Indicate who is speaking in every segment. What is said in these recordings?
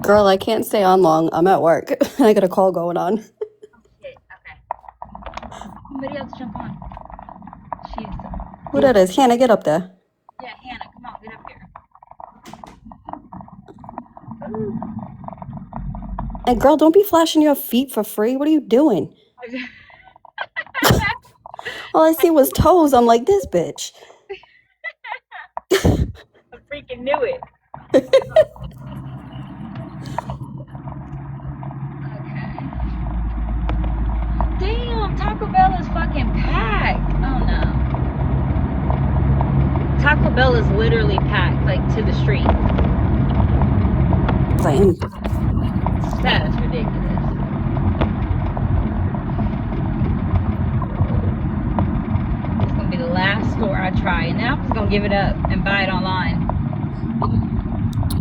Speaker 1: Girl, I can't stay on long. I'm at work. I got a call going on.
Speaker 2: Oh shit. Okay. Somebody else jump on. She's.
Speaker 1: Who that is? Hannah, get up there.
Speaker 2: Yeah, Hannah, come on, get up here.
Speaker 1: And girl, don't be flashing your feet for free. What are you doing? All I see was toes. I'm like, this bitch.
Speaker 2: I freaking knew it. Okay. Damn, Taco Bell is fucking packed. Oh no. Taco Bell is literally packed, like to the street.
Speaker 1: Same.
Speaker 2: That is ridiculous. It's gonna be the last store I try, and then I'm just gonna give it up and buy it online.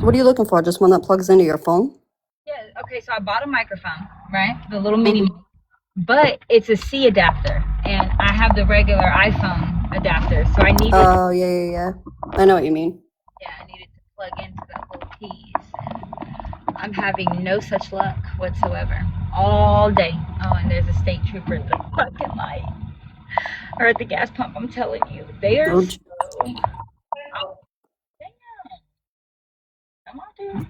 Speaker 1: What are you looking for? Just one that plugs into your phone?
Speaker 2: Yeah, okay, so I bought a microphone, right? The little mini, but it's a C adapter, and I have the regular iPhone adapter, so I needed.
Speaker 1: Oh, yeah. I know what you mean.
Speaker 2: Yeah, I needed to plug into that little keys, and I'm having no such luck whatsoever all day. Oh, and there's a state trooper at the fucking light, or at the gas pump. I'm telling you, they are.
Speaker 1: Oh,
Speaker 2: So... Oh, damn! Come on, dude.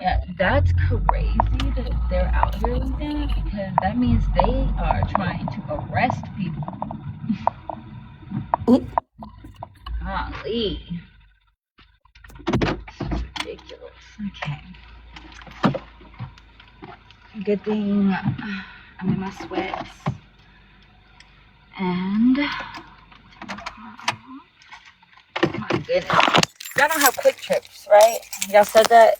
Speaker 2: Yeah, that's crazy that they're out here like that, because that means they are trying to arrest people. Golly. This is ridiculous. Okay. Good thing I'm in my sweats. And my goodness. Y'all don't have quick trips, right? Y'all said that?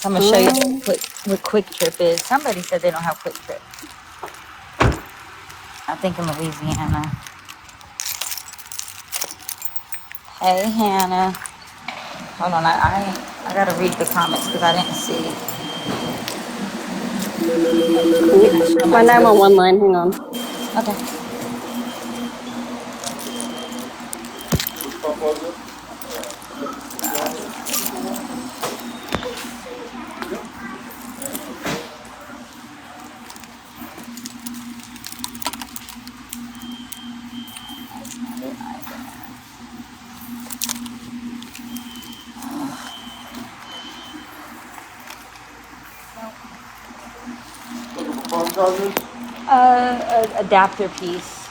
Speaker 2: I'm gonna show you what quick trip is. Somebody said they don't have quick trip. I think in Louisiana. Hey Hannah. Hold on, I gotta read the comments because I didn't see.
Speaker 1: my 911 line. Hang on.
Speaker 2: Okay. Adapter piece.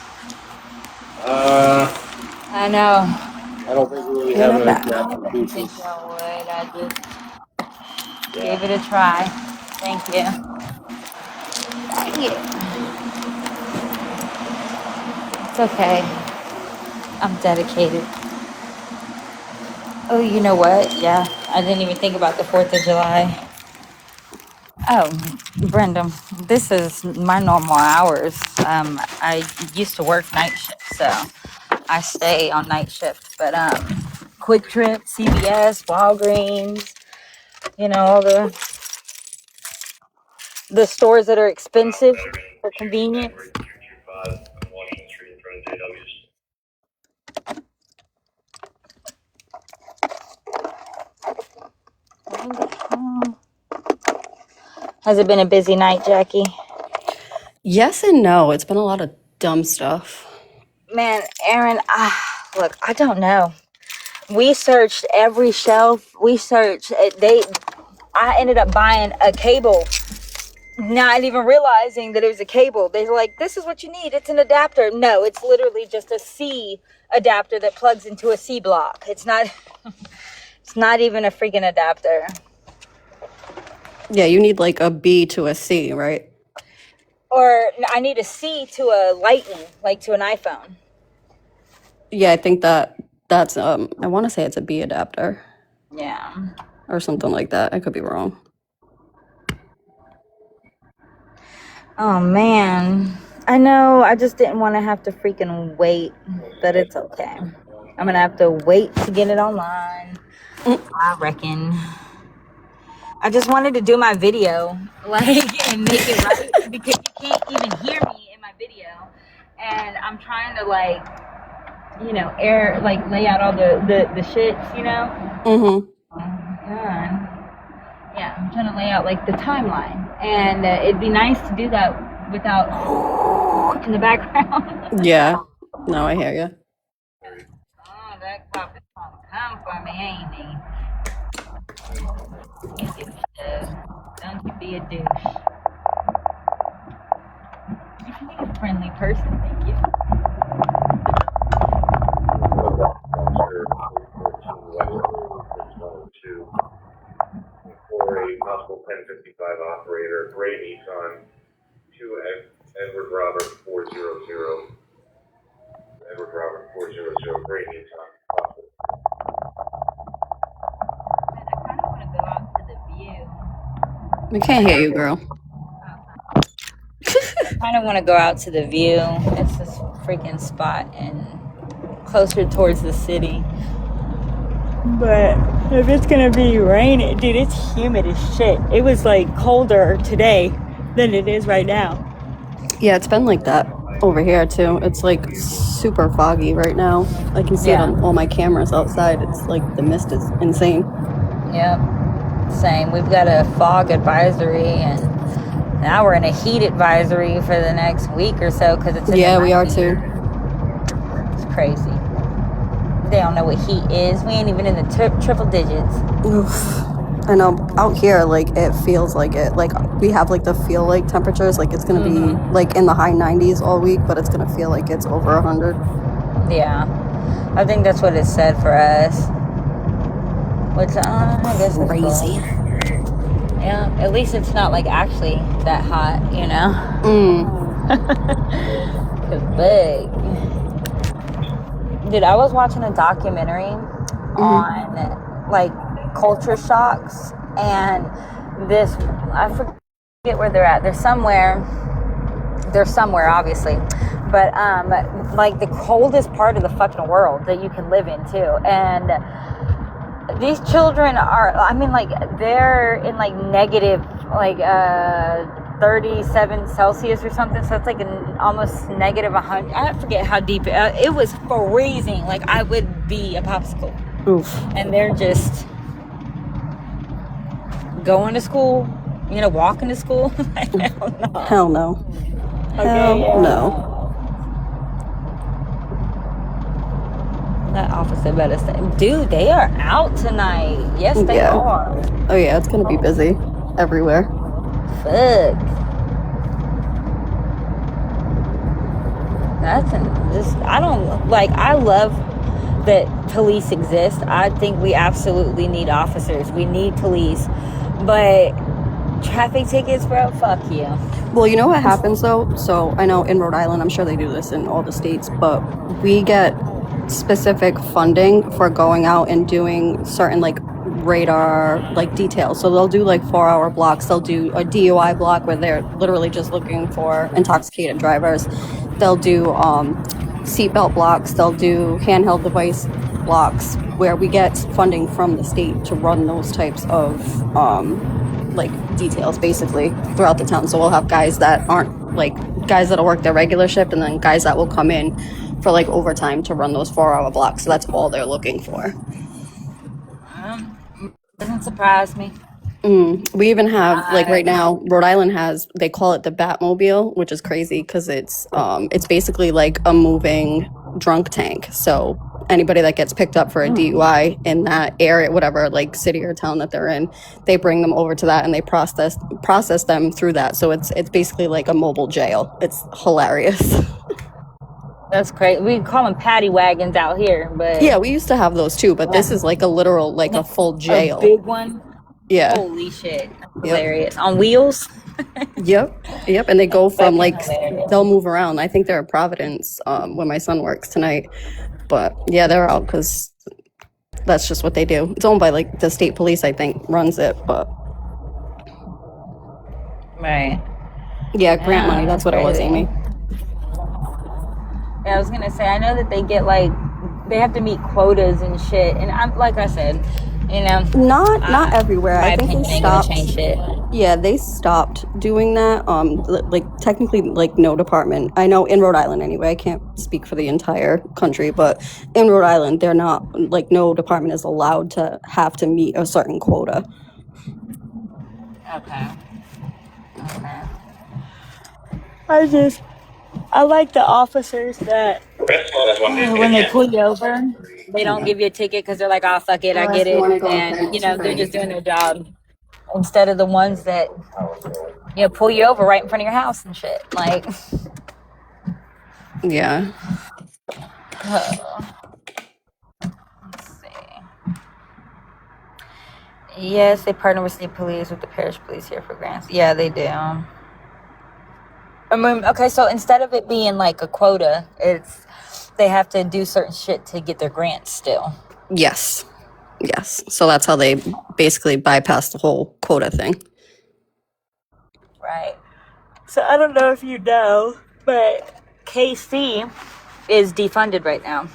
Speaker 2: I know.
Speaker 3: I don't think we really have an adapter
Speaker 2: I didn't think
Speaker 3: piece.
Speaker 2: y'all would. I just gave it a try. Thank you. Dang it. It's okay. I'm dedicated. Oh, you know what? Yeah, I didn't even think about the 4th of July. Oh, Brenda, this is my normal hours. I used to work night shift, so I stay on night shift. But Quick Trip, CVS, Walgreens, you know, all the stores that are expensive for convenience. Has it been a busy night, Jackie?
Speaker 1: Yes and no. It's been a lot of dumb stuff.
Speaker 2: Man, Aaron, look, I don't know. We searched every shelf. We searched. I ended up buying a cable, not even realizing that it was a cable. They were like, "This is what you need. It's an adapter." No, it's literally just a C adapter that plugs into a C block. It's not. It's not even a freaking adapter.
Speaker 1: Yeah, you need like a B to a C, right?
Speaker 2: Or I need a C to a Lightning, like to an iPhone.
Speaker 1: Yeah, I think that's I want to say it's a B adapter.
Speaker 2: Yeah.
Speaker 1: Or something like that. I could be wrong.
Speaker 2: Oh man, I know. I just didn't want to have to freaking wait, but it's okay. I'm gonna have to wait to get it online. I reckon. I just wanted to do my video, like, and make it right because you can't even hear me in my video, and I'm trying to like, lay out all the shits, you know.
Speaker 1: Mm-hmm.
Speaker 2: Yeah, I'm trying to lay out like the timeline, and it'd be nice to do that without in the background.
Speaker 1: Yeah. No, I hear you.
Speaker 2: Oh, that cop is gonna come for me, ain't he? You douche. Don't you be a douche. You should be a friendly person, thank you.
Speaker 3: For a possible 1055 operator, gray Nissan, 2 Edward Robert 400. Edward Robert 400, gray Nissan. Possible.
Speaker 2: Man, I kind of want to go out to the view.
Speaker 1: We can't hear you, girl.
Speaker 2: I kind of want to go out to the view. It's this freaking spot and closer towards the city. But if it's gonna be raining, dude, it's humid as shit. It was like colder today than it is right now.
Speaker 1: Yeah, it's been like that over here too. It's like super foggy right now. I can see it on all my cameras outside. It's like the mist is insane.
Speaker 2: Yep, same. We've got a fog advisory, and now we're in a heat advisory for the next week or so because it's in
Speaker 1: Yeah,
Speaker 2: the
Speaker 1: we are
Speaker 2: 90s.
Speaker 1: too.
Speaker 2: It's crazy. They don't know what heat is. We ain't even in the triple digits.
Speaker 1: Oof. I know out here, like it feels like it. Like we have like the feel like temperatures. Like it's gonna be like in the high 90s all week, but it's gonna feel like it's over 100.
Speaker 2: Yeah, I think that's what it said for us. Which I guess it's
Speaker 1: Crazy.
Speaker 2: cool. Yeah, at least it's not like actually that hot, you know. Cause big. Dude, I was watching a documentary on like culture shocks, and this, I forget where they're at. They're somewhere obviously, but like the coldest part of the fucking world that you can live in too. And these children are, I mean, like they're in like negative like 37 Celsius or something, so it's like an almost negative 100. I forget how deep it was freezing. Like I would be a popsicle.
Speaker 1: Oof.
Speaker 2: And they're just going to school, you know, walking to school. Hell no.
Speaker 1: Hell no.
Speaker 2: Okay,
Speaker 1: Hell
Speaker 2: yeah.
Speaker 1: no.
Speaker 2: That officer better say, dude, they are out tonight. Yes, they
Speaker 1: Yeah.
Speaker 2: are.
Speaker 1: Oh yeah, it's gonna be busy everywhere.
Speaker 2: Fuck. That's just, I don't, like, I love that police exist. I think we absolutely need officers. We need police. But traffic tickets, bro, fuck you.
Speaker 1: Well, you know what happens though? So I know in Rhode Island, I'm sure they do this in all the states, but we get specific funding for going out and doing certain like radar like details. So they'll do like 4-hour blocks. They'll do a DUI block where they're literally just looking for intoxicated drivers. They'll do seatbelt blocks. They'll do handheld device blocks where we get funding from the state to run those types of like details basically throughout the town. So we'll have guys that aren't like guys that'll work their regular shift, and then guys that will come in for like overtime to run those 4-hour blocks. So that's all they're looking for.
Speaker 2: Doesn't surprise me.
Speaker 1: We even have like right now Rhode Island has, they call it the Batmobile, which is crazy because it's basically like a moving drunk tank. So anybody that gets picked up for a DUI in that area, whatever like city or town that they're in, they bring them over to that and they process them through that. So it's basically like a mobile jail. It's hilarious.
Speaker 2: That's crazy. We call them paddy wagons out here, but
Speaker 1: Yeah, we used to have those too, but this is like a literal, like a full jail.
Speaker 2: a big one.
Speaker 1: Yeah.
Speaker 2: Holy shit. Hilarious. On wheels.
Speaker 1: Yep. And they go from
Speaker 2: Fucking
Speaker 1: like,
Speaker 2: hilarious.
Speaker 1: they'll move around. I think they're at Providence when my son works tonight. But yeah, they're out because that's just what they do. It's owned by like the state police, I think, runs it. But
Speaker 2: Right.
Speaker 1: yeah, grant money. That's what it was,
Speaker 2: crazy.
Speaker 1: Amy.
Speaker 2: Yeah, I was gonna say, I know that they get like, they have to meet quotas and shit, and I'm like I said, you know,
Speaker 1: Not everywhere.
Speaker 2: my
Speaker 1: I think
Speaker 2: opinion
Speaker 1: they
Speaker 2: ain't gonna
Speaker 1: stopped.
Speaker 2: change shit.
Speaker 1: Yeah, they stopped doing that. Like technically, like no department. I know in Rhode Island anyway. I can't speak for the entire country, but in Rhode Island, they're not like no department is allowed to have to meet a certain quota.
Speaker 2: Okay. I like the officers that when they pull you over, they don't give you a ticket because they're like, "Oh fuck it, I get it," and they're just doing their job. Instead of the ones that pull you over right in front of your house and shit. Like,
Speaker 1: Yeah.
Speaker 2: let's see. Yes, they partner with state police with the parish police here for grants. Yeah, they do. I mean, okay, so instead of it being like a quota, they have to do certain shit to get their grants still.
Speaker 1: Yes. So that's how they basically bypass the whole quota thing.
Speaker 2: Right. So I don't know if you know, but KC is defunded right now.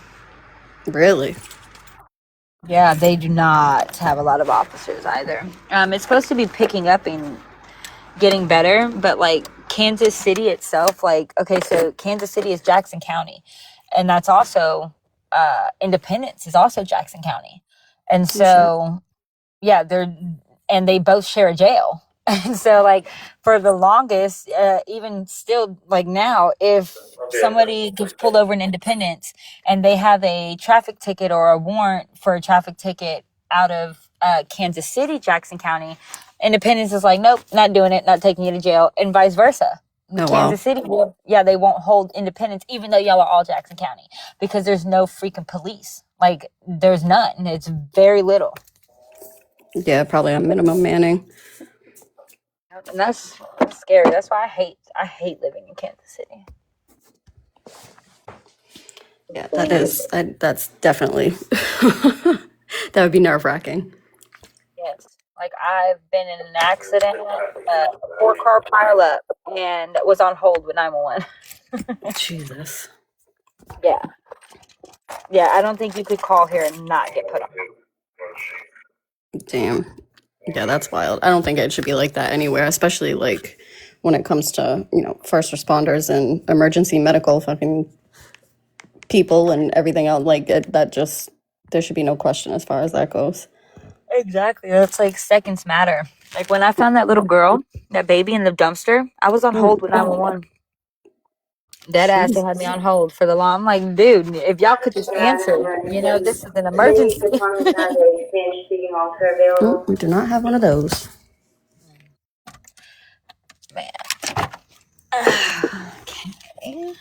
Speaker 1: Really?
Speaker 2: Yeah, they do not have a lot of officers either. It's supposed to be picking up and getting better, but like Kansas City itself, like, okay, so Kansas City is Jackson County, and that's also Independence is also Jackson County, and so yeah, they both share a jail. And so like for the longest, even still like now, if somebody gets pulled over in Independence and they have a traffic ticket or a warrant for a traffic ticket out of Kansas City, Jackson County, Independence is like, nope, not doing it, not taking you to jail, and vice versa. Kansas City, they won't hold Independence, even though y'all are all Jackson County, because there's no freaking police. Like, there's none. It's very little.
Speaker 1: Yeah, probably a minimum manning.
Speaker 2: And that's scary. That's why I hate living in Kansas City.
Speaker 1: Yeah, that's definitely that would be nerve-wracking.
Speaker 2: Yes. Like, I've been in an accident, a 4-car pileup, and was on hold with 911.
Speaker 1: Jesus.
Speaker 2: Yeah. Yeah, I don't think you could call here and not get put on.
Speaker 1: Damn. Yeah, that's wild. I don't think it should be like that anywhere, especially like when it comes to, first responders and emergency medical fucking people and everything else. Like there should be no question as far as that goes.
Speaker 2: Exactly. That's like seconds matter. Like when I found that little girl, that baby in the dumpster, I was on hold with 911. Dead ass, they had me on hold for the long. I'm like, dude, if y'all could just answer, this is an emergency.
Speaker 1: We do not have one of those.
Speaker 2: Man. Okay.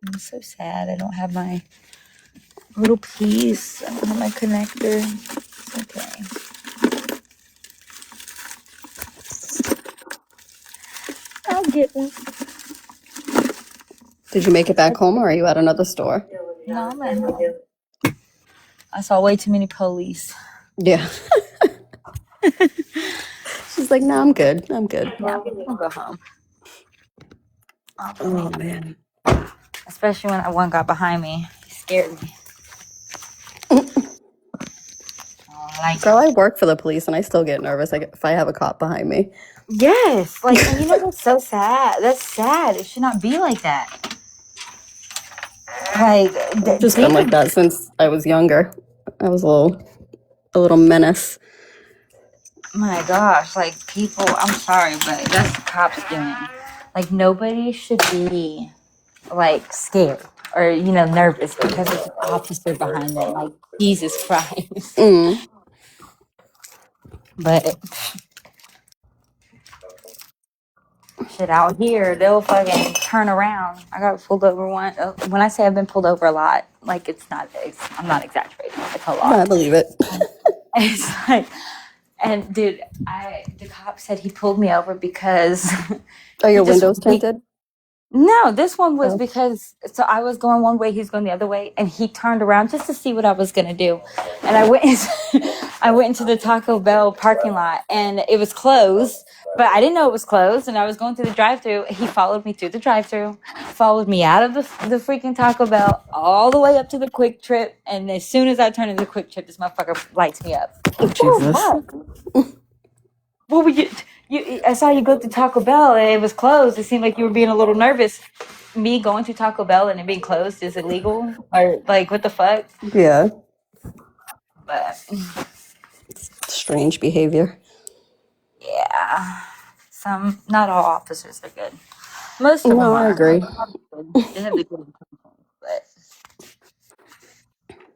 Speaker 2: I'm so sad. I don't have my little piece. I don't have my connector. Okay. I'll get one.
Speaker 1: Did you make it back home, or are you at another store?
Speaker 2: No, I'm at home. I saw way too many police.
Speaker 1: Yeah. She's like, no, I'm good. Yeah,
Speaker 2: I'll go home.
Speaker 1: Oh, man.
Speaker 2: Especially when that one got behind me. He scared me.
Speaker 1: Girl, I work for the police and I still get nervous if I have a cop behind me.
Speaker 2: Yes. Like, and that's so sad. That's sad. It should not be like that. Like,
Speaker 1: I've just been like that since I was younger. I was a little menace.
Speaker 2: My gosh, like people, I'm sorry, but that's the cops doing. Like, nobody should be like scared or nervous because there's an officer behind them. Like, Jesus Christ. But shit, out here they'll fucking turn around. I got pulled over once. When I say I've been pulled over a lot, like I'm not exaggerating. It's a lot.
Speaker 1: I believe it.
Speaker 2: It's like, and dude, the cop said he pulled me over because.
Speaker 1: Are your windows tinted?
Speaker 2: No, this one was because I was going one way, he's going the other way, and he turned around just to see what I was gonna do. And I went into the Taco Bell parking lot, and it was closed, but I didn't know it was closed. And I was going through the drive-thru. He followed me through the drive-thru, followed me out of the freaking Taco Bell, all the way up to the Quick Trip. And as soon as I turn into the Quick Trip, this motherfucker lights me up.
Speaker 1: Oh, Jesus.
Speaker 2: What were you? I saw you go to Taco Bell and it was closed. It seemed like you were being a little nervous. Me going to Taco Bell and it being closed is illegal? Or like, what the fuck?
Speaker 1: Yeah.
Speaker 2: But
Speaker 1: Strange behavior.
Speaker 2: Yeah. Not all officers are good. Most of them
Speaker 1: No, I
Speaker 2: are.
Speaker 1: agree.
Speaker 2: They have the good intentions, but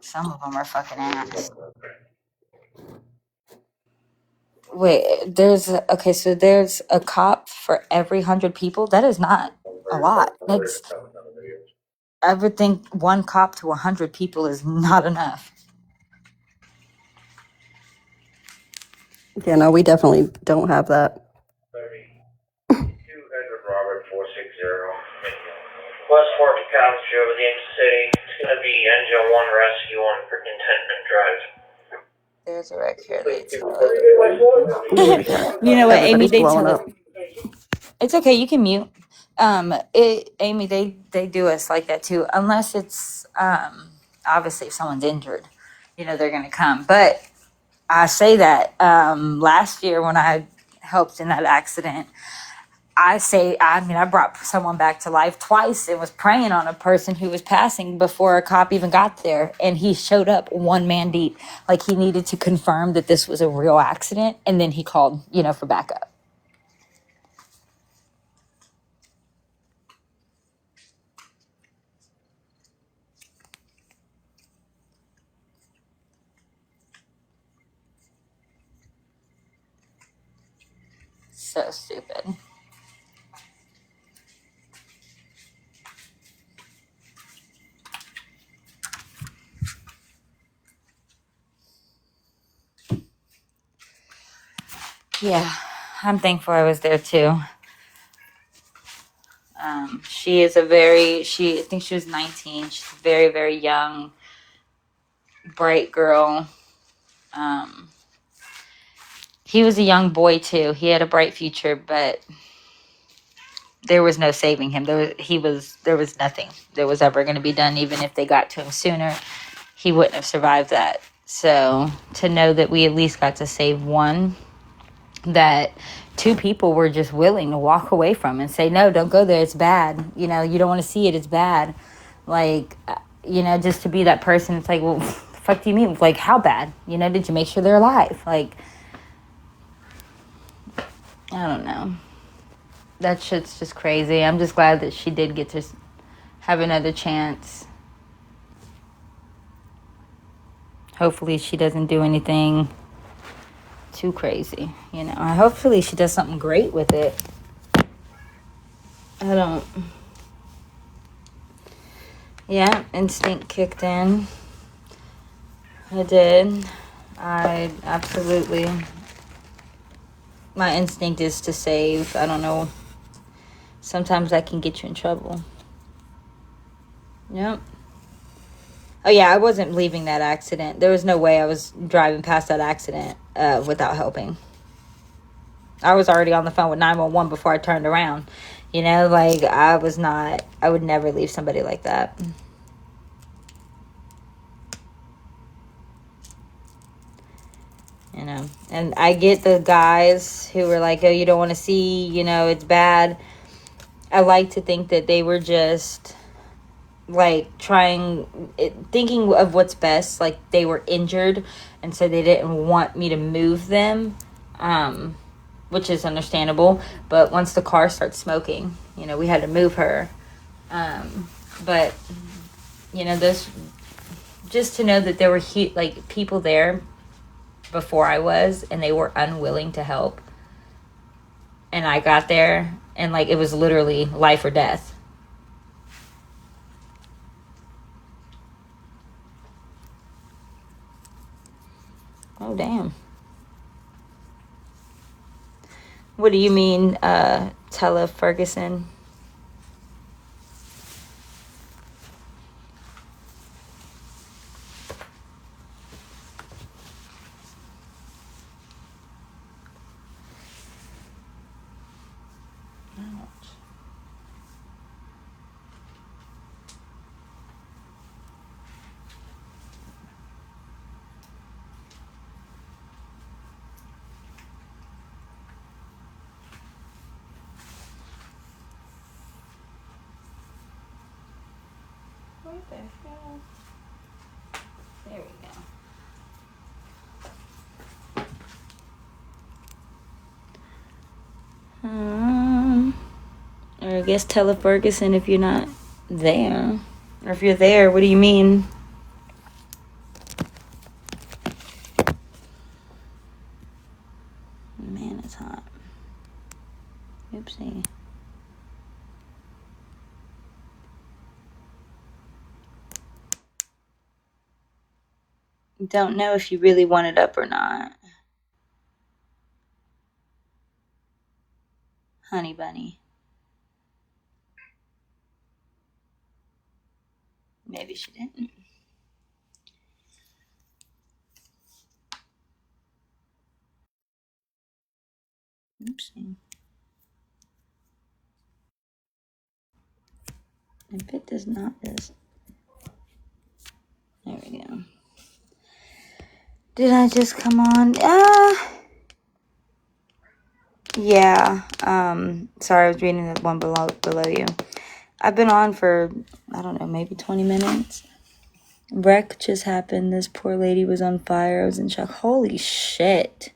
Speaker 2: some of them are fucking ass. Wait, so there's a cop for every 100 people? That is not a lot. I would think one cop to 100 people is not enough.
Speaker 1: Yeah, no, we definitely don't have that.
Speaker 3: 2 Edward Robert 460. West Fort Township over the city. It's gonna be engine 1 rescue on Contentment Drive.
Speaker 2: There's a wreck here.
Speaker 1: Yeah,
Speaker 2: You know what, Amy?
Speaker 1: everybody's
Speaker 2: They
Speaker 1: blowing
Speaker 2: tell us
Speaker 1: up.
Speaker 2: it's okay. You can mute. Amy, they do us like that too. Unless it's obviously if someone's injured, they're gonna come. But I say that last year when I helped in that accident, I brought someone back to life twice and was praying on a person who was passing before a cop even got there. And he showed up one man deep. Like he needed to confirm that this was a real accident. And then he called, for backup. So stupid. Yeah, I'm thankful I was there too. She is I think she was 19. She's a very, very young, bright girl. He was a young boy too. He had a bright future, but there was no saving him. There was nothing that was ever going to be done. Even if they got to him sooner, he wouldn't have survived that. So to know that we at least got to save one, that 2 people were just willing to walk away from and say, no, don't go there. It's bad. You don't want to see it. It's bad. Like, just to be that person. It's like, well, the fuck do you mean? Like, how bad? Did you make sure they're alive? Like, I don't know. That shit's just crazy. I'm just glad that she did get to have another chance. Hopefully she doesn't do anything too crazy. Hopefully she does something great with it. Yeah, instinct kicked in. It did. My instinct is to save. I don't know. Sometimes that can get you in trouble. Yep. Oh yeah, I wasn't leaving that accident. There was no way I was driving past that accident without helping. I was already on the phone with 911 before I turned around. I would never leave somebody like that. And I get the guys who were like, oh, you don't want to see, it's bad. I like to think that they were just like thinking of what's best. Like they were injured and so they didn't want me to move them, which is understandable. But once the car starts smoking, we had to move her. But those, just to know that there were people there before I was and they were unwilling to help, and I got there and it was literally life or death. Oh damn. What do you mean, Tella Ferguson? What the hell? There we go. guess tell a Ferguson if you're not there. Or if you're there, what do you mean? Man, it's hot. Oopsie. Don't know if you really want it up or not. Honey bunny. Maybe she didn't. Oopsie. If it does not, this. There we go. Did I just come on? Yeah. Sorry, I was reading the one below you. I've been on for, I don't know, maybe 20 minutes. Wreck just happened. This poor lady was on fire. I was in shock. Holy shit.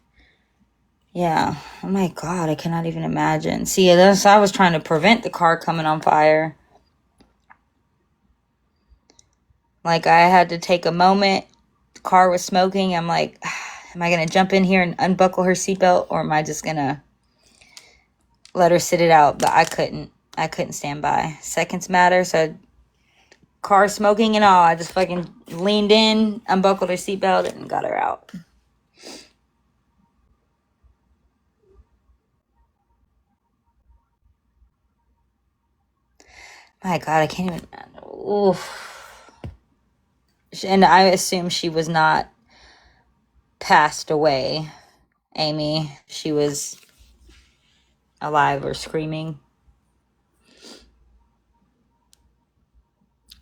Speaker 2: Yeah. Oh my God, I cannot even imagine. See, I was trying to prevent the car coming on fire. Like, I had to take a moment. The car was smoking. I'm like, am I going to jump in here and unbuckle her seatbelt, or am I just going to let her sit it out? But I couldn't stand by. Seconds matter, so car smoking and all, I just fucking leaned in, unbuckled her seatbelt, and got her out. My God, I can't even. Oof. And I assume she was not passed away, Amy. She was alive or screaming.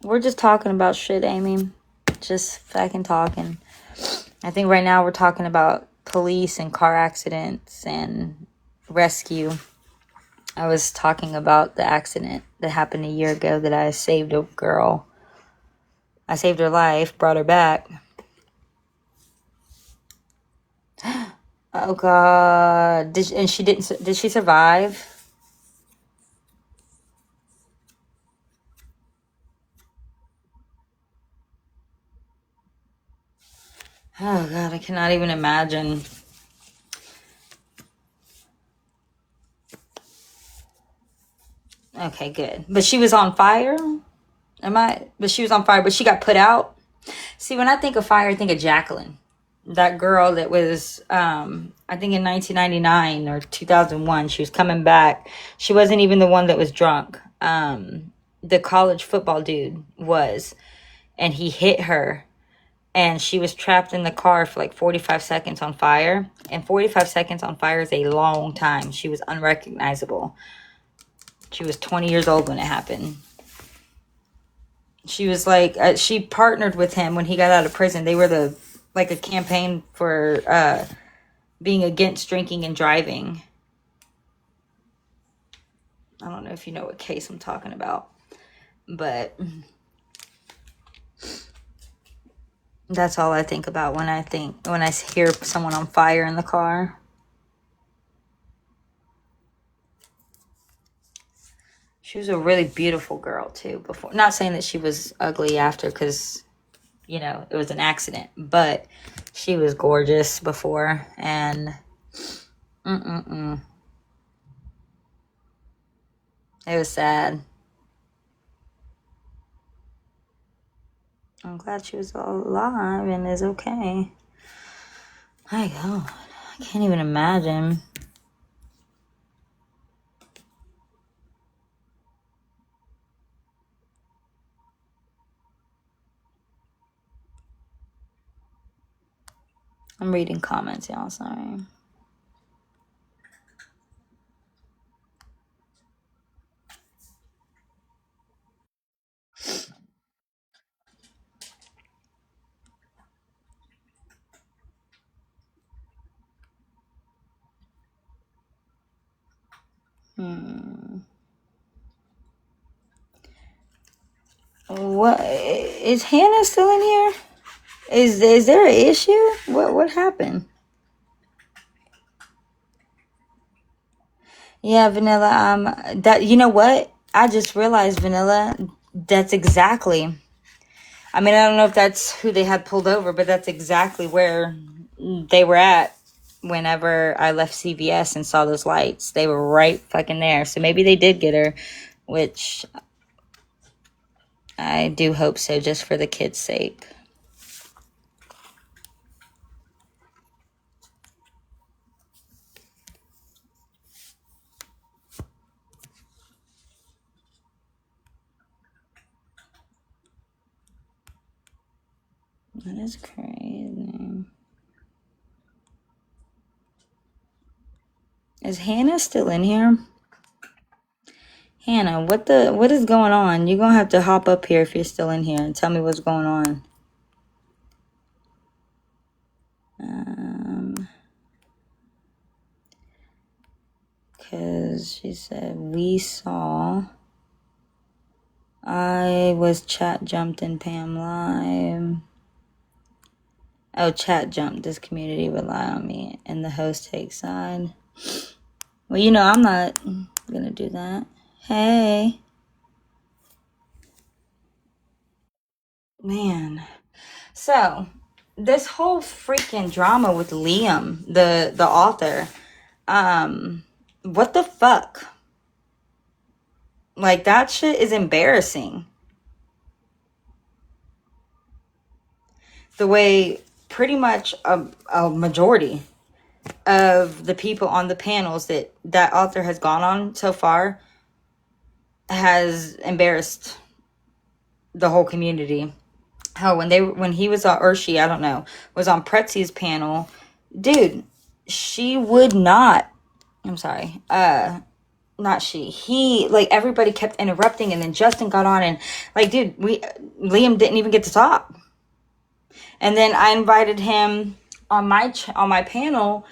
Speaker 2: We're just talking about shit, Amy. Just fucking talking. I think right now we're talking about police and car accidents and rescue. I was talking about the accident that happened a year ago that I saved a girl. I saved her life, brought her back. Oh God! Did she survive? Oh God, I cannot even imagine. Okay, good. But she was on fire. But she was on fire, but she got put out. See, when I think of fire, I think of Jacqueline. That girl that was, I think in 1999 or 2001, she was coming back. She wasn't even the one that was drunk. The college football dude was, and he hit her, and she was trapped in the car for like 45 seconds on fire. And 45 seconds on fire is a long time. She was unrecognizable. She was 20 years old when it happened. She was like, she partnered with him when he got out of prison. They were a campaign for being against drinking and driving. I don't know if you know what case I'm talking about, but that's all I think about when I hear someone on fire in the car. She was a really beautiful girl too before. Not saying that she was ugly after, because it was an accident, but she was gorgeous before. And it was sad. I'm glad she was alive and is okay. My God, I can't even imagine. I'm reading comments, y'all. Sorry. What is Hannah still in here? Is there an issue? What happened? Yeah, Vanilla. That, you know what? I just realized, Vanilla, that's exactly, I mean, I don't know if that's who they had pulled over, but that's exactly where they were at whenever I left CVS and saw those lights. They were right fucking there. So maybe they did get her, which I do hope so, just for the kids' sake. That is crazy. Is Hannah still in here? Hannah, what is going on? You're gonna have to hop up here if you're still in here and tell me what's going on. Because she said, we saw. I was chat jumped in Pam Live. Oh, chat jumped. This community rely on me and the host takes side. Well, you know, I'm not gonna do that. Hey. Man. So, this whole freaking drama with Liam, the author, what the fuck? Like, that shit is embarrassing. The way pretty much a majority of the people on the panels that author has gone on so far has embarrassed the whole community. Hell, when he was on, or she, I don't know, was on Pretzi's panel, dude, she would not, I'm sorry, not she, he, like, everybody kept interrupting, and then Justin got on, and, like, dude, Liam didn't even get to talk. And then I invited him on my panel,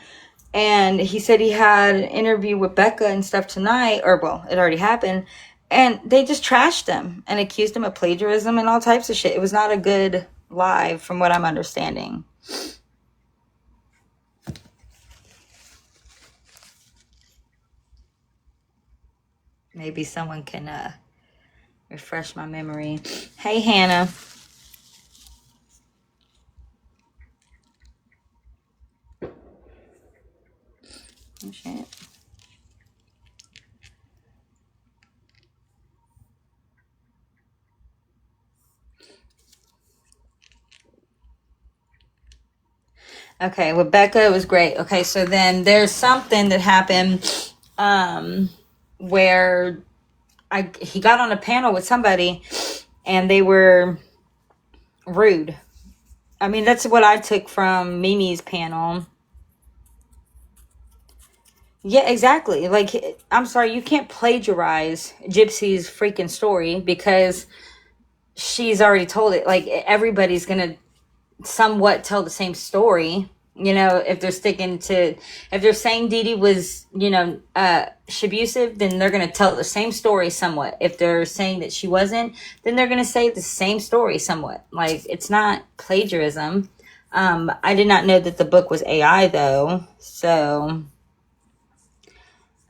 Speaker 2: and he said he had an interview with Becca and stuff tonight, or, well, it already happened, and they just trashed him and accused him of plagiarism and all types of shit. It was not a good live, from what I'm understanding. Maybe someone can refresh my memory. Hey, Hannah. Oh, shit. Okay, with Becca, it was great. Okay, so then there's something that happened where he got on a panel with somebody and they were rude. I mean, that's what I took from Mimi's panel. Yeah, exactly. Like, I'm sorry, you can't plagiarize Gypsy's freaking story because she's already told it. Like, everybody's gonna somewhat tell the same story, you know, if they're saying Dee Dee was, you know, abusive, then they're going to tell the same story somewhat. If they're saying that she wasn't, then they're going to say the same story somewhat. Like, it's not plagiarism. I did not know that the book was AI, though, so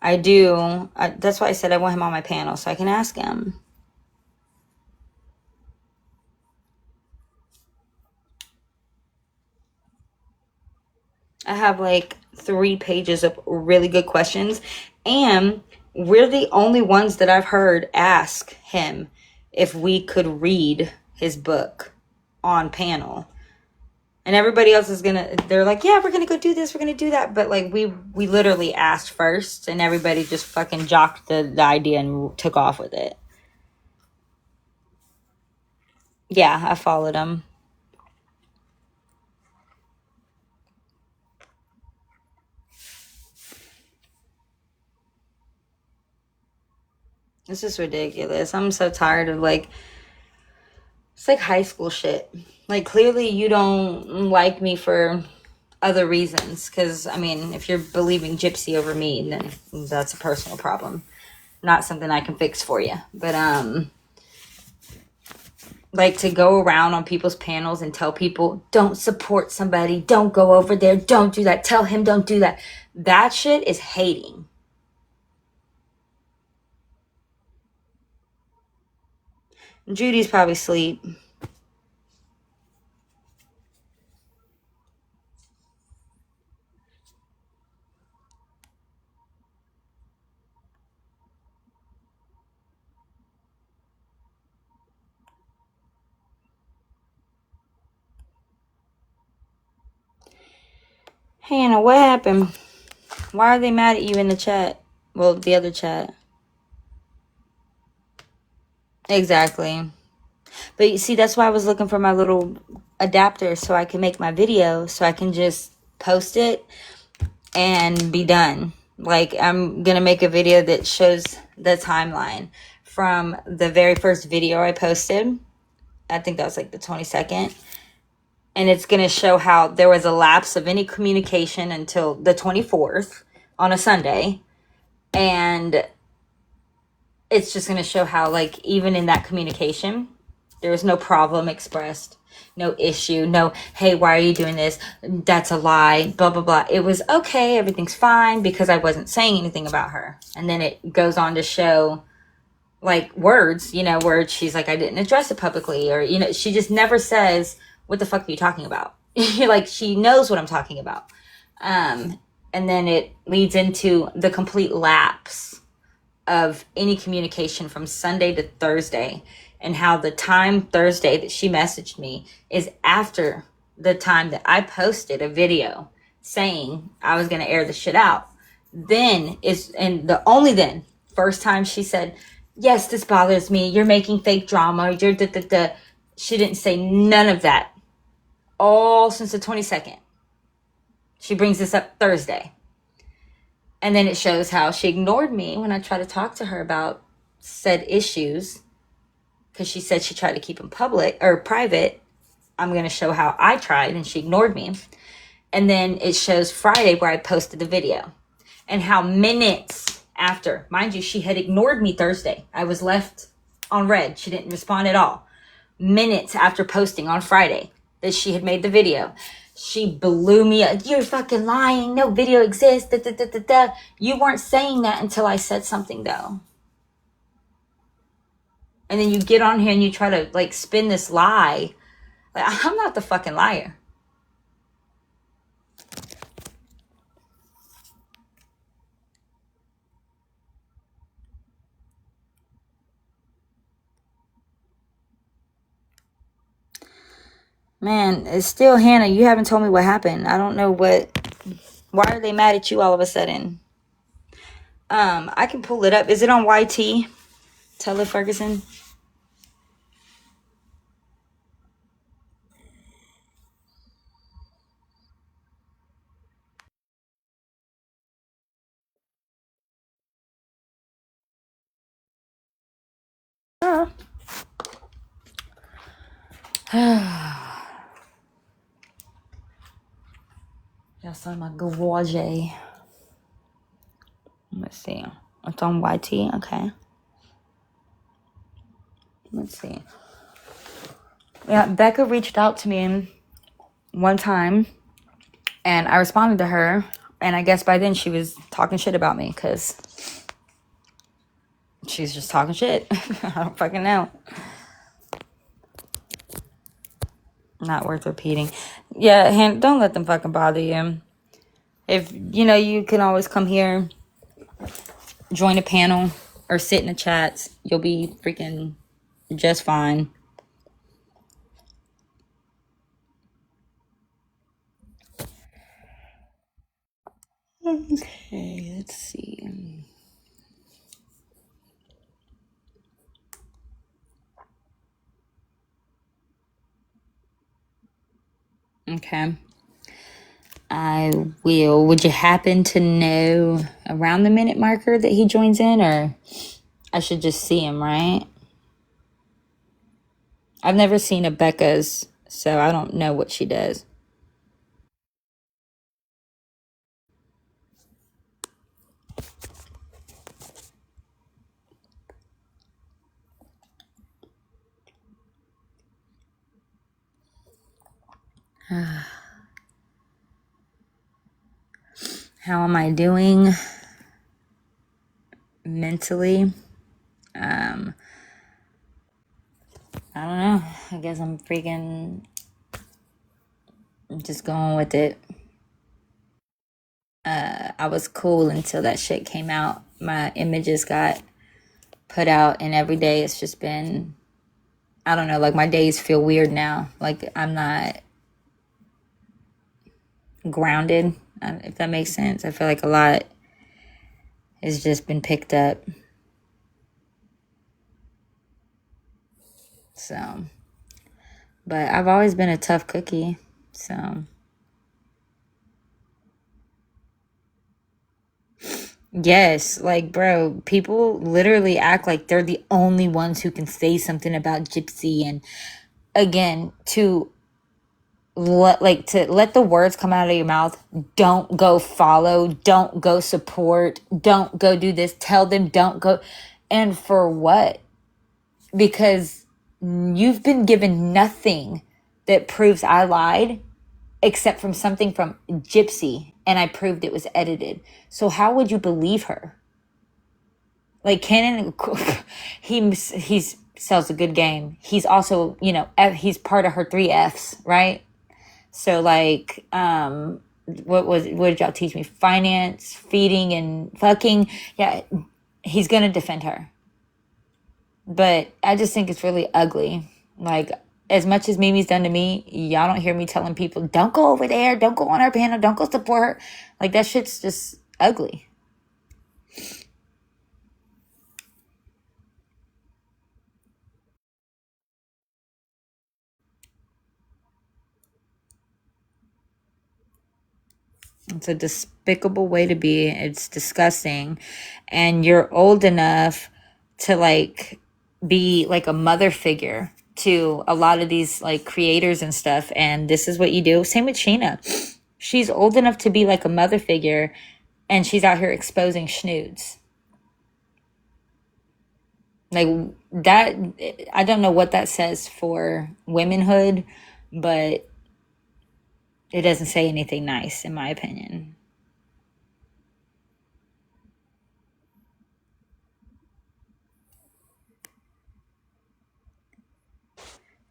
Speaker 2: that's why I said I want him on my panel so I can ask him. I have like 3 pages of really good questions, and we're the only ones that I've heard ask him if we could read his book on panel. And everybody else they're like, yeah, we're gonna go do this, we're gonna do that. But like we literally asked first, and everybody just fucking jocked the idea and took off with it. Yeah, I followed him. This is ridiculous. I'm so tired of like, it's like high school shit. Like, clearly you don't like me for other reasons. Because, I mean, if you're believing Gypsy over me, then that's a personal problem. Not something I can fix for you. But, like, to go around on people's panels and tell people, don't support somebody, don't go over there, don't do that, tell him don't do that. That shit is hating. Judy's probably asleep. Hannah, what happened? Why are they mad at you in the chat? Well, the other chat. Exactly. But you see, that's why I was looking for my little adapter so I can make my video, so I can just post it and be done. Like, I'm going to make a video that shows the timeline from the very first video I posted. I think that was like the 22nd. And it's going to show how there was a lapse of any communication until the 24th on a Sunday. And it's just going to show how, like, even in that communication, there was no problem expressed, no issue, no, hey, why are you doing this? That's a lie, blah, blah, blah. It was okay, everything's fine, because I wasn't saying anything about her. And then it goes on to show, like, words, where she's like, I didn't address it publicly, or, she just never says, what the fuck are you talking about? Like, she knows what I'm talking about. And then it leads into the complete lapse of any communication from Sunday to Thursday, and how the time Thursday that she messaged me is after the time that I posted a video saying I was going to air the shit out. Then first time she said, yes, this bothers me. You're making fake drama. You're da. She didn't say none of that. All since the 22nd. She brings this up Thursday. And then it shows how she ignored me when I tried to talk to her about said issues, because she said she tried to keep them public or private. I'm going to show how I tried, and she ignored me. And then it shows Friday where I posted the video, and how minutes after, mind you, she had ignored me Thursday. I was left on red. She didn't respond at all. Minutes after posting on Friday that she had made the video, she blew me up. You're fucking lying. No video exists. Da, da, da, da, da. You weren't saying that until I said something, though. And then you get on here and you try to, like, spin this lie. Like, I'm not the fucking liar. Man, it's still Hannah. You haven't told me what happened. I don't know why are they mad at you all of a sudden? I can pull it up. Is it on YT? Taylor Ferguson? That's on my garage. Let's see. It's on YT. Okay. Let's see. Yeah, Becca reached out to me one time, and I responded to her. And I guess by then she was talking shit about me, because she's just talking shit. I don't fucking know. Not worth repeating. Yeah, don't let them fucking bother you. If, you can always come here, join a panel, or sit in the chats. You'll be freaking just fine. Okay, let's see. Okay. I will. Would you happen to know around the minute marker that he joins in, or I should just see him, right? I've never seen a Becca's, so I don't know what she does. How am I doing mentally? guess I'm freaking just going with it. I was cool until that shit came out. My images got put out, and every day it's just been, I don't know, like my days feel weird now. Like I'm not grounded, if that makes sense. I feel like a lot has just been picked up. So, but I've always been a tough cookie. So, yes, like, bro, people literally act like they're the only ones who can say something about Gypsy. And again, to let the words come out of your mouth. Don't go follow, don't go support, don't go do this, tell them don't go. And for what? Because you've been given nothing that proves I lied except from something from Gypsy, and I proved it was edited. So how would you believe her? Like Cannon, he sells a good game. He's also, he's part of her 3 Fs, right? So like, what did y'all teach me? Finance, feeding, and fucking. Yeah, he's gonna defend her. But I just think it's really ugly. Like, as much as Mimi's done to me, y'all don't hear me telling people, don't go over there, don't go on our panel, don't go support her. Like, that shit's just ugly. It's a despicable way to be. It's disgusting. And you're old enough to like be like a mother figure to a lot of these like creators and stuff. And this is what you do. Same with Sheena. She's old enough to be like a mother figure, and she's out here exposing schnoods. Like that, I don't know what that says for womanhood, but it doesn't say anything nice, in my opinion.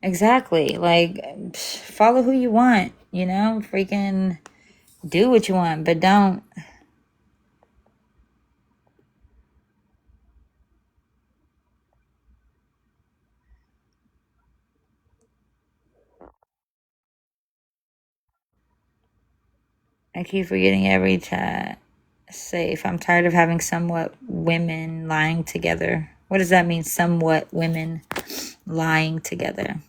Speaker 2: Exactly. Like, follow who you want, freaking do what you want, but don't. I keep forgetting every chat. Safe. I'm tired of having somewhat women lying together. What does that mean? Somewhat women lying together.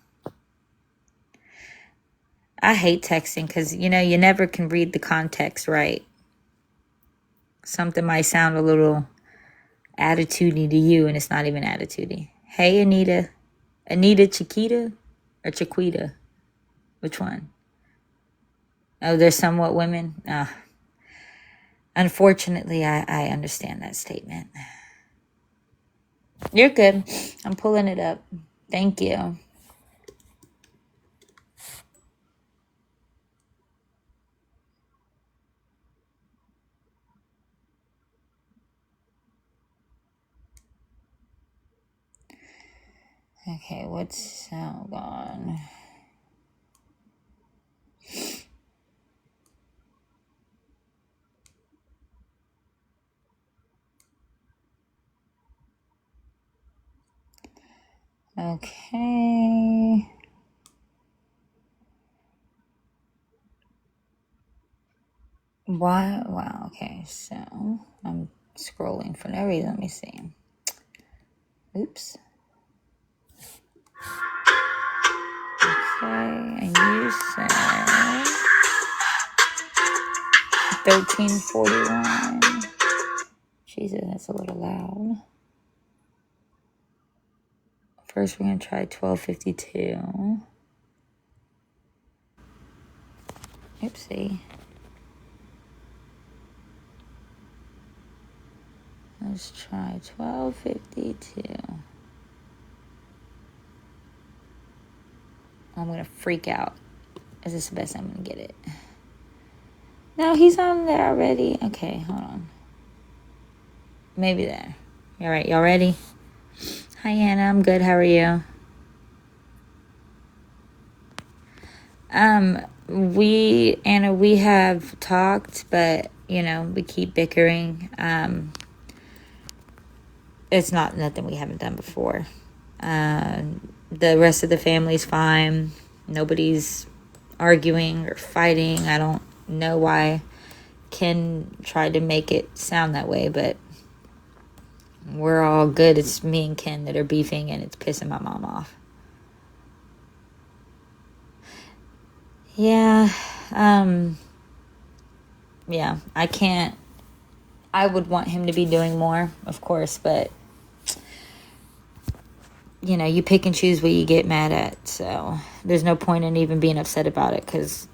Speaker 2: I hate texting because, you never can read the context right. Something might sound a little attitudey to you, and it's not even attitudey. Hey, Anita. Anita Chiquita or Chiquita? Which one? Oh, they're somewhat women? Unfortunately, I understand that statement. You're good. I'm pulling it up. Thank you. Okay, what's gone? Okay. Why? Wow. Okay, so I'm scrolling for no reason. Let me see. Oops. Okay, and you said 1341. Jesus, that's a little loud. First, we're gonna try 1252. Oopsie. Let's try 1252. I'm gonna freak out. Is this the best I'm gonna get it? No, he's on there already. Okay, hold on. Maybe there. All right, y'all ready? Hi, Anna. I'm good. How are you? We have talked, but we keep bickering. It's not nothing we haven't done before. The rest of the family's fine. Nobody's arguing or fighting. I don't know why Ken tried to make it sound that way, but we're all good. It's me and Ken that are beefing, and it's pissing my mom off. Yeah, yeah, I would want him to be doing more, of course, but you pick and choose what you get mad at, so there's no point in even being upset about it, because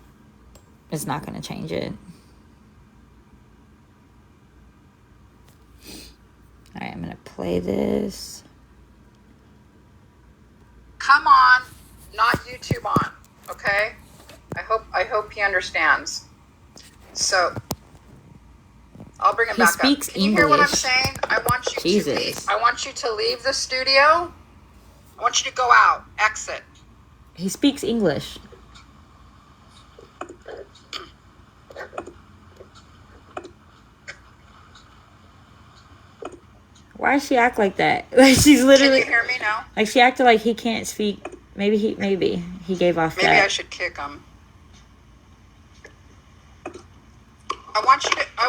Speaker 2: it's not going to change it. All right, I'm going to play this.
Speaker 4: Come on, not YouTube on, okay? I hope he understands. So I'll bring him back up.
Speaker 2: He speaks
Speaker 4: Can you hear what I'm
Speaker 2: English.
Speaker 4: saying? I want you
Speaker 2: Jesus.
Speaker 4: to leave. I want you to leave the studio. I want you to go out. Exit.
Speaker 2: He speaks English. Why does she act like that? Like she's literally.
Speaker 4: Can you hear me now?
Speaker 2: Like she acted like he can't speak. Maybe he gave off that.
Speaker 4: Maybe I should kick him. I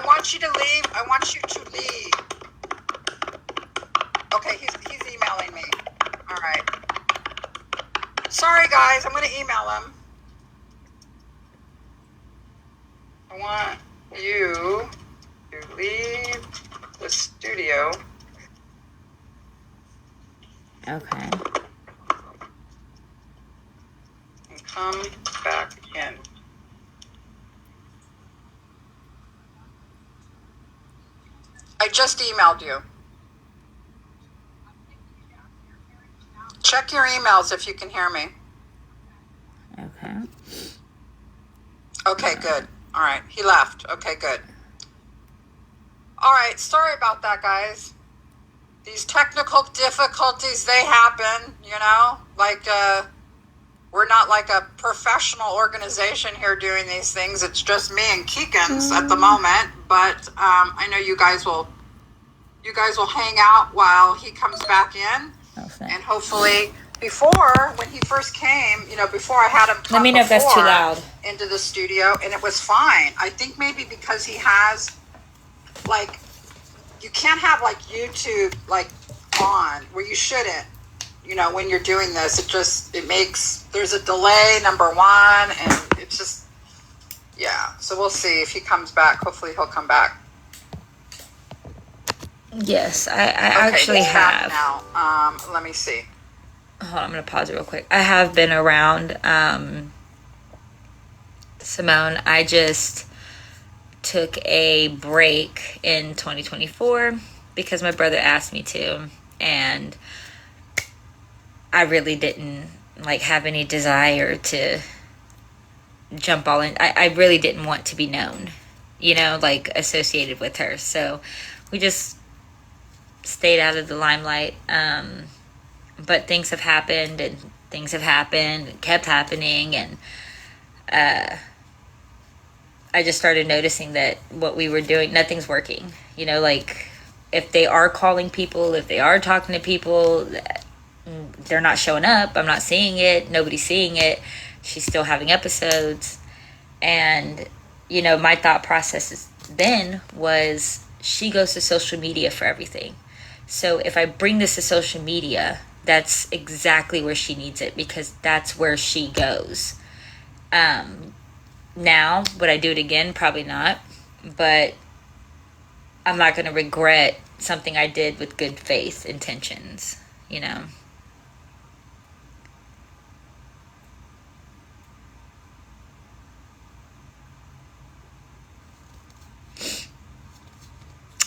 Speaker 4: want you to leave. I want you to leave. Okay, he's emailing me. All right. Sorry guys, I'm going to email him. I want you to leave the studio.
Speaker 2: Okay.
Speaker 4: And come back in. I just emailed you. Check your emails if you can hear me.
Speaker 2: Okay.
Speaker 4: Okay, good. All right, he left. Okay, good. All right, sorry about that, guys. These technical difficulties, they happen, like we're not like a professional organization here doing these things. It's just me and Keekins at the moment, but I know you guys will hang out while he comes back in.
Speaker 2: Okay.
Speaker 4: And hopefully when he first came, before I had him come
Speaker 2: Let me know if that's too loud.
Speaker 4: Into the studio, and it was fine. I think maybe because he has you can't have YouTube on where you shouldn't, when you're doing this. There's a delay, number one, and it's just, yeah. So we'll see if he comes back. Hopefully he'll come back.
Speaker 2: Yes, I actually have.
Speaker 4: Now, let me see.
Speaker 2: Hold on, I'm going to pause it real quick. I have been around Simone. I just took a break in 2024 because my brother asked me to, and I really didn't have any desire to jump all in. I really didn't want to be known, associated with her. So we just stayed out of the limelight. But things have happened and kept happening, and I just started noticing that what we were doing, nothing's working. If they are calling people, if they are talking to people, they're not showing up. I'm not seeing it. Nobody's seeing it. She's still having episodes. And, my thought process then was she goes to social media for everything. So if I bring this to social media, that's exactly where she needs it, because that's where she goes. Now, would I do it again? Probably not. But I'm not going to regret something I did with good faith intentions,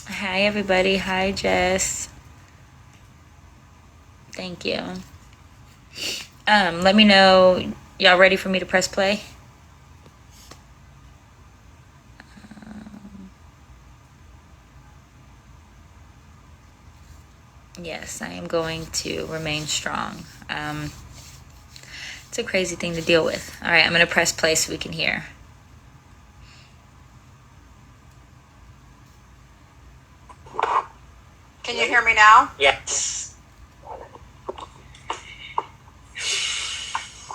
Speaker 2: Hi, everybody. Hi, Jess. Thank you. Let me know. Y'all ready for me to press play? Yes, I am going to remain strong. It's a crazy thing to deal with. All right, I'm going to press play so we can hear.
Speaker 4: Can you hear me now?
Speaker 5: Yes.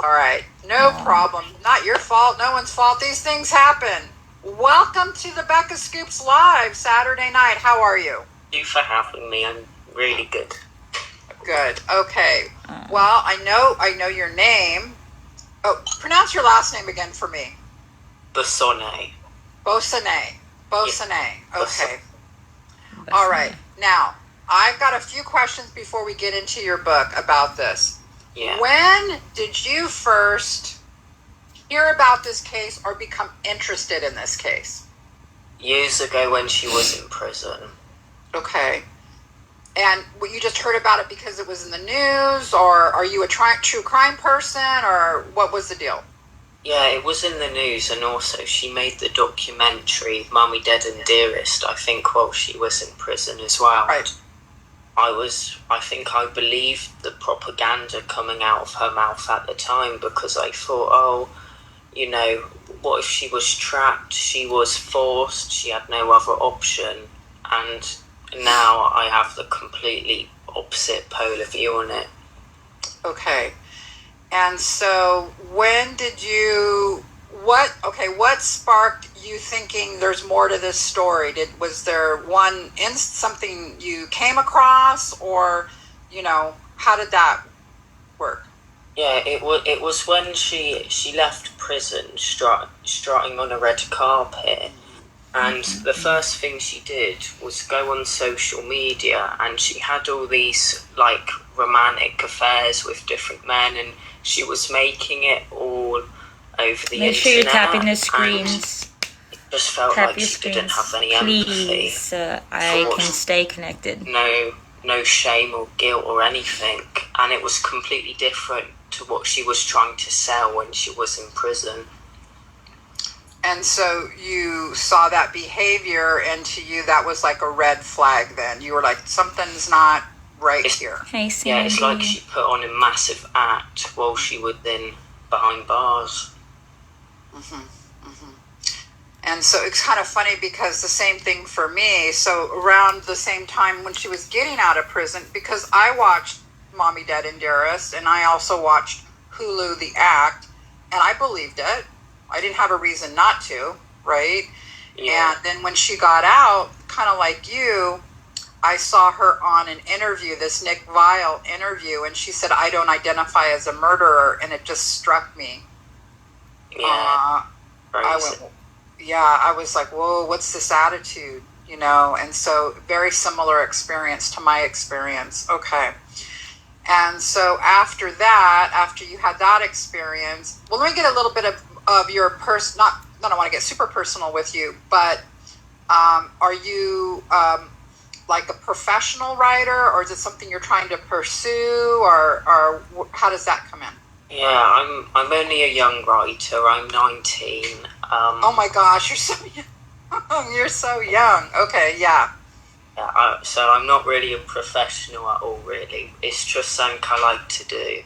Speaker 4: All right. No problem. Not your fault. No one's fault. These things happen. Welcome to the Becca Scoops Live Saturday night. How are you?
Speaker 5: Thank you for having me. I'm really good.
Speaker 4: Good. Okay. Well, I know your name. Oh, pronounce your last name again for me.
Speaker 5: Basone.
Speaker 4: Bosane. Bosane.
Speaker 5: Yeah.
Speaker 4: Okay. All right. Now, I've got a few questions before we get into your book about this.
Speaker 5: Yeah.
Speaker 4: When did you first hear about this case or become interested in this case?
Speaker 5: Years ago when she was in prison.
Speaker 4: Okay. And you just heard about it because it was in the news, or are you a true crime person, or what was the deal?
Speaker 5: Yeah, it was in the news, and also she made the documentary Mummy, Dead and Dearest, I think, while she was in prison as well.
Speaker 4: Right.
Speaker 5: I believed the propaganda coming out of her mouth at the time, because I thought, what if she was trapped, she was forced, she had no other option, and now I have the completely opposite polar view on it.
Speaker 4: Okay. And so when did what sparked you thinking there's more to this story? Was there something you came across, or, how did that work?
Speaker 5: Yeah, it was when she left prison, strutting on a red carpet, and the first thing she did was go on social media, and she had all these, romantic affairs with different men, and she was making it all over the internet.
Speaker 2: Make sure you're tapping the screens.
Speaker 5: It just felt
Speaker 2: Tap
Speaker 5: like
Speaker 2: your
Speaker 5: she
Speaker 2: screens,
Speaker 5: didn't have any empathy.
Speaker 2: please. I can stay connected.
Speaker 5: No shame or guilt or anything, and it was completely different to what she was trying to sell when she was in prison.
Speaker 4: And so you saw that behavior, and to you that was like a red flag then. You were like, something's not right here.
Speaker 2: Hey, Sandy.
Speaker 5: Yeah, it's like she put on a massive act while she was behind bars.
Speaker 4: And so it's kind of funny because the same thing for me. So around the same time when she was getting out of prison, because I watched Mommy, Dead and Dearest, and I also watched Hulu The Act, and I believed it. I didn't have a reason not to, right?
Speaker 5: Yeah.
Speaker 4: And then when she got out, kind of like you, I saw her on an interview, this Nick Viall interview, and she said, I don't identify as a murderer, and it just struck me.
Speaker 5: Yeah.
Speaker 4: I was like, whoa, what's this attitude? And so very similar experience to my experience. Okay. And so after you had that experience, well, let me get a little bit of your I don't want to get super personal with you, but are you like a professional writer, or is it something you're trying to pursue, or how does that come in?
Speaker 5: Yeah, I'm only a young writer. I'm 19.
Speaker 4: Oh my gosh, you're so young. You're so young. Okay, yeah.
Speaker 5: So I'm not really a professional at all, really. It's just something I like to do.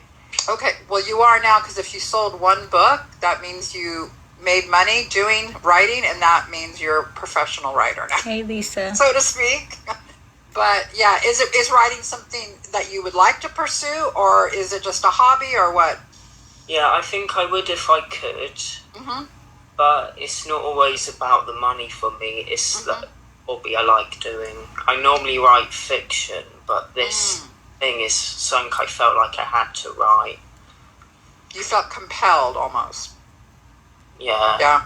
Speaker 4: Okay, well, you are now, because if you sold one book, that means you made money doing writing, and that means you're a professional writer now.
Speaker 2: Hey, Lisa.
Speaker 4: So to speak. But yeah, is writing something that you would like to pursue, or is it just a hobby, or what?
Speaker 5: Yeah, I think I would if I could.
Speaker 4: Mm-hmm.
Speaker 5: But it's not always about the money for me. It's the hobby I like doing. I normally write fiction, but this thing is something I felt like I had to write.
Speaker 4: You felt compelled almost.
Speaker 5: Yeah.
Speaker 4: Yeah.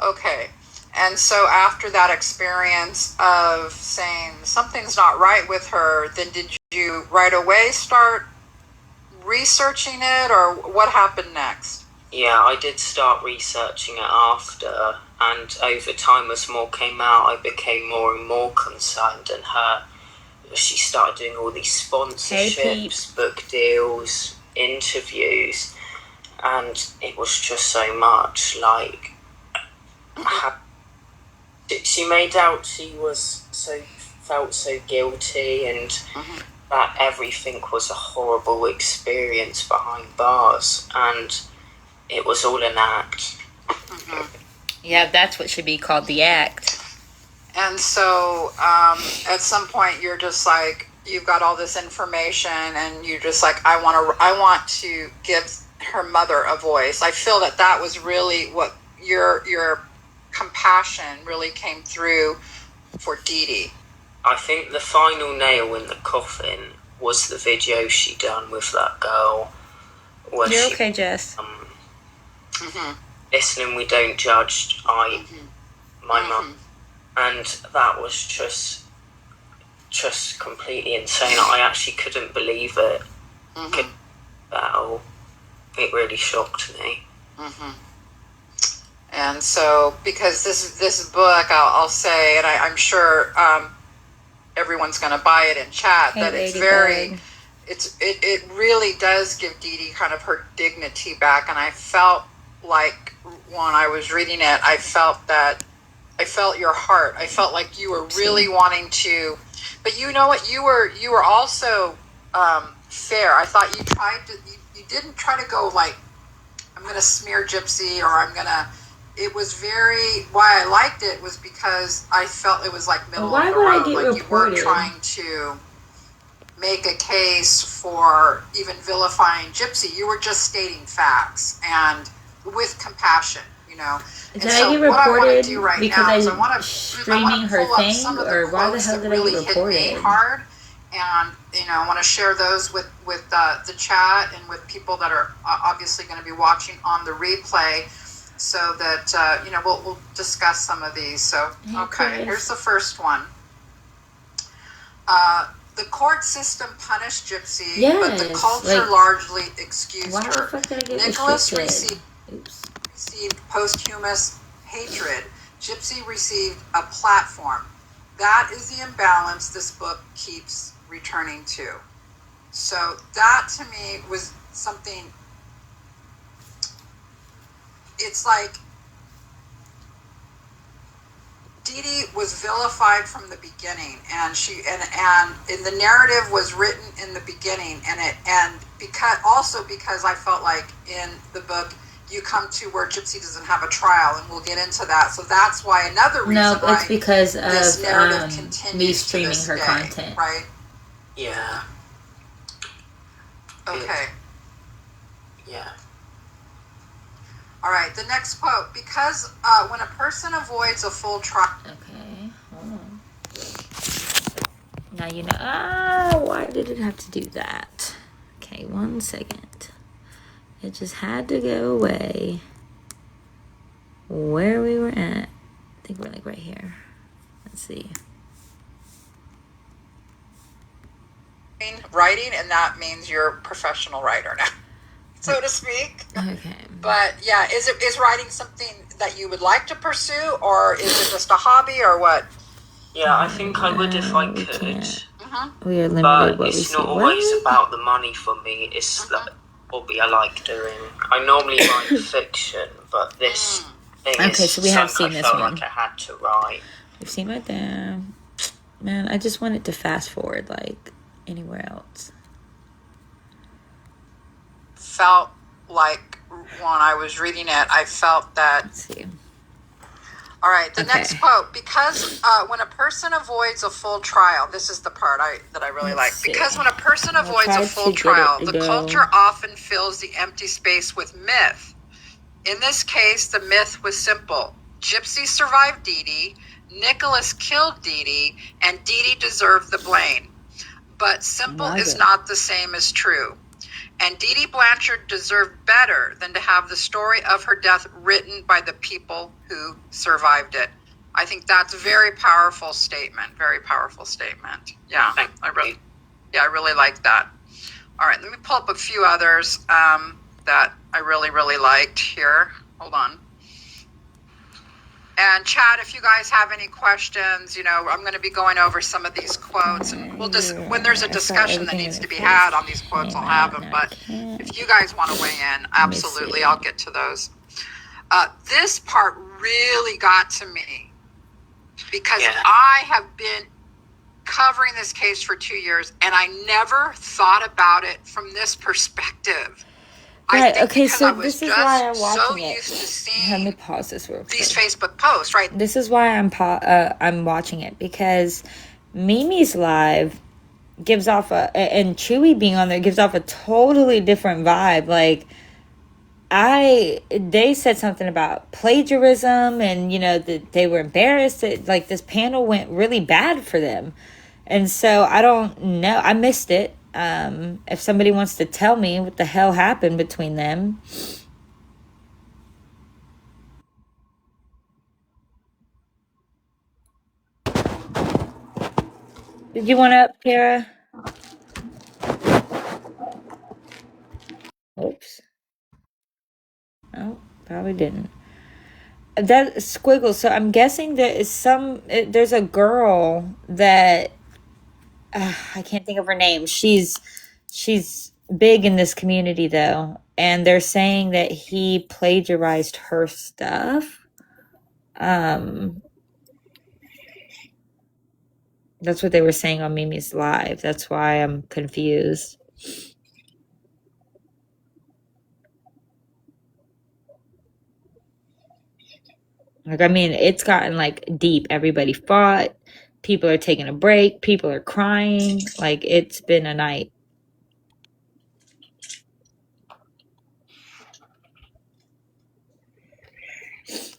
Speaker 4: Okay. And so after that experience of saying something's not right with her, then did you right away start researching it, or what happened next?
Speaker 5: Yeah, I did start researching it after, and over time as more came out, I became more and more concerned, and she started doing all these sponsorships, book deals, interviews, and it was just so much, she made out she felt so guilty, and that everything was a horrible experience behind bars, and it was all an act.
Speaker 2: Yeah, that's what should be called the act.
Speaker 4: And so at some point you're just like, you've got all this information and you're just like, I want to give her mother a voice. I feel that was really what your compassion really came through for Dee Dee.
Speaker 5: I think the final nail in the coffin was the video she done with that girl. Where
Speaker 2: You're
Speaker 5: she,
Speaker 2: okay, Jess.
Speaker 5: Listening, we don't judge. My mum, and that was just completely insane. I actually couldn't believe it. It really shocked me.
Speaker 4: And so, because this book, I'll say, and I'm sure everyone's going to buy it in chat, that it's very, it really does give Dee Dee kind of her dignity back. And I felt like when I was reading it, I felt your heart. I felt like you were really wanting to, but you know what? You were also fair. I thought you didn't try to go like, I'm going to smear Gypsy, or it was very, why I liked it was because I felt it was like middle of the road. Like you weren't trying to make a case for even vilifying Gypsy. You were just stating facts and with compassion, you know.
Speaker 2: Did I get reported because I'm streaming her thing, or why the hell did I get reported?
Speaker 4: Hard, and I want to share those with the chat and with people that are obviously going to be watching on the replay, so that we'll discuss some of these. So okay, here's the first one. The court system punished Gypsy, but the culture largely excused her. Nicholas received posthumous hatred. Gypsy received a platform. That is the imbalance this book keeps returning to. So that to me was something, it's like Dee Dee was vilified from the beginning, and the narrative was written in the beginning, and because I felt like in the book you come to where Gypsy doesn't have a trial, and we'll get into that. So that's why another reason.
Speaker 2: No, it's because
Speaker 4: this narrative
Speaker 2: of me streaming her content,
Speaker 4: right?
Speaker 5: Yeah.
Speaker 4: Okay.
Speaker 5: Yeah.
Speaker 4: All right. The next quote: because when a person avoids a full trial.
Speaker 2: Okay, hold on. Now why did it have to do that? Okay, 1 second. It just had to go away. Where we were at. I think we're like right here. Let's see.
Speaker 4: Writing, and that means you're a professional writer now, so to speak.
Speaker 2: Okay.
Speaker 4: But yeah, is writing something that you would like to pursue, or is it just a hobby, or what?
Speaker 5: Yeah, I think I would if I could.
Speaker 2: We are limited.
Speaker 5: But
Speaker 2: what
Speaker 5: it's
Speaker 2: we
Speaker 5: not
Speaker 2: see.
Speaker 5: always about the money for me. It's the hobby I like doing. I normally write fiction, but this thing is
Speaker 2: so we have seen
Speaker 5: I
Speaker 2: this
Speaker 5: felt
Speaker 2: one.
Speaker 5: like I had to write.
Speaker 2: We've seen right there. Man, I just wanted to fast forward like anywhere else.
Speaker 4: Felt like when I was reading it, I felt that.
Speaker 2: Let's see.
Speaker 4: All right, the next quote: because when a person avoids a full trial, this is the part that I really like. Because when a person avoids a full trial, the culture often fills the empty space with myth. In this case, the myth was simple: Gypsy survived Dee Dee, Nicholas killed Dee Dee, and Dee Dee deserved the blame. But simple is not the same as true. And Dee Dee Blanchard deserved better than to have the story of her death written by the people who survived it. I think that's a very powerful statement. Very powerful statement. Yeah, I really like that. All right, let me pull up a few others that I really, really liked here. Hold on. And chat, if you guys have any questions, I'm going to be going over some of these quotes, and we'll just, when there's a discussion that needs to be had on these quotes, I'll have them. But if you guys want to weigh in, absolutely, I'll get to those. This part really got to me because I have been covering this case for 2 years, and I never thought about it from this perspective.
Speaker 2: Right.
Speaker 4: I think
Speaker 2: Okay.
Speaker 4: because I
Speaker 2: So
Speaker 4: was
Speaker 2: this is
Speaker 4: just
Speaker 2: why I'm
Speaker 4: so
Speaker 2: watching it.
Speaker 4: used to
Speaker 2: Let me
Speaker 4: seeing
Speaker 2: pause this real quick.
Speaker 4: these Facebook posts, right?
Speaker 2: This is why I'm watching it, because Mimi's live gives off and Chewy being on there gives off a totally different vibe. Like, they said something about plagiarism, and that they were embarrassed that like this panel went really bad for them. And so I don't know, I missed it. If somebody wants to tell me what the hell happened between them. Did you want up, Kara? Oops. Oh, probably didn't. That squiggle. So I'm guessing there's a girl that I can't think of her name. She's big in this community though, and they're saying that he plagiarized her stuff. That's what they were saying on Mimi's live. That's why I'm confused. Like, I mean, it's gotten like deep. Everybody fought. People are taking a break. People are crying. Like, it's been a night.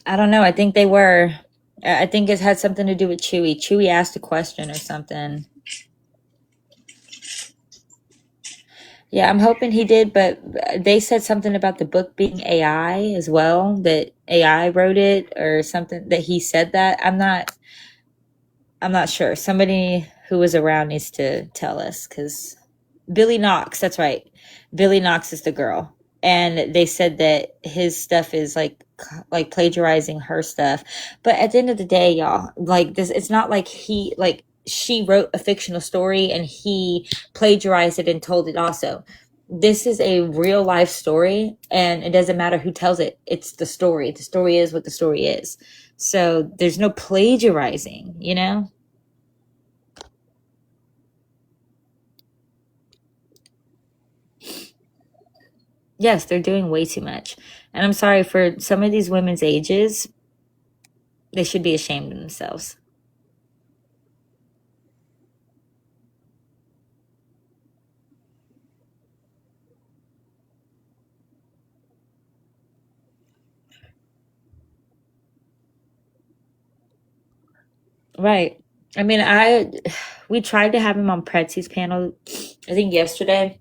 Speaker 2: I don't know. I think they were. I think it had something to do with Chewy. Chewy asked a question or something. Yeah, I'm hoping he did, but they said something about the book being AI as well, that AI wrote it or something, that he said that. I'm not sure. Somebody who was around needs to tell us, because Billy Knox, that's right. Billy Knox is the girl. And they said that his stuff is like plagiarizing her stuff. But at the end of the day, y'all, like this, it's not like she wrote a fictional story and he plagiarized it and told it also. This is a real life story, and it doesn't matter who tells it. It's the story. The story is what the story is. So there's no plagiarizing, Yes, they're doing way too much. And I'm sorry, for some of these women's ages, they should be ashamed of themselves. Right. I mean, we tried to have him on Pretzi's panel, I think yesterday.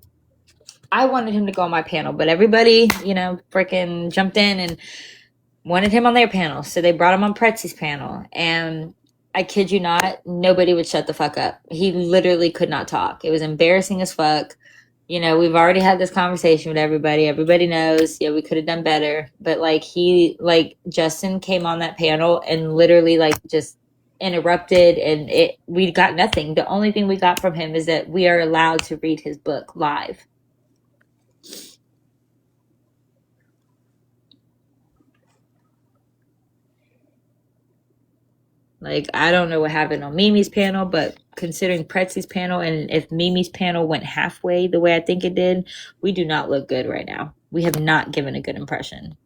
Speaker 2: I wanted him to go on my panel, but everybody, freaking jumped in and wanted him on their panel. So they brought him on Pretzi's panel. And I kid you not, nobody would shut the fuck up. He literally could not talk. It was embarrassing as fuck. We've already had this conversation with everybody. Everybody knows, yeah, we could have done better. But Justin came on that panel and literally just interrupted, and we got nothing. The only thing we got from him is that we are allowed to read his book live. I don't know what happened on Mimi's panel, but considering Pretzi's panel, and if Mimi's panel went halfway the way I think it did, we do not look good right now. We have not given a good impression.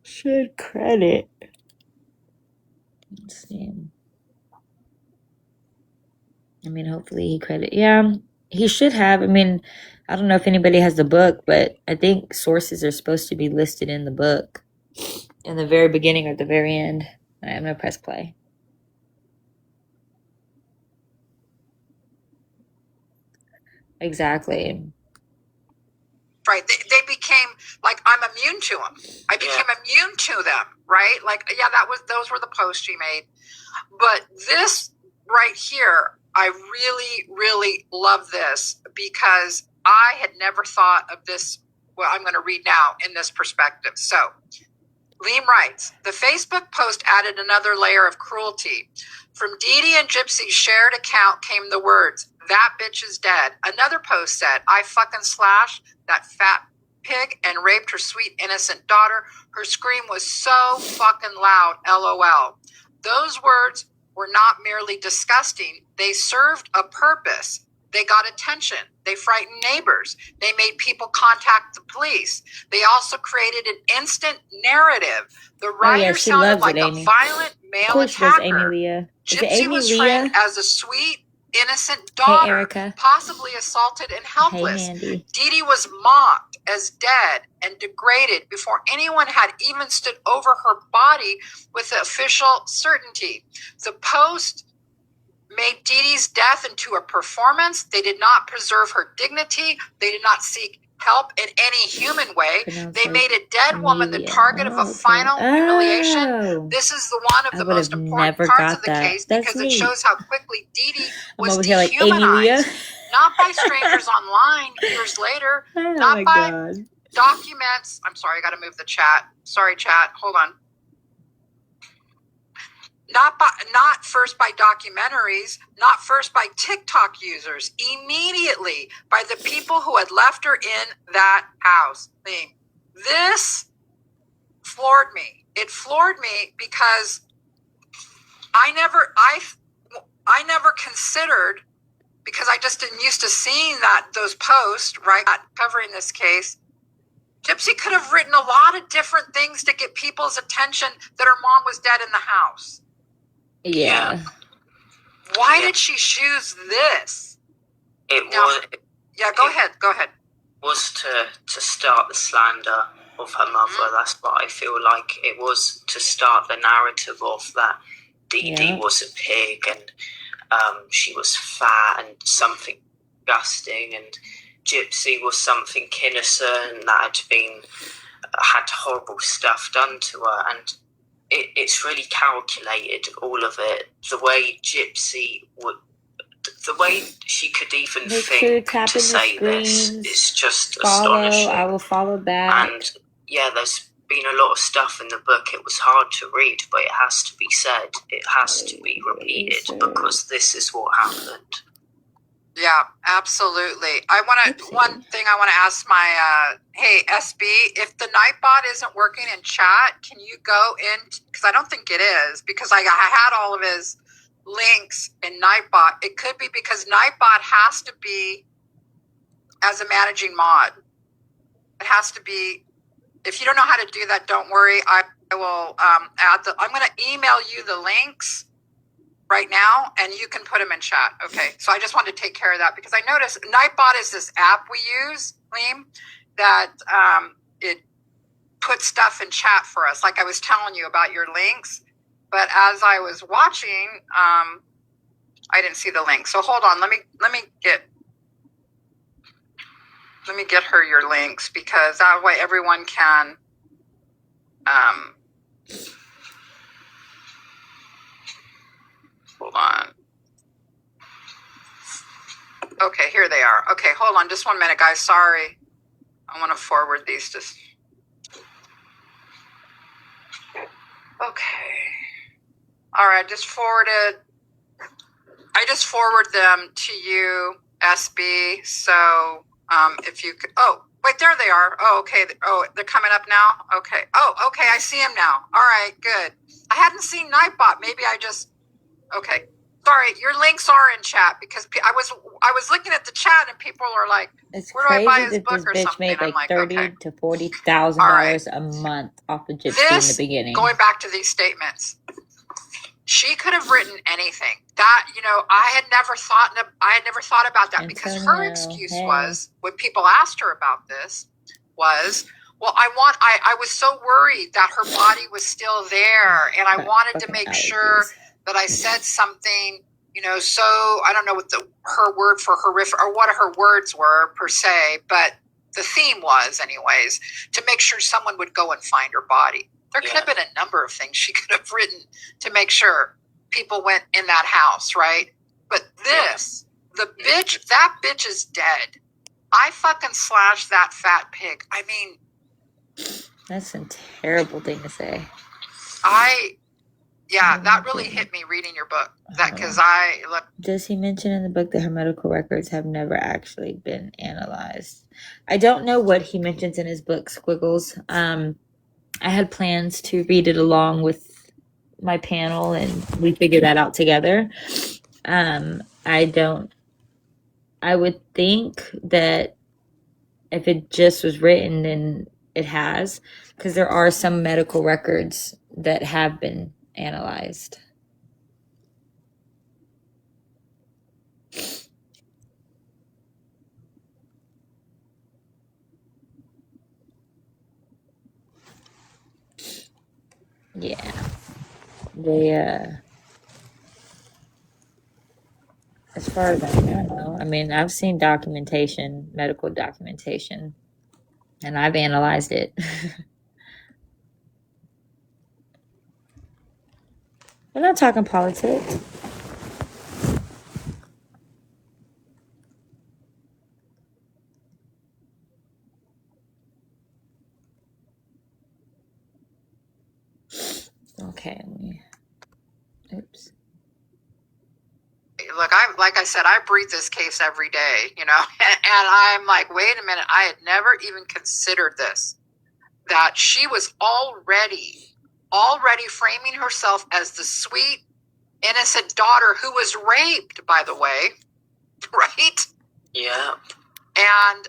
Speaker 2: Should credit. Let's see. I mean, hopefully he credit. Yeah, he should have. I mean, I don't know if anybody has the book, but I think sources are supposed to be listed in the book in the very beginning or the very end. All right, I'm going to press play. Exactly.
Speaker 4: Right. They became like, I'm immune to them. I became immune to them. Right. Those were the posts she made. But this right here, I really, really love this, because I had never thought of this. Well, I'm going to read now in this perspective. So Liam writes, the Facebook post added another layer of cruelty. From Dee Dee and Gypsy's shared account came the words, that bitch is dead. Another post said, I fucking slashed that fat pig and raped her sweet innocent daughter. Her scream was so fucking loud, LOL. Those words were not merely disgusting. They served a purpose. They got attention. They frightened neighbors. They made people contact the police. They also created an instant narrative. The writer
Speaker 2: she
Speaker 4: sounded
Speaker 2: loves
Speaker 4: like
Speaker 2: it,
Speaker 4: a
Speaker 2: Amy.
Speaker 4: violent
Speaker 2: Of
Speaker 4: male
Speaker 2: course she does, Amy
Speaker 4: attacker.
Speaker 2: Leah. Is it
Speaker 4: Gypsy
Speaker 2: Amy
Speaker 4: was
Speaker 2: Leah?
Speaker 4: framed as a sweet, innocent
Speaker 2: Hey,
Speaker 4: daughter,
Speaker 2: Erica.
Speaker 4: possibly assaulted and
Speaker 2: Hey,
Speaker 4: helpless.
Speaker 2: Mandy.
Speaker 4: Dee Dee was mocked as dead and degraded before anyone had even stood over her body with official certainty. The post made Dee Dee's death into a performance. They did not preserve her dignity. They did not seek help in any human way. They made a dead woman the target of a final humiliation. This is the one of the most important parts of the case because it shows how quickly Dee Dee was dehumanized. Not by strangers online years later, not by documents. I'm sorry, I got to move the chat. Sorry, chat. Hold on. Not first by documentaries, not first by TikTok users, immediately by the people who had left her in that house. This floored me. It floored me because I never considered, because I just didn't used to seeing those posts, right, covering this case. Gypsy could have written a lot of different things to get people's attention that her mom was dead in the house.
Speaker 2: Yeah.
Speaker 4: Why did she choose this? Yeah, go ahead.
Speaker 5: Was to start the slander of her mother. That's what I feel like. It was to start the narrative of that Dee Dee was a pig and she was fat and something disgusting, and Gypsy was something innocent that had horrible stuff done to her. And it's really calculated, all of it. The way Gypsy would, the way she could even think to say this is just astonishing.
Speaker 2: I will follow back.
Speaker 5: And yeah, there's been a lot of stuff in the book. It was hard to read, but it has to be said. It has to be repeated because this is what happened.
Speaker 4: Yeah, absolutely. One thing I want to ask my, hey, SB, if the Nightbot isn't working in chat, can you go in? Because I don't think it is, because I had all of his links in Nightbot. It could be because Nightbot has to be as a managing mod. It has to be. If you don't know how to do that, don't worry. I will add I'm going to email you the links right now, and you can put them in chat. Okay, so I just wanted to take care of that because I noticed Nightbot is this app we use, Liam, that it puts stuff in chat for us, like I was telling you about your links. But as I was watching, I didn't see the link. So hold on, let me get her your links, because that way everyone can. Hold on. Okay, here they are. Okay, hold on just 1 minute, guys. Sorry. I want to forward these to. Okay. All right, I just forward them to you, SB. So if you could. Oh, wait, there they are. Oh, okay. Oh, they're coming up now. Okay. Oh, okay. I see them now. All right, good. I hadn't seen Nightbot. Maybe I just. Okay. Sorry, your links are in chat because I was looking at the chat and people are like,
Speaker 2: it's
Speaker 4: "Where do I buy his book or
Speaker 2: bitch
Speaker 4: something?"
Speaker 2: made like
Speaker 4: $30,000
Speaker 2: to $40,000 a month off of Gypsy in the beginning.
Speaker 4: Going back to these statements, she could have written anything. That, I had never thought about that, because her excuse was, when people asked her about this, was, well, I was so worried that her body was still there, and I wanted to make sure that I said something, so I don't know what her word for horrific, or what her words were per se, but the theme was anyways, to make sure someone would go and find her body. There could have been a number of things she could have written to make sure people went in that house, right? But that bitch is dead. I fucking slashed that fat pig. I mean,
Speaker 2: That's a terrible thing to say.
Speaker 4: That really hit me reading your book.
Speaker 2: Does he mention in the book that her medical records have never actually been analyzed? I don't know what he mentions in his book, Squiggles. I had plans to read it along with my panel, and we figured that out together. I would think that if it just was written, then it has, because there are some medical records that have been analyzed. Yeah. As far as I know, I mean, I've seen documentation, medical documentation, and I've analyzed it. We're not talking politics. Okay. Oops.
Speaker 4: Look, like I said, I breathe this case every day, and I'm like, wait a minute, I had never even considered this, that she was already framing herself as the sweet, innocent daughter who was raped, by the way, right?
Speaker 5: Yeah.
Speaker 4: And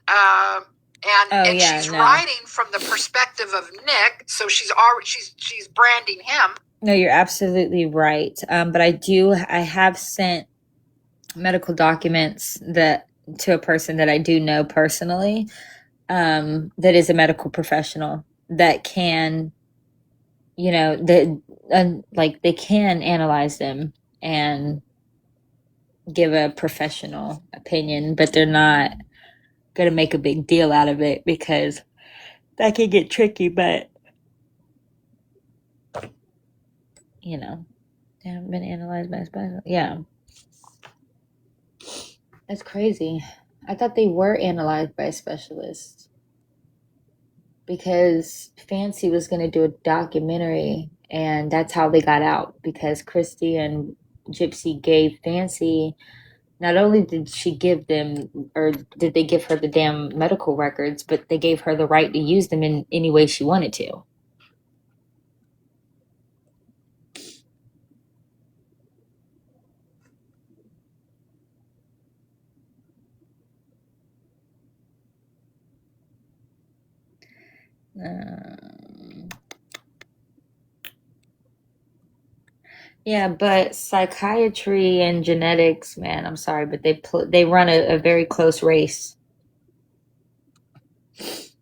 Speaker 4: she's writing from the perspective of Nick, so she's branding him.
Speaker 2: No, you're absolutely right. But I have sent medical documents to a person that I do know personally, that is a medical professional that can, they can analyze them and give a professional opinion, but they're not going to make a big deal out of it because that can get tricky. But they haven't been analyzed by a specialist. Yeah. That's crazy. I thought they were analyzed by a specialist because Fancy was going to do a documentary, and that's how they got out, because Christy and Gypsy gave Fancy, not only did she give them, or did they give her the damn medical records, but they gave her the right to use them in any way she wanted to. Yeah, but psychiatry and genetics, man, I'm sorry, but they run a very close race.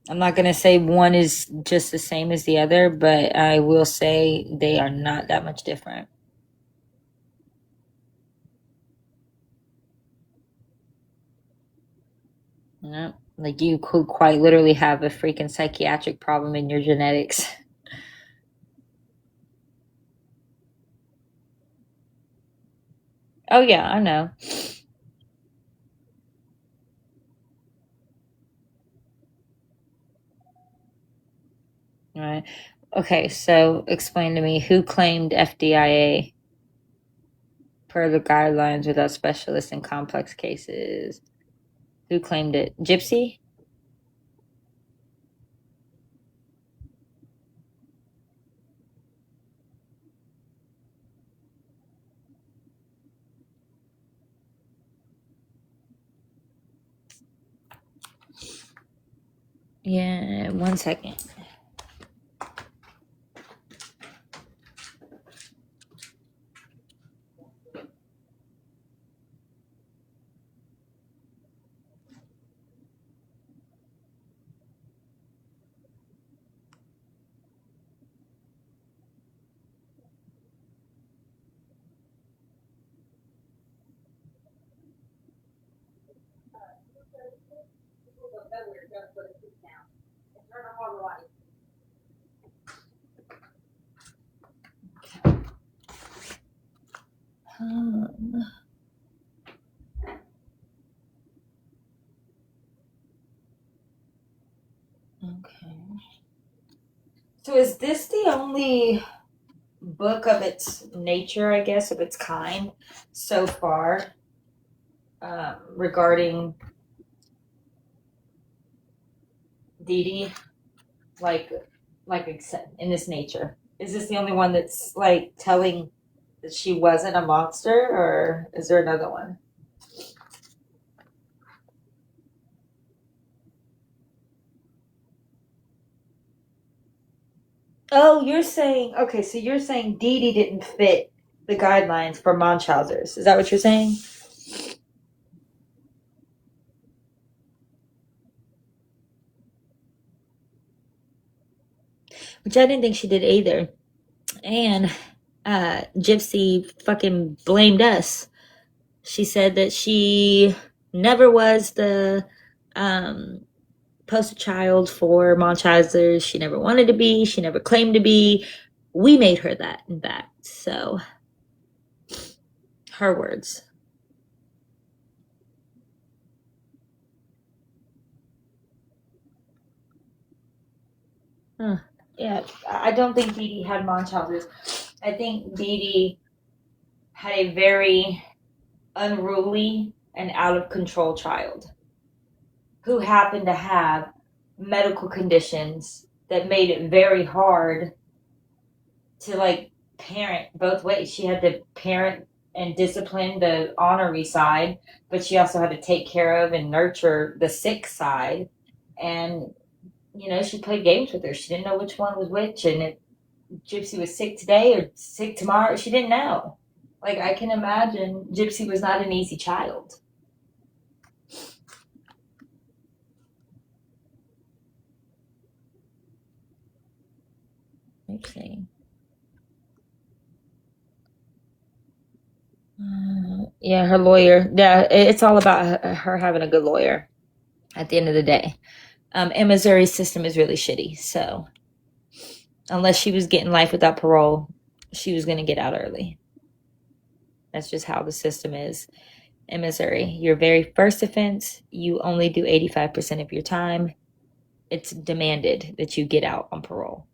Speaker 2: I'm not going to say one is just the same as the other, but I will say they are not that much different. No, like you could quite literally have a freaking psychiatric problem in your genetics. Oh yeah, I know. All right. Okay, so explain to me, who claimed FDIA per the guidelines without specialists in complex cases? Who claimed it? Gypsy? Yeah, 1 second. Okay. So is this the only book of its nature, I guess, of its kind so far, regarding Dee Dee, like in this nature? Is this the only one that's like telling that she wasn't a monster, or is there another one? Oh, you're saying, okay, so you're saying Dee Dee didn't fit the guidelines for Munchausen's. Is that what you're saying? Which I didn't think she did either. And Gypsy fucking blamed us. She said that she never was the um, poster child for Munchausen's. She never wanted to be. She never claimed to be. We made her that, in fact. So, her words. Huh. Yeah, I don't think Dee Dee had Munchausen's. I think Dee Dee had a very unruly and out of control child who happened to have medical conditions that made it very hard to like parent both ways. She had to parent and discipline the honorary side, but she also had to take care of and nurture the sick side. And she played games with her. She didn't know which one was which, and if Gypsy was sick today or sick tomorrow, she didn't know. Like, I can imagine Gypsy was not an easy child. Let's see. Yeah, her lawyer. Yeah, it's all about her having a good lawyer at the end of the day. And Missouri's system is really shitty. So, unless she was getting life without parole, she was going to get out early. That's just how the system is in Missouri. Your very first offense, you only do 85% of your time. It's demanded that you get out on parole.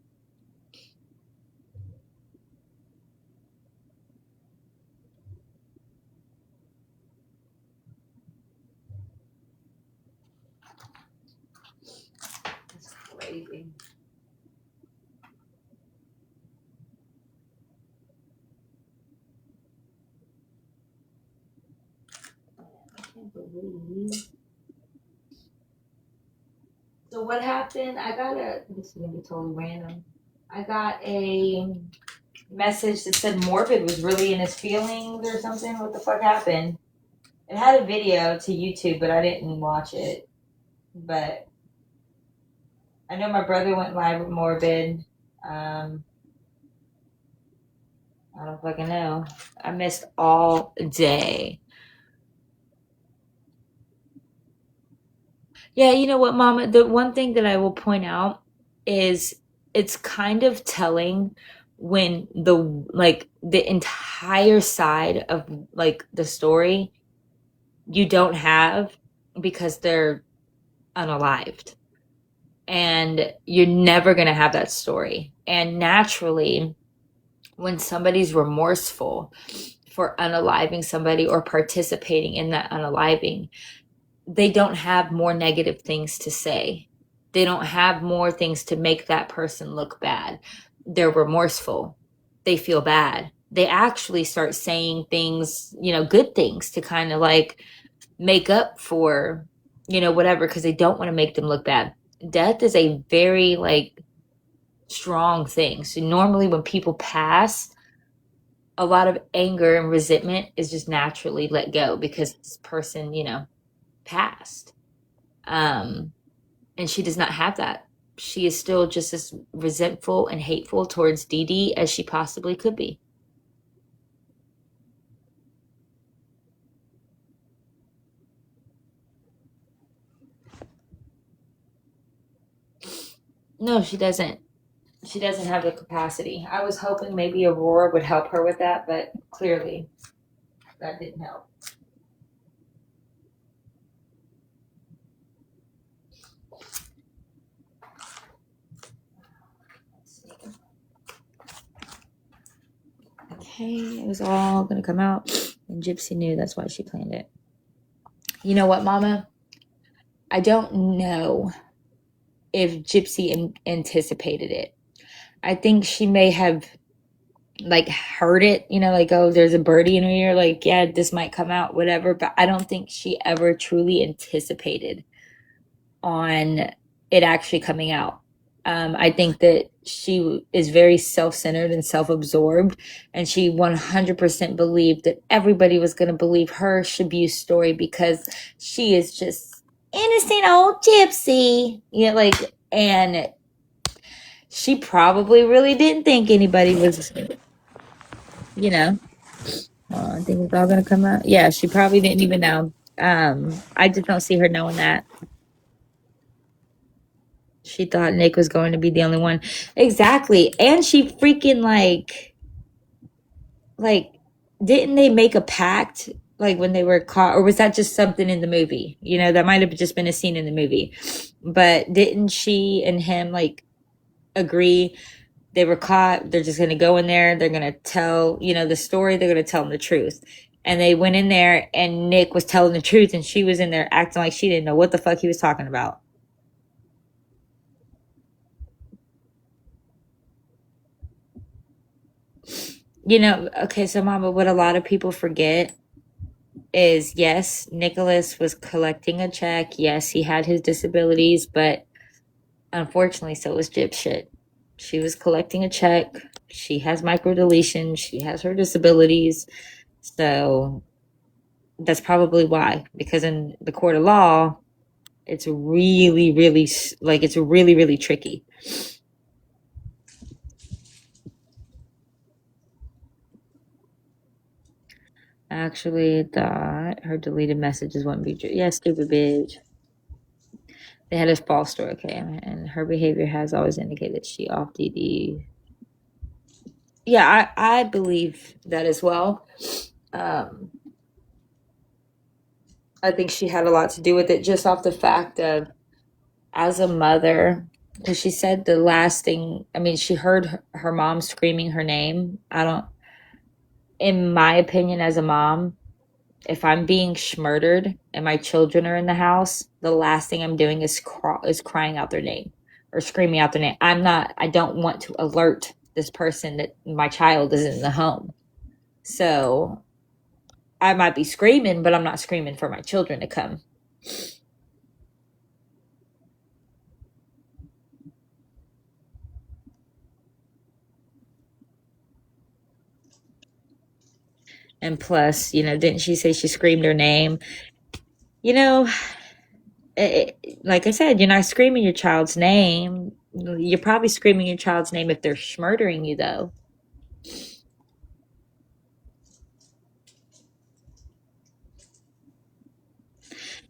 Speaker 2: That's crazy. I can't believe. So what happened? This is gonna be totally random. I got a message that said Morbid was really in his feelings or something. What the fuck happened? It had a video to YouTube, but I didn't watch it. But I know my brother went live with Morbid. I don't fucking know. I missed all day. Yeah, you know what, Mama? The one thing that I will point out is it's kind of telling when the entire side of like the story you don't have because they're unalived. And you're never going to have that story. And naturally, when somebody's remorseful for unaliving somebody or participating in that unaliving, they don't have more negative things to say. They don't have more things to make that person look bad. They're remorseful. They feel bad. They actually start saying things, good things to kind of like make up for, whatever, because they don't want to make them look bad. Death is a very like strong thing. So normally when people pass, a lot of anger and resentment is just naturally let go because this person, passed. And she does not have that. She is still just as resentful and hateful towards Dee Dee as she possibly could be. No, she doesn't. She doesn't have the capacity. I was hoping maybe Aurora would help her with that, but clearly that didn't help. Let's see. okay, it was all gonna come out, and Gypsy knew. That's why she planned it. You know what, Mama? I don't know if Gypsy anticipated it. I think she may have like heard it, like, oh, there's a birdie in her ear, like, yeah, this might come out, whatever. But I don't think she ever truly anticipated on it actually coming out. I think that she is very self-centered and self-absorbed, and she 100% believed that everybody was going to believe her Shabu story because she is just innocent old Gypsy, and she probably really didn't think anybody was, I think it's all going to come out. Yeah, she probably didn't even know. I just don't see her knowing that. She thought Nick was going to be the only one. Exactly. And she freaking like didn't they make a pact like when they were caught, or was that just something in the movie? That might have just been a scene in the movie. But didn't she and him like agree they were caught, they're just going to go in there, they're going to tell, the story, they're going to tell them the truth. And they went in there and Nick was telling the truth and she was in there acting like she didn't know what the fuck he was talking about. Okay, so Mama, what a lot of people forget is, yes, Nicholas was collecting a check. Yes, he had his disabilities, but unfortunately, so was Gypshit. She was collecting a check. She has microdeletion. She has her disabilities. So that's probably why, because in the court of law, it's really, really, it's really, really tricky. Actually, thought her deleted messages wouldn't be true. Yeah, stupid bitch. They had a false story, okay, and her behavior has always indicated she off DD. Yeah, I believe that as well. I think she had a lot to do with it, just off the fact of, as a mother, because she said the last thing, she heard her mom screaming her name. In my opinion, as a mom, if I'm being murdered and my children are in the house, the last thing I'm doing is crying out their name or screaming out their name. I don't want to alert this person that my child is in the home. So I might be screaming, but I'm not screaming for my children to come. And plus, didn't she say she screamed her name? Like I said, you're not screaming your child's name. You're probably screaming your child's name if they're murdering you, though.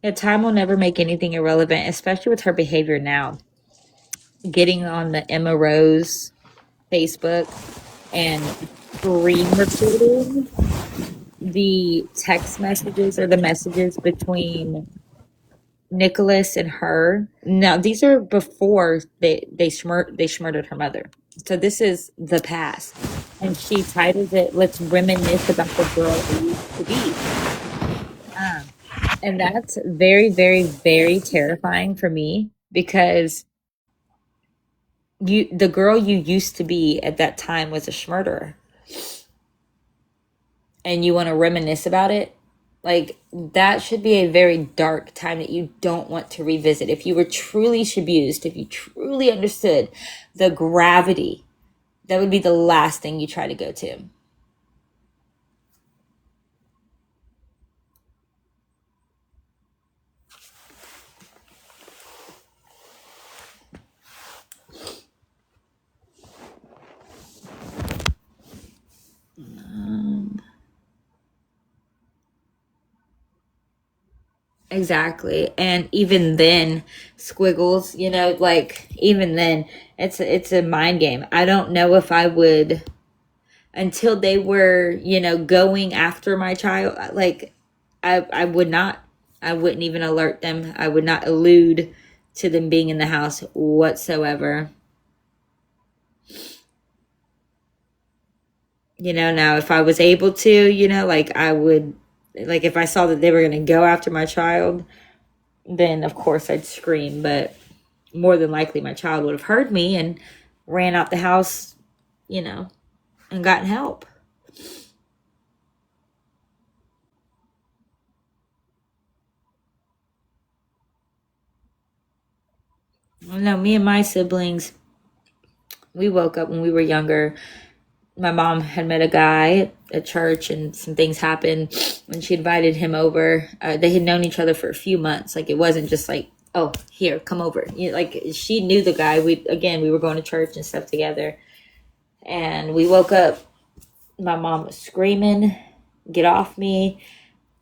Speaker 2: Yeah, time will never make anything irrelevant, especially with her behavior now. Getting on the Emma Rose Facebook and screen recording the text messages or the messages between Nicholas and her. Now, these are before they murdered her mother. So this is the past. And she titled it, "Let's Reminisce About the Girl We Used to Be." And that's very, very, very terrifying for me, because the girl you used to be at that time was a murderer. And you want to reminisce about it? Like, that should be a very dark time that you don't want to revisit. If you were truly abused, if you truly understood the gravity, that would be the last thing you try to go to. Exactly. And even then, Squiggles, even then, it's a mind game. I don't know if I would, until they were, going after my child, I would not. I wouldn't even alert them. I would not allude to them being in the house whatsoever. Now if I was able to, like I would, like if I saw that they were going to go after my child, then of course I'd scream. But more than likely my child would have heard me and ran out the house, and gotten help. No, me and my siblings, we woke up when we were younger. My mom had met a guy at church and some things happened when she invited him over. They had known each other for a few months. Like it wasn't just like, oh, here, come over. Like she knew the guy. We were going to church and stuff together. And we woke up, my mom was screaming, get off me.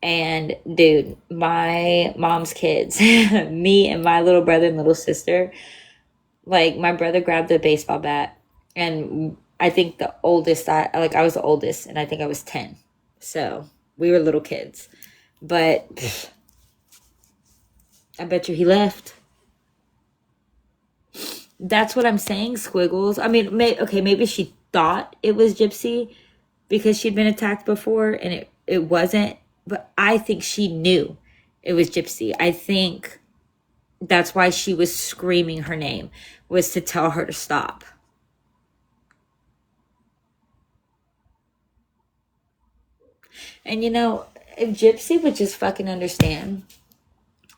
Speaker 2: And dude, my mom's kids, me and my little brother and little sister, like my brother grabbed a baseball bat, and I think the oldest, I was the oldest, and I think I was 10. So we were little kids. But I bet you he left. That's what I'm saying, Squiggles. I mean, maybe she thought it was Gypsy because she'd been attacked before and it wasn't. But I think she knew it was Gypsy. I think that's why she was screaming her name, was to tell her to stop. And if Gypsy would just fucking understand,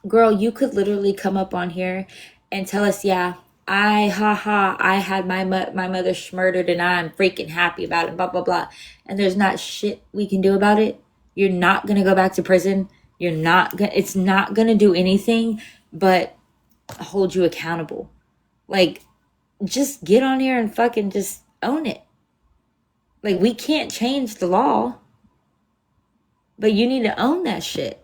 Speaker 2: girl, you could literally come up on here and tell us, yeah, I had my mother murdered and I'm freaking happy about it, blah, blah, blah. And there's not shit we can do about it. You're not going to go back to prison. It's not going to do anything but hold you accountable. Like, just get on here and fucking just own it. Like, we can't change the law, but you need to own that shit.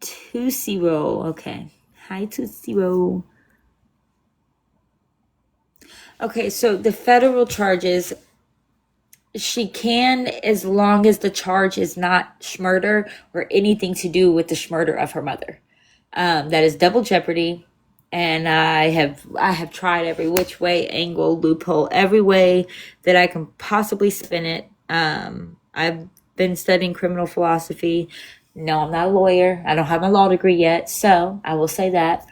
Speaker 2: Tootsie Roll. Okay. Hi, Tootsie Roll. Okay, so the federal charges, she can, as long as the charge is not schmurder or anything to do with the schmurder of her mother. That is double jeopardy. And I have tried every which way, angle, loophole, every way that I can possibly spin it. I've been studying criminal philosophy. No, I'm not a lawyer. I don't have my law degree yet, so I will say that.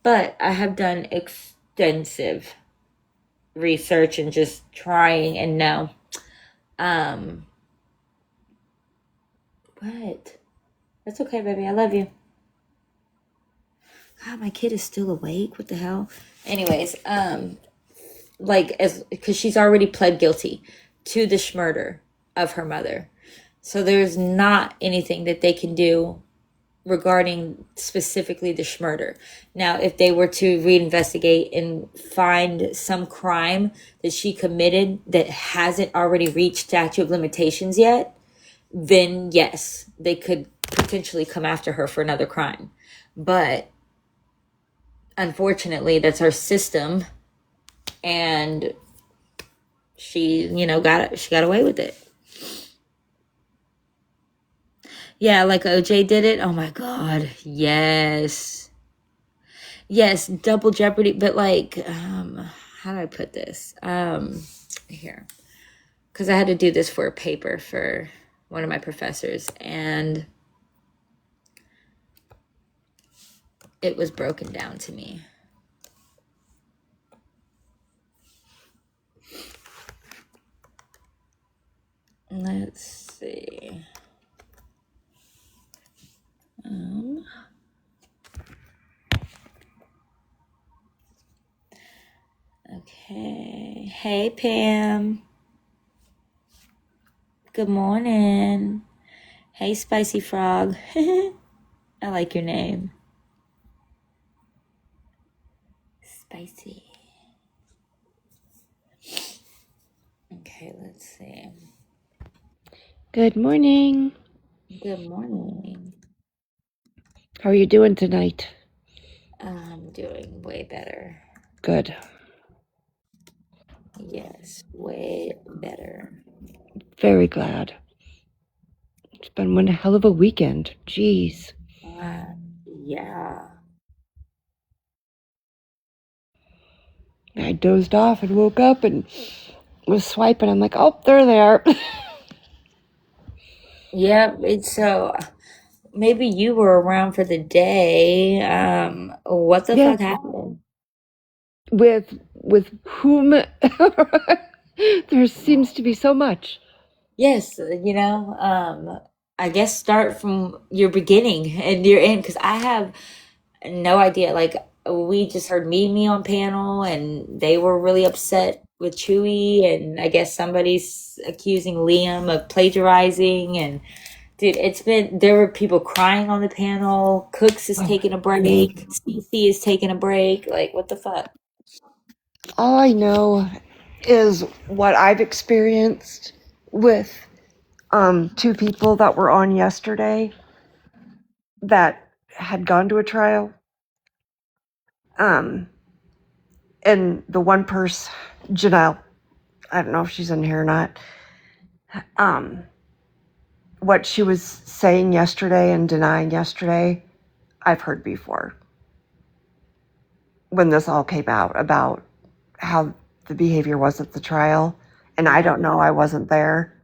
Speaker 2: But I have done extensive research and just trying, and no. What? That's okay, baby. I love you. God, my kid is still awake. What the hell? Anyways, because she's already pled guilty to the murder of her mother. So there's not anything that they can do regarding specifically the murder. Now, if they were to reinvestigate and find some crime that she committed that hasn't already reached statute of limitations yet, then yes, they could potentially come after her for another crime. But unfortunately, that's our system, and she got away with it. Yeah, like OJ did it. Oh my God. Yes, double jeopardy. But like, how do I put this? Here, because I had to do this for a paper for one of my professors, and it was broken down to me. Let's see. Okay. Hey, Pam. Good morning. Hey, Spicy Frog. I like your name. Spicy. Okay, let's see.
Speaker 6: Good morning.
Speaker 2: Good morning.
Speaker 6: How are you doing tonight?
Speaker 2: I'm doing way better.
Speaker 6: Good.
Speaker 2: Yes, way better.
Speaker 6: Very glad. It's been one hell of a weekend. Jeez.
Speaker 2: Yeah.
Speaker 6: I dozed off and woke up and was swiping. I'm like, oh, there they are.
Speaker 2: Yeah, it's so maybe you were around for the day. What the
Speaker 6: Yeah.
Speaker 2: fuck happened?
Speaker 6: With whom? There seems to be so much.
Speaker 2: Yes, I guess start from your beginning and your end because I have no idea. Like we just heard Me on panel and they were really upset with Chewy and I guess somebody's accusing Liam of plagiarizing and dude, there were people crying on the panel. Cooks is taking a break. CC is taking a break. Like what the fuck?
Speaker 6: All I know is what I've experienced with two people that were on yesterday that had gone to a trial. And the one person, Janelle, I don't know if she's in here or not. What she was saying yesterday and denying yesterday, I've heard before. When this all came out about how the behavior was at the trial, and I don't know, I wasn't there.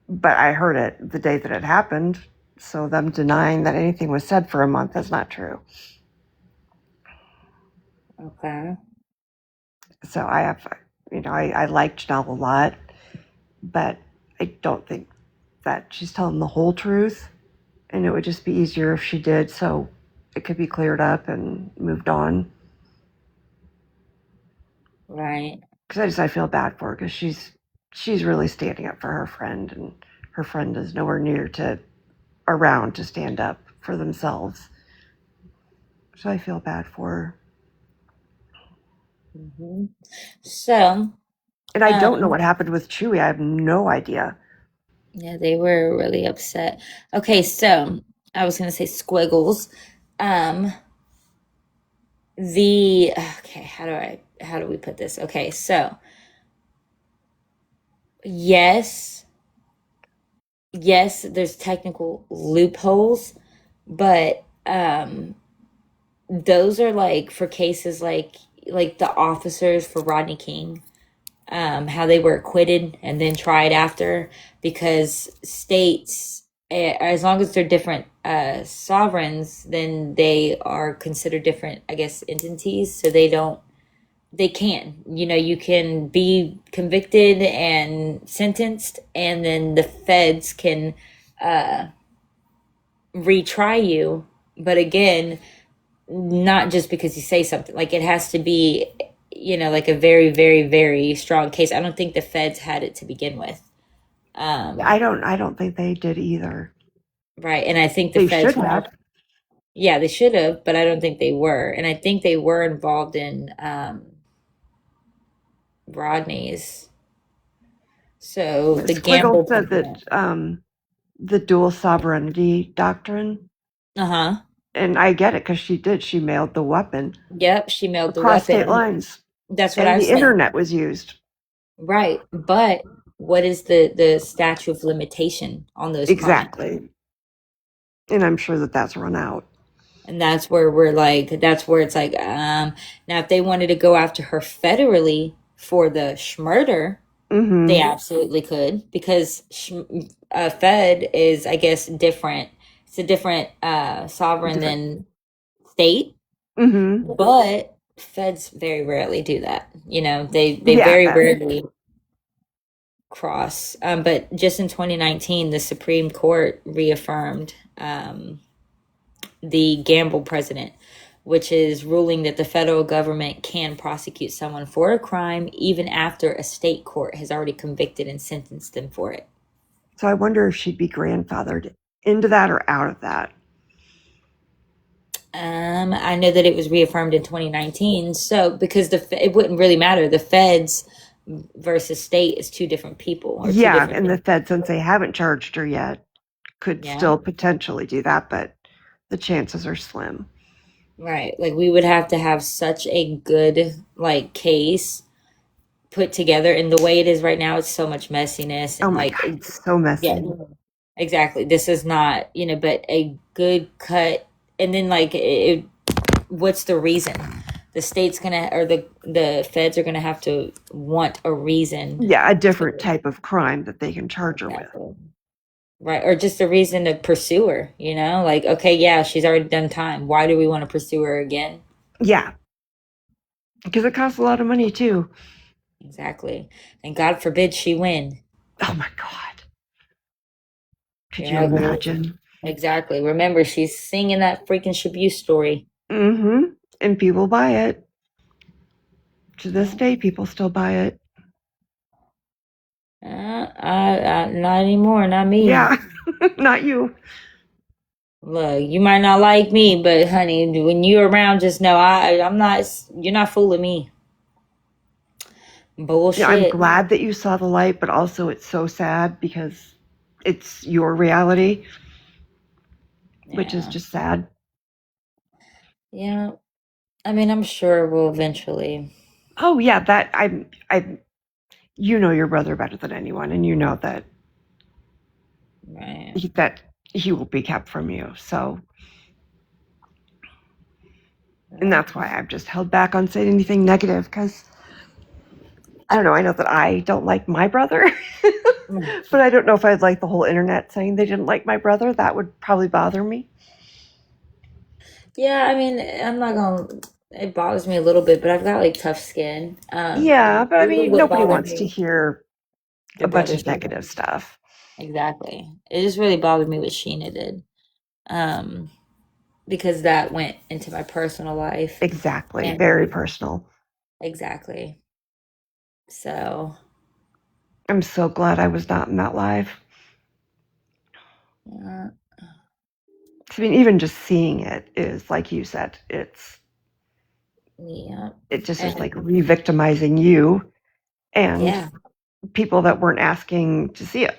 Speaker 6: But I heard it the day that it happened. So them denying that anything was said for a month is not true.
Speaker 2: Okay.
Speaker 6: So I have, I like Janelle a lot, but I don't think that she's telling the whole truth. And it would just be easier if she did, so it could be cleared up and moved on.
Speaker 2: Right.
Speaker 6: Because I feel bad for her because she's really standing up for her friend, and her friend is nowhere near to around to stand up for themselves. So I feel bad for her.
Speaker 2: Hmm. So,
Speaker 6: And I don't know what happened with Chewy. I have no idea.
Speaker 2: yeah, they were really upset. Okay, so I was gonna say squiggles. Um, okay, how do we put this? Okay, so yes, yes, there's technical loopholes, but those are like for cases like the officers for Rodney King, how they were acquitted and then tried after because states, as long as they're different sovereigns, then they are considered different, I guess, entities. So they can, you can be convicted and sentenced, and then the feds can retry you. But again, not just because you say something, like it has to be, like a very, very, very strong case. I don't think the feds had it to begin with.
Speaker 6: I don't think they did either.
Speaker 2: Right. And I think the
Speaker 6: They
Speaker 2: feds
Speaker 6: should have.
Speaker 2: yeah, they should have, but I don't think they were. And I think they were involved in Rodney's. So the
Speaker 6: Squiggle
Speaker 2: gamble
Speaker 6: said
Speaker 2: president.
Speaker 6: that the dual sovereignty doctrine,
Speaker 2: Uh-huh.
Speaker 6: and I get it because she did. She mailed the weapon
Speaker 2: Yep, she mailed the
Speaker 6: across state
Speaker 2: weapon.
Speaker 6: lines,
Speaker 2: That's what I
Speaker 6: and
Speaker 2: was
Speaker 6: the
Speaker 2: saying.
Speaker 6: internet was used.
Speaker 2: Right. But what is the statute of limitation on those crimes?
Speaker 6: Exactly. And I'm sure that that's run out.
Speaker 2: And that's where that's where it's like, now if they wanted to go after her federally for the schmurder, they absolutely could because Fed is, I guess, different. It's a different sovereign than state, but Feds very rarely do that. They
Speaker 6: Yeah,
Speaker 2: very rarely cross. But just in 2019, the Supreme Court reaffirmed the gamble precedent, which is ruling that the federal government can prosecute someone for a crime even after a state court has already convicted and sentenced them for it.
Speaker 6: so I wonder if she'd be grandfathered into that or out of that.
Speaker 2: I know that it was reaffirmed in 2019, so because it wouldn't really matter. The feds versus state is two different people or two
Speaker 6: Yeah,
Speaker 2: different
Speaker 6: and the
Speaker 2: things.
Speaker 6: Fed, since they haven't charged her yet, could
Speaker 2: Yeah,
Speaker 6: still potentially do that, but the chances are slim.
Speaker 2: right. Like we would have to have such a good case put together, and the way it is right now, it's so much messiness
Speaker 6: Oh
Speaker 2: and
Speaker 6: my
Speaker 2: like,
Speaker 6: God, it's so
Speaker 2: yeah,
Speaker 6: messy.
Speaker 2: exactly. This is not, but a good cut, and then like, what's the reason? The state's gonna, or the feds are gonna have to want a reason
Speaker 6: Yeah, a different
Speaker 2: to,
Speaker 6: type of crime that they can charge her with.
Speaker 2: exactly. Right, or just a reason to pursue her, like, okay, yeah, she's already done time. Why do we want to pursue her again?
Speaker 6: Yeah, because it costs a lot of money too.
Speaker 2: Exactly. And God forbid she win.
Speaker 6: Oh my God. Could you
Speaker 2: Yeah, well,
Speaker 6: imagine?
Speaker 2: exactly. Remember, she's singing that freaking Shabu story.
Speaker 6: Mm-hmm. And people buy it. To this
Speaker 2: Yeah.
Speaker 6: day, people still buy it.
Speaker 2: Not anymore, not me.
Speaker 6: Yeah, not you.
Speaker 2: Look, you might not like me, but honey, when you're around, just know I'm not. You're not fooling me.
Speaker 6: Yeah, I'm
Speaker 2: Bullshit.
Speaker 6: glad that you saw the light, but also it's so sad because it's your reality, which is
Speaker 2: Yeah,
Speaker 6: just sad.
Speaker 2: yeah. I mean, I'm sure we'll eventually.
Speaker 6: Oh yeah, that I you know your brother better than anyone, and you know that
Speaker 2: Right.
Speaker 6: he will be kept from you. So, and
Speaker 2: Yeah.
Speaker 6: that's why I've just held back on saying anything negative because I don't know. I know that I don't like my brother, but I don't know if I'd like the whole internet saying they didn't like my brother. That would probably bother me.
Speaker 2: Yeah, I mean, I'm not gonna. It bothers me a little bit, but I've got like tough skin.
Speaker 6: Yeah, but I
Speaker 2: Really
Speaker 6: mean,
Speaker 2: what
Speaker 6: nobody
Speaker 2: bothered
Speaker 6: wants to
Speaker 2: me,
Speaker 6: hear a
Speaker 2: your
Speaker 6: bunch
Speaker 2: brother's
Speaker 6: of negative stuff.
Speaker 2: exactly. It just really bothered me what Sheena did, um, because that went into my personal life,
Speaker 6: Exactly.
Speaker 2: and
Speaker 6: Very personal.
Speaker 2: exactly. So,
Speaker 6: I'm so glad I was not in that live.
Speaker 2: yeah,
Speaker 6: I mean, even just seeing it is, like you said,
Speaker 2: yeah,
Speaker 6: it just is
Speaker 2: and
Speaker 6: like re-victimizing you and
Speaker 2: yeah,
Speaker 6: people that weren't asking to see it.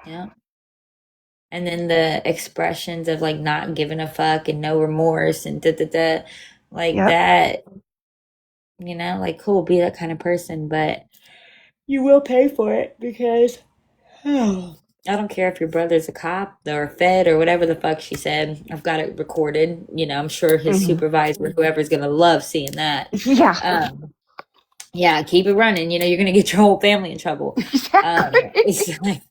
Speaker 2: yeah. And then the expressions of like not giving a fuck and no remorse and da da da, like
Speaker 6: Yep.
Speaker 2: that. Like cool, be that kind of person, but you will pay for it because I don't care if your brother's a cop or a fed or whatever the fuck she said. I've got it recorded. I'm sure his
Speaker 6: Hmm.
Speaker 2: supervisor, whoever's gonna love seeing that.
Speaker 6: Yeah.
Speaker 2: Um, yeah, keep it running. You're gonna get your whole family in trouble.
Speaker 6: Exactly.
Speaker 2: It's like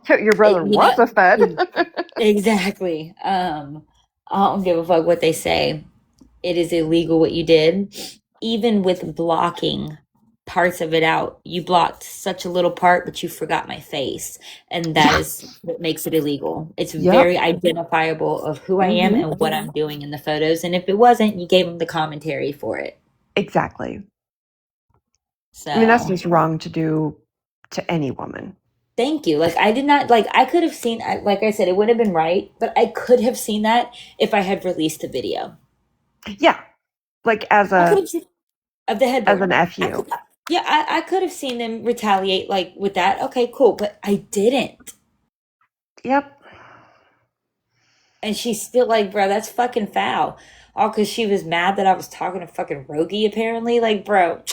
Speaker 6: Your brother was a fed.
Speaker 2: exactly. I don't give a fuck what they say. It is illegal what you did, even with blocking parts of it out. You blocked such a little part, but you forgot my face, and that
Speaker 6: Yeah.
Speaker 2: is what makes it illegal. It's
Speaker 6: Yep.
Speaker 2: very identifiable of who I am
Speaker 6: Hmm.
Speaker 2: and what I'm doing in the photos. And if it wasn't, you gave them the commentary for it.
Speaker 6: Exactly. I mean, that's
Speaker 2: So
Speaker 6: just wrong to do to any woman.
Speaker 2: thank you. Like I did not like. I could have seen. Like I said, it would have been right, but I could have seen that if I had released the video.
Speaker 6: Yeah. Like
Speaker 2: I could have seen of the
Speaker 6: as
Speaker 2: headboard.
Speaker 6: an
Speaker 2: I
Speaker 6: FU.
Speaker 2: could, yeah, I could have seen them retaliate like with that. Okay, cool, but I didn't.
Speaker 6: Yep.
Speaker 2: And she's still like, bro, that's fucking foul. All because she was mad that I was talking to fucking Rogie, apparently. Like, bro,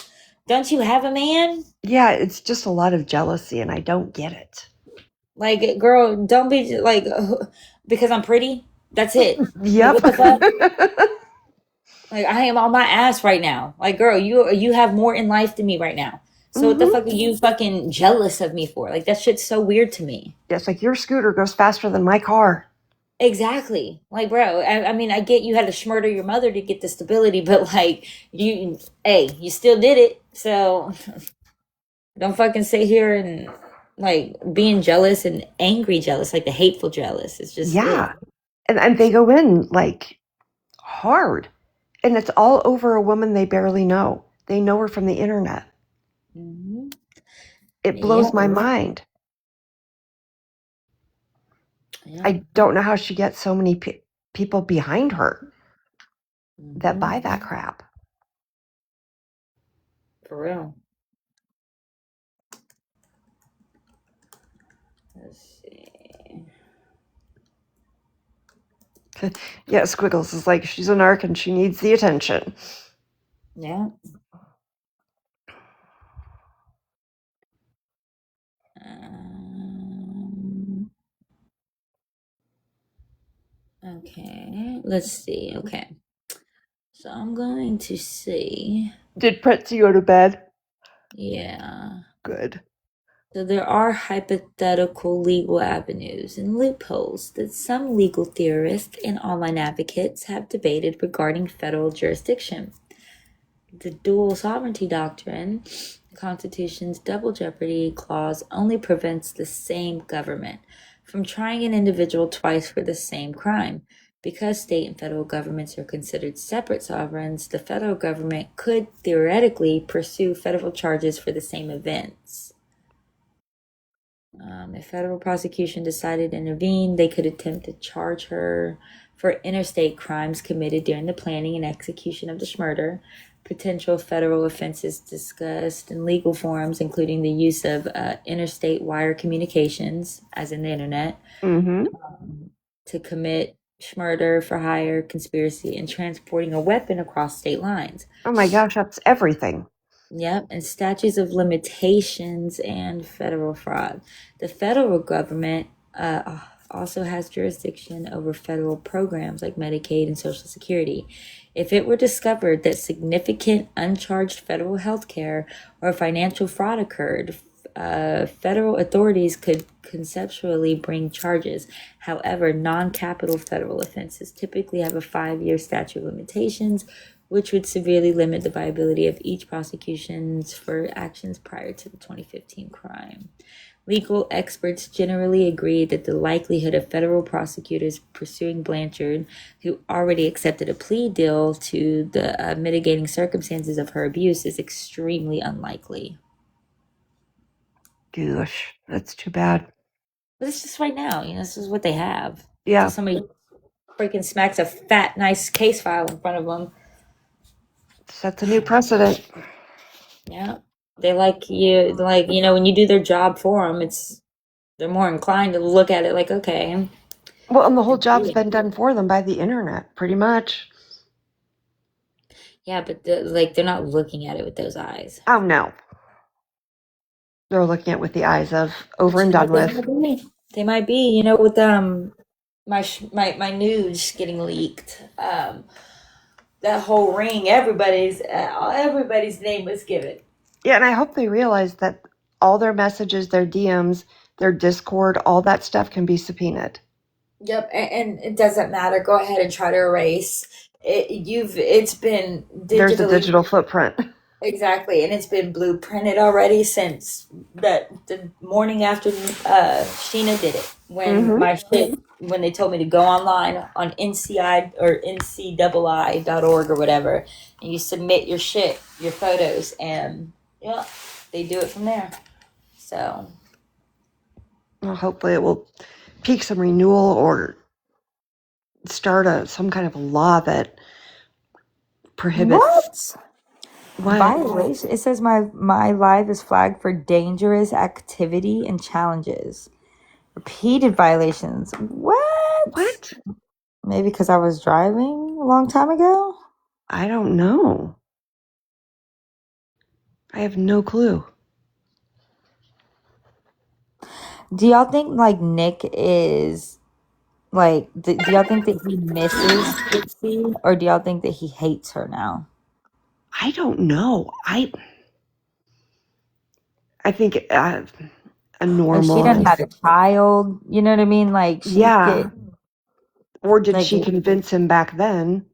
Speaker 2: don't you have a man?
Speaker 6: Yeah, it's just a lot of jealousy, and I don't get it.
Speaker 2: Like, girl, don't be like, because I'm pretty. That's it. Like,
Speaker 6: Yep.
Speaker 2: what the fuck? Like, I am on my ass right now. Like, girl, you have more in life than me right now. So what the
Speaker 6: Hmm.
Speaker 2: fuck are you fucking jealous of me for? Like, that shit's so weird to me.
Speaker 6: Yes, like your scooter goes faster than my car.
Speaker 2: Exactly. Like, bro, I mean, I get you had to murder your mother to get the stability, but like, you still did it. So don't fucking sit here and like being jealous and angry jealous, like the hateful jealous. It's just, ugh.
Speaker 6: Yeah. And they go in like hard. And it's all over a woman they barely know. They know her from the internet.
Speaker 2: Mhm.
Speaker 6: It blows
Speaker 2: Yep.
Speaker 6: my mind.
Speaker 2: Yep.
Speaker 6: I don't know how she gets so many people behind her that buy
Speaker 2: Mhm.
Speaker 6: that crap.
Speaker 2: For real. Let's see.
Speaker 6: Yeah, Squiggles is like, she's a narc and she needs the attention.
Speaker 2: Yeah. Okay, let's see. Okay, so I'm going to see.
Speaker 6: Did Pretzi go to bed?
Speaker 2: Yeah.
Speaker 6: Good.
Speaker 2: So there are hypothetical legal avenues and loopholes that some legal theorists and online advocates have debated regarding federal jurisdiction. The dual sovereignty doctrine, the Constitution's double jeopardy clause, only prevents the same government from trying an individual twice for the same crime. Because state and federal governments are considered separate sovereigns, the federal government could theoretically pursue federal charges for the same events. If federal prosecution decided to intervene, they could attempt to charge her for interstate crimes committed during the planning and execution of the murder. Potential federal offenses discussed in legal forums, including the use of interstate wire communications, as in the internet,
Speaker 6: Mm-hmm.
Speaker 2: to commit murder for hire, conspiracy, and transporting a weapon across state lines.
Speaker 6: Oh my gosh, that's everything.
Speaker 2: Yep, and statutes of limitations and federal fraud. The federal government also has jurisdiction over federal programs like Medicaid and Social Security. If it were discovered that significant uncharged federal health care or financial fraud occurred, federal authorities could conceptually bring charges. However, non-capital federal offenses typically have a 5-year statute of limitations, which would severely limit the viability of each prosecutions for actions prior to the 2015 crime. Legal experts generally agree that the likelihood of federal prosecutors pursuing Blanchard, who already accepted a plea deal to the mitigating circumstances of her abuse, is extremely unlikely.
Speaker 6: Gosh, that's too bad.
Speaker 2: But it's just right now, this is what they have.
Speaker 6: Yeah.
Speaker 2: So somebody freaking smacks a fat, nice case file in front of them.
Speaker 6: Sets a new precedent.
Speaker 2: Yeah. They like you, when you do their job for them, they're more inclined to look at it like, okay.
Speaker 6: Well, and the whole job's been done for them by the internet, pretty much.
Speaker 2: Yeah, but they're not looking at it with those eyes.
Speaker 6: Oh, no. They're looking at it with the eyes of over and done with.
Speaker 2: They might be, with my news getting leaked. That whole ring, everybody's name was given.
Speaker 6: Yeah, and I hope they realize that all their messages, their DMs, their Discord, all that stuff can be subpoenaed.
Speaker 2: Yep, and it doesn't matter. Go ahead and try to erase it. It's been digitally.
Speaker 6: There's a digital footprint.
Speaker 2: Exactly, and it's been blueprinted already since the morning after Sheena did it. When when they told me to go online on NCI or NCII.org or whatever, and you submit your shit, your photos, and yeah, they do it from there. So,
Speaker 6: well, hopefully it will pique some renewal or start some kind of a law that prohibits. What?
Speaker 2: Violation. It says my live is flagged for dangerous activity and challenges. Repeated violations. What? Maybe because I was driving a long time ago?
Speaker 6: I don't know. I have no clue.
Speaker 2: Do y'all think Nick is do y'all think that he misses Trixie, or do y'all think that he hates her now?
Speaker 6: I don't know. I think a normal.
Speaker 2: She done had a child. You know what I mean?
Speaker 6: Or did she convince him back then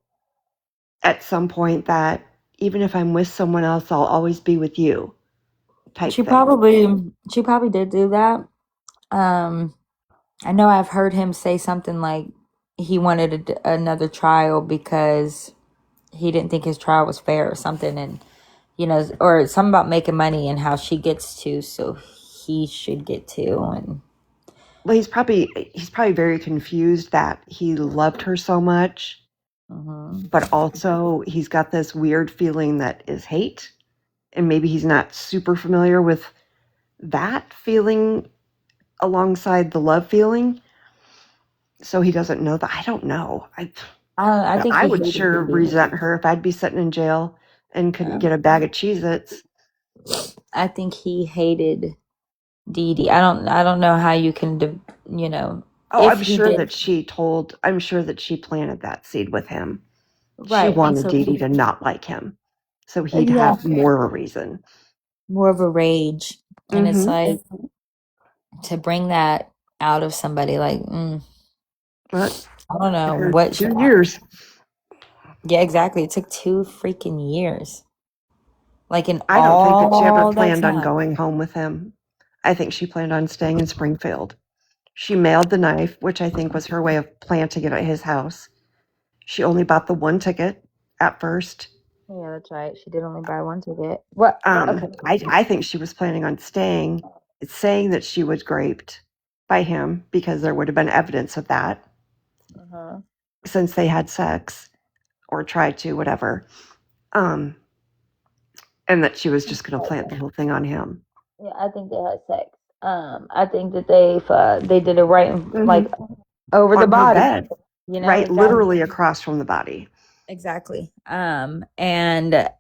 Speaker 6: at some point that even if I'm with someone else, I'll always be with you? She
Speaker 2: probably did do that. I know I've heard him say something like he wanted another trial because he didn't think his trial was fair or something, and or something about making money and how she gets to, so he should get to. And
Speaker 6: well, he's probably very confused that he loved her so much, but also he's got this weird feeling that is hate, and maybe he's not super familiar with that feeling alongside the love feeling, so he doesn't know that. I don't know. I think I would sure resent her if I'd be sitting in jail and couldn't get a bag of Cheez-Its.
Speaker 2: I think he hated Dee Dee. I don't know how you can,
Speaker 6: Oh,
Speaker 2: if he did.
Speaker 6: I'm sure that she planted that seed with him. She
Speaker 2: Right. And
Speaker 6: wanted
Speaker 2: so,
Speaker 6: Dee Dee to not like him. So he'd
Speaker 2: yeah,
Speaker 6: have more of a reason.
Speaker 2: more of a rage. And it's
Speaker 6: Mm-hmm.
Speaker 2: like to bring that out of somebody, like,
Speaker 6: But
Speaker 2: I don't know
Speaker 6: for
Speaker 2: what.
Speaker 6: 2 years.
Speaker 2: Yeah, exactly. It took 2 freaking years. Like in
Speaker 6: I don't think that she ever
Speaker 2: all that
Speaker 6: planned on
Speaker 2: time.
Speaker 6: going home with him. I think she planned on staying in Springfield. She mailed the knife, which I think was her way of planting it at his house. She only bought the one ticket at first.
Speaker 2: Yeah, that's right. She did only buy one ticket. What? Okay.
Speaker 6: I think she was planning on staying, saying that she was raped by him because there would have been evidence of that
Speaker 2: Uh-huh.
Speaker 6: since they had sex or tried to, whatever. And that she was just going to plant the whole thing on him.
Speaker 2: Yeah, I think they had sex. I think that they did it right, like over the
Speaker 6: On her
Speaker 2: body.
Speaker 6: bed,
Speaker 2: You know,
Speaker 6: right,
Speaker 2: exactly.
Speaker 6: literally across from the body.
Speaker 2: Exactly. And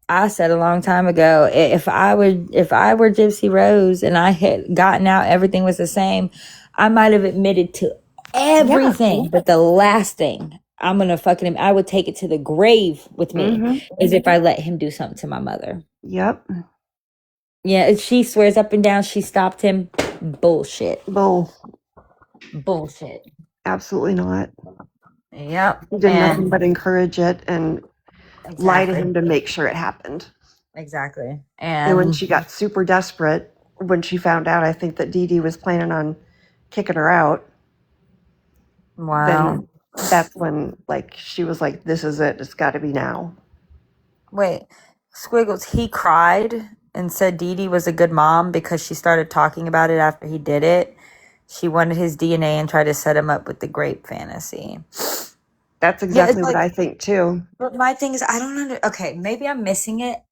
Speaker 2: I said a long time ago, if I were Gypsy Rose and I had gotten out, everything was the same, I might have admitted to everything. But the last thing I'm gonna fucking him, I would take it to the grave with me, is if I let him do something to my mother.
Speaker 6: Yep.
Speaker 2: Yeah, she swears up and down she stopped him. Bullshit. Bullshit.
Speaker 6: Absolutely not.
Speaker 2: Yep.
Speaker 6: He did nothing but encourage it and lie to him to make sure it happened.
Speaker 2: Exactly.
Speaker 6: And when she got super desperate, when she found out, I think that Dee Dee was planning on kicking her out.
Speaker 2: Wow.
Speaker 6: Then that's when, like, she was like, "This is it. It's got to be now."
Speaker 2: Wait, Squiggles, he cried and said Dee Dee was a good mom because she started talking about it after he did it. She wanted his DNA and tried to set him up with the grape fantasy.
Speaker 6: That's exactly what I think too.
Speaker 2: But my thing is, I don't okay, maybe I'm missing it.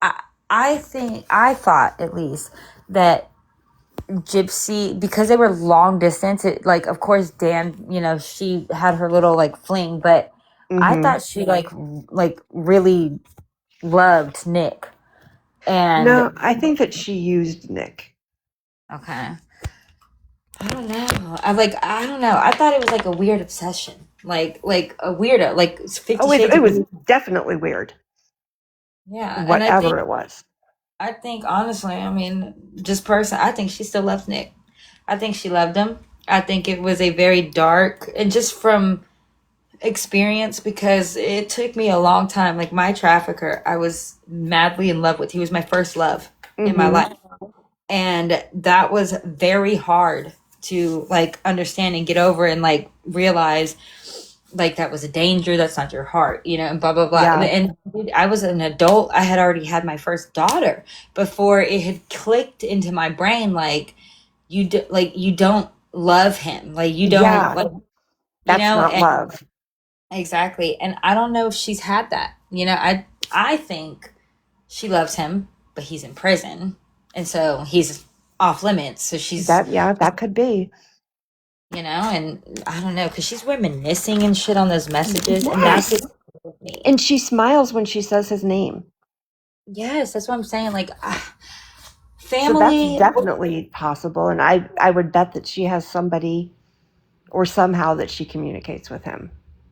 Speaker 2: I thought at least that Gypsy, because they were long distance, like, of course, Dan, she had her little, like, fling, but I thought she, like really loved Nick. And
Speaker 6: no, I think that she used Nick.
Speaker 2: Okay. I don't know. I don't know. I thought it was like a weird obsession. Like a weirdo. Like 50 Shades
Speaker 6: it
Speaker 2: of
Speaker 6: was
Speaker 2: Grey.
Speaker 6: definitely weird.
Speaker 2: Yeah.
Speaker 6: Whatever it was.
Speaker 2: I think honestly, I mean, I think she still loves Nick. I think she loved him. I think it was a very dark, and just from experience, because it took me a long time. Like my trafficker, I was madly in love with. He was my first love in my life. And that was very hard to, like, understand and get over, and, like, realize, like, that was a danger. That's not your heart, and blah, blah, blah.
Speaker 6: Yeah.
Speaker 2: And I was an adult. I had already had my first daughter before it had clicked into my brain. Like, you don't love him. Like, you don't, like,
Speaker 6: that's not love.
Speaker 2: Exactly. And I don't know if she's had that. I think she loves him, but he's in prison. And so he's off limits. So she's
Speaker 6: that could be.
Speaker 2: And I don't know, because she's reminiscing and shit on those messages. And that's just me.
Speaker 6: And she smiles when she says his name.
Speaker 2: Yes, that's what I'm saying. Like,
Speaker 6: So
Speaker 2: family.
Speaker 6: that's definitely possible. And I would bet that she has somebody or somehow that she communicates with him.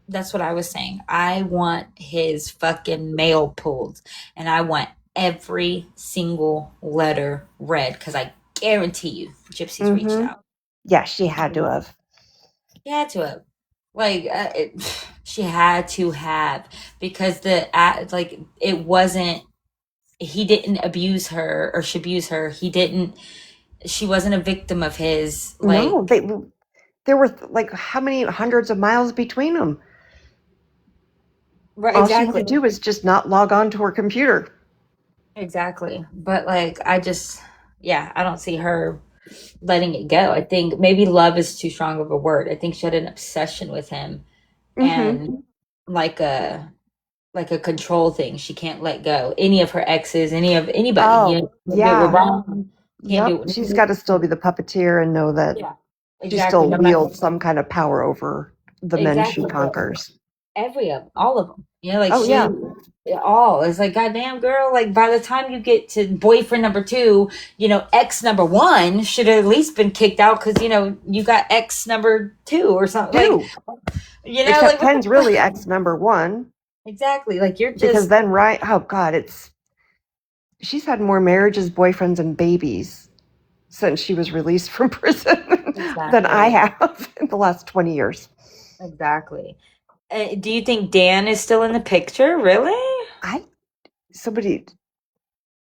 Speaker 2: That's what I was saying. I want his fucking mail pulled. And I want every single letter read, because I guarantee you Gypsy's reached out.
Speaker 6: Yeah, she had to have.
Speaker 2: She had to have. Like, she had to have, because it wasn't, he didn't abuse her or abuse her. She wasn't a victim of his. Like,
Speaker 6: no, there were like how many hundreds of miles between them?
Speaker 2: Right,
Speaker 6: all
Speaker 2: exactly.
Speaker 6: she had to do was just not log on to her computer.
Speaker 2: Exactly. But, like, I don't see her letting it go. I think maybe love is too strong of a word. I think she had an obsession with him, and like a control thing. She can't let go. Any of her exes, anybody. They were wrong.
Speaker 6: She's got to still be the puppeteer and know that she still wields some kind of power over the men she conquers.
Speaker 2: all of them. You know, like
Speaker 6: Oh,
Speaker 2: she,
Speaker 6: yeah.
Speaker 2: all. It's like, goddamn, girl. Like by the time you get to boyfriend number 2, you know, ex number 1 should have at least been kicked out because you know you got ex number 2 or something. Like,
Speaker 6: Do.
Speaker 2: you know,
Speaker 6: Except
Speaker 2: like what
Speaker 6: Ken's
Speaker 2: the
Speaker 6: really ex number 1
Speaker 2: exactly? Like you're
Speaker 6: because
Speaker 2: just
Speaker 6: then, right? Oh, God, she's had more marriages, boyfriends, and babies since she was released from prison than I
Speaker 2: exactly,
Speaker 6: have in the last 20 years.
Speaker 2: exactly. Do you think Dan is still in the picture? Really?
Speaker 6: Somebody,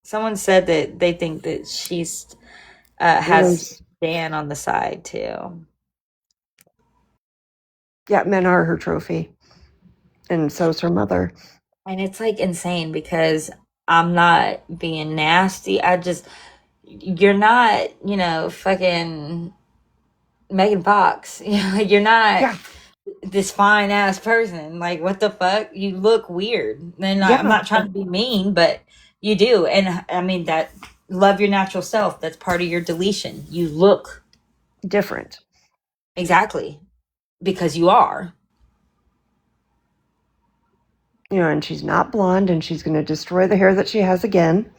Speaker 2: Someone said that they think that she's has
Speaker 6: there's,
Speaker 2: Dan on the side too.
Speaker 6: yeah, men are her trophy. And so's her mother.
Speaker 2: And it's like insane because I'm not being nasty. You're not, you know, fucking Megan Fox. You know, like you're not
Speaker 6: Yeah.
Speaker 2: this fine ass person. Like, what the fuck? You look weird. And I'm
Speaker 6: Yeah.
Speaker 2: not trying to be mean, but you do. And I mean, that love your natural self. That's part of your deletion. You look
Speaker 6: Different.
Speaker 2: exactly because you are.
Speaker 6: You know, and she's not blonde and she's going to destroy the hair that she has again.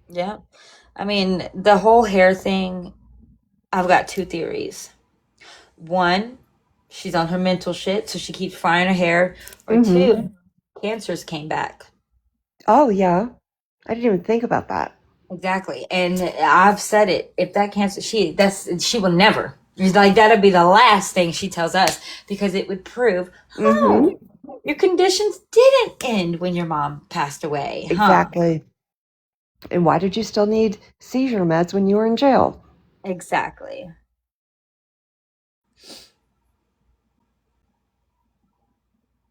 Speaker 2: Yeah. I mean, the whole hair thing, I've got 2 theories. One, she's on her mental shit, so she keeps frying her hair. Or
Speaker 6: Mm-hmm.
Speaker 2: 2, cancers came back.
Speaker 6: Oh, yeah. I didn't even think about that.
Speaker 2: Exactly. And I've said it. If that cancer, she will never. It's like that'll be the last thing she tells us because it would prove,
Speaker 6: Mm-hmm.
Speaker 2: your conditions didn't end when your mom passed away, huh?
Speaker 6: Exactly. And why did you still need seizure meds when you were in jail?
Speaker 2: Exactly.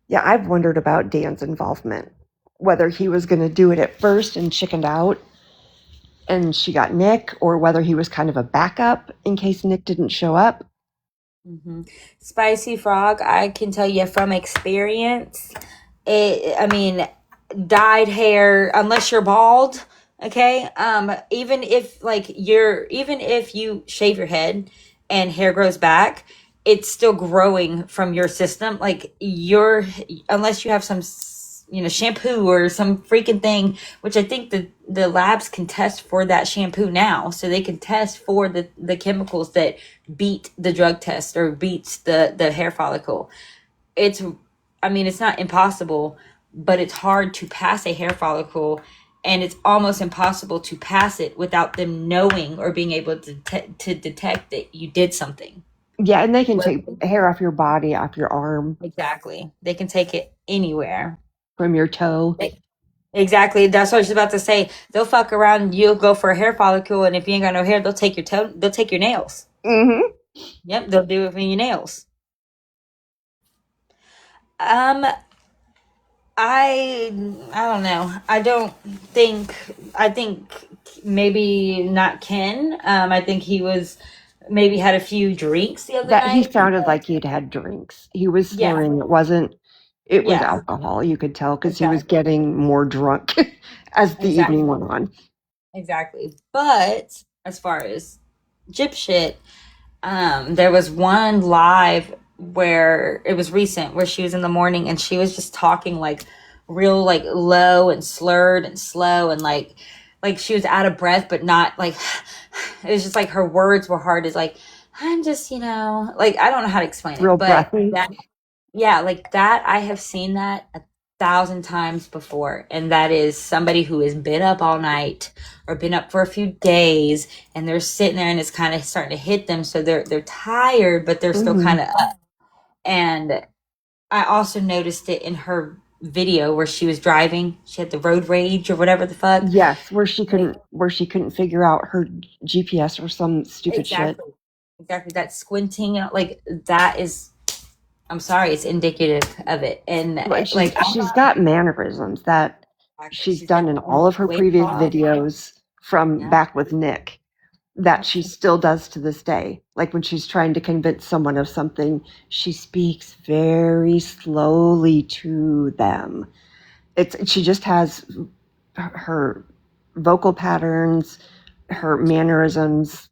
Speaker 6: Yeah, I've wondered about Dan's involvement, whether he was going to do it at first and chickened out and she got Nick, or whether he was kind of a backup in case Nick didn't show up.
Speaker 2: Hmm. Spicy frog, I can tell you from experience, I mean, dyed hair, unless you're bald, okay? Even if you shave your head and hair grows back, it's still growing from your system. Like unless you have some, you know, shampoo or some freaking thing, which I think the labs can test for that shampoo now. So they can test for the chemicals that beat the drug test or beats the hair follicle. It's I mean, it's not impossible, but it's hard to pass a hair follicle, and it's almost impossible to pass it without them knowing or being able to detect that you did something.
Speaker 6: Yeah, and they can take hair off your body, off your arm,
Speaker 2: Exactly. They can take it anywhere.
Speaker 6: from your toe.
Speaker 2: Exactly. That's what I was about to say. They'll fuck around. You'll go for a hair follicle, and if you ain't got no hair, they'll take your toe. They'll take your nails.
Speaker 6: Mm-hmm.
Speaker 2: Yep, they'll do it for your nails. Um, I don't know. I think maybe not Ken. I think he was maybe had a few drinks the other
Speaker 6: That he
Speaker 2: night.
Speaker 6: sounded like he'd had drinks. He was
Speaker 2: Yeah,
Speaker 6: slurring. It was
Speaker 2: yeah,
Speaker 6: alcohol. You could tell because he was
Speaker 2: exactly,
Speaker 6: getting more drunk as the evening
Speaker 2: exactly,
Speaker 6: went on.
Speaker 2: exactly. But as far as gyp shit, there was one live where it was recent where she was in the morning and she was just talking like real like low and slurred and slow and like she was out of breath but not like it was just like her words were hard as like I'm just, you know, like I don't know how to explain it,
Speaker 6: Real
Speaker 2: but
Speaker 6: breathy.
Speaker 2: that yeah, like that I have seen that 1,000 times before, and that is somebody who has been up all night or been up for a few days and they're sitting there and it's kind of starting to hit them, so they're tired but they're still
Speaker 6: Mm-hmm.
Speaker 2: kind of up. And I also noticed it in her video where she was driving. She had the road rage or whatever the fuck.
Speaker 6: Yes,
Speaker 2: Like
Speaker 6: where she couldn't figure out her GPS or some stupid shit.
Speaker 2: exactly, exactly that squinting, like that is. I'm sorry, it's indicative of it, and
Speaker 6: But
Speaker 2: like
Speaker 6: she's got mannerisms that
Speaker 2: exactly,
Speaker 6: she's
Speaker 2: she's got
Speaker 6: done in all of her
Speaker 2: way
Speaker 6: previous
Speaker 2: off.
Speaker 6: videos from
Speaker 2: Yeah,
Speaker 6: back with Nick that she still does to this day. Like when she's trying to convince someone of something, she speaks very slowly to them. She just has her vocal patterns, her mannerisms.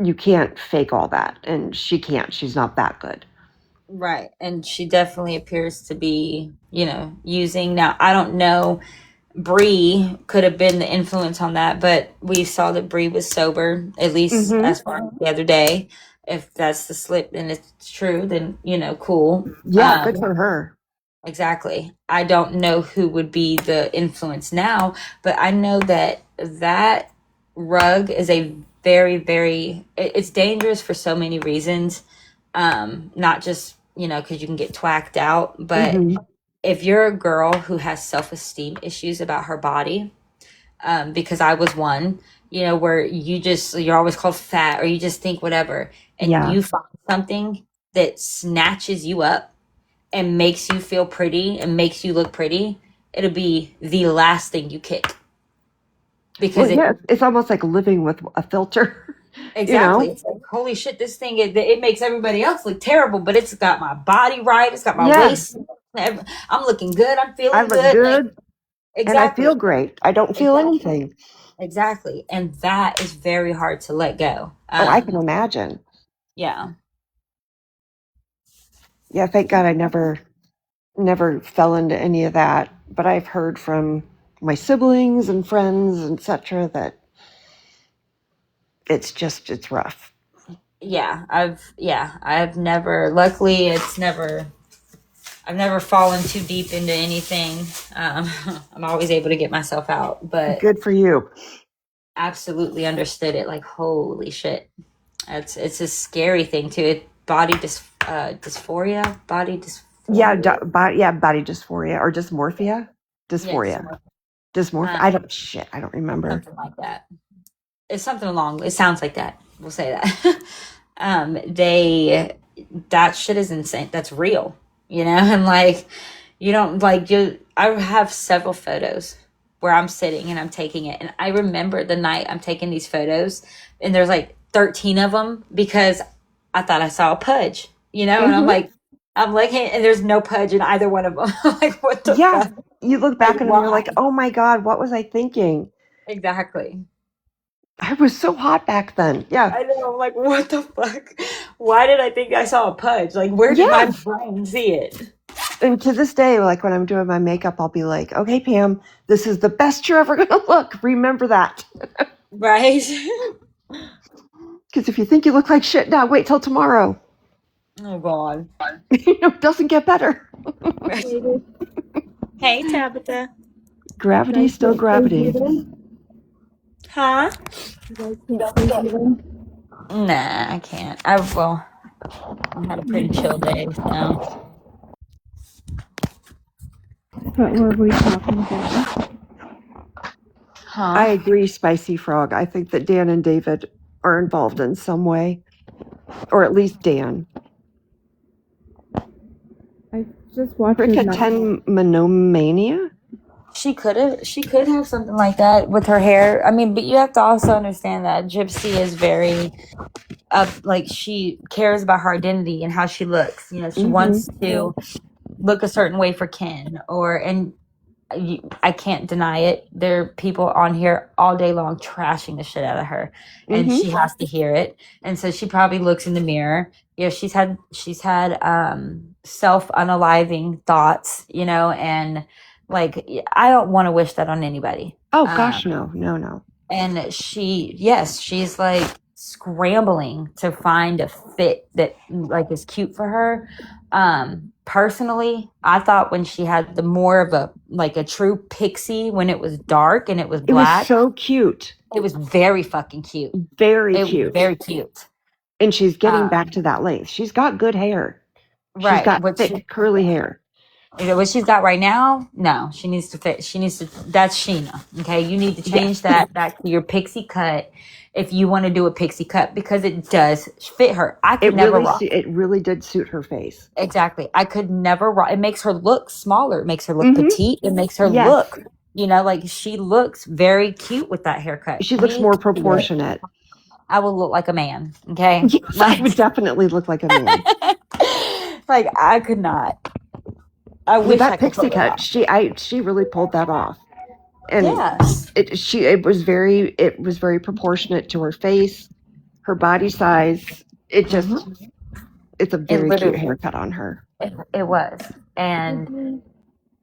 Speaker 6: you can't fake all that, and she can't. She's not that good.
Speaker 2: Right. And she definitely appears to be, using. Now, I don't know. Bree could have been the influence on that, but we saw that Bree was sober, at least as far as the other day. If that's the slip and it's true, then, cool.
Speaker 6: Yeah, good for her.
Speaker 2: Exactly. I don't know who would be the influence now, but I know that rug is a very, very, it's dangerous for so many reasons. Not just, because you can get twacked out, but if you're a girl who has self-esteem issues about her body, because I was one, where you're always called fat or you just think whatever, and you find something that snatches you up and makes you feel pretty and makes you look pretty, it'll be the last thing you kick. Because
Speaker 6: it's almost like living with a filter.
Speaker 2: Exactly. It's like, holy shit, this thing, it makes everybody else look terrible, but it's got my body right. It's got my waist. I'm looking good. I'm feeling good.
Speaker 6: I look good.
Speaker 2: Exactly.
Speaker 6: And I feel great. I don't feel anything.
Speaker 2: Exactly. And that is very hard to let go.
Speaker 6: I can imagine.
Speaker 2: Yeah.
Speaker 6: Yeah, thank God I never fell into any of that. But I've heard from my siblings and friends, etc., that it's rough.
Speaker 2: Yeah, I've never, luckily I've never fallen too deep into anything. I'm always able to get myself out, but
Speaker 6: good for you.
Speaker 2: Absolutely understood it. Like, holy shit. It's a scary thing too. Body dysphoria, body dysphoria.
Speaker 6: Yeah, body dysphoria or dysmorphia. Dysphoria. Dysmorphia. I don't remember.
Speaker 2: Something like that. It's something it sounds like that. We'll say that. That shit is insane. That's real, and like, I have several photos where I'm sitting and I'm taking it. And I remember the night I'm taking these photos and there's like 13 of them because I thought I saw a pudge, and I'm like, and there's no pudge in either one of them. Like, what the fuck?
Speaker 6: You look back and you're like, oh my God, what was I thinking?
Speaker 2: Exactly.
Speaker 6: I was so hot back then. Yeah.
Speaker 2: I know. I'm like, what the fuck? Why did I think I saw a pudge? Like, where did my brain see it?
Speaker 6: And to this day, like when I'm doing my makeup, I'll be like, okay, Pam, this is the best you're ever going to look. Remember that.
Speaker 2: Right.
Speaker 6: Because if you think you look like shit now, wait till tomorrow.
Speaker 2: Oh, God.
Speaker 6: It doesn't get better.
Speaker 2: Hey, Tabitha.
Speaker 6: Gravity, still gravity.
Speaker 2: Huh? Nah, I can't. I had a pretty chill day, so.
Speaker 7: What were we talking about?
Speaker 2: Huh?
Speaker 6: I agree, Spicy Frog. I think that Dan and David are involved in some way, or at least Dan.
Speaker 7: I just watched
Speaker 6: Monomania?
Speaker 2: She could have something like that with her hair. I mean, but you have to also understand that Gypsy is very, like, she cares about her identity and how she looks. She wants to look a certain way for Ken, and I can't deny it. There are people on here all day long trashing the shit out of her, and she has to hear it. And so she probably looks in the mirror. She's had self-unaliving thoughts, and like, I don't want to wish that on anybody.
Speaker 6: Oh gosh, no.
Speaker 2: And she's like scrambling to find a fit that like is cute for her. Personally, I thought when she had the more of a true pixie, when it was dark and it was black.
Speaker 6: It was so cute.
Speaker 2: It was very fucking cute.
Speaker 6: Very cute.
Speaker 2: Very cute.
Speaker 6: And she's getting back to that length. She's got good hair.
Speaker 2: Right.
Speaker 6: She's got thick, curly hair.
Speaker 2: What she's got right now, no, she needs to fit. That's Sheena. Okay. You need to change that back to your pixie cut if you want to do a pixie cut, because it does fit her. I could never rock.
Speaker 6: It really did suit her face.
Speaker 2: Exactly. I could never rock. It makes her look smaller. It makes her look petite. It makes her look, like she looks very cute with that haircut.
Speaker 6: She looks more proportionate.
Speaker 2: I will look like a man. Okay.
Speaker 6: Yes, I would definitely look like a man.
Speaker 2: Like, I could not. I wish
Speaker 6: that
Speaker 2: I could
Speaker 6: pixie cut. She really pulled that off, and
Speaker 2: yes,
Speaker 6: it was very proportionate to her face, her body size, it's a very cute
Speaker 2: literally-
Speaker 6: haircut on her.
Speaker 2: It was. And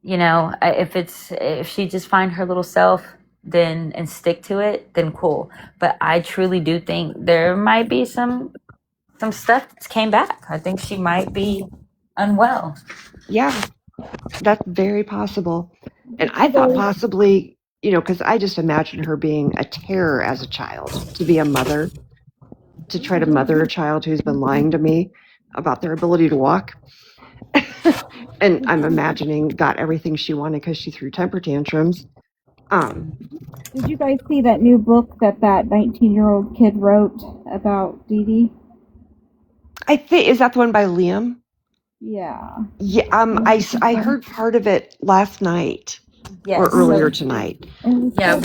Speaker 2: you know, if she just find her little self then and stick to it, then cool. But I truly do think there might be some stuff that came back. I think she might be unwell.
Speaker 6: Yeah, that's very possible. And I thought possibly, you know, because I just imagine her being a terror as a child, to be a mother, to try to mother a child who's been lying to me about their ability to walk. And I'm imagining got everything she wanted because she threw temper tantrums.
Speaker 7: Did you guys see that new book that 19-year-old kid wrote about Dee Dee?
Speaker 6: I think, is that the one by Liam?
Speaker 7: Yeah.
Speaker 6: Yeah, I heard part of it last night or earlier tonight.
Speaker 2: Yeah,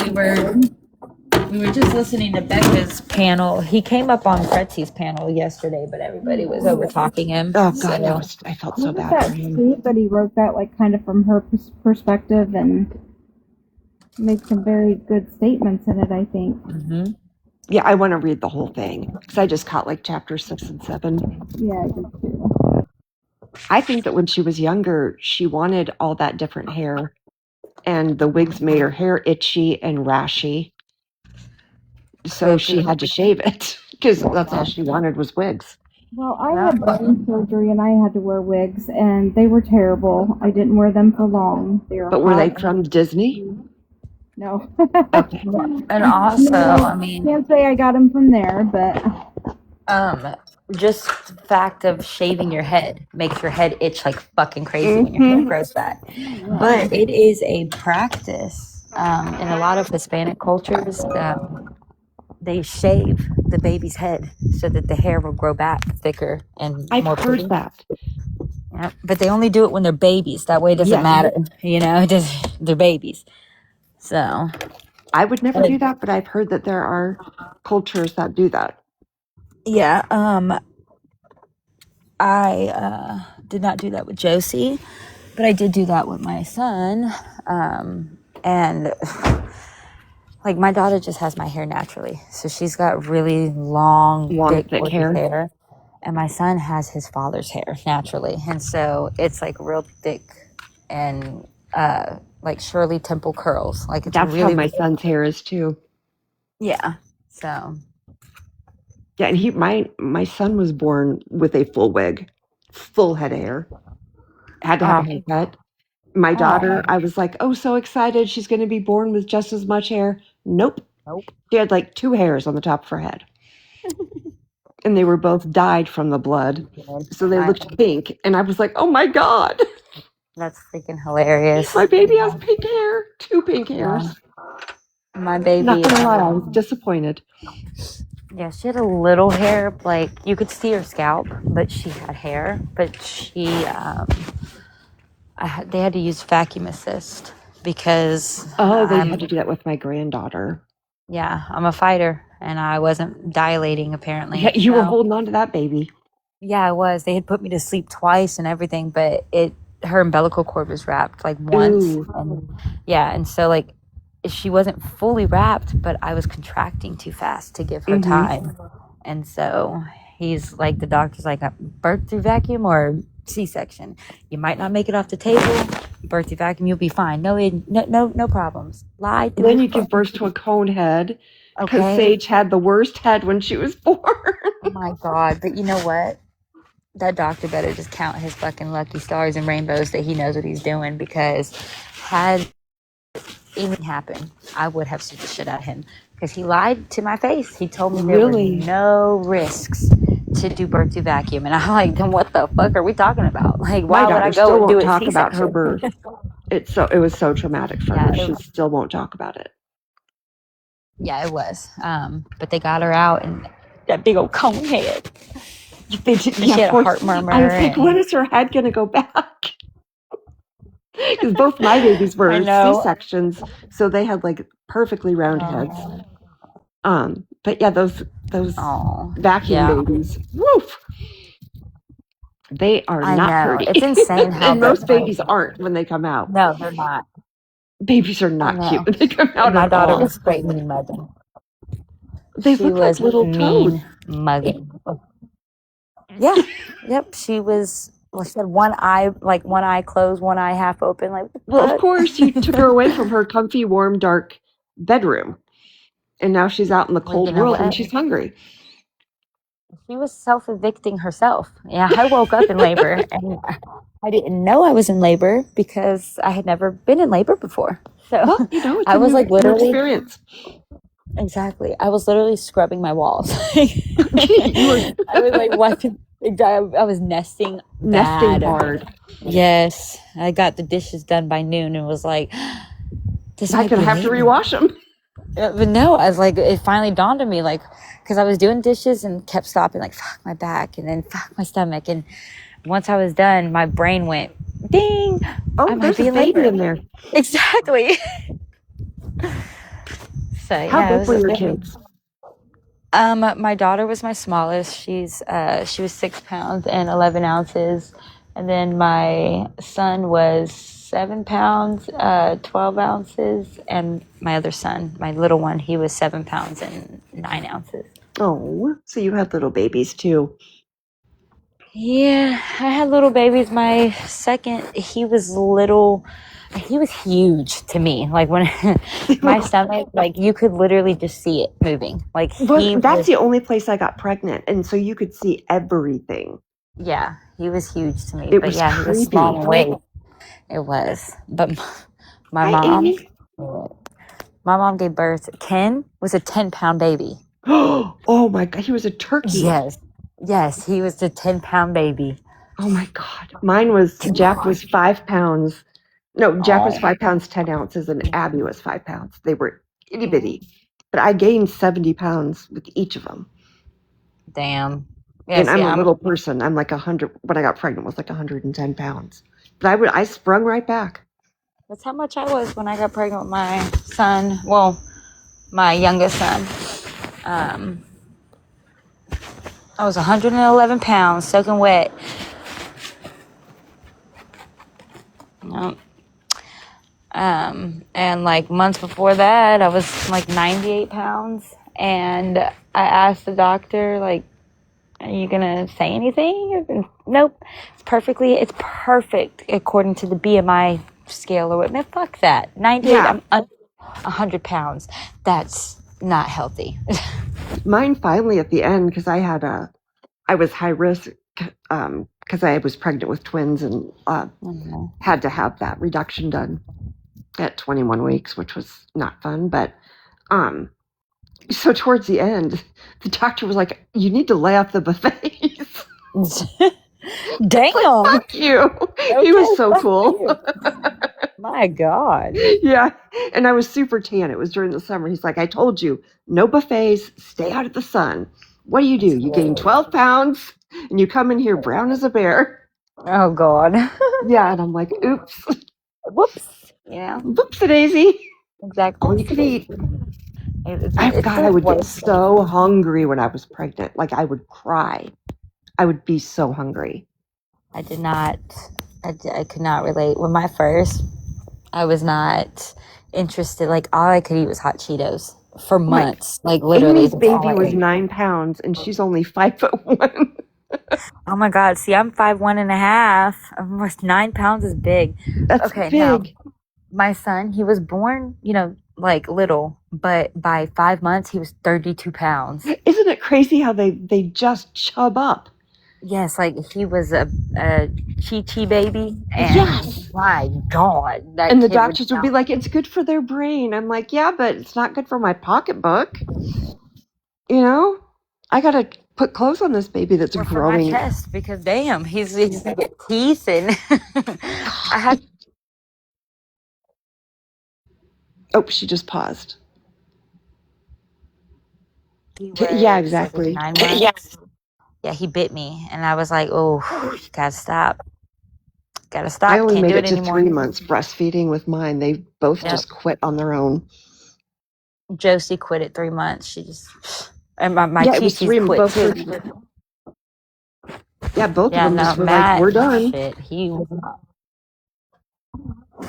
Speaker 2: we were just listening to Becca's panel. He came up on Pretzy's panel yesterday, but everybody was over talking him.
Speaker 6: Oh God, I felt so bad for him.
Speaker 7: Sweet, but he wrote that like kind of from her perspective and made some very good statements in it, I think.
Speaker 2: Mm-hmm.
Speaker 6: Yeah, I want to read the whole thing because I just caught like chapters 6 and 7.
Speaker 7: Yeah, I did too.
Speaker 6: I think that when she was younger, she wanted all that different hair, and the wigs made her hair itchy and rashy. So she had to shave it because that's all she wanted was wigs.
Speaker 7: Well, I had brain surgery and I had to wear wigs, and they were terrible. I didn't wear them for long.
Speaker 6: But were they from Disney?
Speaker 7: No.
Speaker 6: Okay.
Speaker 2: And also, I mean,
Speaker 7: Can't say I got them from there, but
Speaker 2: just the fact of shaving your head makes your head itch like fucking crazy when your hair grows back. But it is a practice in a lot of Hispanic cultures. They shave the baby's head so that the hair will grow back thicker and
Speaker 6: I've
Speaker 2: more pretty.
Speaker 6: heard that.
Speaker 2: Yeah, but they only do it when they're babies. That way it doesn't matter. You know, they're babies. So
Speaker 6: I would never do that, but I've heard that there are cultures that do that.
Speaker 2: yeah, I did not do that with Josie, but I did do that with my son. And like my daughter just has my hair naturally, so she's got really long thick hair, and my son has his father's hair naturally, and so it's like real thick and like Shirley Temple curls. Like it's
Speaker 6: That's
Speaker 2: really
Speaker 6: how my son's hair is too.
Speaker 2: Yeah. So
Speaker 6: yeah, and my son was born with a full wig, full head of hair. Had to have a haircut. My daughter, I was like, oh, so excited. She's going to be born with just as much hair. Nope. She had like 2 hairs on the top of her head. And they were both dyed from the blood. So they looked pink. And I was like, oh my God.
Speaker 2: That's freaking hilarious.
Speaker 6: My baby has pink hair. 2 pink hairs.
Speaker 2: Yeah. My baby.
Speaker 6: Not going to lie, I was disappointed.
Speaker 2: Yeah, she had a little hair. Like you could see her scalp, but she had hair. But she, they had to use vacuum assist because.
Speaker 6: Oh, they had to do that with my granddaughter.
Speaker 2: Yeah, I'm a fighter, and I wasn't dilating apparently.
Speaker 6: Yeah, you were holding on to that baby.
Speaker 2: Yeah, I was. They had put me to sleep twice and everything, but her umbilical cord was wrapped like once. And, and so like she wasn't fully wrapped, but I was contracting too fast to give her time. And so he's like, the doctor's like, birth through vacuum or C-section. You might not make it off the table. Birth through vacuum, you'll be fine. No problems. Lie.
Speaker 6: Then you give birth to a cone head. Because Sage had the worst head when she was born.
Speaker 2: Oh my God. But you know what? That doctor better just count his fucking lucky stars and rainbows that he knows what he's doing, because had anything happened, I would have sued the shit out of him, because he lied to my face. He told me there were no risks to do birth through vacuum, and I'm like, then what the fuck are we talking about? Like, why would I go and do it?
Speaker 6: Talk about her birth. It was so traumatic for her. She still won't talk about it.
Speaker 2: Yeah, it was. But they got her out, and that big old cone head. She had a heart murmur.
Speaker 6: I was like, when is her head going to go back? Because both my babies were C-sections, so they had like perfectly round heads. But yeah, those vacuum babies, woof. They are not pretty.
Speaker 2: It's insane how
Speaker 6: and most babies aren't when they come out.
Speaker 2: No, they're not.
Speaker 6: Babies are not cute when they come out.
Speaker 2: My daughter was great when you met them.
Speaker 6: They look like little toads.
Speaker 2: mugging. Yeah. Yep. She was. Well, she had one eye closed, one eye half open. Like, what the
Speaker 6: Well, of
Speaker 2: fuck?
Speaker 6: course, you took her away from her comfy, warm, dark bedroom. And now she's out in the
Speaker 2: Well, you
Speaker 6: cold
Speaker 2: know
Speaker 6: world and
Speaker 2: what?
Speaker 6: she's hungry.
Speaker 2: She was self-evicting herself. Yeah, I woke up in labor, and I didn't know I was in labor because I had never been in labor before. So
Speaker 6: Well, you know, it's
Speaker 2: I
Speaker 6: a
Speaker 2: was
Speaker 6: new,
Speaker 2: like
Speaker 6: new
Speaker 2: literally,
Speaker 6: experience.
Speaker 2: exactly. I was literally scrubbing my walls.
Speaker 6: You were
Speaker 2: I was like wiping. I was nesting
Speaker 6: nesting
Speaker 2: bad.
Speaker 6: hard.
Speaker 2: Yes, I got the dishes done by noon and was like, "This
Speaker 6: Not
Speaker 2: might
Speaker 6: gonna
Speaker 2: be
Speaker 6: have to
Speaker 2: labor."
Speaker 6: rewash them.
Speaker 2: But no, I was like, it finally dawned on me, like, because I was doing dishes and kept stopping, like, fuck my back and then fuck my stomach. And once I was done, my brain went, ding, I
Speaker 6: Oh,
Speaker 2: might
Speaker 6: there's
Speaker 2: be
Speaker 6: a
Speaker 2: in
Speaker 6: baby
Speaker 2: labor.
Speaker 6: in there.
Speaker 2: Exactly. So
Speaker 6: How
Speaker 2: yeah, it
Speaker 6: big were
Speaker 2: was.
Speaker 6: your kids?
Speaker 2: My daughter was my smallest. She was 6 pounds and 11 ounces, and then my son was 7 pounds, 12 ounces, and my other son, my little one, he was 7 pounds and 9 ounces.
Speaker 6: Oh, so you had little babies too.
Speaker 2: Yeah, I had little babies. My second, he was little. He was huge to me. Like when my stomach, like you could literally just see it moving. Like
Speaker 6: Well,
Speaker 2: he
Speaker 6: that's
Speaker 2: was,
Speaker 6: the only place I got pregnant, and so you could see everything.
Speaker 2: yeah, he was huge to me.
Speaker 6: It
Speaker 2: But
Speaker 6: was
Speaker 2: yeah, he was small
Speaker 6: creepy.
Speaker 2: in weight. It was. But my
Speaker 6: Hi,
Speaker 2: mom,
Speaker 6: Amy.
Speaker 2: my mom gave birth. Ken was a 10-pound baby.
Speaker 6: Oh my God, he was a turkey.
Speaker 2: Yes, he was a 10-pound baby.
Speaker 6: Oh my God, mine was Jack was 5 pounds. No, Jack was
Speaker 2: Oh,
Speaker 6: 5 pounds 10 ounces, and Abby was 5 pounds. They were itty bitty, but I gained 70 pounds with each of them.
Speaker 2: damn. Yeah,
Speaker 6: And
Speaker 2: see,
Speaker 6: I'm a little person. I'm like 100. When I got pregnant, was like 110 pounds. But I sprung right back.
Speaker 2: that's how much I was when I got pregnant with my son. Well, my youngest son. I was 111 pounds, soaking wet. Yep. And like months before that, I was like 98 pounds. And I asked the doctor, like, are you gonna say anything? Nope. It's perfect according to the BMI scale or what. Man, fuck that. 98,
Speaker 6: Yeah,
Speaker 2: I'm under 100 pounds. That's not healthy.
Speaker 6: mine finally at the end because I was high risk because I was pregnant with twins and had to have that reduction done at 21 weeks, which was not fun. But so towards the end, the doctor was like, "You need to lay off the buffets."
Speaker 2: Damn.
Speaker 6: Like, fuck you. He was so cool.
Speaker 2: My God.
Speaker 6: Yeah. And I was super tan. It was during the summer. He's like, "I told you, no buffets, stay out of the sun. What do? You gain 12 pounds and you come in here brown as a bear."
Speaker 2: Oh God.
Speaker 6: Yeah. And I'm like, oops.
Speaker 2: Whoops. Yeah.
Speaker 6: Whoopsie daisy.
Speaker 2: Exactly.
Speaker 6: All you can eat.
Speaker 2: It's
Speaker 6: God,
Speaker 2: the
Speaker 6: I would get
Speaker 2: worst.
Speaker 6: so hungry when I was pregnant. Like I would cry. I would be so hungry.
Speaker 2: I did not. I could not relate. With my first, I was not interested. Like all I could eat was hot Cheetos for months. Like literally,
Speaker 6: Amy's
Speaker 2: that's all
Speaker 6: baby
Speaker 2: I
Speaker 6: was
Speaker 2: ate.
Speaker 6: 9 pounds and she's only 5'1".
Speaker 2: Oh my God. See, I'm 5'1.5". Almost 9 pounds is big.
Speaker 6: That's
Speaker 2: Okay,
Speaker 6: big.
Speaker 2: now my son, he was born, like little, but by 5 months he was 32 pounds.
Speaker 6: Isn't it crazy how they just chub up?
Speaker 2: Yes, like he was a chi baby, and
Speaker 6: Yes.
Speaker 2: my God, that
Speaker 6: And the
Speaker 2: kid
Speaker 6: doctors would be like, "It's good for their brain." I'm like, "Yeah, but it's not good for my pocketbook." You know, I gotta put clothes on this baby that's
Speaker 2: or for my
Speaker 6: growing.
Speaker 2: chest because damn, he's got teeth and I had.
Speaker 6: Oh, she just paused.
Speaker 2: He
Speaker 6: Yeah,
Speaker 2: was like
Speaker 6: exactly.
Speaker 2: 9 months. Yeah, he bit me, and I was like, "Oh, you gotta stop,
Speaker 6: I only
Speaker 2: can't
Speaker 6: made
Speaker 2: do
Speaker 6: it
Speaker 2: it
Speaker 6: to
Speaker 2: anymore."
Speaker 6: 3 months breastfeeding with mine. They both
Speaker 2: Yep.
Speaker 6: just quit on their own.
Speaker 2: Josie quit at 3 months. She just and my
Speaker 6: Yeah, it was
Speaker 2: Chi-Chi's
Speaker 6: 3
Speaker 2: quit
Speaker 6: both.
Speaker 2: too.
Speaker 6: Yeah, both
Speaker 2: Yeah,
Speaker 6: of them
Speaker 2: no,
Speaker 6: just were like,
Speaker 2: Matt.
Speaker 6: "We're done."
Speaker 2: Shit, he was not.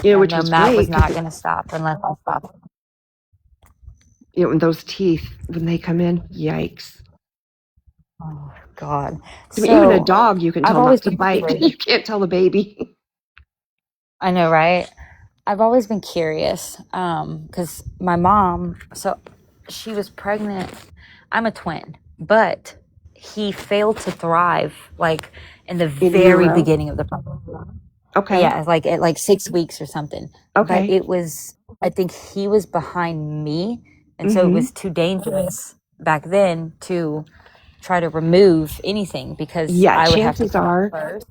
Speaker 6: You know,
Speaker 2: Yeah,
Speaker 6: which
Speaker 2: no,
Speaker 6: was
Speaker 2: Matt was
Speaker 6: great
Speaker 2: not
Speaker 6: because
Speaker 2: gonna stop unless I stopped.
Speaker 6: and those teeth when they come in, yikes.
Speaker 2: Oh God.
Speaker 6: I mean, even a
Speaker 2: So
Speaker 6: dog you can
Speaker 2: I've
Speaker 6: tell
Speaker 2: always
Speaker 6: not to
Speaker 2: been
Speaker 6: bite.
Speaker 2: curious.
Speaker 6: You can't tell a baby.
Speaker 2: I know, right? I've always been curious because my mom, so she was pregnant. I'm a twin, but he failed to thrive like in the
Speaker 6: In
Speaker 2: very
Speaker 6: utero.
Speaker 2: beginning of the pregnancy.
Speaker 6: Okay.
Speaker 2: Yeah, like at like 6 weeks or something. But
Speaker 6: Okay.
Speaker 2: it was, I think he was behind me. And so it
Speaker 6: Mm-hmm.
Speaker 2: was too dangerous back then to try to remove anything because
Speaker 6: Yeah.
Speaker 2: I would have to come out first.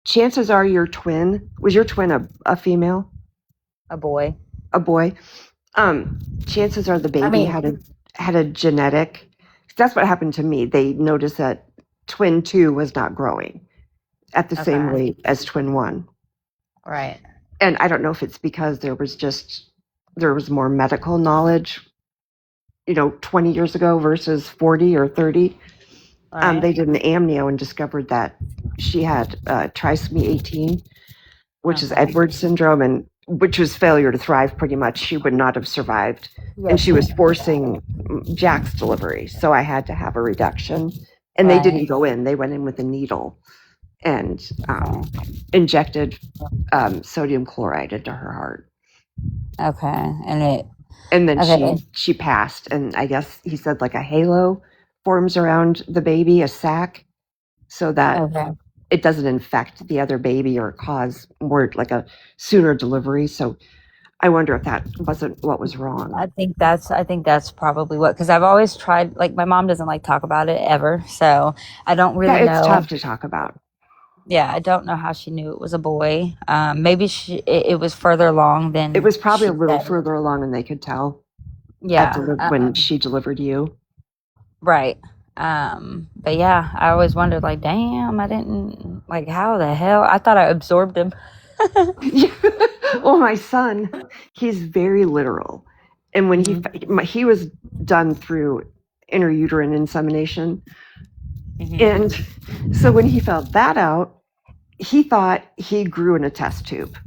Speaker 6: Chances are your twin, was your twin a female,
Speaker 2: A boy.
Speaker 6: a boy? Chances are the
Speaker 2: I
Speaker 6: baby
Speaker 2: mean,
Speaker 6: had a genetic. That's what happened to me. They noticed that twin 2 was not growing at the same
Speaker 2: okay,
Speaker 6: rate as twin 1.
Speaker 2: right.
Speaker 6: And I don't know if it's because there was more medical knowledge, 20 years ago versus 40 or 30.
Speaker 2: Right.
Speaker 6: They did an amnio and discovered that she had trisomy 18, which is
Speaker 2: Okay.
Speaker 6: Edwards syndrome, and which was failure to thrive pretty much. She would not have survived. And
Speaker 2: Yep.
Speaker 6: she was forcing Jack's delivery. So I had to have a reduction. And they didn't
Speaker 2: Right.
Speaker 6: go in, they went in with a needle and
Speaker 2: Okay.
Speaker 6: injected sodium chloride into her heart.
Speaker 2: Okay. And it,
Speaker 6: And then
Speaker 2: okay.
Speaker 6: she passed. And I guess he said like a halo forms around the baby, a sac, so that
Speaker 2: Okay.
Speaker 6: it doesn't infect the other baby or cause more like a sooner delivery. So I wonder if that wasn't what was wrong.
Speaker 2: I think that's probably what, because I've always tried, like my mom doesn't like talk about it ever. So I don't
Speaker 6: Yeah,
Speaker 2: really
Speaker 6: it's
Speaker 2: know.
Speaker 6: tough to talk about.
Speaker 2: Yeah, I don't know how she knew it was a boy. Maybe it was further along
Speaker 6: It
Speaker 2: than
Speaker 6: was probably
Speaker 2: she
Speaker 6: a little
Speaker 2: said.
Speaker 6: further along than they could tell
Speaker 2: Yeah,
Speaker 6: when she delivered you.
Speaker 2: right. But yeah, I always wondered, like, damn, I didn't, like, how the hell? I thought I absorbed him.
Speaker 6: Well, my son, he's very literal. And when he was done through intrauterine insemination. And so when he found that out, he thought he grew in a test tube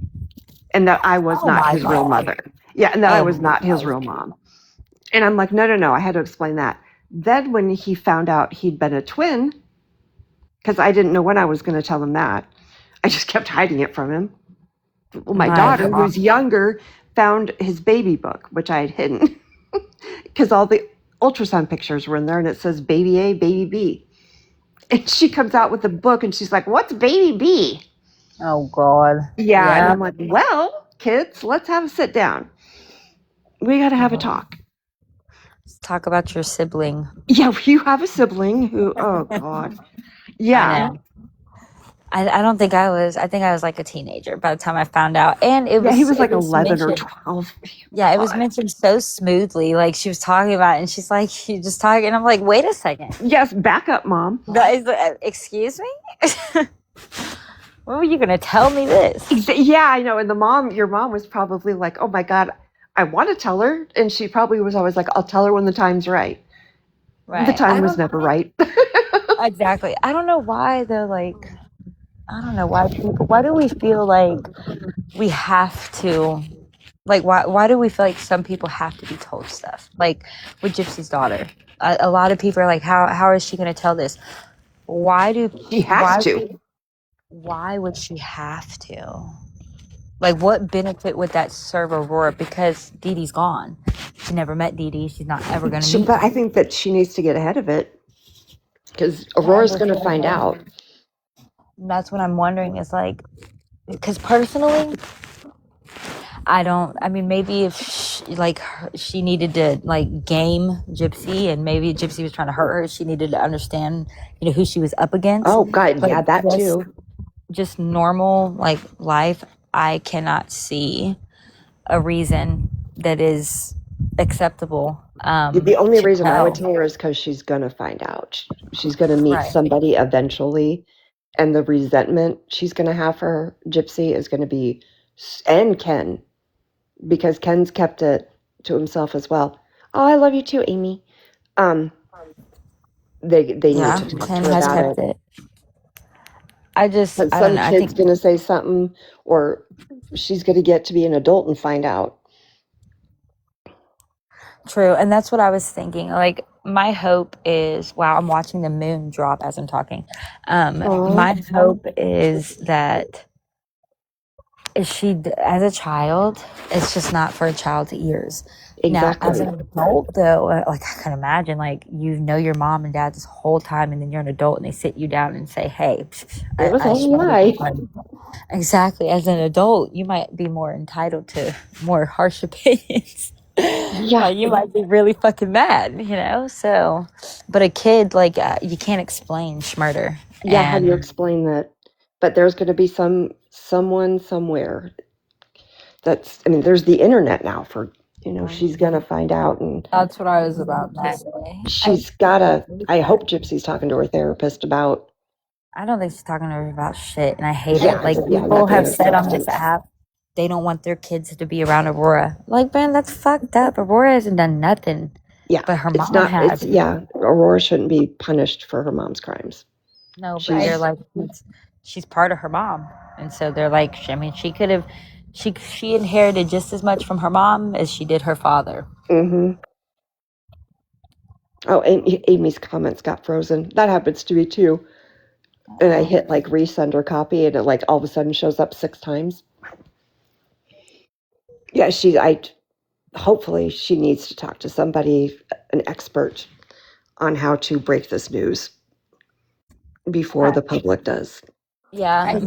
Speaker 6: and that I was
Speaker 2: Oh
Speaker 6: not
Speaker 2: my
Speaker 6: his real
Speaker 2: God.
Speaker 6: mother. Yeah, and that I
Speaker 2: Oh
Speaker 6: was not his real mom. And I'm like, no. I had to explain that. Then when he found out he'd been a twin, because I didn't know when I was going to tell him that, I just kept hiding it from him. Well, my
Speaker 2: my
Speaker 6: daughter,
Speaker 2: God.
Speaker 6: who's younger, found his baby book, which I had hidden, because all the ultrasound pictures were in there, and it says baby A, baby B. And she comes out with the book, and she's like, "What's baby B?"
Speaker 2: Oh God.
Speaker 6: Yeah, and
Speaker 2: Yeah.
Speaker 6: I'm like, "Well, kids, let's have a sit down. We got to have a talk."
Speaker 2: Let's talk about your sibling.
Speaker 6: Yeah, you have a sibling who, oh God. Yeah.
Speaker 2: I know. I don't think I was. I think I was like a teenager by the time I found out, and
Speaker 6: He was like
Speaker 2: it was
Speaker 6: 11 or
Speaker 2: mentioned.
Speaker 6: 12.
Speaker 2: Yeah, it was
Speaker 6: God.
Speaker 2: mentioned so smoothly. Like she was talking about it, and she's like, "You just talking," and I'm like, "Wait a second,
Speaker 6: Yes, back up, Mom.
Speaker 2: excuse me." When were you gonna tell me this?
Speaker 6: Yeah, I know. And your mom was probably like, "Oh my God, I want to tell her." And she probably was always like, "I'll tell her when the time's right."
Speaker 2: Right.
Speaker 6: The time was never right.
Speaker 2: Exactly. I don't know why though. Like, I don't know why people. Why do we feel like we have to? Like, why do we feel like some people have to be told stuff? Like with Gypsy's daughter, a lot of people are like, how is she going to tell this? Why do
Speaker 6: She has to.
Speaker 2: Why would she have to? Like, what benefit would that serve Aurora? Because Dee Dee's gone. She never met Dee Dee. She's not ever going to meet.
Speaker 6: But I think that she needs to get ahead of it because Aurora's going to find out.
Speaker 2: That's what I'm wondering. Is like, because personally, I mean, maybe if she needed to like game Gypsy, and maybe Gypsy was trying to hurt her, she needed to understand, who she was up against.
Speaker 6: Oh God,
Speaker 2: But
Speaker 6: yeah, that too.
Speaker 2: Just normal like life, I cannot see a reason that is acceptable.
Speaker 6: The only
Speaker 2: to
Speaker 6: reason I would
Speaker 2: tell.
Speaker 6: tell her is because she's going to find out. She's going to meet
Speaker 2: Right.
Speaker 6: somebody eventually, and the resentment she's going to have for Gypsy is going to be, and Ken, because Ken's kept it to himself as well. Oh, I love you too, Amy. They need to talk
Speaker 2: Ken
Speaker 6: to her
Speaker 2: has
Speaker 6: about
Speaker 2: kept it. I don't
Speaker 6: Some
Speaker 2: know. I
Speaker 6: kid's
Speaker 2: think
Speaker 6: going to say something, or she's going to get to be an adult and find out.
Speaker 2: true, and that's what I was thinking. Like, my hope is, wow, I'm watching the moon drop as I'm talking.
Speaker 6: Oh,
Speaker 2: My hope is that as a child, it's just not for a child's ears. Now, as
Speaker 6: exactly.
Speaker 2: an adult, though, like I can imagine, like you know your mom and dad this whole time, and then you're an adult, and they sit you down and say, "Hey,
Speaker 6: It was
Speaker 2: I
Speaker 6: all a
Speaker 2: showed
Speaker 6: lie.
Speaker 2: you." Exactly. As an adult, you might be more entitled to more harsh opinions.
Speaker 6: Yeah.
Speaker 2: Like you might be really fucking mad, you know. So, but a kid, like you can't explain schmurder,
Speaker 6: Yeah, how do you
Speaker 2: and
Speaker 6: explain that? But there's going to be someone somewhere I mean, there's the internet now for, she's going to find out, and
Speaker 2: that's what I was about to say.
Speaker 6: she's got to, I hope Gypsy's talking to her therapist about,
Speaker 2: I don't think she's talking to her about shit, and I hate
Speaker 6: yeah,
Speaker 2: it. Like
Speaker 6: yeah,
Speaker 2: people
Speaker 6: nothing
Speaker 2: have
Speaker 6: of
Speaker 2: said on this
Speaker 6: substance.
Speaker 2: app, they don't want their kids to be around Aurora. Like, man, that's fucked up. Aurora hasn't done nothing,
Speaker 6: Yeah,
Speaker 2: but her
Speaker 6: it's
Speaker 2: mom
Speaker 6: not,
Speaker 2: had.
Speaker 6: yeah, Aurora shouldn't be punished for her mom's crimes.
Speaker 2: No, but they're
Speaker 6: She's,
Speaker 2: like, she's part of her mom, and so they're like, I mean, she could have, she inherited just as much from her mom as she did her father.
Speaker 6: mm-hmm. Oh, and Amy's comments got frozen. That happens to me too. And I hit like resend or copy, and it like all of a sudden shows up 6 times. Yeah, hopefully she needs to talk to somebody, an expert on how to break this news before the public does.
Speaker 2: Yeah,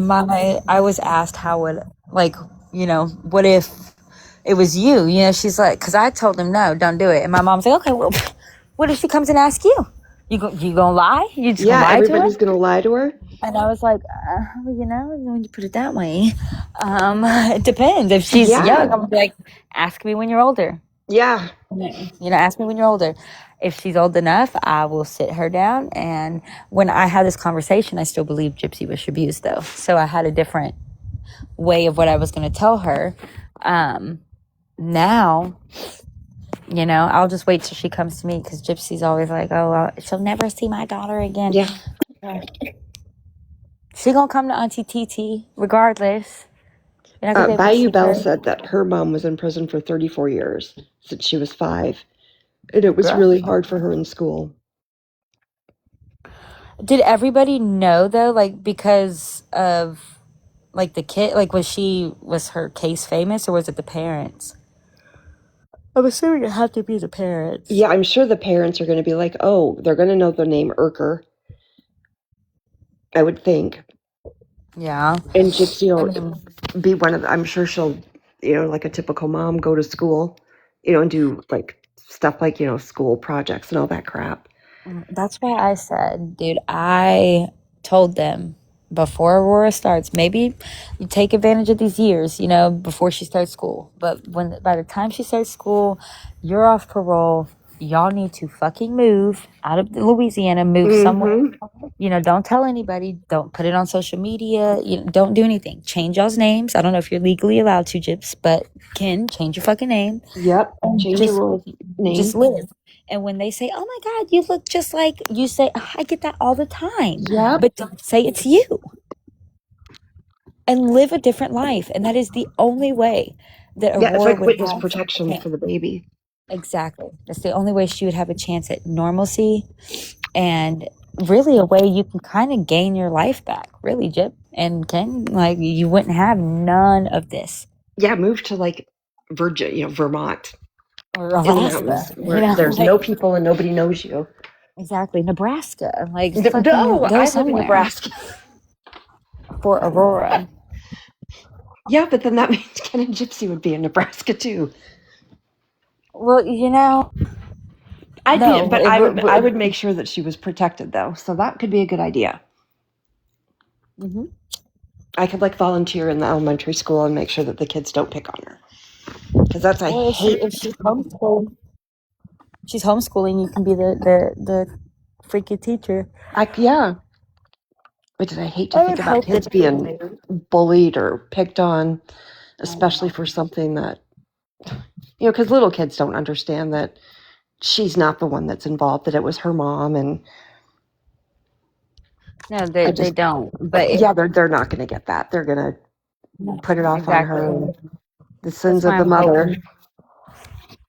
Speaker 2: I was asked how would, like, what if it was you? She's like, because I told them no, don't do it, and my mom's like, okay, well, what if she comes and asks you? You gonna lie? You just gonna
Speaker 6: Yeah,
Speaker 2: lie to her?
Speaker 6: everybody's gonna lie to her.
Speaker 2: And I was like, when you put it that way, it depends. If she's
Speaker 6: Yeah.
Speaker 2: young, I'm gonna be like, ask me when you're older.
Speaker 6: Yeah,
Speaker 2: Ask me when you're older. If she's old enough, I will sit her down. And when I had this conversation, I still believed Gypsy was abused, though. So I had a different way of what I was going to tell her. Now, I'll just wait till she comes to me, because Gypsy's always like, oh, well, she'll never see my daughter again.
Speaker 6: yeah.
Speaker 2: She gonna come to Auntie TT regardless. You're not gonna be able to
Speaker 6: Bayou
Speaker 2: see
Speaker 6: Bell
Speaker 2: her.
Speaker 6: said that her mom was in prison for 34 years since she was 5, and it was
Speaker 2: Girl.
Speaker 6: really hard for her in school.
Speaker 2: Did everybody know, though, like, because of, like, the kid? Like, was her case famous, or was it the parents? I'm assuming it had to be the parents.
Speaker 6: Yeah, I'm sure the parents are going to be like, oh, they're going to know the name Urker, I would think.
Speaker 2: Yeah.
Speaker 6: And Gypsy will be one of the, I'm sure she'll, like a typical mom, go to school, and do like stuff like, school projects and all that crap.
Speaker 2: That's why I said, dude, I told them before Aurora starts, maybe you take advantage of these years, before she starts school. But by the time she starts school, you're off parole. Y'all need to fucking move out of Louisiana, move somewhere. Don't tell anybody. Don't put it on social media. Don't do anything. Change y'all's names. I don't know if you're legally allowed to, Gyps, but Ken, change your fucking name.
Speaker 6: Yep. Change your little name.
Speaker 2: Just live. And when they say, oh my God, you look just like, you say, I get that all the time.
Speaker 6: Yep.
Speaker 2: But don't say it's you. And live a different life. And that is the only way that
Speaker 6: Yeah, it's
Speaker 2: Aurora
Speaker 6: like
Speaker 2: would
Speaker 6: witness
Speaker 2: have
Speaker 6: protection for the baby.
Speaker 2: Exactly. That's the only way she would have a chance at normalcy, and really a way you can kind of gain your life back, really, Jip. And Ken, like, you wouldn't have none of this.
Speaker 6: Yeah, move to like Vermont.
Speaker 2: Or
Speaker 6: In the
Speaker 2: Alaska.
Speaker 6: mountains, where there's no people and nobody knows you.
Speaker 2: Exactly. Nebraska. Like,
Speaker 6: No,
Speaker 2: fucking
Speaker 6: I
Speaker 2: go
Speaker 6: live
Speaker 2: somewhere.
Speaker 6: in Nebraska.
Speaker 2: For Aurora.
Speaker 6: Yeah, but then that means Ken and Gypsy would be in Nebraska too.
Speaker 2: Well,
Speaker 6: I would make sure that she was protected though, so that could be a good idea.
Speaker 2: Mm-hmm.
Speaker 6: I could like volunteer in the elementary school and make sure that the kids don't pick on her, because that's
Speaker 2: If she's homeschooling. She's homeschooling. You can be the freaking teacher.
Speaker 6: Yeah. But I hate to think about kids being bullied or picked on, especially for something that, because little kids don't understand that she's not the one that's involved, that it was her mom, and
Speaker 2: No, they don't. But
Speaker 6: yeah, they're not going to get that. They're going to put it off on her. The sins of the mother.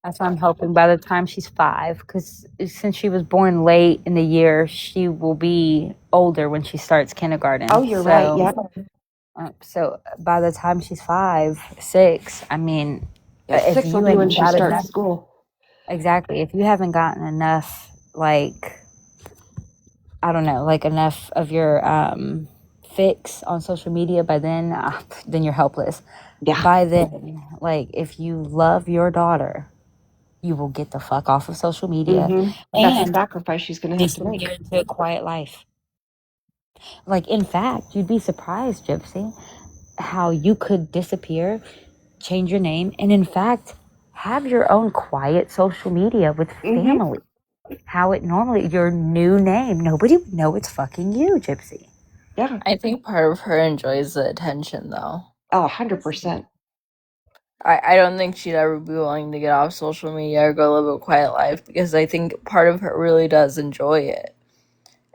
Speaker 2: That's why I'm hoping by the time she's 5, because since she was born late in the year, she will be older when she starts kindergarten.
Speaker 6: Oh, you're right. Yep.
Speaker 2: So by the time she's 5, 6, I mean,
Speaker 6: Yeah,
Speaker 2: if
Speaker 6: 6 will
Speaker 2: you
Speaker 6: be when
Speaker 2: ain't
Speaker 6: she
Speaker 2: got
Speaker 6: starts
Speaker 2: enough,
Speaker 6: school.
Speaker 2: exactly. If you haven't gotten enough, like, I don't know, like enough of your fix on social media by then you're helpless.
Speaker 6: Yeah.
Speaker 2: By then, like, if you love your daughter, you will get the fuck off of social media.
Speaker 6: That's a
Speaker 2: And
Speaker 6: sacrifice she's going to have to make.
Speaker 2: into a quiet life. Like, in fact, you'd be surprised, Gypsy, how you could disappear, change your name, and in fact, have your own quiet social media with family. How it normally, your new name, nobody would know it's fucking you, Gypsy.
Speaker 6: Yeah.
Speaker 8: I think part of her enjoys the attention, though.
Speaker 6: Oh, 100%.
Speaker 8: I don't think she'd ever be willing to get off social media or go live a quiet life, because I think part of her really does enjoy it.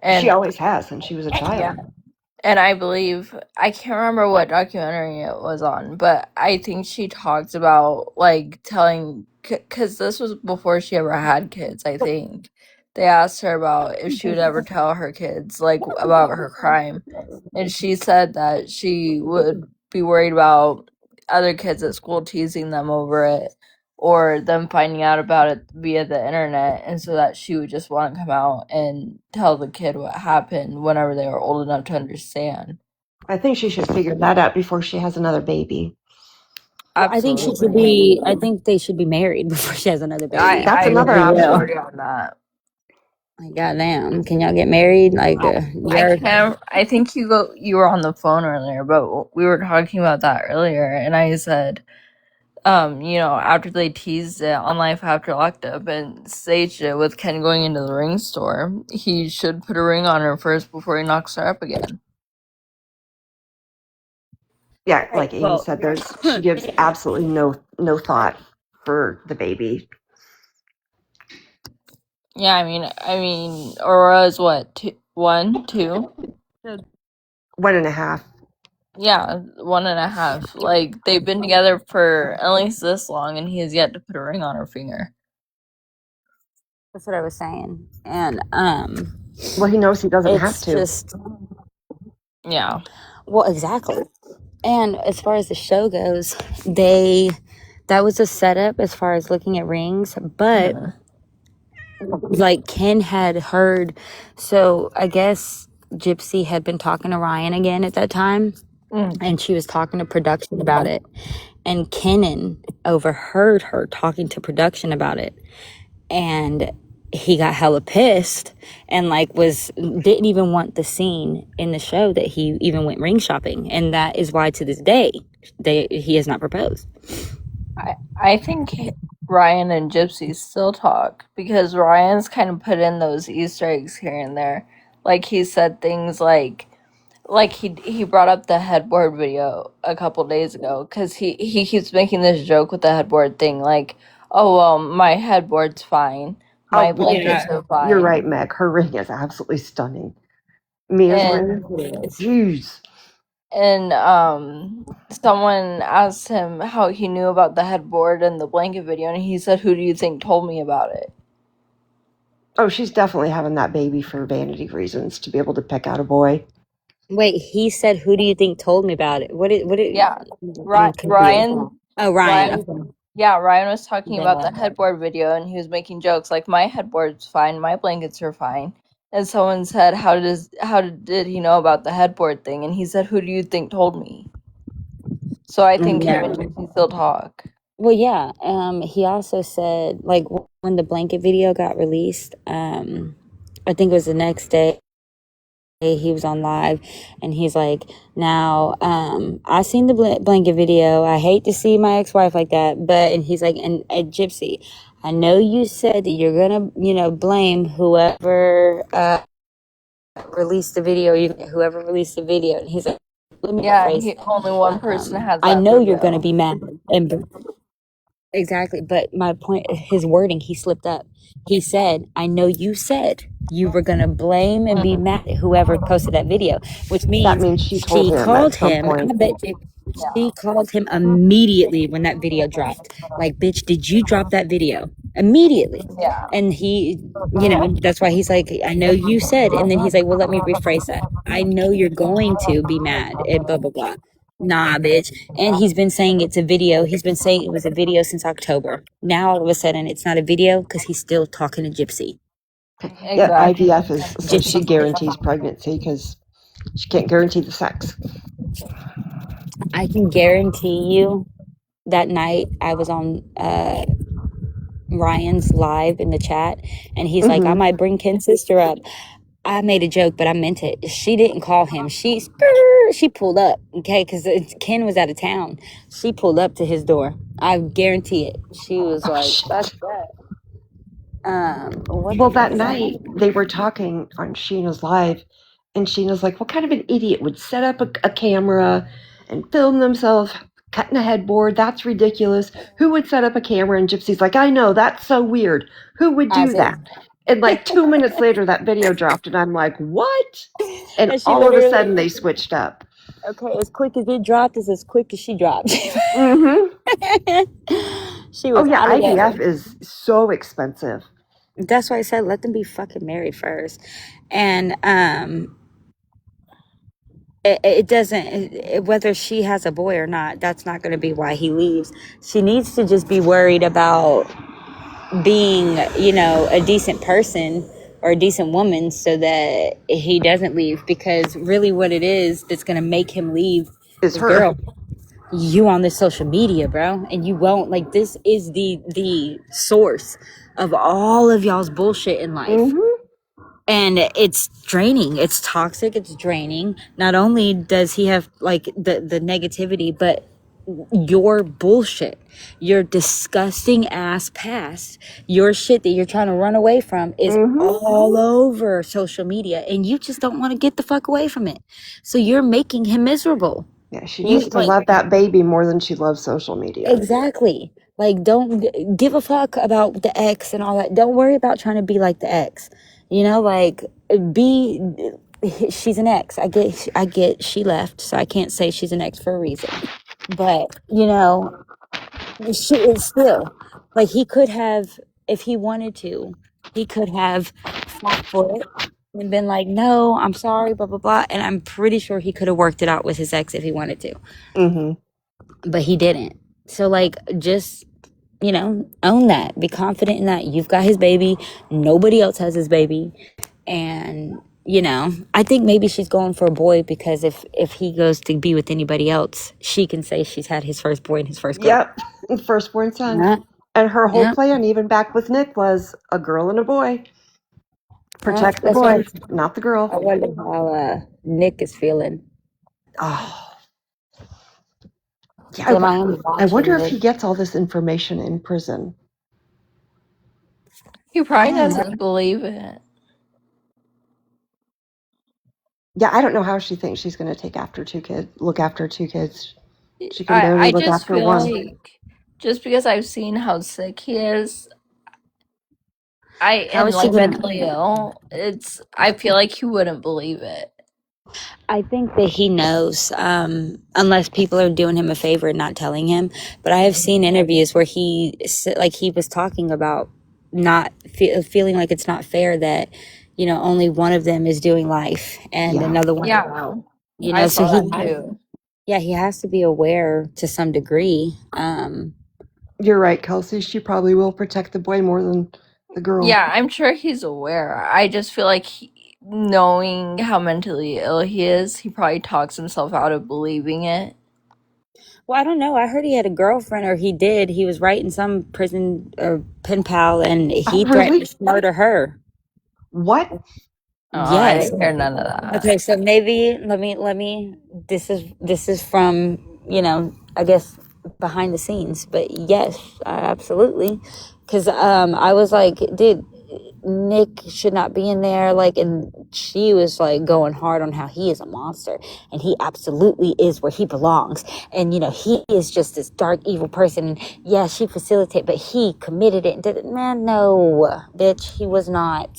Speaker 8: And
Speaker 6: she always has since she was a child.
Speaker 8: yeah. And I believe, I can't remember what documentary it was on, but I think she talked about, like, telling, because this was before she ever had kids, I think. They asked her about if she would ever tell her kids, like, about her crime. And she said that she would be worried about other kids at school teasing them over it, or them finding out about it via the internet, and so that she would just want to come out and tell the kid what happened whenever they were old enough to understand.
Speaker 6: I think she should figure that out before she has another baby.
Speaker 2: I think she should be. I think they should be married before she has another baby.
Speaker 6: That's another
Speaker 8: agree with
Speaker 6: option.
Speaker 8: Shorty on that.
Speaker 2: Like, goddamn, can y'all get married? Like,
Speaker 8: I think you were on the phone earlier, but we were talking about that earlier, and I said, after they teased it on Life After Locked Up and staged it with Ken going into the ring store, he should put a ring on her first before he knocks her up again.
Speaker 6: Yeah, like Amy said, she gives absolutely no thought for the baby.
Speaker 8: Yeah, I mean, Aurora's what, 2, 1, 2?
Speaker 6: 1.5.
Speaker 8: Yeah, 1.5. Like, they've been together for at least this long, and he has yet to put a ring on her finger.
Speaker 2: That's what I was saying. And
Speaker 6: well, he knows he doesn't have
Speaker 2: it's
Speaker 6: to.
Speaker 2: just,
Speaker 8: yeah.
Speaker 2: Well, exactly. And as far as the show goes, that was a setup as far as looking at rings, but like Ken had heard, so I guess Gypsy had been talking to Ryan again at that time, and she was talking to production about it, and Kenan overheard her talking to production about it, and he got hella pissed and like didn't even want the scene in the show that he even went ring shopping, and that is why to this day he has not proposed.
Speaker 8: I think Ryan and Gypsy still talk, because Ryan's kind of put in those Easter eggs here and there. Like, he said things like he brought up the headboard video a couple days ago, because he keeps making this joke with the headboard thing, like, oh, well, my headboard's fine, my blankets are fine.
Speaker 6: You're right, Meg. Her ring is absolutely stunning. Mia's ring, jeez.
Speaker 8: And someone asked him how he knew about the headboard and the blanket video, and he said, "Who do you think told me about it?"
Speaker 6: Oh, she's definitely having that baby for vanity reasons, to be able to pick out a boy.
Speaker 2: Wait, he said, "Who do you think told me about it?" What?
Speaker 8: Yeah, Ryan.
Speaker 2: Oh, Ryan.
Speaker 8: Yeah, Ryan was talking about the headboard video, and he was making jokes like, "My headboard's fine, my blankets are fine." And someone said, "How did he know about the headboard thing?" And he said, "Who do you think told me?" So I think him and Gypsy still talk.
Speaker 2: Well, yeah. He also said, like, when the blanket video got released, I think it was the next day, he was on live, and he's like, now, I seen the blanket video. I hate to see my ex-wife like that, but, and he's like, and Gypsy, I know you said that you're gonna, blame whoever released the video, whoever released the video. And he's like,
Speaker 8: only one person has that
Speaker 2: I know
Speaker 8: video.
Speaker 2: you're gonna be mad. And exactly, but my point, his wording, he slipped up. He said, I know you said you were gonna blame and be mad at whoever posted that video, which means
Speaker 6: that means she told him
Speaker 2: called
Speaker 6: at some
Speaker 2: him.
Speaker 6: point.
Speaker 2: She called him immediately when that video dropped. Like, bitch, did you drop that video? Immediately.
Speaker 8: Yeah.
Speaker 2: And he, you know, that's why he's like, I know you said. And then he's like, well, let me rephrase that. I know you're going to be mad at blah, blah, blah. Nah, bitch. And he's been saying it's a video. He's been saying it was a video since October. Now, all of a sudden, it's not a video because he's still talking to Gypsy.
Speaker 6: Yeah,
Speaker 8: Exactly.
Speaker 6: IVF is so she guarantees pregnancy because she can't guarantee the sex.
Speaker 2: I can guarantee you that night I was on Ryan's live in the chat, and he's like, I might bring Ken's sister up. I made a joke, but I meant it. She didn't call him. She pulled up, okay, because Ken was out of town. She pulled up to his door. I guarantee it. She was like,
Speaker 6: shit.
Speaker 2: "That's that." What
Speaker 6: Well,
Speaker 2: the
Speaker 6: that
Speaker 2: fuck?
Speaker 6: night they were talking on Sheena's live, and Sheena's like, what kind of an idiot would set up a camera and film themselves cutting a headboard? That's ridiculous. Who would set up a camera? And Gypsy's like, I know, that's so weird. Who would do that? And like 2 minutes later, that video dropped, and I'm like, what? And
Speaker 2: And she
Speaker 6: all of a
Speaker 2: literally-
Speaker 6: sudden, they switched up.
Speaker 2: Okay, as quick as it dropped is as quick as she dropped.
Speaker 6: Mm-hmm.
Speaker 2: She was
Speaker 6: Oh, yeah,
Speaker 2: out of there.
Speaker 6: IVF is so expensive.
Speaker 2: That's why I said let them be fucking married first. And it doesn't, whether she has a boy or not, that's not going to be why he leaves. She needs to just be worried about being, you know, a decent person or a decent woman so that he doesn't leave, because really what it is that's going to make him leave
Speaker 6: Is her.
Speaker 2: girl, you on this social media, bro, and you won't, like, this is the source of all of y'all's bullshit in life.
Speaker 6: Mm-hmm.
Speaker 2: And it's draining, it's toxic, it's draining. Not only does he have like the negativity, but your bullshit, your disgusting ass past, your shit that you're trying to run away from is all over social media, and you just don't want to get the fuck away from it. So you're making him miserable.
Speaker 6: Yeah, she needs to love that baby more than she loves social media.
Speaker 2: Exactly. Like, don't give a fuck about the ex and all that. Don't worry about trying to be like the ex. You know, like, she's an ex. I get she left, so I can't say she's an ex for a reason. But, you know, she is still, like, he could have, if he wanted to, he could have fought for it and been like, no, I'm sorry, blah, blah, blah. And I'm pretty sure he could have worked it out with his ex if he wanted to.
Speaker 6: Mm-hmm.
Speaker 2: But he didn't. So, like, just, you know, own that. Be confident in that. You've got his baby. Nobody else has his baby. And, you know, I think maybe she's going for a boy, because if he goes to be with anybody else, she can say she's had his first boy and his first girl.
Speaker 6: Yep, firstborn son.
Speaker 2: Yeah.
Speaker 6: And her whole
Speaker 2: Yeah.
Speaker 6: plan, even back with Nick, was a girl and a boy. Protect the
Speaker 2: That's
Speaker 6: boy,
Speaker 2: what
Speaker 6: not the girl.
Speaker 2: I wonder how Nick is feeling.
Speaker 6: Oh. Yeah,
Speaker 2: Am I
Speaker 6: I wonder if
Speaker 2: watching
Speaker 6: he gets all this information in prison.
Speaker 8: He probably doesn't believe it.
Speaker 6: Yeah, I don't know how she thinks she's going to look after two kids. She can barely
Speaker 8: I
Speaker 6: look
Speaker 8: just
Speaker 6: after
Speaker 8: feel
Speaker 6: one.
Speaker 8: like just because I've seen how sick he is,
Speaker 2: How
Speaker 8: and
Speaker 2: is she
Speaker 8: like
Speaker 2: gonna-
Speaker 8: mentally ill, I feel like he wouldn't believe it.
Speaker 2: I think that he knows, unless people are doing him a favor and not telling him. But I have seen interviews where he was talking about not feeling like it's not fair that, you know, only one of them is doing life and
Speaker 6: Yeah.
Speaker 2: another one is
Speaker 8: Yeah.
Speaker 2: out. You
Speaker 8: I
Speaker 2: know, so
Speaker 8: saw that too.
Speaker 2: he has to be aware to some degree.
Speaker 6: You're right, Kelsey. She probably will protect the boy more than the girl.
Speaker 8: Yeah, I'm sure he's aware. I just feel like knowing how mentally ill he is, he probably talks himself out of believing it.
Speaker 2: Well, I don't know. I heard he had a girlfriend, or he did. He was writing some prison or pen pal, and he
Speaker 6: Oh,
Speaker 2: threatened
Speaker 6: really?
Speaker 2: to murder her.
Speaker 6: What?
Speaker 8: Oh,
Speaker 2: Yes.
Speaker 8: I didn't hear none of that.
Speaker 2: Okay, so maybe let me. This is from, you know, I guess behind the scenes, but yes, absolutely. Because I was like, dude, Nick should not be in there. Like, and she was like going hard on how he is a monster, and he absolutely is where he belongs. And you know, he is just this dark, evil person. And yeah, she facilitated, but he committed it. And did it. Man, no, bitch, he was not.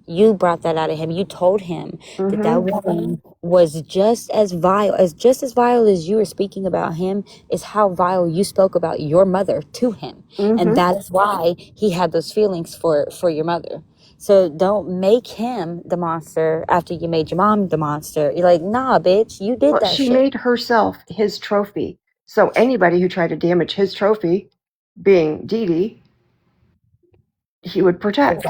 Speaker 2: You brought that out of him. You told him that that
Speaker 6: Mm-hmm.
Speaker 2: woman was just as vile as you were speaking about him is how vile you spoke about your mother to him. And
Speaker 6: Mm-hmm.
Speaker 2: that's why he had those feelings for your mother. So don't make him the monster after you made your mom the monster. You're like, nah, bitch, you did
Speaker 6: Well,
Speaker 2: that
Speaker 6: she
Speaker 2: shit.
Speaker 6: made herself his trophy. So anybody who tried to damage his trophy, being Dee Dee, he would protect.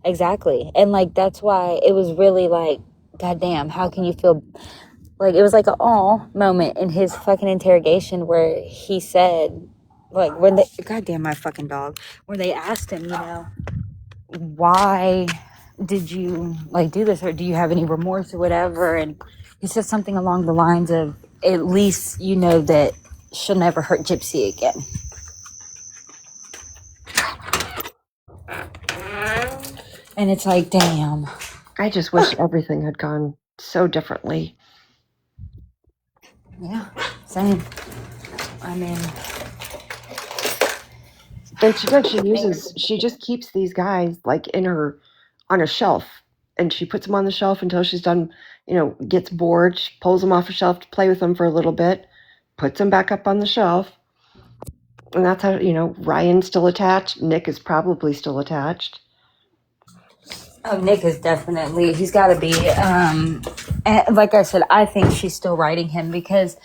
Speaker 2: Exactly. And like that's why it was really like, goddamn, how can you feel like it was like a aw moment in his fucking interrogation where he said, like when they goddamn my fucking dog, where they asked him, why did you like do this, or do you have any remorse or whatever? And he said something along the lines of, at least you know that she'll never hurt Gypsy again. And it's like, damn.
Speaker 6: I just wish everything had gone so differently.
Speaker 2: Yeah, same. I mean,
Speaker 6: And she does. She just keeps these guys like on a shelf, and she puts them on the shelf until she's done, gets bored. She pulls them off a shelf to play with them for a little bit, puts them back up on the shelf. And that's how, Ryan's still attached. Nick is probably still attached.
Speaker 2: oh, Nick is definitely, he's got to be. And like I said, I think she's still writing him because,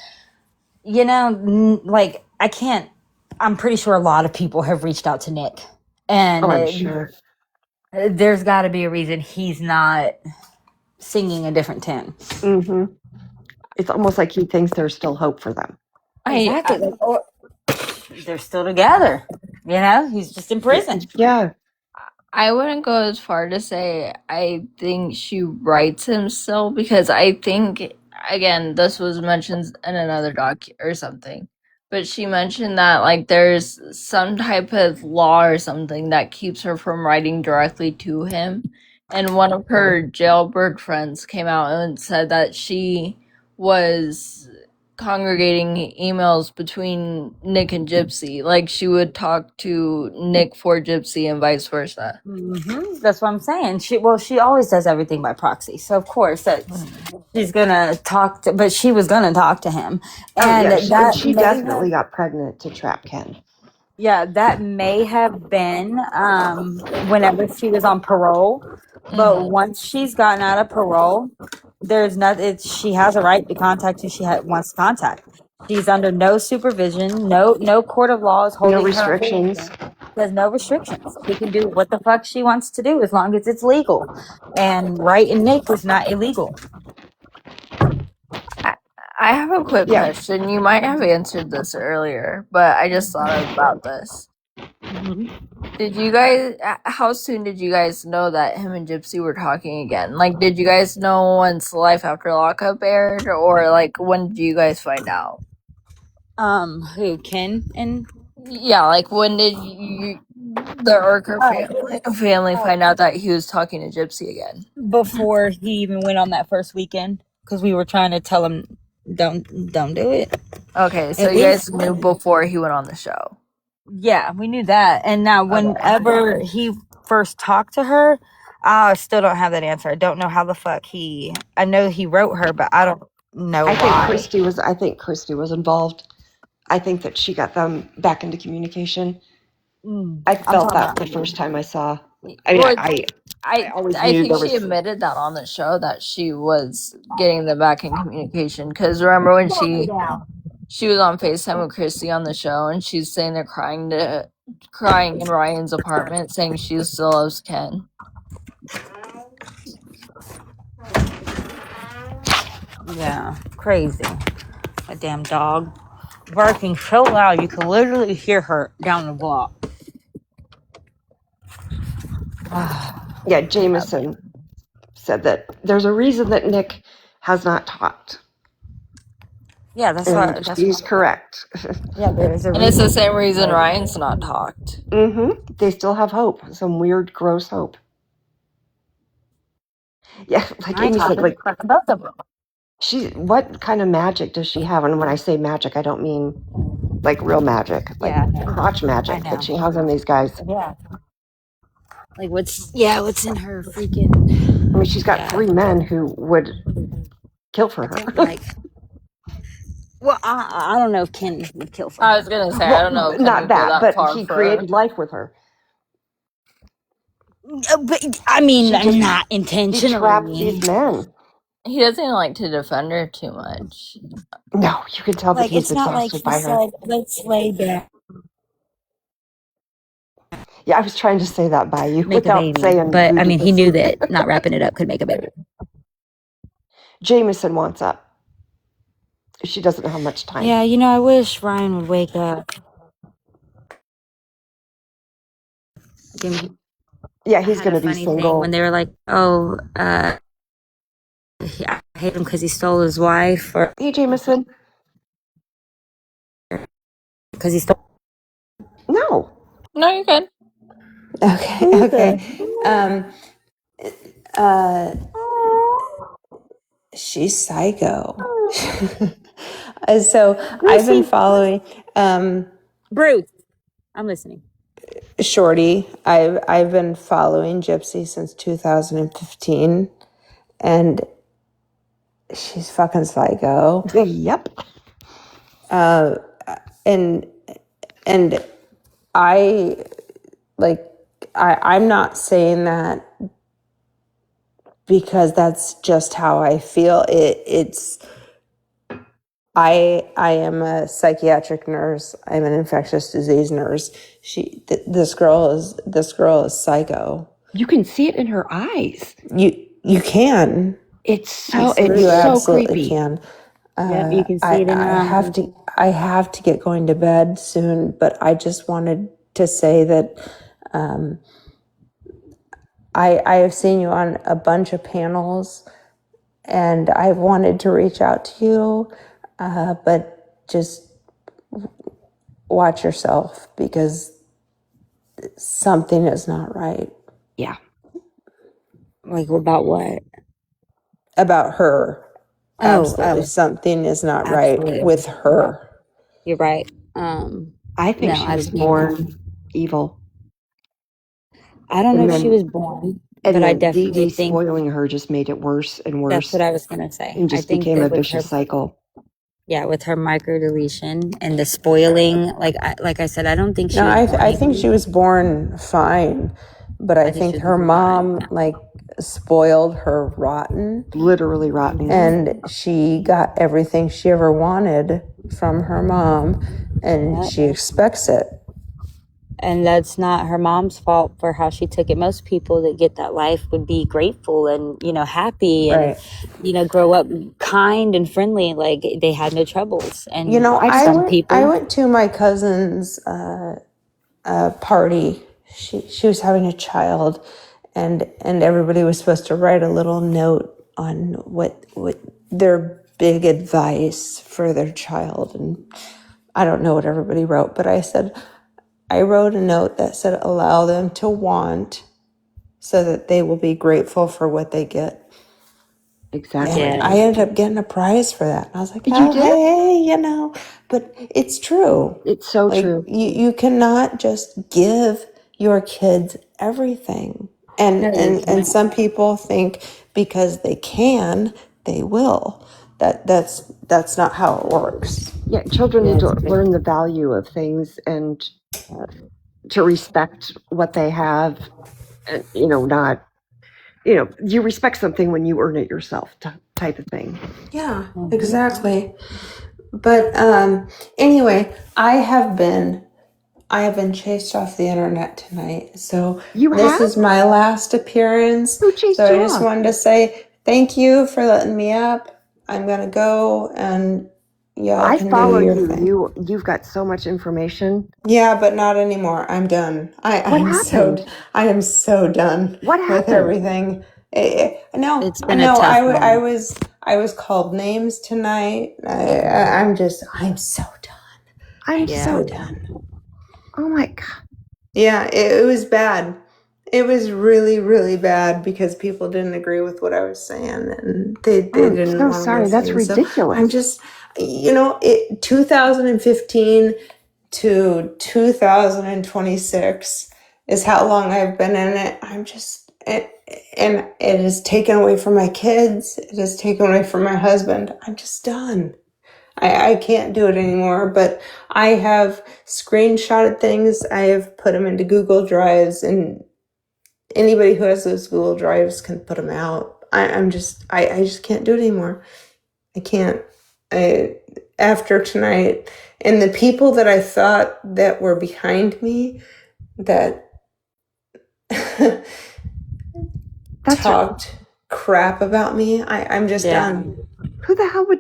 Speaker 2: like I can't. I'm pretty sure a lot of people have reached out to Nick, and
Speaker 6: Oh, I'm sure.
Speaker 2: there's got to be a reason he's not singing a different tune.
Speaker 6: Mm-hmm. It's almost like he thinks there's still hope for them.
Speaker 2: Exactly. Or they're still together. He's just in prison.
Speaker 6: Yeah.
Speaker 8: I wouldn't go as far to say I think she writes him still, because I think, again, this was mentioned in another doc or something, but she mentioned that like there's some type of law or something that keeps her from writing directly to him. And one of her jailbird friends came out and said that she was congregating emails between Nick and Gypsy. Like she would talk to Nick for Gypsy and vice versa.
Speaker 2: Mm-hmm. That's what I'm saying. She always does everything by proxy. So of course she's gonna talk to, but she was gonna talk to him, and
Speaker 6: she definitely got pregnant to trap Ken.
Speaker 2: Yeah, that may have been whenever she was on parole. But once she's gotten out of parole, there's nothing. She has a right to contact who she wants to contact. She's under no supervision. No court of law is holding
Speaker 6: No restrictions.
Speaker 2: her. There's no restrictions. She can do what the fuck she wants to do as long as it's legal. And writing Nick was not illegal.
Speaker 8: I have a quick question. You might have answered this earlier, but I just thought about this. Did you guys, how soon did you guys know that him and Gypsy were talking again? Like, did you guys know once Life After Lockup aired, or like when did you guys find out?
Speaker 2: Who, Ken and?
Speaker 8: Yeah, like when did the Urker family find out that he was talking to Gypsy again?
Speaker 2: Before he even went on that first weekend, because we were trying to tell him, don't do it.
Speaker 8: Okay, so you guys knew before he went on the show.
Speaker 2: Yeah, we knew that. And now whenever he first talked to her, I still don't have that answer. I don't know how the fuck I know he wrote her, but I don't know why.
Speaker 6: I think Christy was involved. I think that she got them back into communication. I felt that the first time I saw. I
Speaker 8: think she admitted that on the show, that she was getting them back in communication. Because remember when she was on FaceTime with Christy on the show, and she's sitting there crying in Ryan's apartment, saying she still loves Ken.
Speaker 2: Yeah, crazy. A damn dog barking so loud you can literally hear her down the block.
Speaker 6: Yeah, Jameson said that there's a reason that Nick has not talked.
Speaker 2: Yeah, that's
Speaker 6: he's correct.
Speaker 2: Yeah, there's a reason.
Speaker 8: And it's the same reason Ryan's not talked.
Speaker 6: Mm-hmm. They still have hope. Some weird, gross hope. Yeah, like Amy said, like
Speaker 2: both of them.
Speaker 6: What kind of magic does she have? And when I say magic, I don't mean like real magic, like crotch magic that she has on these guys.
Speaker 2: Yeah. Like what's in her freaking?
Speaker 6: I mean, she's got 3 men who would kill for
Speaker 2: I
Speaker 6: her.
Speaker 2: don't like. Well, I don't know if Ken would kill for
Speaker 8: I
Speaker 2: her.
Speaker 8: was gonna say I don't know if Ken
Speaker 6: Not
Speaker 8: would go
Speaker 6: that,
Speaker 8: that
Speaker 6: but
Speaker 8: far
Speaker 6: he
Speaker 8: for her.
Speaker 6: created life with her.
Speaker 2: But I mean,
Speaker 6: She just-
Speaker 2: not
Speaker 6: He
Speaker 2: intentionally.
Speaker 6: trapped these men.
Speaker 8: He doesn't like to defend her too much.
Speaker 6: No, you can tell that
Speaker 2: Like
Speaker 6: he's
Speaker 2: it's not like
Speaker 6: exhausted
Speaker 2: he
Speaker 6: by her.
Speaker 2: said, "Let's lay down,
Speaker 6: Yeah, I was trying to say that by you
Speaker 2: make a
Speaker 6: without
Speaker 2: baby."
Speaker 6: saying.
Speaker 2: But I mean, he knew
Speaker 6: ridiculous.
Speaker 2: that not wrapping it up could make a baby.
Speaker 6: Jameson wants up. She doesn't have much time.
Speaker 2: Yeah, you know, I wish Ryan would wake up.
Speaker 6: Yeah, he's
Speaker 2: Had
Speaker 6: going
Speaker 2: a
Speaker 6: to be
Speaker 2: funny thing
Speaker 6: single.
Speaker 2: when they were like, "Oh, I hate him because he stole his wife," or
Speaker 6: Hey, Jameson.
Speaker 2: because he stole.
Speaker 6: No.
Speaker 8: No, you're good.
Speaker 9: Okay. She's psycho. So I've been following
Speaker 2: Bruce, I'm listening.
Speaker 9: Shorty. I've been following Gypsy since 2015, and she's fucking psycho.
Speaker 6: Yep.
Speaker 9: And I'm not saying that because that's just how I feel. I am a psychiatric nurse. I'm an infectious disease nurse. This girl is psycho.
Speaker 6: You can see it in her eyes.
Speaker 9: You can.
Speaker 6: It's so
Speaker 9: You absolutely
Speaker 6: creepy.
Speaker 9: can.
Speaker 2: Yep, you can see it in her eyes.
Speaker 9: I have to get going to bed soon, but I just wanted to say that I have seen you on a bunch of panels, and I've wanted to reach out to you, but just watch yourself because something is not right.
Speaker 6: Yeah.
Speaker 2: Like about what?
Speaker 9: About her. Absolutely. Something is not right with her.
Speaker 2: You're right.
Speaker 6: I think she was born evil.
Speaker 2: I don't know
Speaker 6: And
Speaker 2: if she
Speaker 6: then-
Speaker 2: was born,
Speaker 6: And
Speaker 2: but I
Speaker 6: then
Speaker 2: definitely
Speaker 6: Dee
Speaker 2: think
Speaker 6: spoiling her just made it worse and worse.
Speaker 2: that's what I was gonna say.
Speaker 6: And just
Speaker 2: I think
Speaker 6: became
Speaker 2: that
Speaker 6: a
Speaker 2: with
Speaker 6: vicious cycle.
Speaker 2: Yeah, with her microdeletion and the spoiling, like I said, I don't think she.
Speaker 9: No,
Speaker 2: was born
Speaker 9: I think
Speaker 2: evil.
Speaker 9: she was born fine, but I think her mom spoiled her rotten.
Speaker 6: Literally rotten.
Speaker 9: And she got everything she ever wanted from her mom, and she expects it.
Speaker 2: And that's not her mom's fault for how she took it. Most people that get that life would be grateful and, happy and, grow up kind and friendly. Like they had no troubles. And,
Speaker 9: I went to my cousin's party. She was having a child, and everybody was supposed to write a little note on what their big advice for their child. And I don't know what everybody wrote, but I wrote a note that said, allow them to want so that they will be grateful for what they get.
Speaker 6: Exactly.
Speaker 9: And I ended up getting a prize for that. And I was like,
Speaker 6: You did?
Speaker 9: hey, but it's true.
Speaker 6: It's so true.
Speaker 9: You cannot just give your kids everything. And some people think because they can, they will. That's not how it works.
Speaker 6: Yeah, children need to learn the value of things and to respect what they have. And, not, you respect something when you earn it yourself, type of thing.
Speaker 9: Yeah, exactly. But anyway, I have been chased off the internet tonight. So this is my last appearance.
Speaker 6: Who chased
Speaker 9: so
Speaker 6: you
Speaker 9: I just
Speaker 6: off?
Speaker 9: wanted to say thank you for letting me up. I'm gonna go and y'all can
Speaker 6: follow
Speaker 9: do your thing.
Speaker 6: You've got so much information.
Speaker 9: Yeah, but not anymore. I'm done. I am so done
Speaker 6: What
Speaker 9: with
Speaker 6: happened?
Speaker 9: everything.
Speaker 2: It's been a tough one.
Speaker 9: I was called names tonight. I'm so done.
Speaker 6: I'm
Speaker 9: so done.
Speaker 6: Oh my God.
Speaker 9: Yeah, it was bad. It was really, really bad because people didn't agree with what I was saying, and they didn't
Speaker 6: so
Speaker 9: want to
Speaker 6: sorry.
Speaker 9: listen.
Speaker 6: That's ridiculous.
Speaker 9: I'm just, 2015 to 2026 is how long I've been in it. And it has taken away from my kids. It has taken away from my husband. I'm just done. I can't do it anymore, but I have screenshotted things. I have put them into Google Drives, and anybody who has those Google Drives can put them out. I just can't do it anymore. I can't. After tonight, and the people that I thought that were behind me that talked crap about me, I'm just done.
Speaker 6: Who the hell would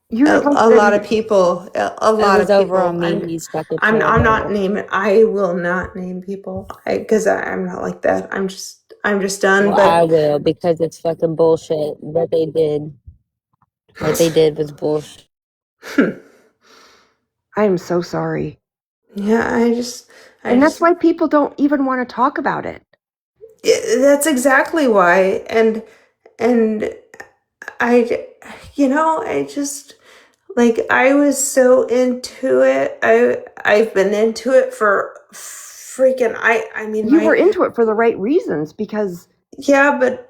Speaker 6: you?
Speaker 9: A lot of people, a lot
Speaker 2: was
Speaker 9: of
Speaker 2: over
Speaker 9: people.
Speaker 2: on me. He stuck it
Speaker 9: I'm
Speaker 2: to
Speaker 9: not naming. I will not name people because I'm not like that. I'm just done.
Speaker 2: Well,
Speaker 9: But
Speaker 2: I will, because it's fucking bullshit. What they did was bullshit.
Speaker 6: I am so sorry.
Speaker 9: yeah,
Speaker 6: And that's why people don't even want to talk about it.
Speaker 9: That's exactly why. And I just like I was so into it. I've been into it for freaking. I mean,
Speaker 6: You were into it for the right reasons because
Speaker 9: yeah, but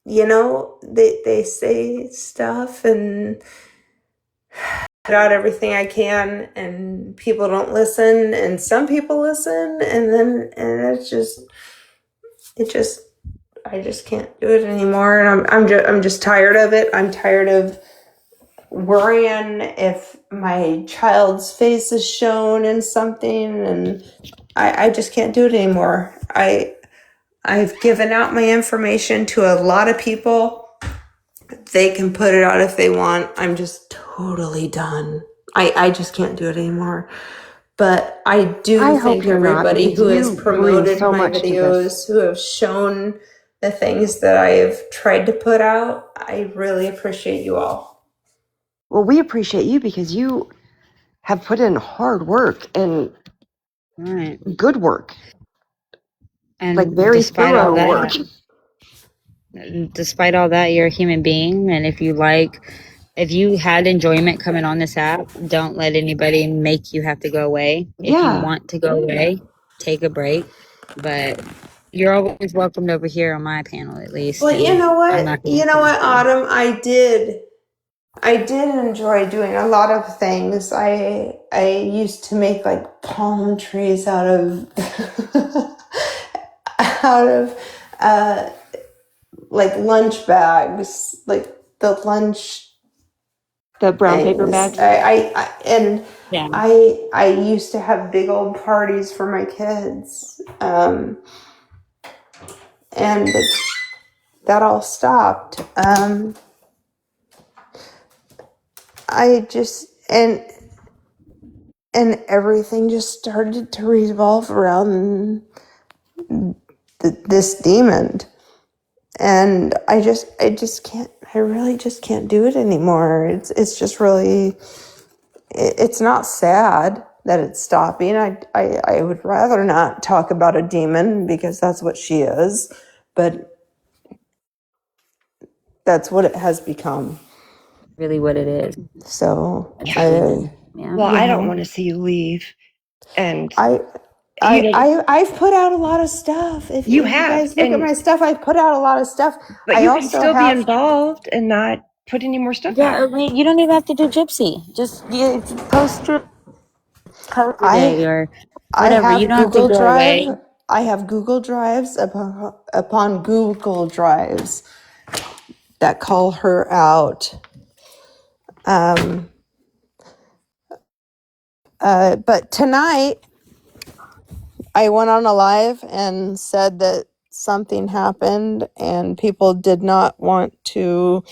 Speaker 9: they say stuff and put out everything I can, and people don't listen, and some people listen, and I just can't do it anymore, and I'm just tired of it. I'm tired of worrying if my child's face is shown in something, and I just can't do it anymore. I've given out my information to a lot of people. They can put it out if they want. I'm just totally done. I just can't do it anymore. But I do thank everybody who has promoted my videos, who have shown the things that I have tried to put out. I really appreciate you all.
Speaker 6: Well, we appreciate you because you have put in hard work and good work.
Speaker 2: And
Speaker 6: like very
Speaker 2: despite all
Speaker 6: thorough
Speaker 2: that, despite all that, you're a human being, and if you had enjoyment coming on this app, don't let anybody make you have to go away. If you want to go away, take a break. But you're always welcomed over here on my panel, at least.
Speaker 9: Well, you know what? Autumn, I did enjoy doing a lot of things. I used to make like palm trees out of like lunch bags, like the brown paper bags. I used to have big old parties for my kids, and that all stopped. I just and everything just started to revolve around this demon, and I really just can't do it anymore. It's just really, it's not sad that it's stopping. I would rather not talk about a demon because that's what she is, but that's what it has become.
Speaker 2: Really what it is.
Speaker 9: So
Speaker 6: I don't want to see you leave. And
Speaker 9: I've put out a lot of stuff. If you guys look at my stuff, I've put out a lot of stuff.
Speaker 6: But you can still be involved and not put any more stuff out.
Speaker 2: I mean, you don't even have to do Gypsy. Just post your code today or whatever. You don't have to go away.
Speaker 9: I have Google Drives upon Google Drives that call her out. But tonight, I went on a live and said that something happened and people did not want to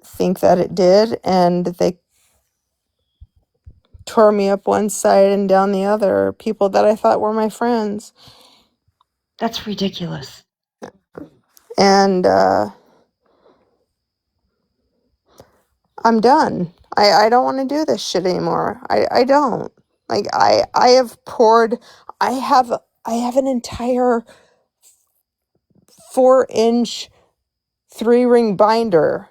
Speaker 9: think that it did, and they tore me up one side and down the other, people that I thought were my friends.
Speaker 6: That's ridiculous.
Speaker 9: And I'm done. I don't want to do this shit anymore. I don't. Like I have poured, I have an entire 4-inch 3-ring binder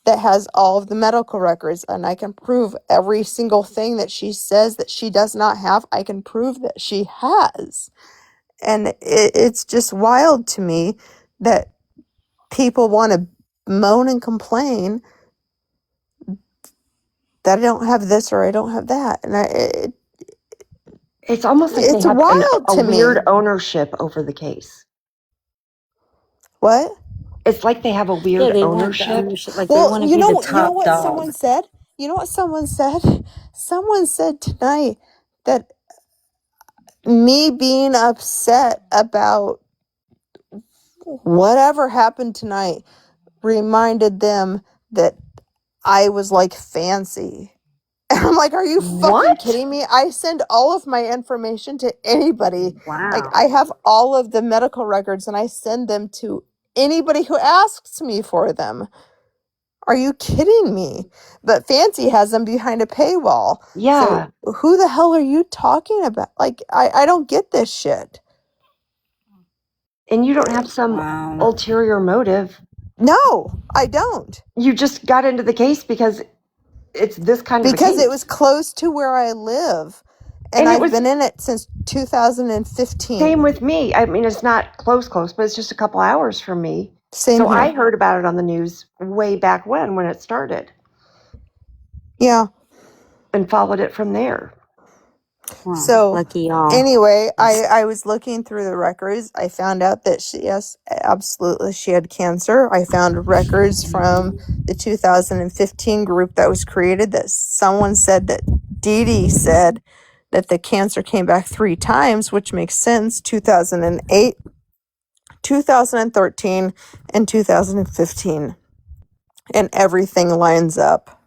Speaker 9: that has all of the medical records, and I can prove every single thing that she says that she does not have. I can prove that she has. And it's just wild to me that people want to moan and complain that I don't have this or I don't have that. And
Speaker 6: It's almost like they
Speaker 9: it's
Speaker 6: have
Speaker 9: wild
Speaker 6: a
Speaker 9: to me.
Speaker 6: weird ownership over the case.
Speaker 9: What?
Speaker 6: It's like they have a weird
Speaker 2: Yeah, they want the
Speaker 6: ownership.
Speaker 2: ownership. Like they
Speaker 9: Well,
Speaker 2: want to
Speaker 9: you
Speaker 2: be the
Speaker 9: know
Speaker 2: top
Speaker 9: what
Speaker 2: dog.
Speaker 9: someone said? You know what someone said? Someone said tonight that me being upset about whatever happened tonight reminded them that I was like fancy. And I'm like, are you fucking
Speaker 6: What?
Speaker 9: kidding me? I send all of my information to anybody. Like,
Speaker 2: Wow.
Speaker 9: I have all of the medical records and I send them to anybody who asks me for them. Are you kidding me? But Fancy has them behind a paywall.
Speaker 6: Yeah.
Speaker 9: So who the hell are you talking about? Like, I don't get this shit.
Speaker 6: And you don't have some
Speaker 2: Wow.
Speaker 6: ulterior motive.
Speaker 9: No, I don't.
Speaker 6: You just got into the case because it's this kind of a
Speaker 9: Because
Speaker 6: case.
Speaker 9: it was close to where I live. And
Speaker 6: And it
Speaker 9: I've
Speaker 6: was
Speaker 9: been in it since 2015.
Speaker 6: same with me. I mean, it's not close, but it's just a couple hours from me.
Speaker 9: Same
Speaker 6: So
Speaker 9: here.
Speaker 6: I heard about it on the news way back when it started,
Speaker 9: Yeah.
Speaker 6: and followed it from there.
Speaker 2: Wow.
Speaker 9: So
Speaker 2: Lucky y'all.
Speaker 9: anyway, I was looking through the records. I found out that absolutely, she had cancer. I found records from the 2015 group that was created that someone said that Dee Dee said that the cancer came back 3 times, which makes sense. 2008, 2013, and 2015. And everything lines up.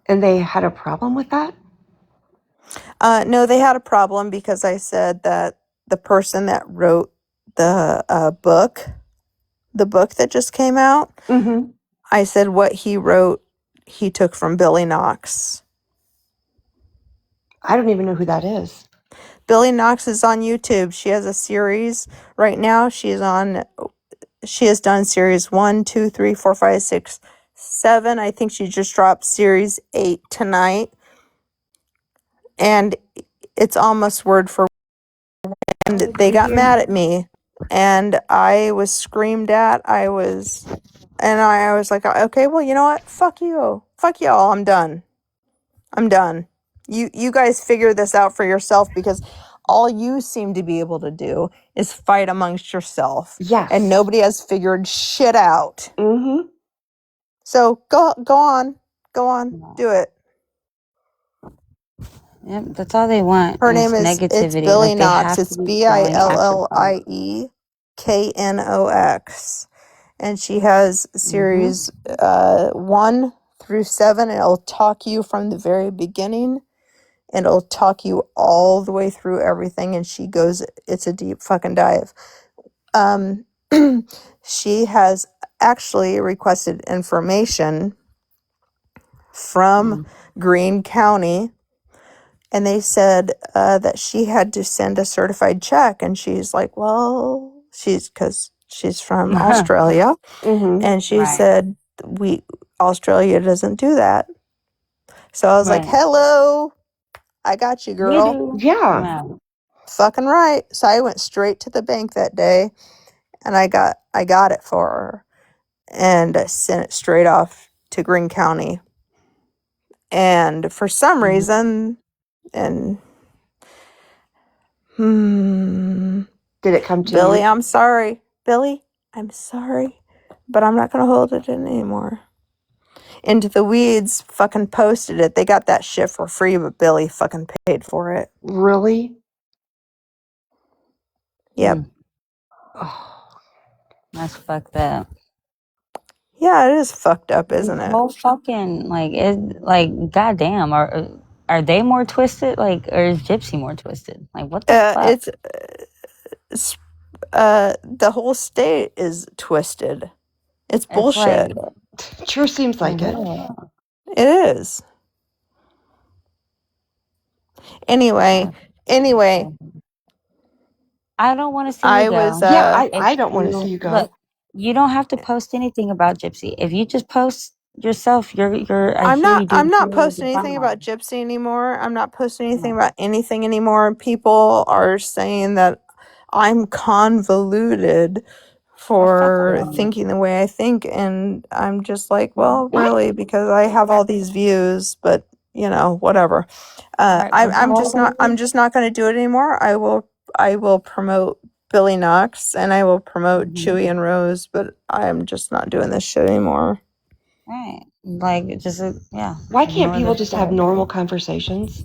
Speaker 6: And they had a problem with that?
Speaker 9: No, they had a problem because I said that the person that wrote the book that just came out,
Speaker 6: Mm-hmm.
Speaker 9: I said what he wrote, he took from Billy Knox.
Speaker 6: I don't even know who that is.
Speaker 9: Billy Knox is on YouTube. She has a series right now. She has done series 1, 2, 3, 4, 5, 6, 7. I think she just dropped series 8 tonight. And it's almost word for word. And they got mad at me. And I was screamed at. I was like, okay, well, you know what? Fuck you. Fuck y'all. I'm done. You guys figure this out for yourself because all you seem to be able to do is fight amongst yourself.
Speaker 6: Yes.
Speaker 9: And nobody has figured shit out.
Speaker 6: Mm-hmm.
Speaker 9: So go on. Do it.
Speaker 2: Yep, that's all they want.
Speaker 9: Her
Speaker 2: Is
Speaker 9: name is, it's
Speaker 2: negativity.
Speaker 9: Billie
Speaker 2: Like they
Speaker 9: Knox.
Speaker 2: have
Speaker 9: It's
Speaker 2: to be throwing extra problems.
Speaker 9: BILLIEKNOX. And she has series 1 through 7. It'll talk you from the very beginning. And it'll talk you all the way through everything. And she goes, it's a deep fucking dive. She has actually requested information from Greene County. And they said that she had to send a certified check. And she's like, well, because she's from Australia.
Speaker 6: Mm-hmm.
Speaker 9: And she said, Australia doesn't do that. So I was like, hello, I got you, girl.
Speaker 6: Yeah.
Speaker 2: Wow.
Speaker 9: Fucking right. So I went straight to the bank that day and I got it for her and I sent it straight off to Greene County. And for some reason, and
Speaker 6: Did it come to
Speaker 9: Billy,
Speaker 6: you?
Speaker 9: I'm sorry. Billy, I'm sorry, but I'm not going to hold it in anymore. Into the Weeds fucking posted it. They got that shit for free, but Billy fucking paid for it.
Speaker 6: Really?
Speaker 9: Yep.
Speaker 6: Oh,
Speaker 2: That's fucked up.
Speaker 9: Yeah, it is fucked up, isn't it?
Speaker 2: Whole fucking goddamn. Are they more twisted? Like, or is Gypsy more twisted? Like, what the fuck?
Speaker 9: It's the whole state is twisted. It's
Speaker 2: It's
Speaker 9: bullshit.
Speaker 6: sure seems like it.
Speaker 9: It is. Anyway,
Speaker 2: I don't want to see
Speaker 9: I
Speaker 2: you go.
Speaker 9: was
Speaker 6: Yeah, I don't want to see you go.
Speaker 2: Look, You don't have to post anything about Gypsy. If you just post yourself, I hear you
Speaker 9: I'm
Speaker 2: doing
Speaker 9: not
Speaker 2: really
Speaker 9: posting
Speaker 2: good
Speaker 9: anything about
Speaker 2: fine.
Speaker 9: Gypsy anymore. I'm not posting anything
Speaker 2: Yeah.
Speaker 9: about anything anymore. People are saying that I'm convoluted for
Speaker 2: Mhm.
Speaker 9: thinking the way I think, and I'm just like, well, really, because I have all these views, but whatever.
Speaker 2: Right. Well,
Speaker 9: I'm just not going to do it anymore. I will promote Billy Knox and I will promote
Speaker 2: Mhm.
Speaker 9: Chewy and Rose, but I'm just not doing this shit anymore.
Speaker 2: Right. Like, just, yeah.
Speaker 6: Why can't
Speaker 2: Ignore
Speaker 6: people
Speaker 2: the
Speaker 6: just have
Speaker 2: shit.
Speaker 6: normal conversations?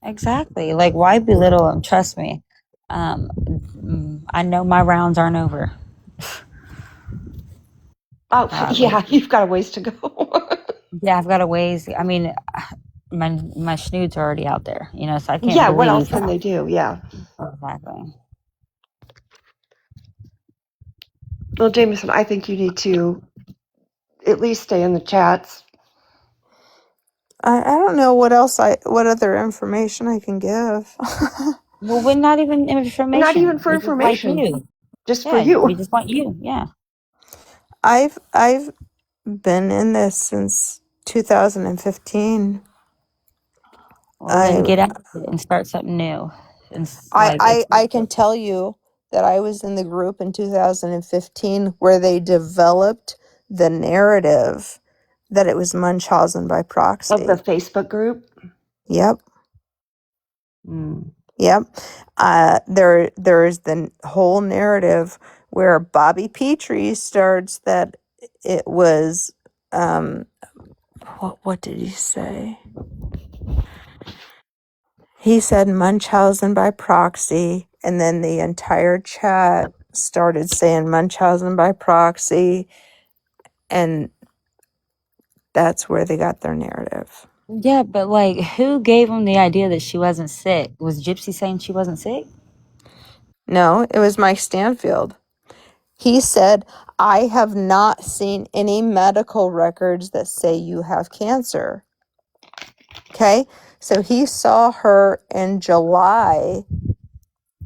Speaker 2: Exactly. Like, why belittle them? Trust me. I know my rounds aren't over.
Speaker 6: Oh,
Speaker 2: Like,
Speaker 6: yeah, you've got a ways to go.
Speaker 2: yeah, I've got a ways. I mean, my snood's already out there, so I can't
Speaker 6: Yeah, what else
Speaker 2: believe.
Speaker 6: can they do? Yeah.
Speaker 2: Exactly.
Speaker 6: Well, Jameson, I think you need to at least stay in the chats.
Speaker 9: I don't know what other information I can give.
Speaker 2: Well, we're not even
Speaker 6: Not even
Speaker 2: information.
Speaker 6: for
Speaker 2: We just like
Speaker 6: information,
Speaker 2: you.
Speaker 6: just for
Speaker 2: Yeah, we
Speaker 6: you.
Speaker 2: just want you. Yeah.
Speaker 9: I've been in this since 2015.
Speaker 2: Well, then
Speaker 9: I
Speaker 2: get out of it and start something new. And
Speaker 9: I
Speaker 2: like,
Speaker 9: I, I can tell you that I was in the group in 2015 where they developed the narrative that it was Munchausen by
Speaker 6: Of the
Speaker 9: proxy.
Speaker 6: Facebook group.
Speaker 9: Yep.
Speaker 6: Mm.
Speaker 9: Yep. There is the whole narrative where Bobby Petrie starts that it was what did he say? He said Munchausen by proxy, and then the entire chat started saying Munchausen by proxy, and that's where they got their narrative.
Speaker 2: yeah, but like, who gave him the idea that she wasn't sick? Was Gypsy saying she wasn't sick?
Speaker 9: No, it was Mike Stanfield. He said, I have not seen any medical records that say you have cancer. Okay, so he saw her in July.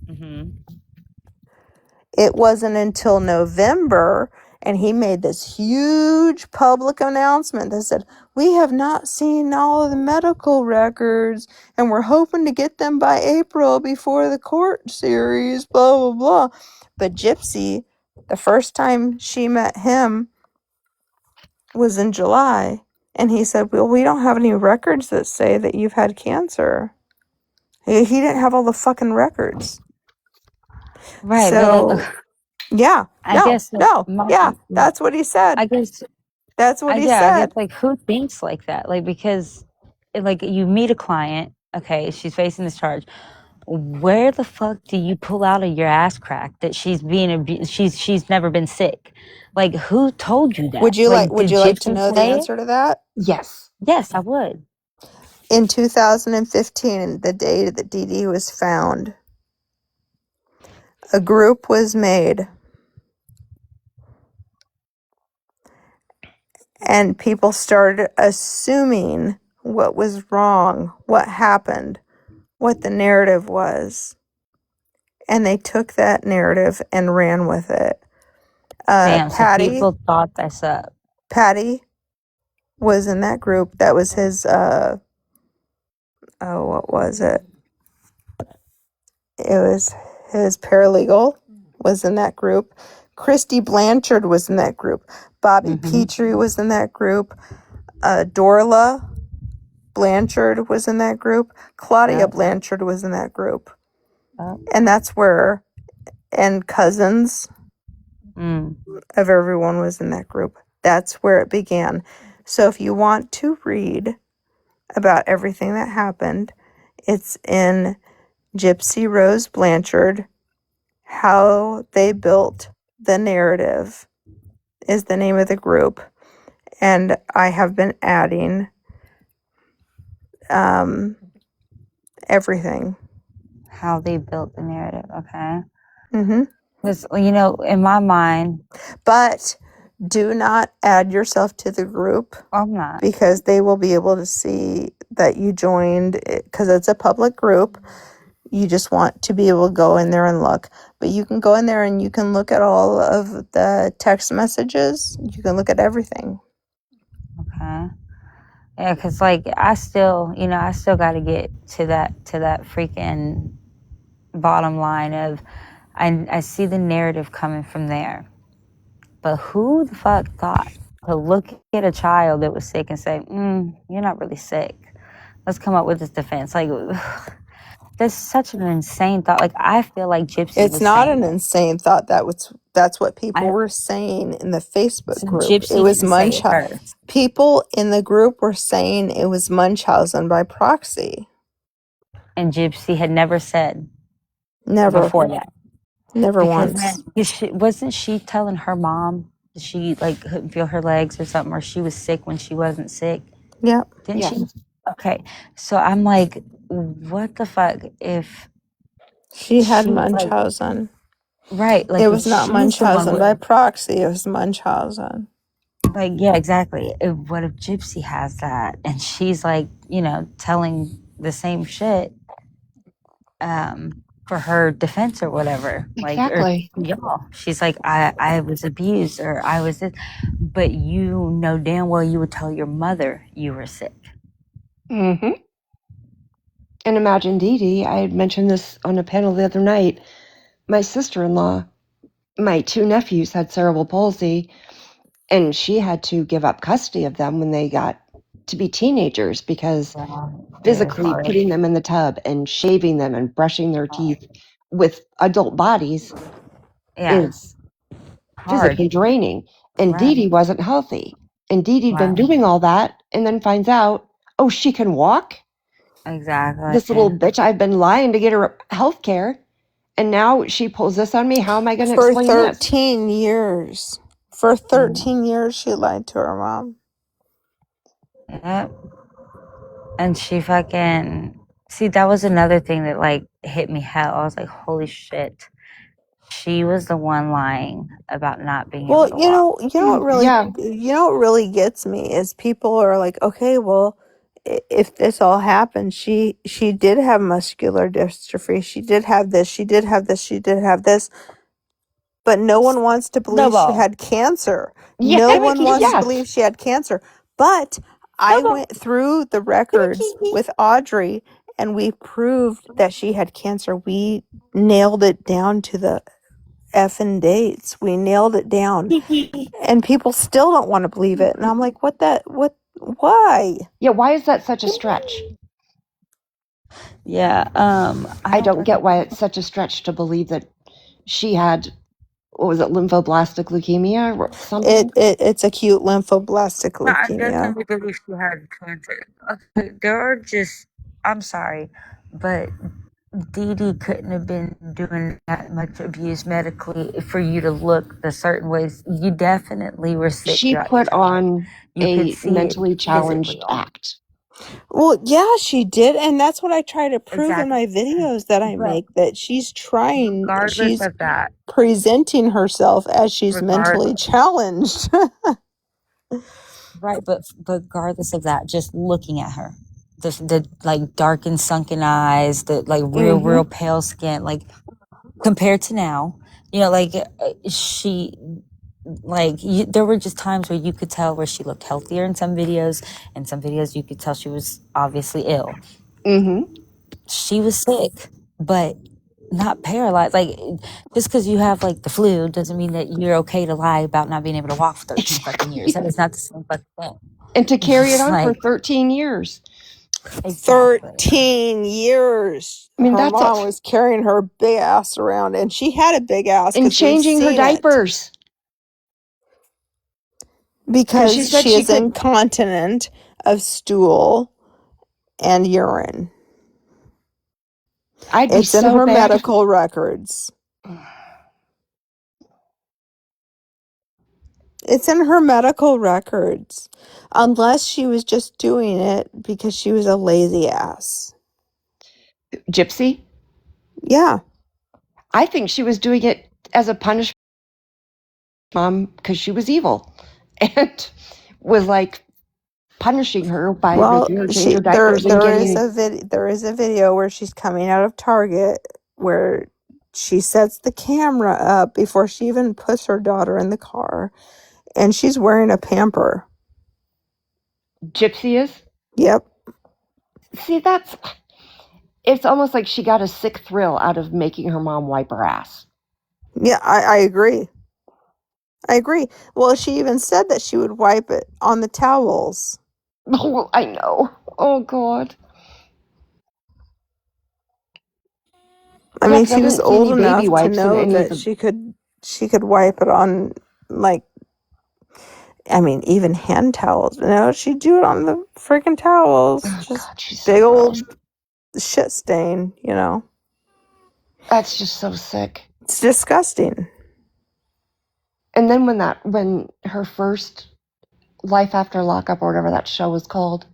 Speaker 2: Mm-hmm.
Speaker 9: It wasn't until November, and he made this huge public announcement that said, we have not seen all of the medical records, and we're hoping to get them by April before the court series, blah, blah, blah. But Gypsy, the first time she met him was in July, and he said, well, we don't have any records that say that you've had cancer. He didn't have all the fucking records.
Speaker 2: Right, but
Speaker 9: So, yeah,
Speaker 2: I guess
Speaker 9: that's what he said.
Speaker 2: I guess
Speaker 9: That's what he
Speaker 2: I guess
Speaker 9: said.
Speaker 2: like, who thinks like that? Like, because like, you meet a client, okay, she's facing this charge. Where the fuck do you pull out of your ass crack that she's being she's never been sick? Like, who told you that? Like,
Speaker 9: Would
Speaker 2: did
Speaker 9: you like to
Speaker 2: Gypsy
Speaker 9: know the
Speaker 2: say it?
Speaker 9: answer to that?
Speaker 6: Yes.
Speaker 2: Yes, I would.
Speaker 9: In 2015, the day that Dee Dee was found, a group was made, and people started assuming what was wrong, what happened, what the narrative was. And they took that narrative and ran with it.
Speaker 2: Damn, so people thought this up.
Speaker 9: Patty was in that group. That was his, what was it? It was his paralegal was in that group. Christy Blanchard was in that group. Bobby Petrie was in that group. Dorla Blanchard was in that group. Claudia Blanchard was in that group. And that's where, and cousins of everyone was in that group. That's where it began. So if you want to read about everything that happened, it's in Gypsy Rose Blanchard, How They Built the Narrative is the name of the group. And I have been adding everything.
Speaker 2: How they built the narrative, okay?
Speaker 9: Mm-hmm.
Speaker 2: Because, in my mind,
Speaker 9: But do not add yourself to the group
Speaker 2: I'm not.
Speaker 9: because they will be able to see that you joined because it's a public group. You just want to be able to go in there and look. But you can go in there and you can look at all of the text messages. You can look at everything.
Speaker 2: Okay. Yeah, because like I still got to get to that freaking bottom line of I see the narrative coming from there. But who the fuck thought to look at a child that was sick and say, you're not really sick. Let's come up with this defense. Like, that's such an insane thought. Like, I feel like Gypsy
Speaker 9: It's
Speaker 2: was
Speaker 9: not
Speaker 2: saying
Speaker 9: an
Speaker 2: that.
Speaker 9: insane thought. That's what people were saying in the Facebook
Speaker 2: So
Speaker 9: group. It
Speaker 2: Gypsy
Speaker 9: was
Speaker 2: didn't say it
Speaker 9: Munchausen.
Speaker 2: first.
Speaker 9: People in the group were saying it was Munchausen by proxy.
Speaker 2: And Gypsy had never said
Speaker 9: Never.
Speaker 2: before that.
Speaker 9: Never
Speaker 2: Because
Speaker 9: once.
Speaker 2: wasn't she telling her mom that she like couldn't feel her legs or something, or she was sick when she wasn't sick?
Speaker 9: Yeah.
Speaker 2: Didn't
Speaker 1: Yes.
Speaker 2: she? Okay. So I'm like, what the fuck if
Speaker 9: She had
Speaker 2: she like
Speaker 9: Munchausen.
Speaker 2: right, like
Speaker 9: It
Speaker 2: if
Speaker 9: was not
Speaker 2: she's the one
Speaker 9: Munchausen by
Speaker 2: with
Speaker 9: proxy. It was Munchausen.
Speaker 2: like yeah, exactly. What if Gypsy has that and she's like, telling the same shit for her defense or whatever. Like or
Speaker 1: Exactly.
Speaker 2: y'all. She's like, I was abused or I was this, but you know damn well you would tell your mother you were sick.
Speaker 6: Mm-hmm. And imagine Dee Dee. I had mentioned this on a panel the other night. My sister-in-law, my two nephews had cerebral palsy, and she had to give up custody of them when they got to be teenagers because physically putting them in the tub and shaving them and brushing their teeth with adult bodies is physically
Speaker 2: Hard.
Speaker 6: draining. And Dee
Speaker 2: Right.
Speaker 6: Dee wasn't healthy. And Dee Dee'd been
Speaker 2: Right.
Speaker 6: doing all that and then finds out, oh, she can walk?
Speaker 2: Exactly.
Speaker 6: This little bitch, I've been lying to get her health care. And now she pulls this on me. How am I going to
Speaker 9: For
Speaker 6: explain this?
Speaker 9: 13 years. For 13 years, she lied to her mom.
Speaker 2: Yep. And she fucking see that was another thing that like hit me hell. I was like, holy shit. She was the one lying about not being able
Speaker 9: Well,
Speaker 2: to walk.
Speaker 6: Yeah,
Speaker 9: you know what really gets me is people are like, okay, well, if this all happened, she did have muscular dystrophy. She did have this. She did have this. She did have this. But no one wants to believe she
Speaker 2: Snowball.
Speaker 9: had cancer.
Speaker 6: yeah,
Speaker 9: No
Speaker 6: and
Speaker 9: one wants to
Speaker 6: yes.
Speaker 9: believe she had cancer. But I
Speaker 2: Snowball.
Speaker 9: went through the records with Audrey and we proved that she had cancer. We nailed it down to the effing dates. We nailed it down. And people still don't want to believe it. And I'm like, why?
Speaker 6: Yeah, why is that such a stretch?
Speaker 2: Yeah.
Speaker 6: I don't get why it's such a stretch to believe that she had, what was it, lymphoblastic leukemia or something?
Speaker 9: It's acute lymphoblastic
Speaker 2: No, I
Speaker 9: leukemia.
Speaker 2: definitely believe she had cancer. Okay, there are just I'm sorry, but Dee Dee couldn't have been doing that much abuse medically for you to look the certain ways. You definitely were sick
Speaker 6: She
Speaker 2: throughout your
Speaker 6: put
Speaker 2: childhood.
Speaker 6: on
Speaker 2: You could
Speaker 6: a
Speaker 2: see it
Speaker 6: mentally
Speaker 2: physically
Speaker 6: challenged
Speaker 2: on
Speaker 6: act.
Speaker 9: Well, yeah, she did, and that's what I try to prove in
Speaker 2: exactly.
Speaker 9: my videos that I
Speaker 2: But
Speaker 9: make, that she's
Speaker 2: regardless of that,
Speaker 9: presenting herself as she's mentally
Speaker 2: regardless
Speaker 9: challenged.
Speaker 2: right, but regardless of that, just looking at her, the like darkened sunken eyes, the like real pale skin, like compared to now, like she like there were just times where you could tell where she looked healthier in some videos, and some videos you could tell she was obviously ill. She was sick, but not paralyzed. Like just because you have like the flu doesn't mean that you're okay to lie about not being able to walk for 13 fucking years. That is not the same fucking thing.
Speaker 6: And to carry it
Speaker 2: It's
Speaker 6: on for
Speaker 2: like
Speaker 6: 13 years.
Speaker 2: exactly.
Speaker 9: 13 years.
Speaker 6: I mean,
Speaker 9: Her
Speaker 6: that's
Speaker 9: mom was carrying her big ass around, and she had a big ass
Speaker 6: and
Speaker 9: because we've
Speaker 6: changing her
Speaker 9: seen it.
Speaker 6: diapers.
Speaker 9: Because
Speaker 6: she said
Speaker 9: she
Speaker 6: she
Speaker 9: is
Speaker 6: could.
Speaker 9: incontinent of stool and urine.
Speaker 6: I'd be
Speaker 9: It's in
Speaker 6: so
Speaker 9: her
Speaker 6: mad.
Speaker 9: medical records. It's in her medical records. Unless she was just doing it because she was a lazy ass.
Speaker 6: Gypsy?
Speaker 9: Yeah.
Speaker 6: I think she was doing it as a punishment, mom, because she was evil. And was like punishing her by
Speaker 9: Well,
Speaker 6: making her change her diapers and
Speaker 9: there is a video where she's coming out of Target where she sets the camera up before she even puts her daughter in the car, and she's wearing a pamper.
Speaker 6: Gypsy is.
Speaker 9: Yep.
Speaker 6: See, it's almost like she got a sick thrill out of making her mom wipe her ass.
Speaker 9: Yeah, I agree. I agree. Well, she even said that she would wipe it on the towels.
Speaker 6: Oh, I know. Oh, God.
Speaker 9: I
Speaker 6: Yeah,
Speaker 9: mean,
Speaker 6: 'cause I
Speaker 9: she was
Speaker 6: didn't see
Speaker 9: old
Speaker 6: any baby
Speaker 9: enough to
Speaker 6: wipes in
Speaker 9: know
Speaker 6: any of
Speaker 9: that
Speaker 6: the...
Speaker 9: she could wipe it on, like, I mean, even hand towels. No, she'd do it on the freaking towels.
Speaker 6: Oh,
Speaker 9: Just
Speaker 6: God, she's
Speaker 9: big
Speaker 6: so
Speaker 9: old
Speaker 6: gross.
Speaker 9: shit stain, you know.
Speaker 6: That's just so sick.
Speaker 9: It's disgusting.
Speaker 6: And then when her first Life After Lockup or whatever that show was called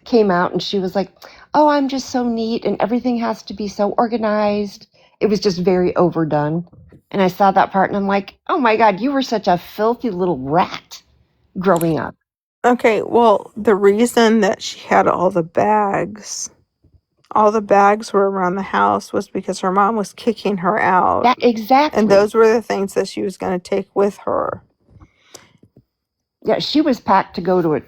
Speaker 6: came out, and she was like, oh, I'm just so neat and everything has to be so organized. It was just very overdone. And I saw that part and I'm like, oh my God, you were such a filthy little rat growing up.
Speaker 9: Okay, well, the reason that she had all the bags were around the house was because her mom was kicking her out.
Speaker 6: That exactly.
Speaker 9: And those were the things that she was going to take with her.
Speaker 6: Yeah, she was packed to go to a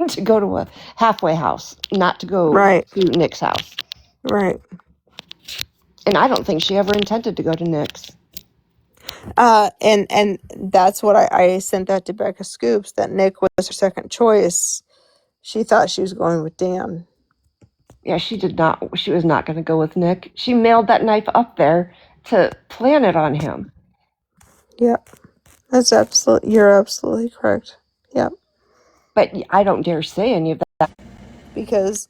Speaker 6: to go to a halfway house, not to go
Speaker 9: Right.
Speaker 6: to Nick's house.
Speaker 9: Right.
Speaker 6: And I don't think she ever intended to go to Nick's.
Speaker 9: And that's what I sent that to Becca Scoops, that Nick was her second choice. She thought she was going with Dan.
Speaker 6: Yeah, she was not going to go with Nick. She mailed that knife up there to plan it on him.
Speaker 9: Yep. You're absolutely correct. Yep.
Speaker 6: But I don't dare say any of that.
Speaker 9: Because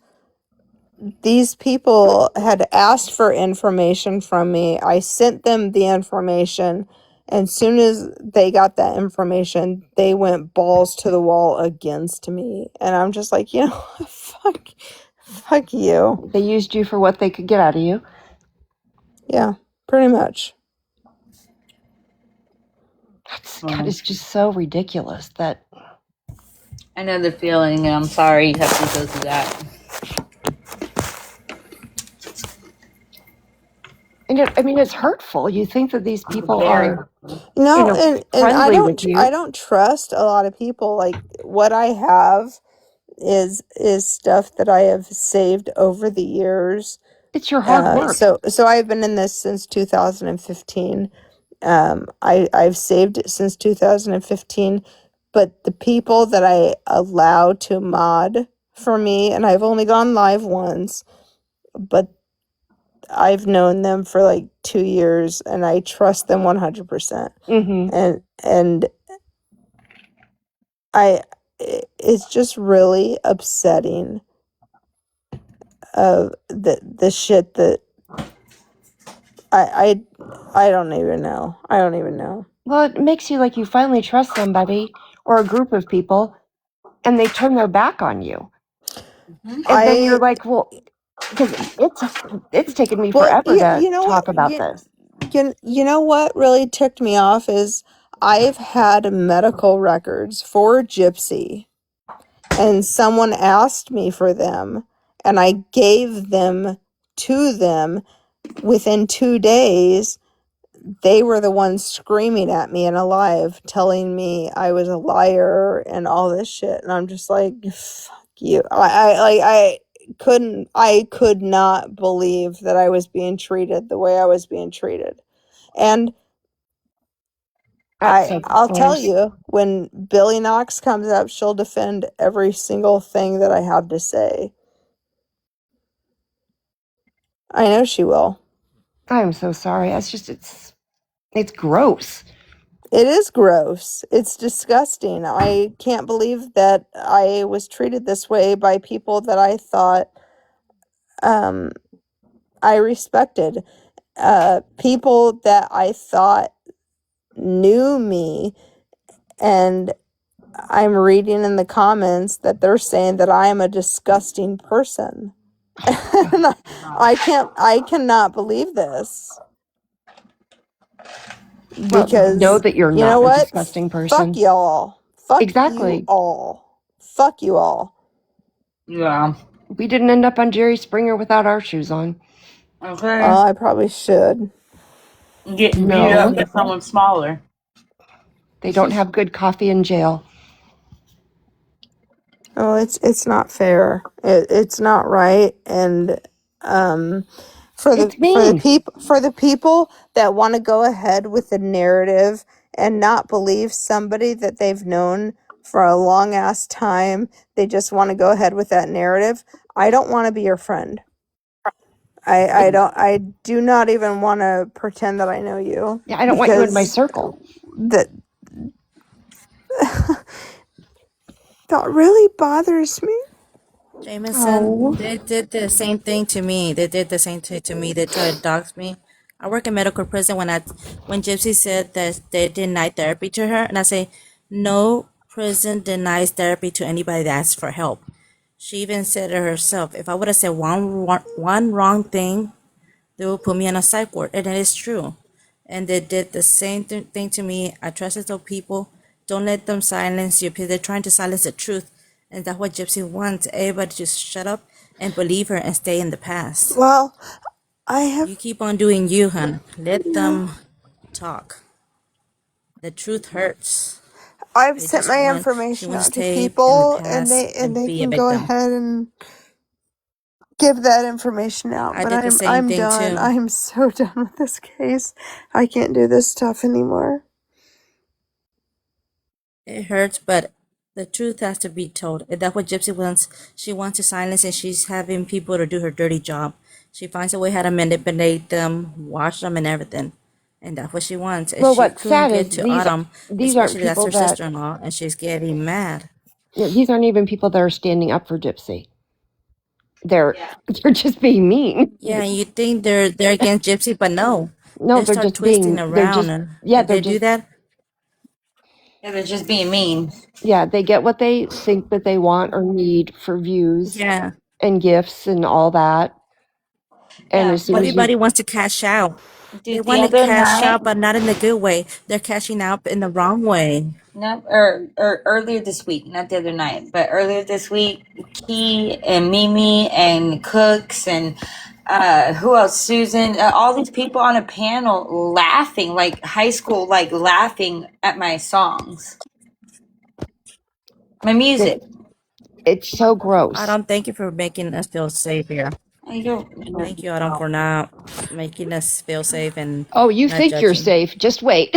Speaker 9: these people had asked for information from me. I sent them the information. And soon as they got that information, they went balls to the wall against me. And I'm just like, fuck you.
Speaker 6: They used you for what they could get out of you.
Speaker 9: Yeah, pretty much.
Speaker 6: God, it's just so ridiculous that...
Speaker 2: I know the feeling, and I'm sorry you have to go through that.
Speaker 6: And it's hurtful. You think that these people are,
Speaker 9: No, and
Speaker 6: friendly with you.
Speaker 9: I don't trust a lot of people. Like, what I have is stuff that I have saved over the years.
Speaker 6: It's your hard work.
Speaker 9: So I've been in this since 2015. I've saved it since 2015, but the people that I allow to mod for me, and I've only gone live once, but I've known them for like 2 years, and I trust them 100%.
Speaker 6: Mm-hmm.
Speaker 9: And it's just really upsetting of the shit that I don't even know. I don't even know.
Speaker 6: Well, it makes you like you finally trust somebody or a group of people, and they turn their back on you. And then you're like, well, because it's taken me forever to talk about this.
Speaker 9: You know what really ticked me off is I've had medical records for Gypsy, and someone asked me for them, and I gave them to them. Within 2 days, they were the ones screaming at me in a live, telling me I was a liar and all this shit. And I'm just like, fuck you. I could not believe that I was being treated the way I was being treated. And I'll tell you, when Billy Knox comes up, she'll defend every single thing that I have to say. I know she will.
Speaker 6: I'm so sorry. It's gross.
Speaker 9: It is gross. It's disgusting. I can't believe that I was treated this way by people that I thought I respected. People that I thought knew me, and I'm reading in the comments that they're saying that I am a disgusting person. And I cannot believe this. Because
Speaker 6: know that you're
Speaker 9: you
Speaker 6: not
Speaker 9: know
Speaker 6: a
Speaker 9: what?
Speaker 6: disgusting person.
Speaker 9: Fuck y'all. Fuck
Speaker 6: Exactly.
Speaker 9: you all. Fuck you all.
Speaker 2: Yeah.
Speaker 6: We didn't end up on Jerry Springer without our shoes on.
Speaker 2: Okay.
Speaker 9: I probably should.
Speaker 2: Getting beat up
Speaker 6: No,
Speaker 2: by someone smaller.
Speaker 6: they don't have good coffee in jail.
Speaker 9: Oh, it's not fair. It's not right, and um,
Speaker 6: It's mean.
Speaker 9: for the people that want to go ahead with the narrative and not believe somebody that they've known for a long ass time, they just want to go ahead with that narrative. I don't want to be your friend. I do not even want to pretend that I know you
Speaker 6: Yeah, I don't want you in my
Speaker 9: because
Speaker 6: circle.
Speaker 9: that that really bothers me.
Speaker 10: Jameson,
Speaker 6: Oh,
Speaker 10: they did the same thing to me. They did the same thing to me. They tried to dox me. I work in medical prison. When Gypsy said that they denied therapy to her, and I say, no prison denies therapy to anybody that asks for help. She even said it herself. If I would have said one wrong thing, they would put me on a psych ward, and it is true. And they did the same thing to me. I trusted those people. Don't let them silence you because they're trying to silence the truth. And that's what Gypsy wants. Everybody to shut up and believe her and stay in the past.
Speaker 9: Well, I have
Speaker 10: You keep on doing you, hon. Let
Speaker 9: no.
Speaker 10: them talk. The truth hurts.
Speaker 9: I've
Speaker 10: They
Speaker 9: sent
Speaker 10: just
Speaker 9: my
Speaker 10: want, she
Speaker 9: information
Speaker 10: wants to
Speaker 9: out to
Speaker 10: stay in the
Speaker 9: people, and
Speaker 10: past and
Speaker 9: they
Speaker 10: be a
Speaker 9: can go
Speaker 10: victim.
Speaker 9: ahead and give that information out.
Speaker 10: I
Speaker 9: But
Speaker 10: did the same
Speaker 9: I'm
Speaker 10: thing
Speaker 9: done.
Speaker 10: too.
Speaker 9: I'm so done with this case. I can't do this stuff anymore.
Speaker 10: It hurts, but the truth has to be told. And that's what Gypsy wants. She wants to silence, and she's having people to do her dirty job. She finds a way how to manipulate them, wash them, and everything. And that's what she wants. And
Speaker 6: well,
Speaker 10: she
Speaker 6: what's
Speaker 10: couldn't
Speaker 6: sad is
Speaker 10: get to Autumn,
Speaker 6: these aren't
Speaker 10: especially that's
Speaker 6: people
Speaker 10: her
Speaker 6: that
Speaker 10: sister-in-law, and she's getting mad.
Speaker 6: these aren't even people that are standing up for Gypsy. They're they're just being mean.
Speaker 10: Yeah, and you think they're against Gypsy, but no,
Speaker 6: No,
Speaker 10: they
Speaker 6: they're
Speaker 10: start
Speaker 6: just
Speaker 10: twisting
Speaker 6: being. They're
Speaker 10: around,
Speaker 6: just
Speaker 10: and
Speaker 6: they're
Speaker 10: they do
Speaker 6: just
Speaker 10: that.
Speaker 2: Yeah, they're just being mean.
Speaker 6: they get what they think that they want or need for views
Speaker 10: Yeah,
Speaker 6: and gifts and all that. And
Speaker 2: Yeah,
Speaker 6: as soon
Speaker 2: but
Speaker 6: as you
Speaker 10: everybody wants to cash out. They
Speaker 2: dude, the
Speaker 10: want to
Speaker 2: other
Speaker 10: cash
Speaker 2: night,
Speaker 10: out, but not in the good way. They're cashing out in the wrong way.
Speaker 2: not or earlier this week, not the other night, but earlier this week, Key and Mimi and Cooks and who else? Susan, all these people on a panel laughing like high school, like laughing at my songs, my music.
Speaker 6: it's so gross.
Speaker 10: Adam, thank you for making us feel safe here.
Speaker 2: You're
Speaker 10: Thank you, Adam, for not making us feel safe and
Speaker 6: Oh, you
Speaker 10: not
Speaker 6: think you're
Speaker 10: judging.
Speaker 6: safe? Just wait.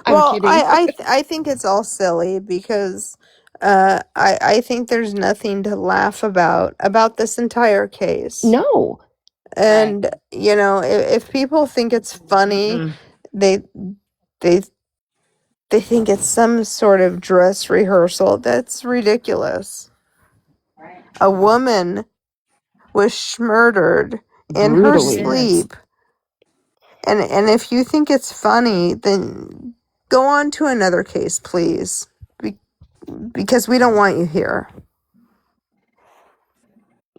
Speaker 6: I'm
Speaker 9: Well,
Speaker 6: kidding.
Speaker 9: I think it's all silly because I think there's nothing to laugh about this entire case.
Speaker 6: No.
Speaker 2: right.
Speaker 9: And you know, if people think it's funny,
Speaker 10: Mm-mm.
Speaker 9: they they they think it's some sort of dress rehearsal. That's ridiculous. A woman was murdered in her
Speaker 6: Brutally.
Speaker 10: Yes.
Speaker 9: sleep. And if you think it's funny, then go on to another case, please. Because we don't want you here.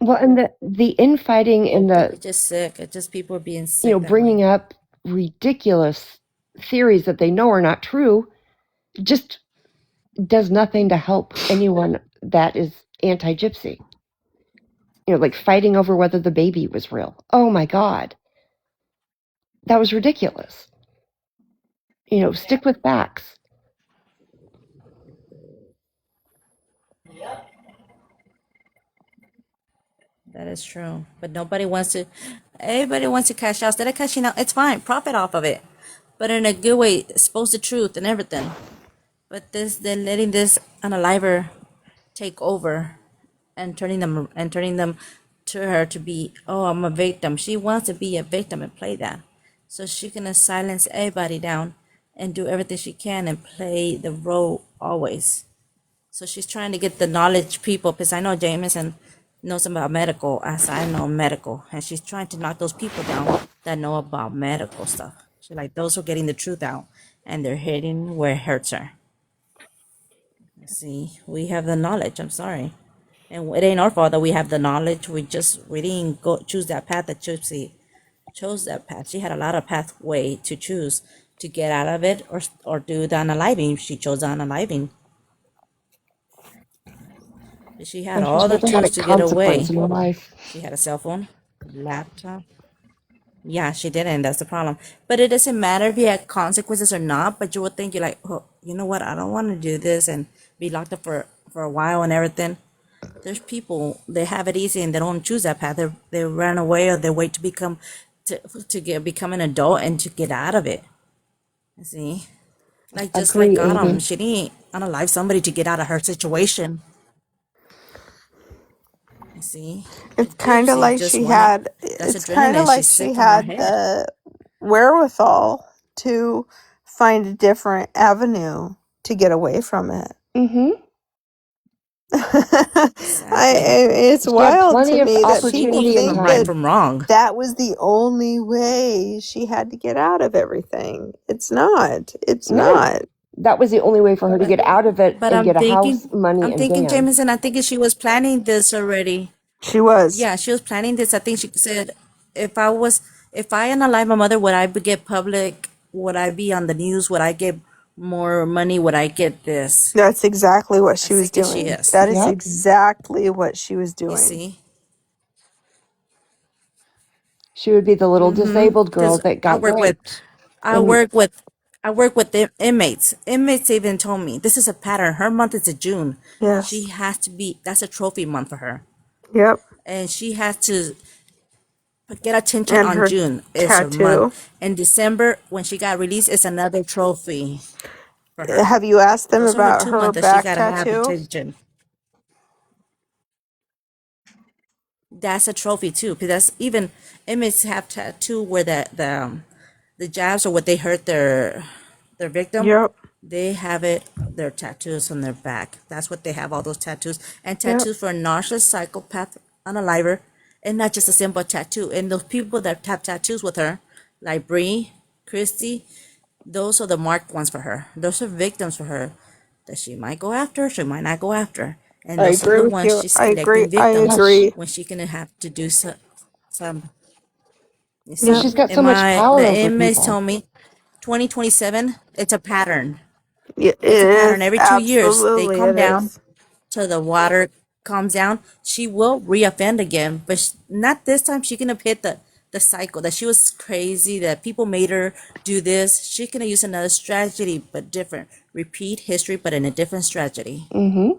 Speaker 6: Well, and the infighting and the
Speaker 10: It's just sick. It's just people being sick that way.
Speaker 6: bringing up ridiculous theories that they know are not true just does nothing to help anyone that is anti-gypsy. Like fighting over whether the baby was real. Oh my God, that was ridiculous. Stick with facts.
Speaker 10: That is true. But everybody wants to cash out. Instead of cashing out, it's fine. Profit off of it. But in a good way, expose the truth and everything. But they're letting this unaliver take over and turning them to her to be, oh, I'm a victim. She wants to be a victim and play that. So she can silence everybody down and do everything she can and play the role always. So she's trying to get the knowledge people, because I know Jameson knows about medical as I know medical. And she's trying to knock those people down that know about medical stuff. She's like, those are getting the truth out and they're hitting where it hurts her. See, we have the knowledge. I'm sorry. And it ain't our fault that we have the knowledge. We didn't go choose that path that Gypsy chose that path. She had a lot of pathway to choose to get out of it or do the unaliving. She chose the unaliving. She had
Speaker 6: And she's
Speaker 10: all the
Speaker 6: never had a
Speaker 10: tools to get
Speaker 6: consequence
Speaker 10: away.
Speaker 6: in her life.
Speaker 10: She had a cell phone, laptop. Yeah, she didn't. That's the problem. But it doesn't matter if you had consequences or not. But you would think you're like, oh, you know what? I don't want to do this and be locked up for a while and everything. There's people, they have it easy and they don't choose that path. They run away or they wait to become an adult and to get out of it. You see, like just like
Speaker 6: Agree,
Speaker 10: Autumn,
Speaker 6: Amy.
Speaker 10: she didn't unalive somebody to get out of her situation. You see, a
Speaker 9: It's kind of
Speaker 10: gypsy
Speaker 9: like
Speaker 10: just
Speaker 9: she
Speaker 10: wanted,
Speaker 9: had.
Speaker 10: that's
Speaker 9: It's kind of
Speaker 10: adrenaline.
Speaker 9: like
Speaker 10: She's
Speaker 9: she
Speaker 10: sick on her
Speaker 9: had
Speaker 10: head.
Speaker 9: the wherewithal to find a different avenue to get away from it.
Speaker 6: Mm-hmm.
Speaker 10: Exactly.
Speaker 9: It's
Speaker 6: She had
Speaker 9: wild to
Speaker 6: plenty of
Speaker 9: me that
Speaker 10: See
Speaker 9: people
Speaker 6: opportunity and
Speaker 10: from
Speaker 9: think
Speaker 10: right
Speaker 9: that
Speaker 6: time.
Speaker 10: from wrong.
Speaker 9: that was the only way she had to get out of everything. It's not. It's
Speaker 6: No,
Speaker 9: not.
Speaker 6: that was the only way for her to
Speaker 10: But
Speaker 6: get out of it
Speaker 10: but
Speaker 6: and get a house, money,
Speaker 10: I'm
Speaker 6: and
Speaker 10: thinking,
Speaker 6: van.
Speaker 10: Jameson, I think she was planning this already.
Speaker 9: She was.
Speaker 10: Yeah, she was planning this. I think she said, if I unalive my mother, would I get public? Would I be on the news? Would I get more money? Would I get this?
Speaker 9: That's exactly what
Speaker 10: I
Speaker 9: she was
Speaker 10: think she
Speaker 9: doing.
Speaker 10: is.
Speaker 9: That is
Speaker 6: Yep.
Speaker 9: exactly what she was
Speaker 10: You
Speaker 9: doing.
Speaker 10: see?
Speaker 6: She would be the little
Speaker 10: Mm-hmm.
Speaker 6: disabled girl
Speaker 10: Because
Speaker 6: that got raped.
Speaker 10: I
Speaker 6: And
Speaker 10: work with, I work with the inmates. Inmates even told me this is a pattern. Her month is a June. She
Speaker 9: Yes.
Speaker 10: has to be. That's a trophy month for her,
Speaker 9: Yep.
Speaker 10: and she has to get attention
Speaker 9: And
Speaker 10: on
Speaker 9: her
Speaker 10: June. Is her month.
Speaker 9: tattoo.
Speaker 10: In December, when she got released, it's another trophy for her.
Speaker 9: Have you asked them
Speaker 10: Those are her
Speaker 9: about
Speaker 10: two
Speaker 9: her
Speaker 10: months that she
Speaker 9: back
Speaker 10: gotta have
Speaker 9: tattoo?
Speaker 10: attention. That's a trophy too, because that's even inmates have tattoo where the jabs or what they hurt their victim.
Speaker 9: Yep.
Speaker 10: They have it, their tattoos on their back. That's what they have, all those tattoos. And
Speaker 9: Yep.
Speaker 10: tattoos for a narcissist, psychopath, unaliver, and not just a simple tattoo. And those people that have tattoos with her, like Bree, Christy, those are the marked ones for her. Those are victims for her that she might go after, she might not go after. And
Speaker 9: I
Speaker 10: those are
Speaker 9: agree
Speaker 10: the
Speaker 9: with
Speaker 10: ones
Speaker 9: you.
Speaker 10: she's
Speaker 9: I agree.
Speaker 10: collecting
Speaker 9: I
Speaker 10: victims
Speaker 6: yes,
Speaker 9: agree.
Speaker 10: when she gonna have to do some, you
Speaker 6: because
Speaker 9: Yep.
Speaker 10: see.
Speaker 6: she's got so
Speaker 10: And
Speaker 6: much
Speaker 10: the
Speaker 6: power over
Speaker 10: inmates
Speaker 6: people.
Speaker 10: told me 2027, it's a pattern.
Speaker 9: Yeah, it
Speaker 10: It's a pattern.
Speaker 9: is.
Speaker 10: Every 2 years, they
Speaker 9: Absolutely,
Speaker 10: calm
Speaker 9: it
Speaker 10: down
Speaker 9: is.
Speaker 10: till the water calms down. She will reoffend again, but not this time. She gonna hit the cycle that she was crazy, that people made her do this. She gonna use another strategy, but different. Repeat history, but in a different strategy.
Speaker 6: Mm-hmm.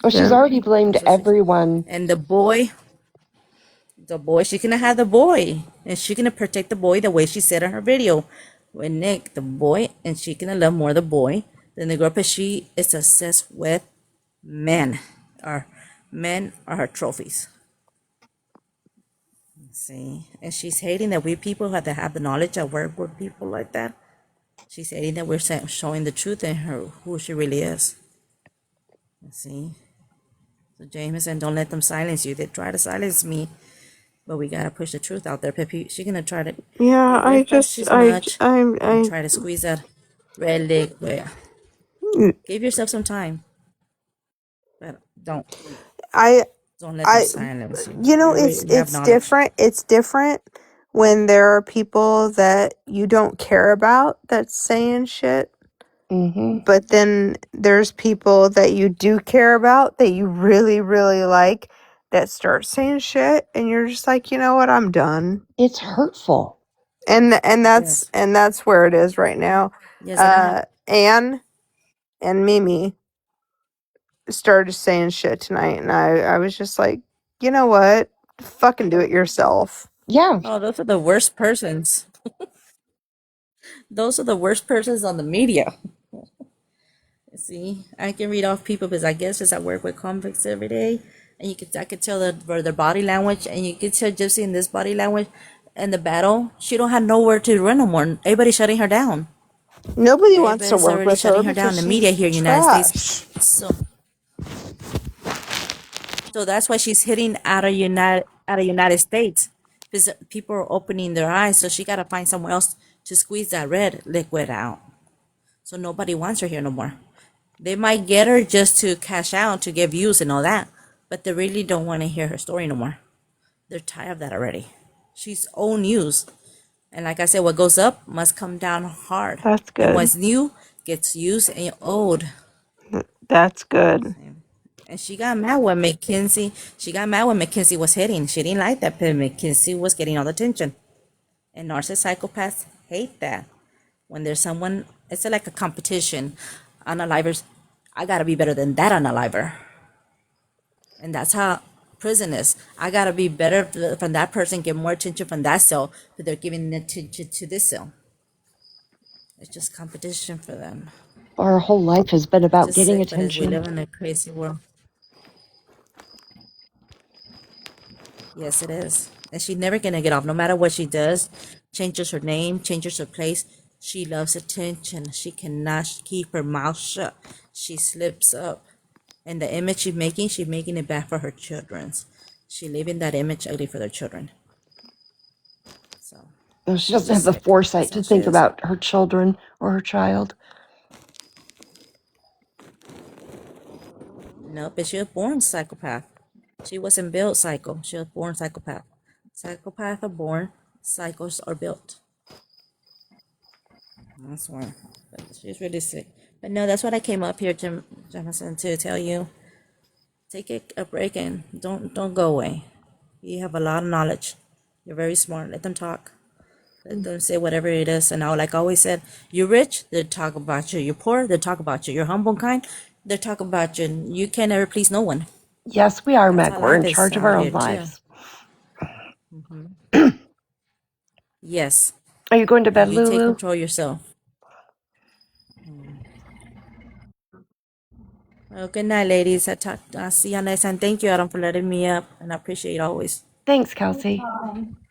Speaker 6: Well, she's
Speaker 9: Yeah.
Speaker 6: already blamed
Speaker 10: So
Speaker 6: everyone.
Speaker 10: and the boy, she gonna have the boy, and she gonna protect the boy the way she said in her video. With Nick, the boy, and she gonna love more the boy than the girl, but she is obsessed with men. Or men are her trophies. See, and she's hating that we people have to have the knowledge that work with people like that. She's hating that we're showing the truth in her, who she really is. See, so Jameson, don't let them silence you. They try to silence me, but we gotta push the truth out there. Pepe, she's gonna try to
Speaker 9: Yeah.
Speaker 10: get rid of us as much and
Speaker 9: I.
Speaker 10: try to squeeze that red liquid. Give yourself some time, but
Speaker 9: I.
Speaker 10: don't let them
Speaker 9: I.
Speaker 10: silence you.
Speaker 9: You know,
Speaker 10: You have
Speaker 9: it's
Speaker 10: knowledge.
Speaker 9: different. It's different when there are people that you don't care about that's saying shit.
Speaker 6: Mm-hmm.
Speaker 9: But then there's people that you do care about that you really, really like that start saying shit, and you're just like, you know what, I'm done.
Speaker 6: It's hurtful.
Speaker 10: Yes,
Speaker 9: And that's where it is right now.
Speaker 10: yes, and I have.
Speaker 9: Anne and Mimi started saying shit tonight, and I was just like, you know what, fucking do it yourself.
Speaker 6: Yeah.
Speaker 10: Oh, those are the worst persons. Those are the worst persons on the media. See, I can read off people because I guess as I work with convicts every day, and I could tell their body language, and you could tell Gypsy in this body language, and the battle, she don't have nowhere to run no more. Everybody's shutting her down.
Speaker 9: Nobody wants to
Speaker 10: Everybody's
Speaker 9: work
Speaker 10: already
Speaker 9: with her
Speaker 10: shutting her down.
Speaker 9: because
Speaker 10: The media
Speaker 9: she's
Speaker 10: here in the United States,
Speaker 9: trash.
Speaker 10: so that's why she's hitting out of United States because people are opening their eyes. So she gotta find somewhere else to squeeze that red liquid out. So nobody wants her here no more. They might get her just to cash out, to get views and all that, but they really don't want to hear her story no more. They're tired of that already. She's old news. And like I said, what goes up must come down hard.
Speaker 9: That's
Speaker 10: And
Speaker 9: good.
Speaker 10: what's new gets used and old.
Speaker 9: That's good.
Speaker 10: And she got mad when McKinsey. She got mad when McKinsey was hitting. She didn't like that, but McKinsey was getting all the attention. And narcissist psychopaths hate that. When there's someone, it's like a competition. Unalivers, I gotta be better than that unaliver. And that's how prison is. I gotta be better from that person, get more attention from that cell, but they're giving attention to this cell. It's just competition for them.
Speaker 6: Our whole life has been
Speaker 10: It's
Speaker 6: about
Speaker 10: just
Speaker 6: getting
Speaker 10: sick, but as we
Speaker 6: attention.
Speaker 10: live in a crazy world. Yes, it is. And she's never gonna get off, no matter what she does. Changes her name, changes her place. She loves attention. She cannot keep her mouth shut. She slips up. And the image she's making it bad for her children's. She leaving that image ugly for their children. So
Speaker 6: She
Speaker 10: she's
Speaker 6: doesn't have
Speaker 10: just
Speaker 6: the
Speaker 10: sick. That's
Speaker 6: foresight
Speaker 10: all
Speaker 6: to
Speaker 10: she
Speaker 6: think
Speaker 10: is.
Speaker 6: about her children or her child.
Speaker 10: No, but she was born psychopath. She wasn't built psycho. She was born psychopath. Psychopaths are born. Psychos are built. That's why. But she's really sick. But no, that's what I came up here, Jemison, to tell you. Take a break and don't go away. You have a lot of knowledge. You're very smart. Let them talk. Let them say whatever it is. And I like I always said, you're rich, they talk about you. You're poor, they talk about you. You're humble and kind, they talk about you. And you can never please no one.
Speaker 6: Yes, we are,
Speaker 10: That's
Speaker 6: Meg.
Speaker 10: how
Speaker 6: We're
Speaker 10: life
Speaker 6: in
Speaker 10: is
Speaker 6: charge of our
Speaker 10: out
Speaker 6: own
Speaker 10: here too.
Speaker 6: lives.
Speaker 10: Yes.
Speaker 6: Are you going to bed,
Speaker 10: You take
Speaker 6: Lulu?
Speaker 10: control yourself. Well, good night, ladies. I'll see you next time. Thank you, Adam, for letting me up, and I appreciate it always.
Speaker 6: Thanks, Kelsey.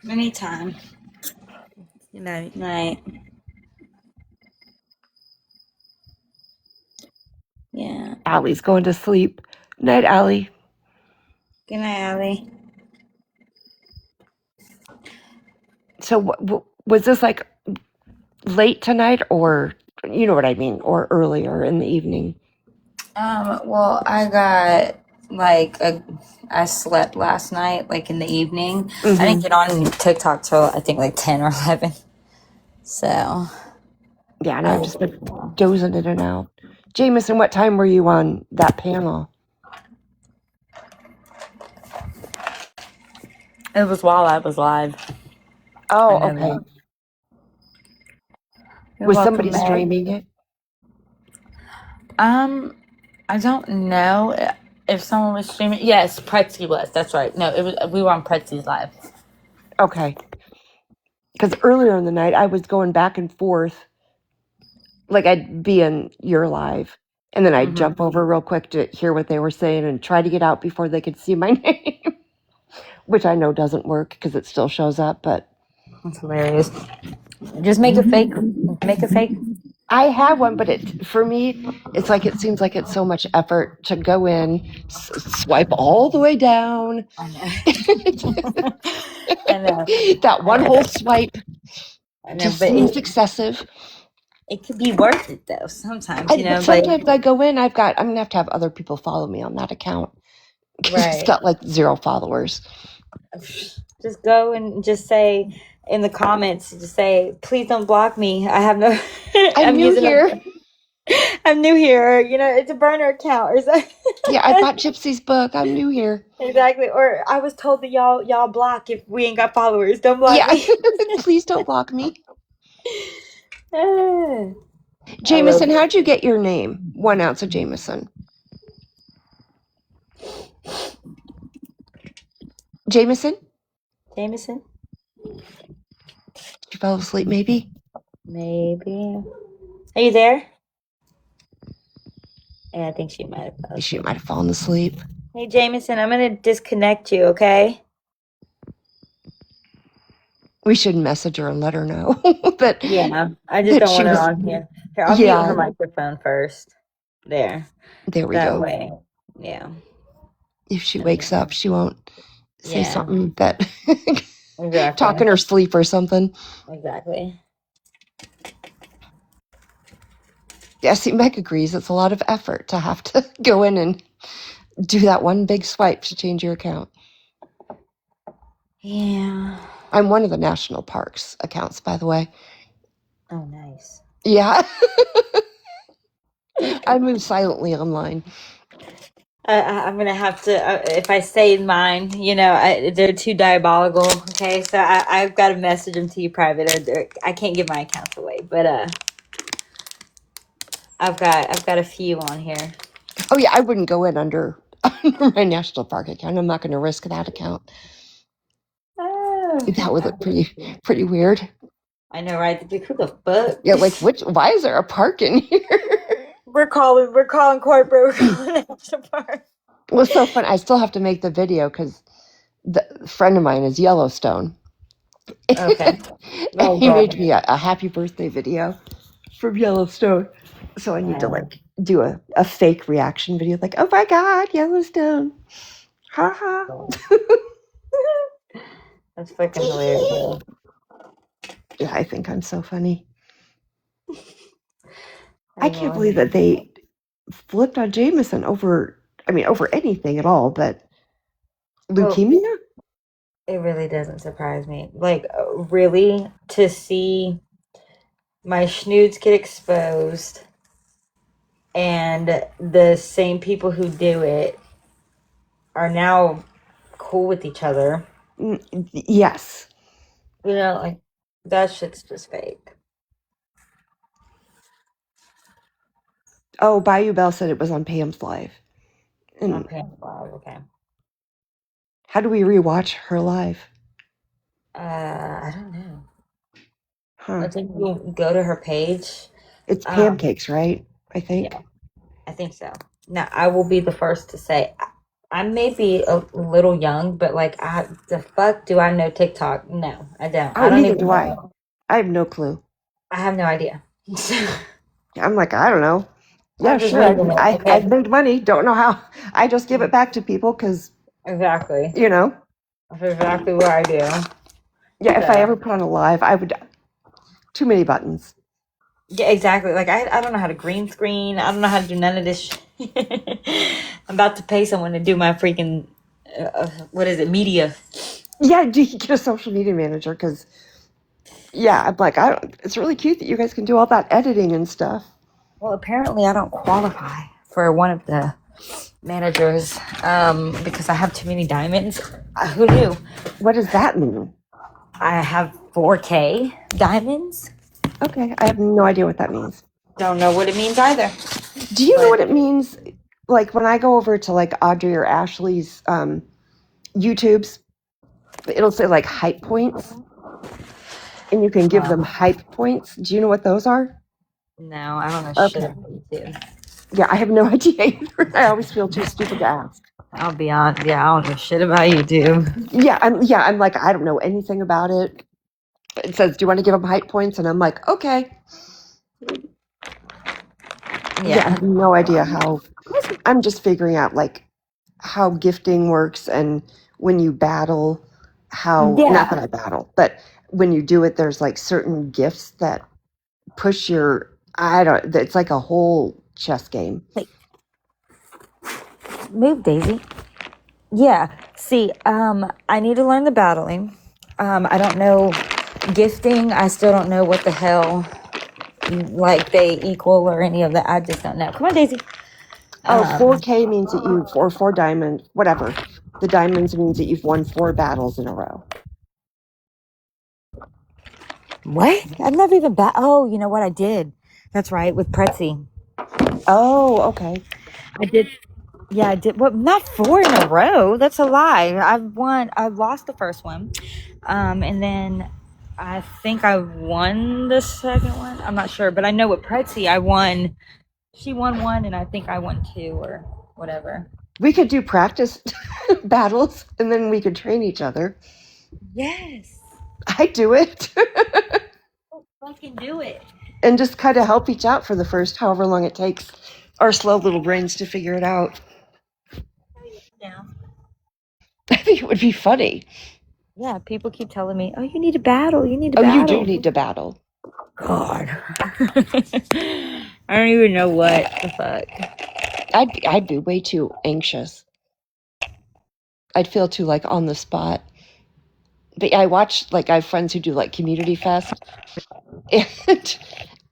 Speaker 2: Anytime.
Speaker 10: Good night.
Speaker 2: Night. Yeah.
Speaker 6: Allie's going to sleep. Night, Allie.
Speaker 2: Good night, Allie.
Speaker 6: So, was this like late tonight, or you know what I mean, or earlier in the evening?
Speaker 2: Well, I slept last night, like in the evening. I didn't get on TikTok till I think like 10 or 11. So.
Speaker 6: Yeah, and I've just been dozing in and out. Jameson, what time were you on that panel?
Speaker 2: It was while I was live.
Speaker 6: Oh, okay. Was somebody streaming it?
Speaker 2: I don't know if someone was streaming. Yes, Pretsy was. That's right. No, it was. We were on Pretsy's live.
Speaker 6: Okay. Because earlier in the night, I was going back and forth. Like, I'd be in your live, and then I'd jump over real quick to hear what they were saying and try to get out before they could see my name, which I know doesn't work because it still shows up, but...
Speaker 2: That's hilarious. Just make it fake. Make it fake.
Speaker 6: I have one, but for me, it's like it seems like it's so much effort to go in, swipe all the way down.
Speaker 2: I know. I know.
Speaker 6: That one whole swipe just
Speaker 2: but
Speaker 6: seems excessive.
Speaker 2: it could be worth it though. Sometimes,
Speaker 6: But sometimes I go in, I'm gonna have to have other people follow me on that account because it's got like 0 followers.
Speaker 2: Just go and just say in the comments, just say, please don't block me. I have no.
Speaker 6: I'm new here.
Speaker 2: I'm new here. It's a burner account or something.
Speaker 6: Yeah, I bought Gypsy's book. I'm new here.
Speaker 2: Exactly. Or I was told that y'all block if we ain't got followers. Don't block me.
Speaker 6: Please don't block me. Jameson, how'd you get your name? 1 ounce of Jameson. Jameson?
Speaker 2: Jameson?
Speaker 6: You fell asleep, maybe?
Speaker 2: Maybe. Are you there? Yeah, I think she might have.
Speaker 6: She might have fallen asleep.
Speaker 2: Hey, Jameson, I'm going to disconnect you, okay?
Speaker 6: We should message her and let her know. But
Speaker 2: yeah, I just don't want her on here. Here, I'll mute her microphone first. There
Speaker 6: we go.
Speaker 2: That way. Yeah.
Speaker 6: If she wakes up, she won't say something that
Speaker 2: exactly.
Speaker 6: talk in her sleep or something.
Speaker 2: Exactly.
Speaker 6: Yeah, see, Meg agrees. It's a lot of effort to have to go in and do that one big swipe to change your account.
Speaker 2: Yeah.
Speaker 6: I'm one of the national parks accounts, by the way.
Speaker 2: Oh, nice.
Speaker 6: Yeah. I move silently online.
Speaker 2: I'm gonna have to if I say mine, they're too diabolical. Okay, so I've got to message them to you private. I can't give my accounts away, but I've got a few on here.
Speaker 6: Oh yeah, I wouldn't go in under my national park account. I'm not going to risk that account. That would look pretty weird.
Speaker 2: I know, right? Who the fuck?
Speaker 6: Yeah, like why is there a park in here?
Speaker 2: We're calling corporate. We're calling national park.
Speaker 6: Well, it's so fun. I still have to make the video because the friend of mine is Yellowstone.
Speaker 2: Okay.
Speaker 6: And
Speaker 2: Oh
Speaker 6: he made
Speaker 2: god.
Speaker 6: me a happy birthday video from Yellowstone. So I need to like do a fake reaction video, like, oh my god, Yellowstone. Ha ha.
Speaker 2: That's fucking hilarious.
Speaker 6: Yeah, I think I'm so funny. I can't believe that they flipped on Jameson over anything at all, but leukemia?
Speaker 2: Well, it really doesn't surprise me. Like, really, to see my schnoods get exposed and the same people who do it are now cool with each other.
Speaker 6: Yes.
Speaker 2: Like, that shit's just fake.
Speaker 6: Oh, Bayou Bell said it was on Pam's Live. And
Speaker 2: Okay, wow, okay.
Speaker 6: how do we rewatch her live?
Speaker 2: I don't know.
Speaker 6: Huh.
Speaker 2: I think you go to her page.
Speaker 6: It's pancakes, right? I think.
Speaker 2: Yeah, I think so. Now, I will be the first to say I may be a little young, but like, the fuck do I know TikTok? No, I don't.
Speaker 6: Oh,
Speaker 2: I don't
Speaker 6: neither
Speaker 2: even
Speaker 6: do I.
Speaker 2: know.
Speaker 6: I have no clue.
Speaker 2: I have no idea.
Speaker 6: I'm like, I don't know. Yeah,
Speaker 2: I'm just
Speaker 6: sure.
Speaker 2: winging it, okay?
Speaker 6: I've made money. Don't know how. I just give it back to people because,
Speaker 2: Exactly.
Speaker 6: That's
Speaker 2: exactly what I do.
Speaker 6: Yeah, if I ever put on a live, I would. Too many buttons.
Speaker 2: Yeah, exactly. Like, I don't know how to green screen. I don't know how to do none of this shit. I'm about to pay someone to do my freaking, what is it, media.
Speaker 6: Yeah, do you get a social media manager? Because, yeah, I'm like, it's really cute that you guys can do all that editing and stuff.
Speaker 2: Well, apparently I don't qualify for one of the managers because I have too many diamonds. Who knew?
Speaker 6: What does that mean?
Speaker 2: I have 4K diamonds.
Speaker 6: Okay, I have no idea what that means.
Speaker 2: Don't know what it means either.
Speaker 6: Do you know what it means? Like when I go over to like Audrey or Ashley's YouTubes, it'll say like hype points, and you can give them hype points. Do you know what those are?
Speaker 2: No, I don't know shit about YouTube.
Speaker 6: Yeah, I have no idea either. I always feel too stupid to ask.
Speaker 2: I'll be honest. Yeah, I don't know shit about YouTube.
Speaker 6: Yeah, I'm like, I don't know anything about it. It says, do you want to give them hype points? And I'm like, okay. Yeah, I have no idea how. I'm just figuring out like how gifting works and when you battle, how not that I battle, but when you do it, there's like certain gifts that push your. It's like a whole chess game.
Speaker 2: Move, Daisy. Yeah. See, I need to learn the battling. I don't know gifting. I still don't know what the hell like they equal or any of that. I just don't know. Come on, Daisy.
Speaker 6: Oh, 4K means that or 4 diamonds, whatever. The diamonds means that you've won 4 battles in a row.
Speaker 2: What? I've never even oh, you know what I did? That's right, with Pretzi.
Speaker 6: Oh, okay.
Speaker 2: I did. Yeah, I did. Well, not 4 in a row. That's a lie. I lost the first one. And then I think I won the second one. I'm not sure, but I know with Pretzi, I won. She won 1, and I think I won 2 or whatever.
Speaker 6: We could do practice battles, and then we could train each other.
Speaker 2: Yes.
Speaker 6: I do it.
Speaker 2: Fucking do it.
Speaker 6: And just kind of help each out for the first however long it takes our slow little brains to figure it out.
Speaker 2: Yeah.
Speaker 6: I think it would be funny.
Speaker 2: Yeah, people keep telling me, "Oh, you need to battle. You need to battle."
Speaker 6: You do need to battle.
Speaker 2: God. I don't even know what the fuck.
Speaker 6: I'd be way too anxious. I'd feel too like on the spot. But I watch, like, I have friends who do like Community Fest, and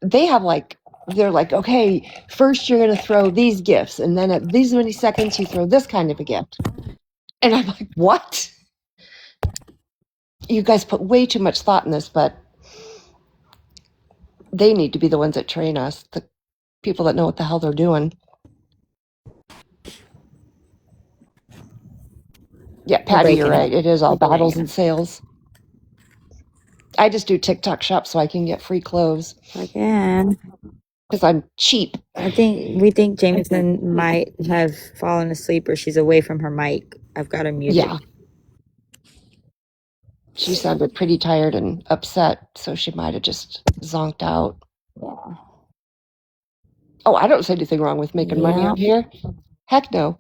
Speaker 6: they have like they're like, okay, first you're going to throw these gifts, and then at these many seconds you throw this kind of a gift. And I'm like, what? You guys put way too much thought in this, but they need to be the ones that train us, the people that know what the hell they're doing. Yeah, Patty, you're right. It is all battles and sales. I just do TikTok shop so I can get free clothes
Speaker 2: Again,
Speaker 6: because I'm cheap.
Speaker 2: we think Jameson might have fallen asleep or she's away from her mic. I've got her muted.
Speaker 6: Yeah. She sounded pretty tired and upset, so she might have just zonked out.
Speaker 2: Yeah.
Speaker 6: Oh, I don't see anything wrong with making money
Speaker 2: Yeah.
Speaker 6: out here. Heck no.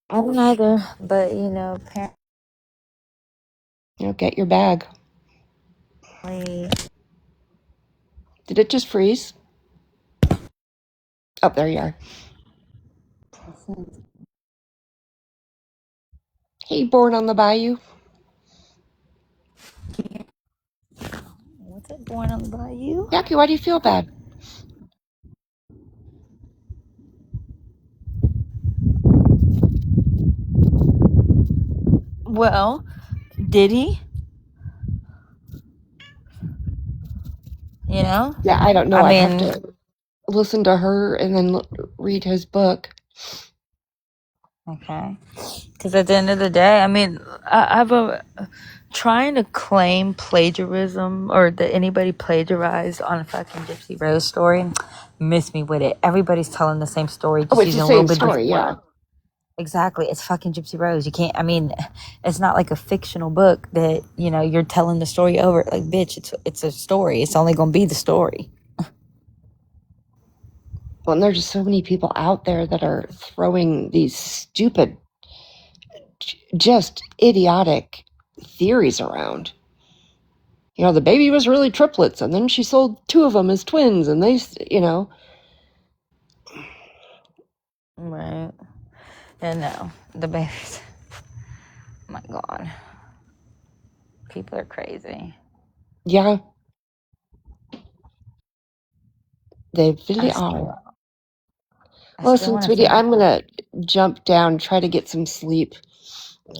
Speaker 2: I don't either, but apparently
Speaker 6: Get your bag. Did it just freeze? Oh, there you are. Hey, born on the bayou.
Speaker 2: what's it going on by you?
Speaker 6: Jackie, why do you feel bad?
Speaker 2: Well, did he?
Speaker 6: Yeah, I don't know.
Speaker 2: I
Speaker 6: I have
Speaker 2: mean,
Speaker 6: to listen to her and then read his book.
Speaker 2: okay. Because at the end of the day, I mean, I've trying to claim plagiarism or that anybody plagiarized on a fucking Gypsy Rose story. Miss me with it. Everybody's telling the same story, just
Speaker 6: Oh, it's
Speaker 2: using
Speaker 6: the
Speaker 2: a little
Speaker 6: same
Speaker 2: bit
Speaker 6: story,
Speaker 2: different
Speaker 6: yeah.
Speaker 2: word. Exactly. It's fucking Gypsy Rose. You can't, I mean, it's not like a fictional book that, you're telling the story over. Like, bitch, it's a story. It's only going to be the story.
Speaker 6: Well, and there's just so many people out there that are throwing these stupid, just idiotic theories around. The baby was really triplets, and then she sold 2 of them as twins, and they.
Speaker 2: Right. And no, the babies. Oh my God. People are crazy.
Speaker 6: Yeah. They really are. Listen, sweetie, I'm going to jump down, try to get some sleep.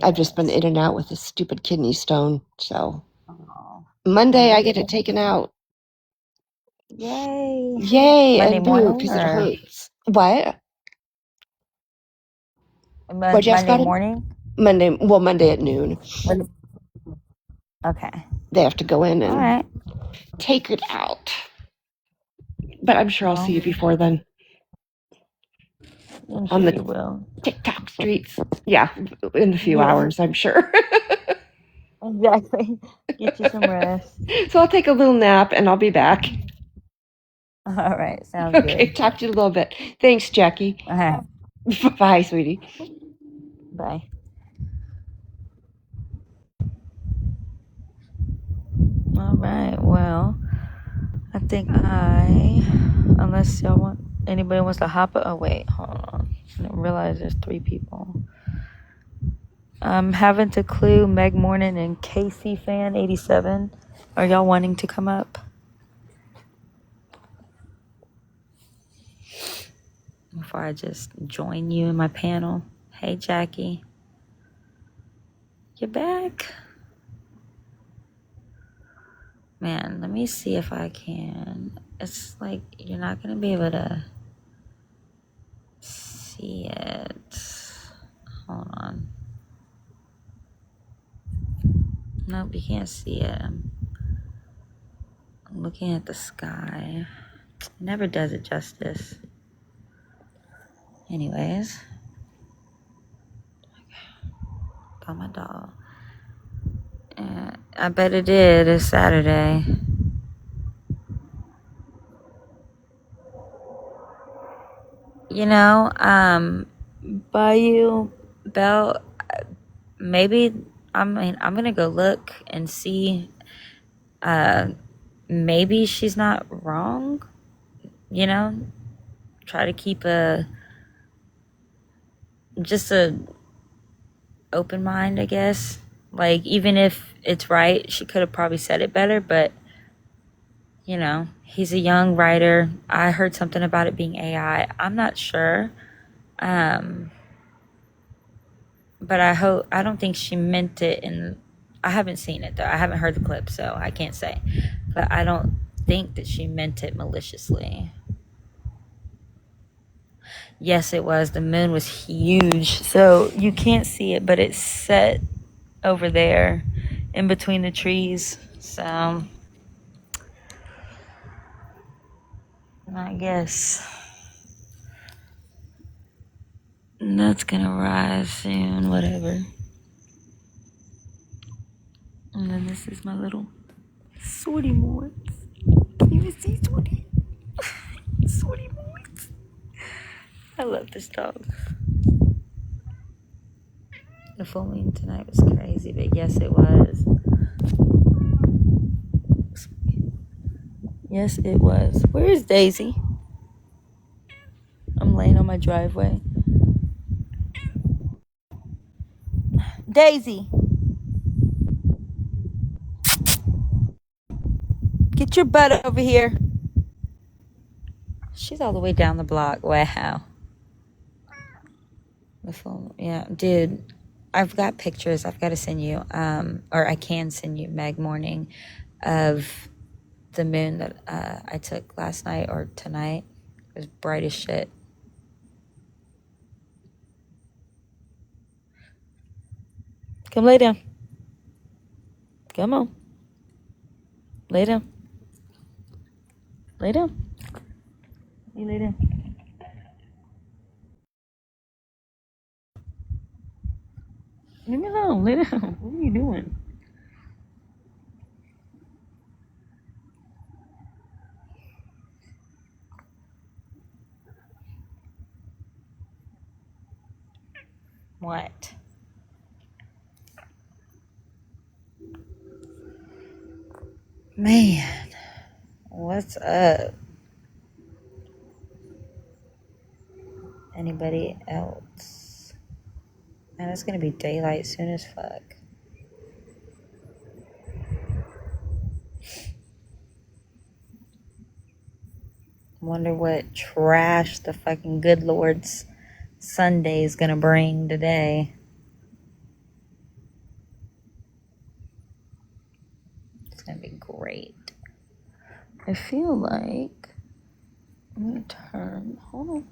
Speaker 6: I've just been in and out with this stupid kidney stone, so. Monday, I get it taken out.
Speaker 2: Yay.
Speaker 6: Yay,
Speaker 2: Monday
Speaker 6: and boo,
Speaker 2: morning
Speaker 6: because it
Speaker 2: or
Speaker 6: hurts. What? What'd you ask
Speaker 2: Monday
Speaker 6: about it?
Speaker 2: morning?
Speaker 6: Monday at noon.
Speaker 2: Okay.
Speaker 6: They have to go in
Speaker 2: All
Speaker 6: and
Speaker 2: right.
Speaker 6: take it out. But I'm sure I'll see you before then.
Speaker 2: I'm
Speaker 6: On
Speaker 2: sure
Speaker 6: the
Speaker 2: you will.
Speaker 6: TikTok streets. Yeah, in a few
Speaker 2: Yeah.
Speaker 6: hours, I'm sure.
Speaker 2: Exactly. Get you some rest.
Speaker 6: So I'll take a little nap and I'll be back.
Speaker 2: All right. Sounds
Speaker 6: Okay,
Speaker 2: good.
Speaker 6: talk to you a little bit. Thanks, Jackie.
Speaker 2: All right.
Speaker 6: Bye, sweetie.
Speaker 2: Bye. All right. Well, I think unless anybody wants to hop. Oh wait, hold on. I didn't realize there's 3 people. I'm having to clue Meg Morning and Casey Fan 87. Are y'all wanting to come up? Before I just join you in my panel. Hey Jackie. You're back? Man, let me see if I can. It's like you're not gonna be able to see it. Hold on. Nope, you can't see it. I'm looking at the sky. It never does it justice. Anyways. Got my doll. I bet it did. It's Saturday. Bayou Belle, maybe I'm gonna go look and see. Maybe she's not wrong. Try to keep just a open mind, I guess. Like, even if it's right, she could have probably said it better, but you know, he's a young writer. I heard something about it being AI. I'm not sure. But I don't think she meant it I haven't seen it though. I haven't heard the clip, so I can't say. But I don't think that she meant it maliciously. Yes, it was. The moon was huge. So you can't see it, but it's set over there in between the trees. So I guess that's gonna rise soon, whatever. And then this is my little sortie moits. Can you see sortie? Sortie moits. I love this dog. The full moon tonight was crazy, but yes, it was. Yes, it was. Where is Daisy? I'm laying on my driveway. Daisy, get your butt over here. She's all the way down the block. Wow. The full, yeah, dude. I've got pictures. I've got to send you, or I can send you, Meg, morning, of the moon that I took last night or tonight. It was bright as shit. Come lay down. Come on. Lay down. Lay down. You lay down. Leave me alone. Lay down. What are you doing? What? Man, what's up? Anybody else? Man, it's gonna be daylight soon as fuck. Wonder what trash the fucking good Lord's Sunday is gonna bring today. It's gonna be great. I feel like I'm gonna turn. Hold on.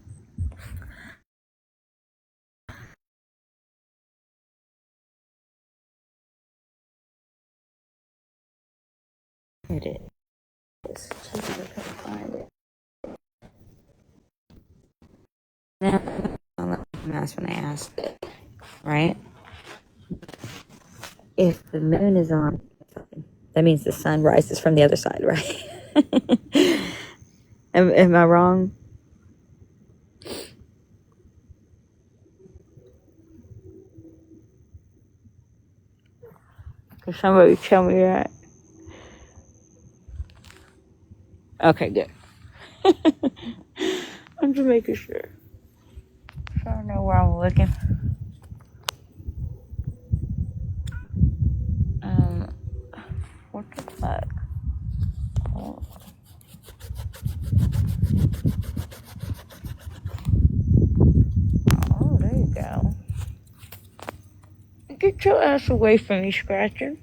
Speaker 2: Here it is. Just if I can find it. Now, I'm asked when I asked it, right? If the moon is on, that means the sun rises from the other side, right? am I wrong? Can somebody tell me that? Okay, good. I'm just making sure. So I know where I'm looking. What the fuck? Oh, there you go. Get your ass away from me, Scratcher.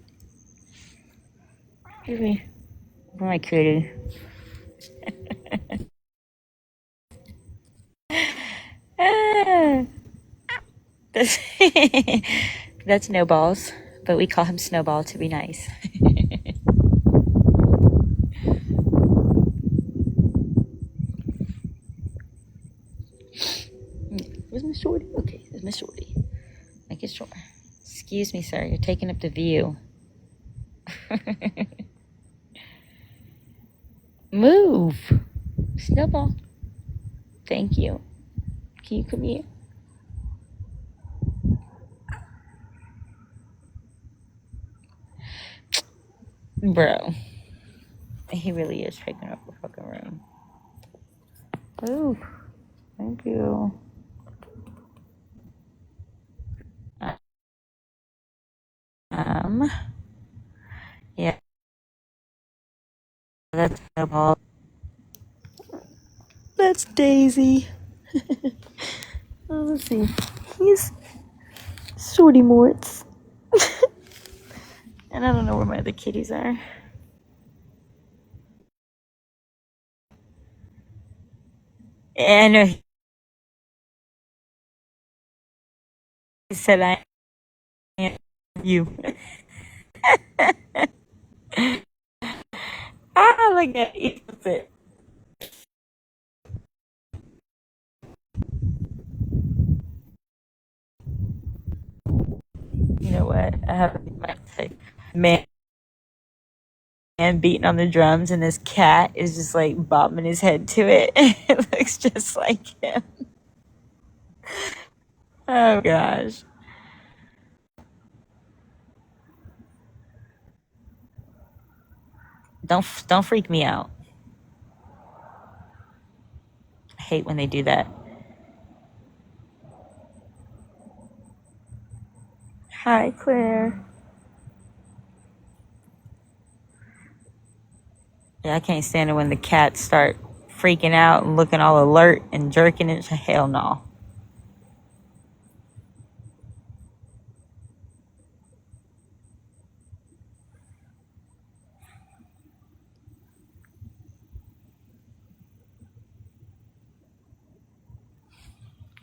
Speaker 2: Give me my kitty. That's, that's Snowballs, but we call him Snowball to be nice. Where's my shorty? Okay, there's my shorty. Make it short. Excuse me, sir. You're taking up the view. Move. Snowball. Thank you. Can you come here? Bro. He really is taking up the fucking room. Ooh. Thank you. Yeah. That's Snowball. That's Daisy. Oh, let's see. He's Shorty Morts. And I don't know where my other kitties are. And I know he said I am you. Look at it. You know what? I have my man beating on the drums, and this cat is just like bobbing his head to it. It looks just like him. Oh gosh. Don't freak me out. I hate when they do that. Hi, Claire. Yeah, I can't stand it when the cats start freaking out and looking all alert and jerking it. Hell no.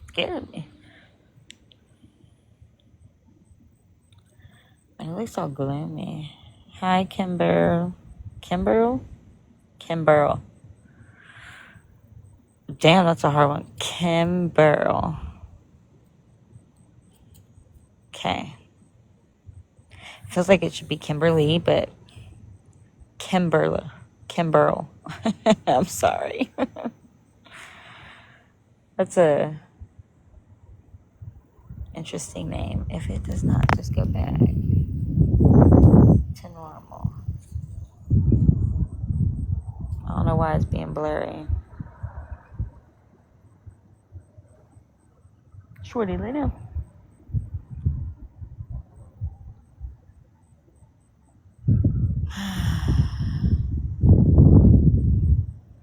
Speaker 2: Scared me. It looks all gloomy. Hi, Kimber. Kimberl? Kimberl. Damn, that's a hard one. Kimberl. Okay. Feels like it should be Kimberly, but Kimberl. Kimberl. I'm sorry. That's a interesting name. If it does not, just go back to normal. I don't know why it's being blurry. Shorty, lay down.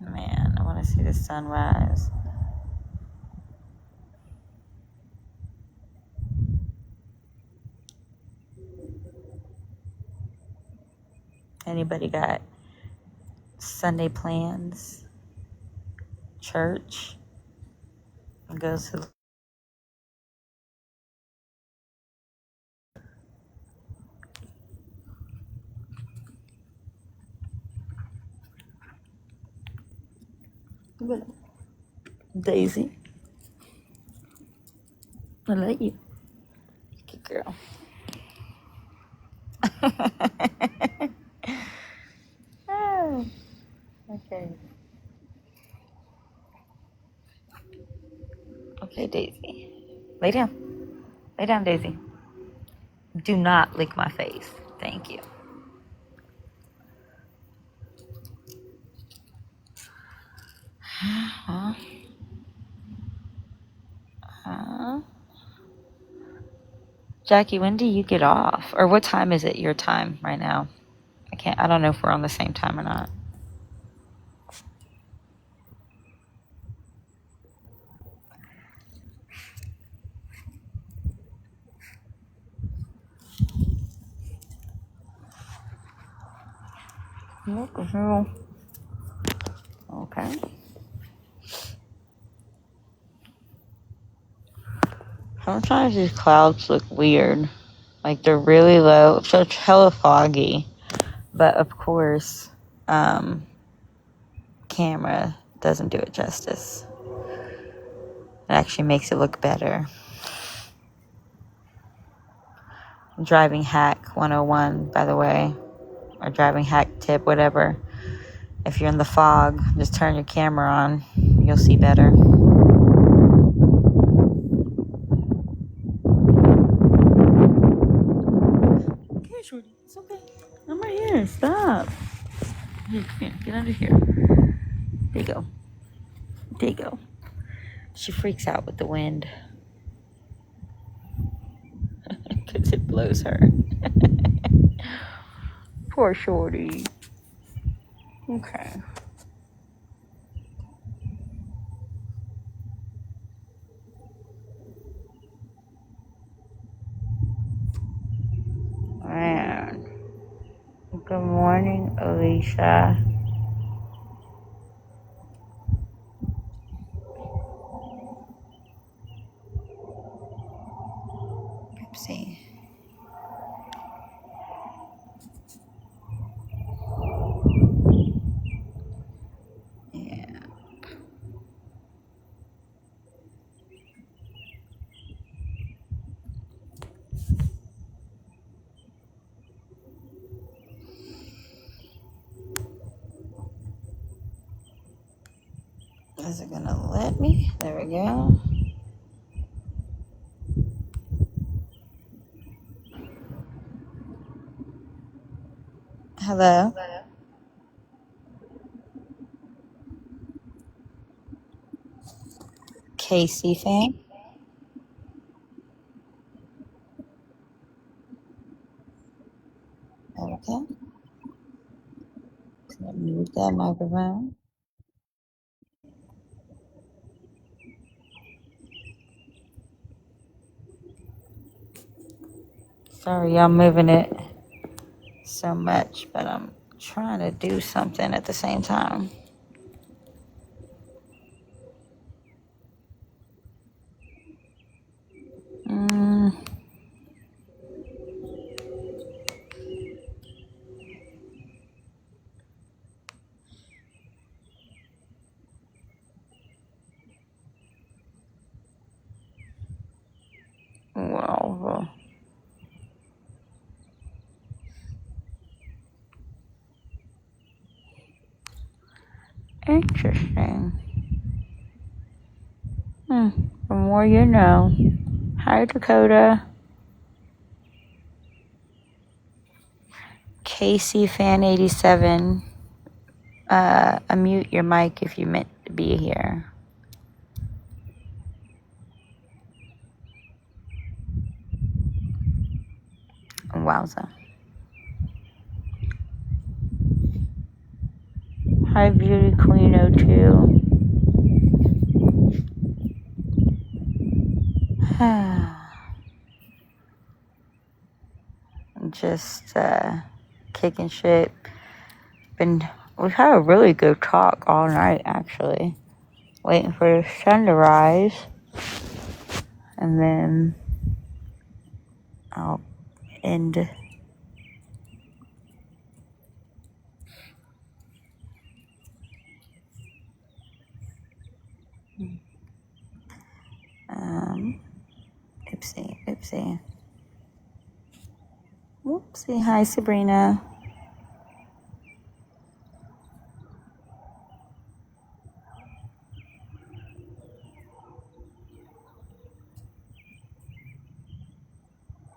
Speaker 2: Man, I want to see the sunrise. Anybody got Sunday plans? Church? Go to Daisy. I like you. Good girl. Oh, okay. Okay, Daisy. Lay down. Lay down, Daisy. Do not lick my face. Thank you. Huh? Huh? Jackie, when do you get off? Or what time is it your time right now? I don't know if we're on the same time or not. What the hell? Okay. Sometimes these clouds look weird. Like they're really low. So it's hella foggy. But of course, camera doesn't do it justice. It actually makes it look better. Driving hack 101, by the way. Or driving hack tip, whatever. If you're in the fog, just turn your camera on. You'll see better. Okay, Shorty. It's okay. I'm right here. Stop. Here, come here. Get under here. There you go. There you go. She freaks out with the wind. Because it blows her. Poor Shorty.
Speaker 8: Okay. Man. Good morning, Alicia. Oopsie. Yeah. Is it gonna let me? There we go. Hello. Casey fan. Okay. Mute that microphone. Sorry, y'all moving it so much, but I'm trying to do something at the same time. Well, interesting. The more you know. Hi, Dakota. Casey fan 87. Unmute your mic if you meant to be here. Wowza. Hi, Beauty Queen 02. Just kicking shit. We've had a really good talk all night, actually. Waiting for the sun to rise, and then I'll end. Oopsie. Whoopsie. Hi, Sabrina.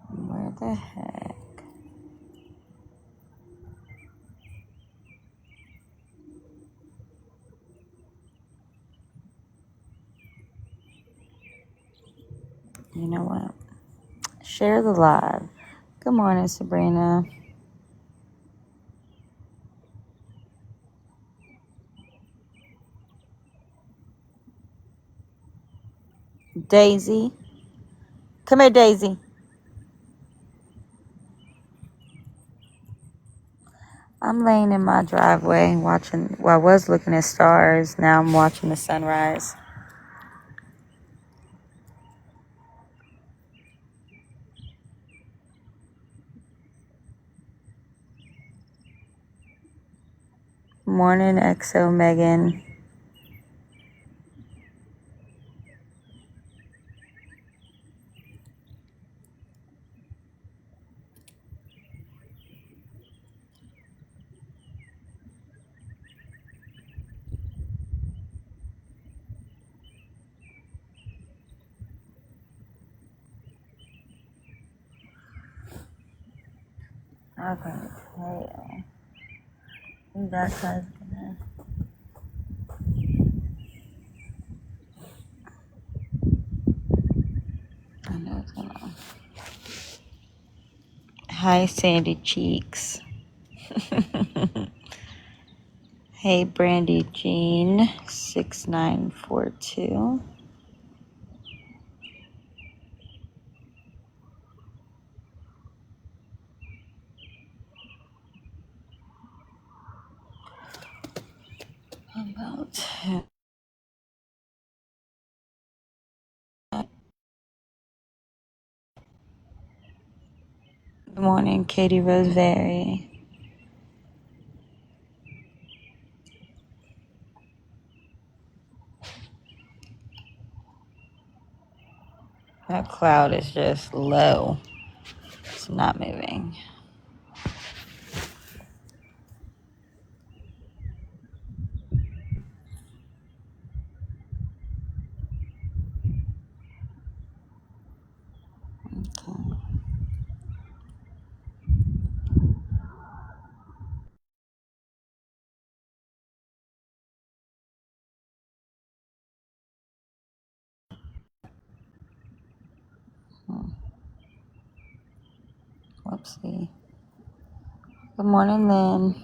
Speaker 8: Where the heck? You know what? Share the live. Good morning, Sabrina. Daisy. Come here, Daisy. I'm laying in my driveway watching, well, I was looking at stars. Now I'm watching the sunrise. Morning, XO Megan. Okay, that guy's gonna. I know it's gonna. Hi, Sandy Cheeks.
Speaker 2: Hey, Brandy Jean 6942. About good morning, Katie Roseberry. That cloud is just low. It's not moving. Whoopsie. Good morning, Lynn.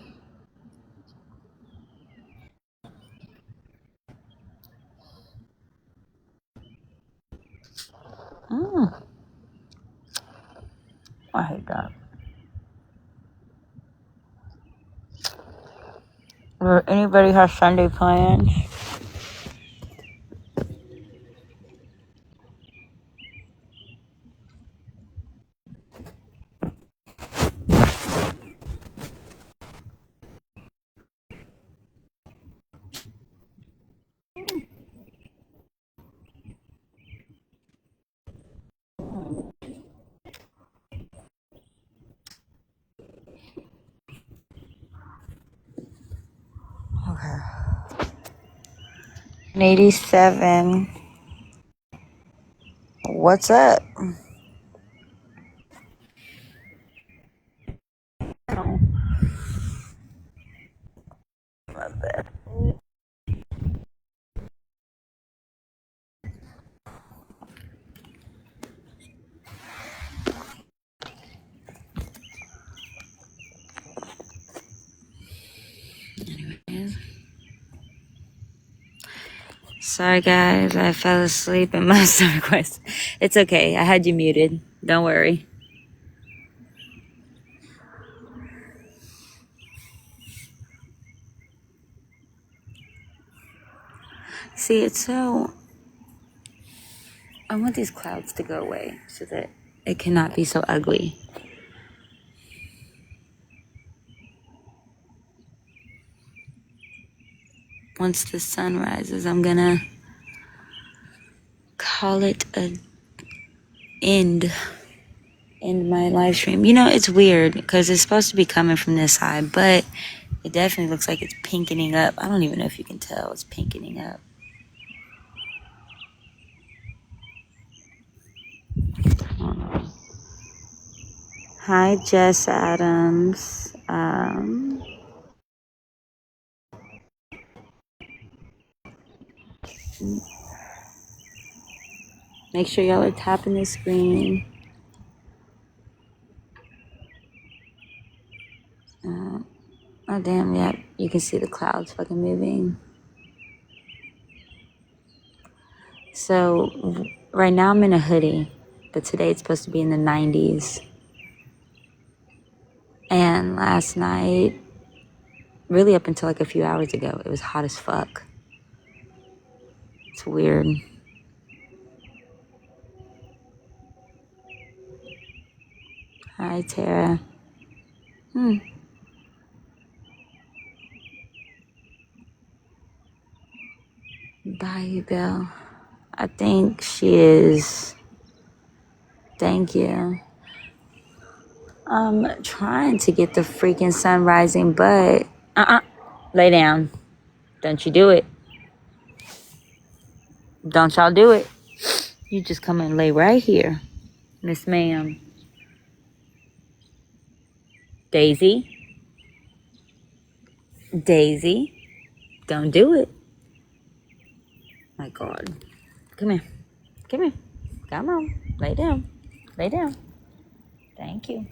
Speaker 2: I hate that. Anybody have Sunday plans? Okay. 87. What's up? Oh, my bad. Sorry, guys. I fell asleep in my star quest. It's okay. I had you muted. Don't worry. See, it's so... I want these clouds to go away so that it cannot be so ugly. Once the sun rises, I'm gonna call it a end my live stream. You know, it's weird because it's supposed to be coming from this side, but it definitely looks like it's pinkening up. I don't even know if you can tell it's pinkening up. Hi, Jess Adams. Make sure y'all are tapping the screen. Oh, damn, yeah. You can see the clouds fucking moving. So, right now I'm in a hoodie, but today it's supposed to be in the 90s. And last night, really up until like a few hours ago, it was hot as fuck. It's weird. Hi, Tara. Bye, Bill. I think she is. Thank you. I'm trying to get the freaking sun rising, but lay down. Don't you do it. Don't y'all do it. You just come and lay right here, Miss Ma'am. Daisy. Daisy. Don't do it. My God. Come here. Come here. Come on. Lay down. Lay down. Thank you.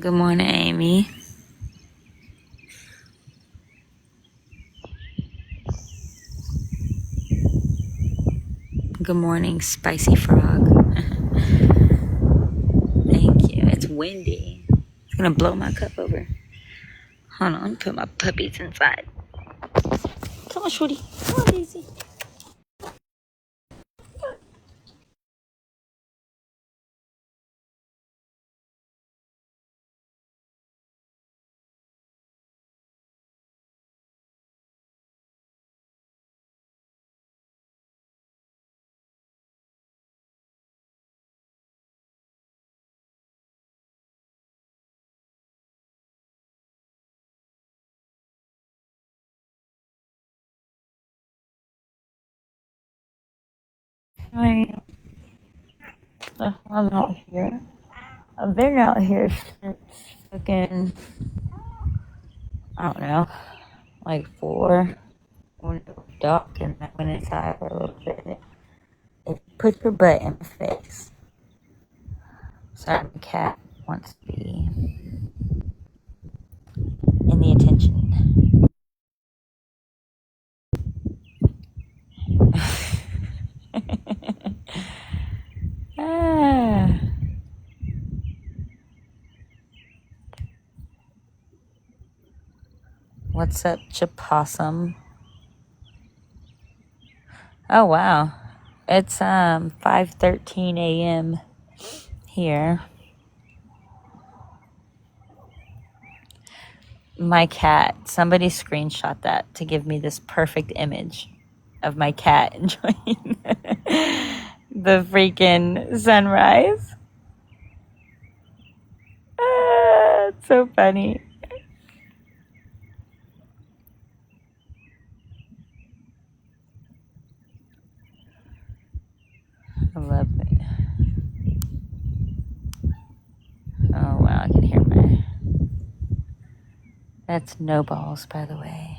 Speaker 2: Good morning, Amy. Good morning, Spicy Frog. Thank you. It's windy. It's gonna blow my cup over. Hold on, put my puppies inside. Come on, Shorty. Come on, Daisy. Hi. I'm out here. I've been out here since fucking, I don't know, like 4 when it was dark, and I went inside for a little bit. It put your butt in my face. Sorry, the cat wants to be in the attention. Ah. What's up, Chapossum? Oh wow, it's 5:13 a.m. here. My cat. Somebody screenshot that to give me this perfect image of my cat enjoying the freaking sunrise. It's so funny. I love it. Oh wow, I can hear my. That's Snowballs, by the way.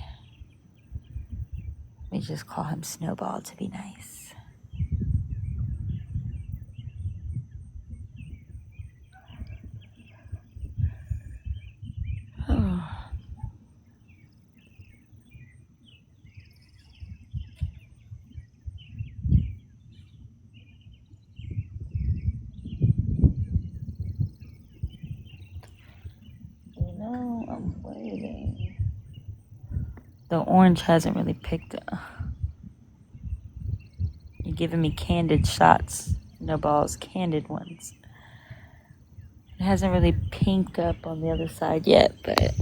Speaker 2: We just call him Snowball to be nice. Oh. I'm waiting. The orange hasn't really picked up. You're giving me candid shots. No balls, candid ones. It hasn't really pinked up on the other side yet, but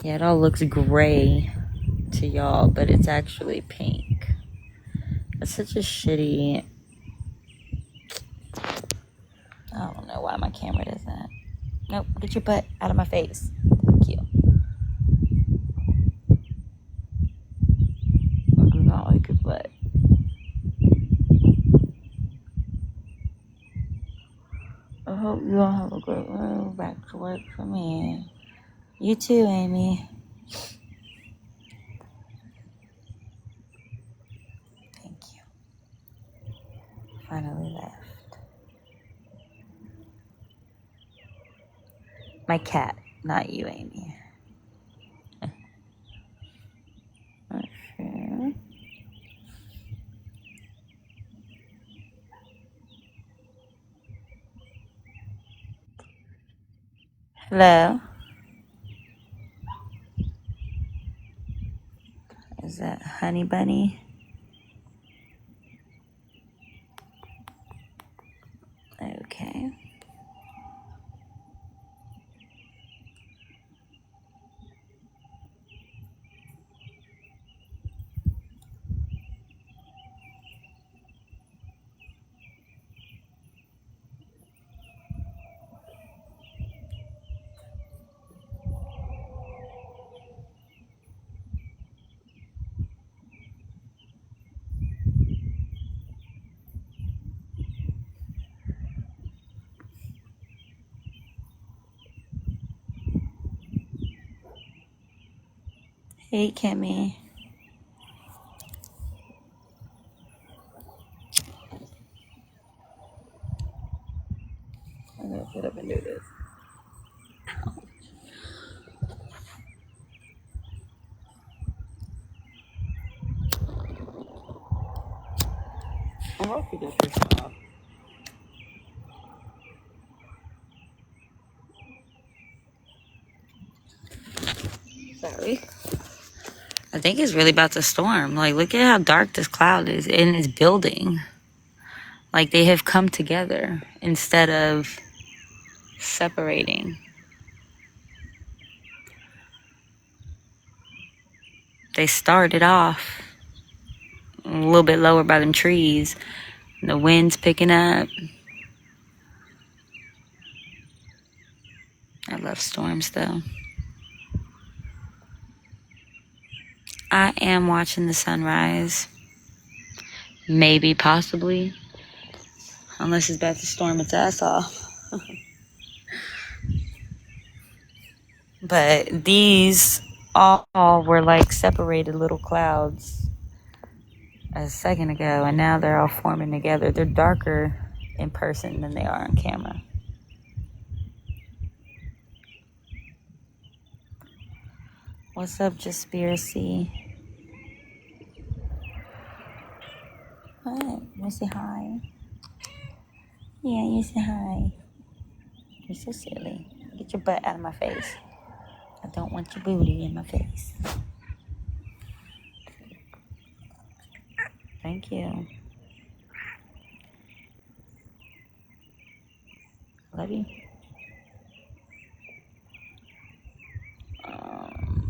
Speaker 2: yeah, it all looks gray to y'all, but it's actually pink. It's such a shitty. I don't know why my camera does that. Nope, get your butt out of my face. Thank you. I do not like your butt. I hope you all have a great move back to work for me. You too, Amy. Thank you. Finally left. My cat, not you, Amy. Okay. Hello? Is that Honey Bunny? Okay. Hey, Kimmy. I'm gonna get up and do this. Sorry. I think it's really about to storm. Like, look at how dark this cloud is in this building. Like, they have come together instead of separating. They started off a little bit lower by them trees. The wind's picking up. I love storms, though. I am watching the sunrise. Maybe, possibly. Unless it's about to storm its ass off. But these all were like separated little clouds a second ago, and now they're all forming together. They're darker in person than they are on camera. What's up, Jaspiracy? What? You say hi? Yeah, you say hi. You're so silly. Get your butt out of my face. I don't want your booty in my face. Thank you. Love you.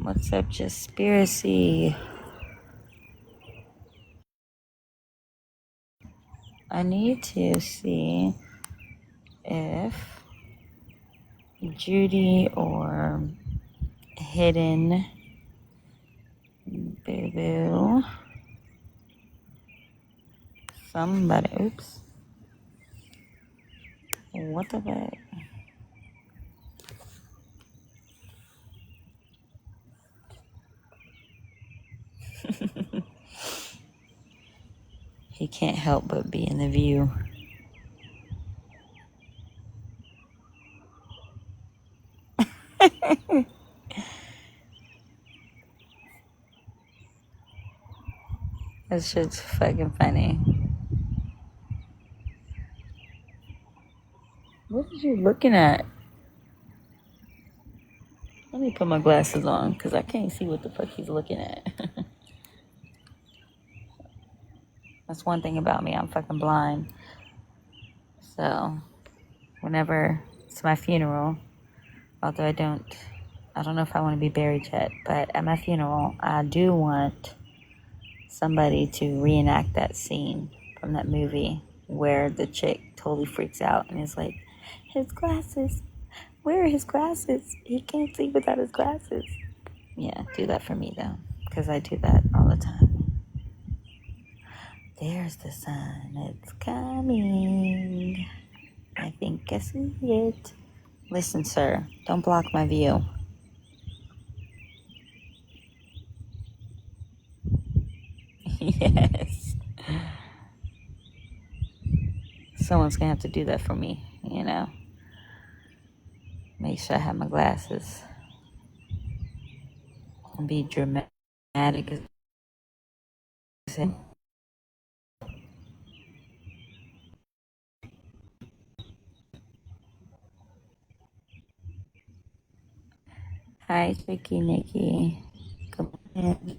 Speaker 2: What's up, Jaspiracy? I need to see if Judy or Hidden Boo Boo, somebody, oops, what the fuck? He can't help but be in the view. That shit's fucking funny. What are you looking at? Let me put my glasses on because I can't see what the fuck he's looking at. That's one thing about me, I'm fucking blind. So, whenever it's my funeral, although I don't know if I want to be buried yet, but at my funeral, I do want somebody to reenact that scene from that movie where the chick totally freaks out and is like, his glasses, where are his glasses? He can't see without his glasses. Yeah, do that for me though, because I do that all the time. There's the sun, it's coming. I think I see it. Listen, sir, don't block my view. Yes. Someone's gonna have to do that for me, you know. Make sure I have my glasses. And be dramatic as him. Hi, Tricky Nikki. Come in.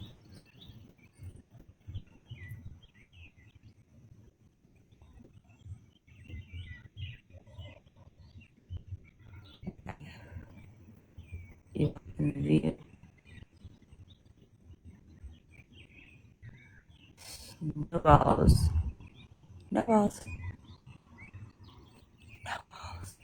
Speaker 2: You can view. No balls. No balls. No balls.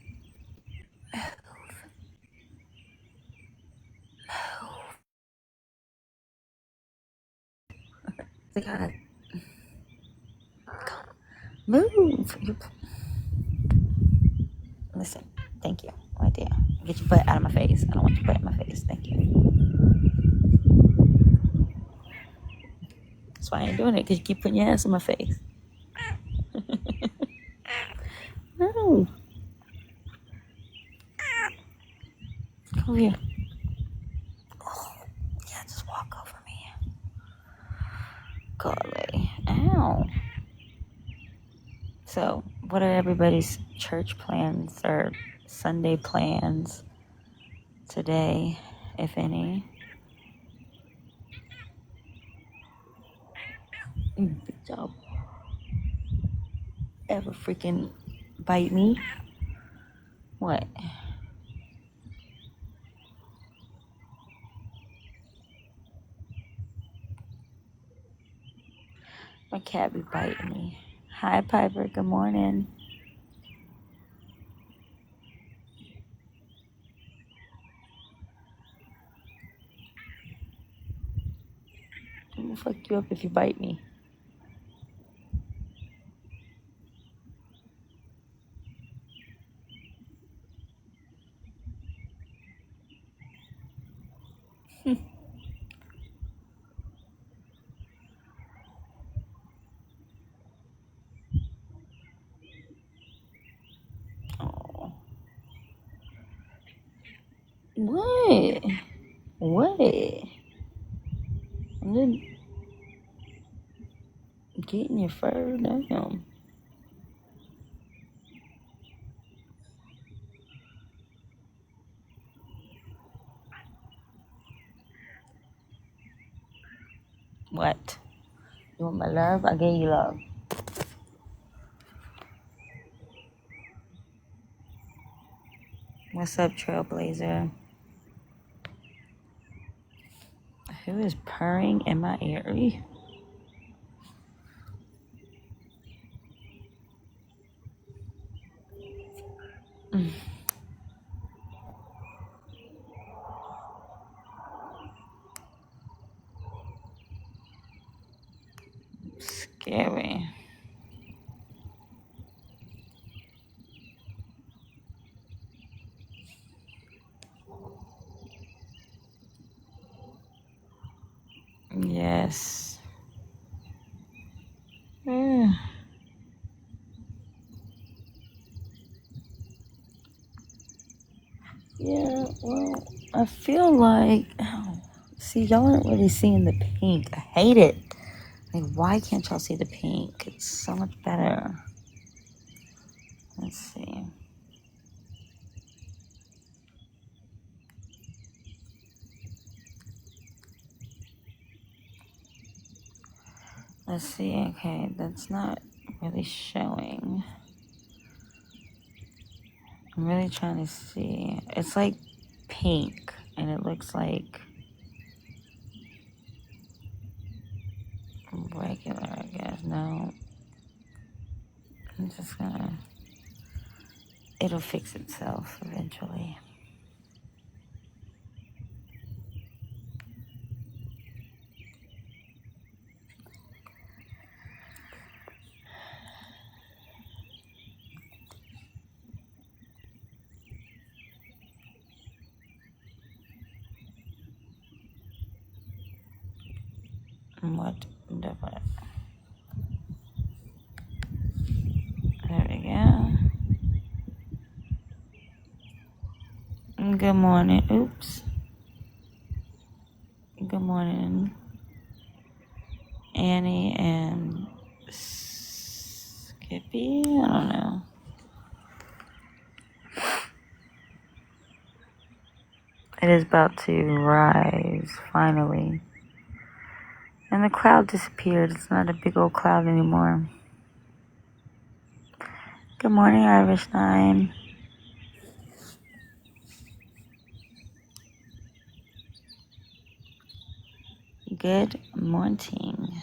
Speaker 2: God. Move. Listen, thank you. Right there. Get your butt out of my face. I don't want your butt in my face. Thank you. That's why I ain't doing it, because you keep putting your ass in my face. No. Come over here. Oh, yeah, just walk over me. Golly. Ow. What are everybody's church plans or Sunday plans today, if any? Good job. Ever freaking bite me? What? My cat be biting me. Hi, Piper. Good morning. I'm gonna fuck you up if you bite me. Oh. What? What? I'm just getting your fur down. What? You want my love? I gave you love. What's up, Trailblazer? Who is purring in my ear? Scary. Yes. Yeah. Yeah, well, I feel like, see, y'all aren't really seeing the pink. I hate it. Like, why can't y'all see the pink? It's so much better. Let's see. Let's see. Okay, that's not really showing. I'm really trying to see. It's like pink, and it looks like regular, I guess. No. I'm just gonna... It'll fix itself eventually. What the fuck? There we go. Good morning. Oops. Good morning, Annie and Skippy. I don't know. It is about to rise, finally. And the cloud disappeared. It's not a big old cloud anymore. Good morning, Irish 9. Good morning.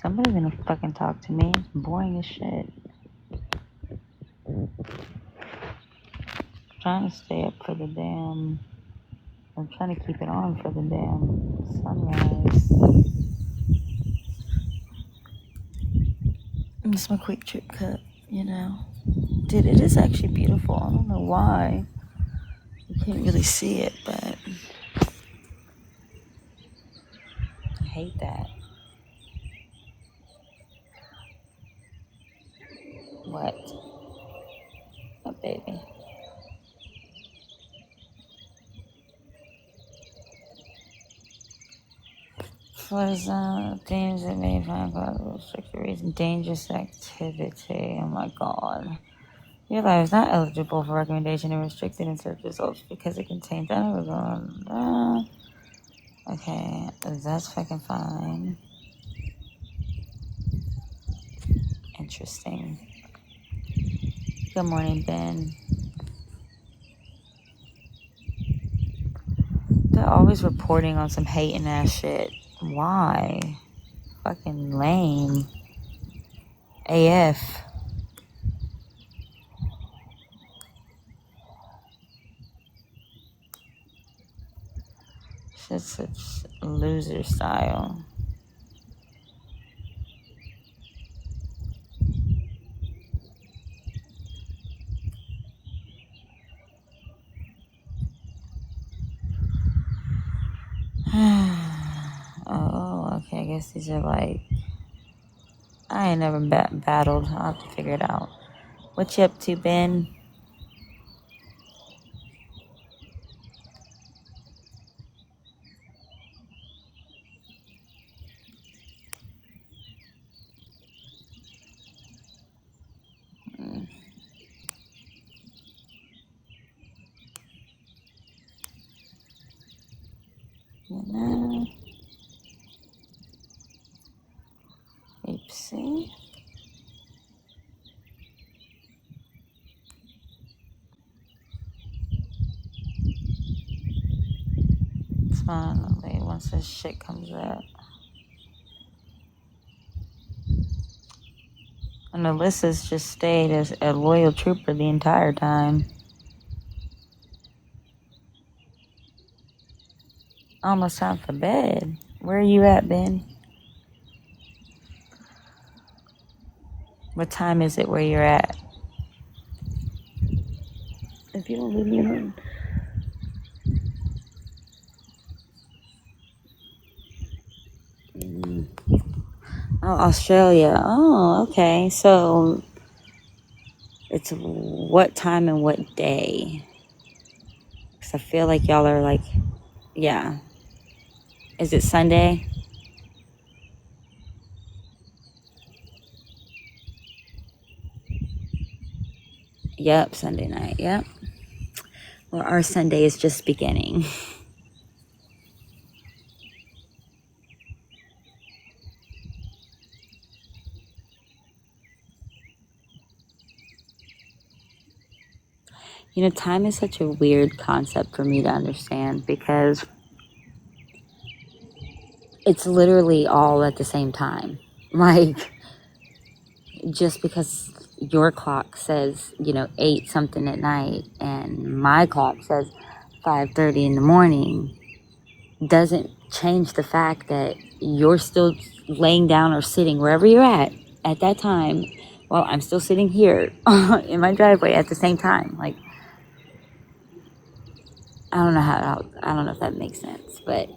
Speaker 2: Somebody's gonna fucking talk to me. It's boring as shit. I'm trying to stay up for the damn... I'm trying to keep it on for the damn sunrise. It's my quick trip cut, you know. Dude, it is actually beautiful. I don't know why. You can't really see it, but I hate that. What? Oh, baby. Was things that may find restricted reason dangerous activity. Oh my god. Your life is not eligible for recommendation and restricted in search results because it contains okay, that's fucking fine. Interesting. Good morning, Ben. They're always reporting on some hating ass shit. Why? Fucking lame. AF. Shit's such loser style. Oh, okay. I guess these are like. I ain't never battled. I'll have to figure it out. What you up to, Ben? You know. Oopsie. Finally, once this shit comes up. And Alyssa's just stayed as a loyal trooper the entire time. Almost time for bed. Where are you at, Ben? What time is it where you're at? If you don't leave me alone. Oh, Australia. Oh, okay. So it's what time and what day? Because I feel like y'all are like, yeah. Is it Sunday? Yep, Sunday night. Yep. Well, our Sunday is just beginning. You know, time is such a weird concept for me to understand because it's literally all at the same time. Like, just because your clock says, 8 something at night and my clock says 5:30 in the morning doesn't change the fact that you're still laying down or sitting wherever you're at that time while I'm still sitting here in my driveway at the same time. Like, I don't know if that makes sense, but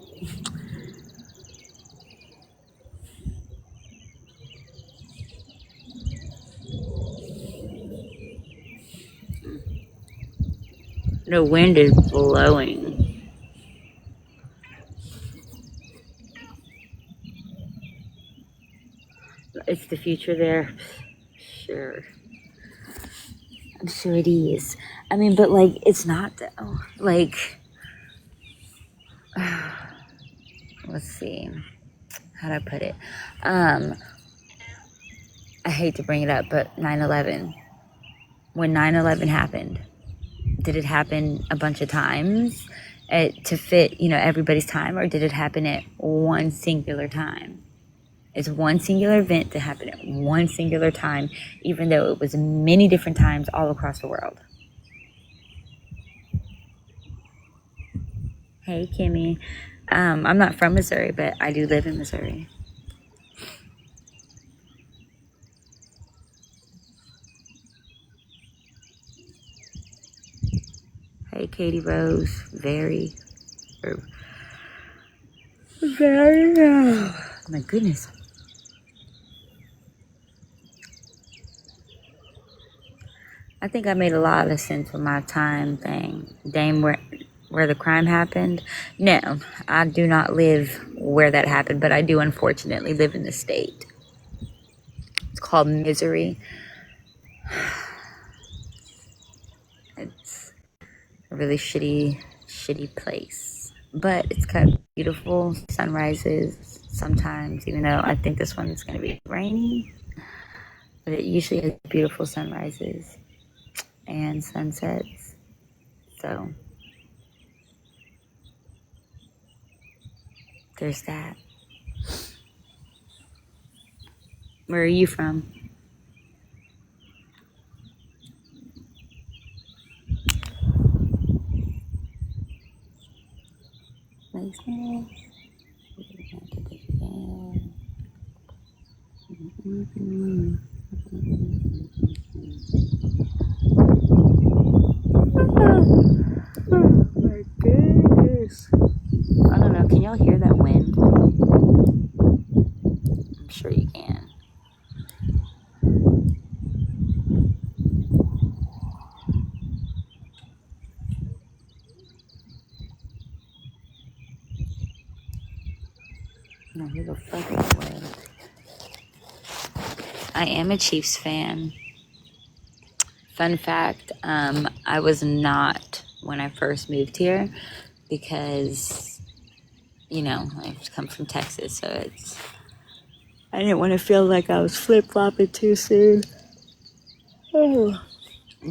Speaker 2: the wind is blowing. It's the future there. Sure. I'm sure it is. I mean, but like, it's not though. Like, let's see. How do I put it? I hate to bring it up, but 9/11. When 9/11 happened, did it happen a bunch of times to fit, everybody's time, or did it happen at one singular time? It's one singular event that happened at one singular time, even though it was many different times all across the world. Hey, Kimmy. I'm not from Missouri, but I do live in Missouri. Hey, Katie Rose. Very, my goodness. I think I made a lot of sense with my time thing. Dame, where the crime happened? No, I do not live where that happened, but I do unfortunately live in the state. It's called Misery. It's a really shitty place. But it's got beautiful sunrises sometimes, even though I think this one's going to be rainy. But it usually has beautiful sunrises and sunsets. So there's that. Where are you from? My goodness. I don't know. Can y'all hear that wind? I'm sure you can. No, who the fuck that was? I am a Chiefs fan. Fun fact, I was not when I first moved here because, you know, I've come from Texas, so I didn't want to feel like I was flip-flopping too soon. Oh.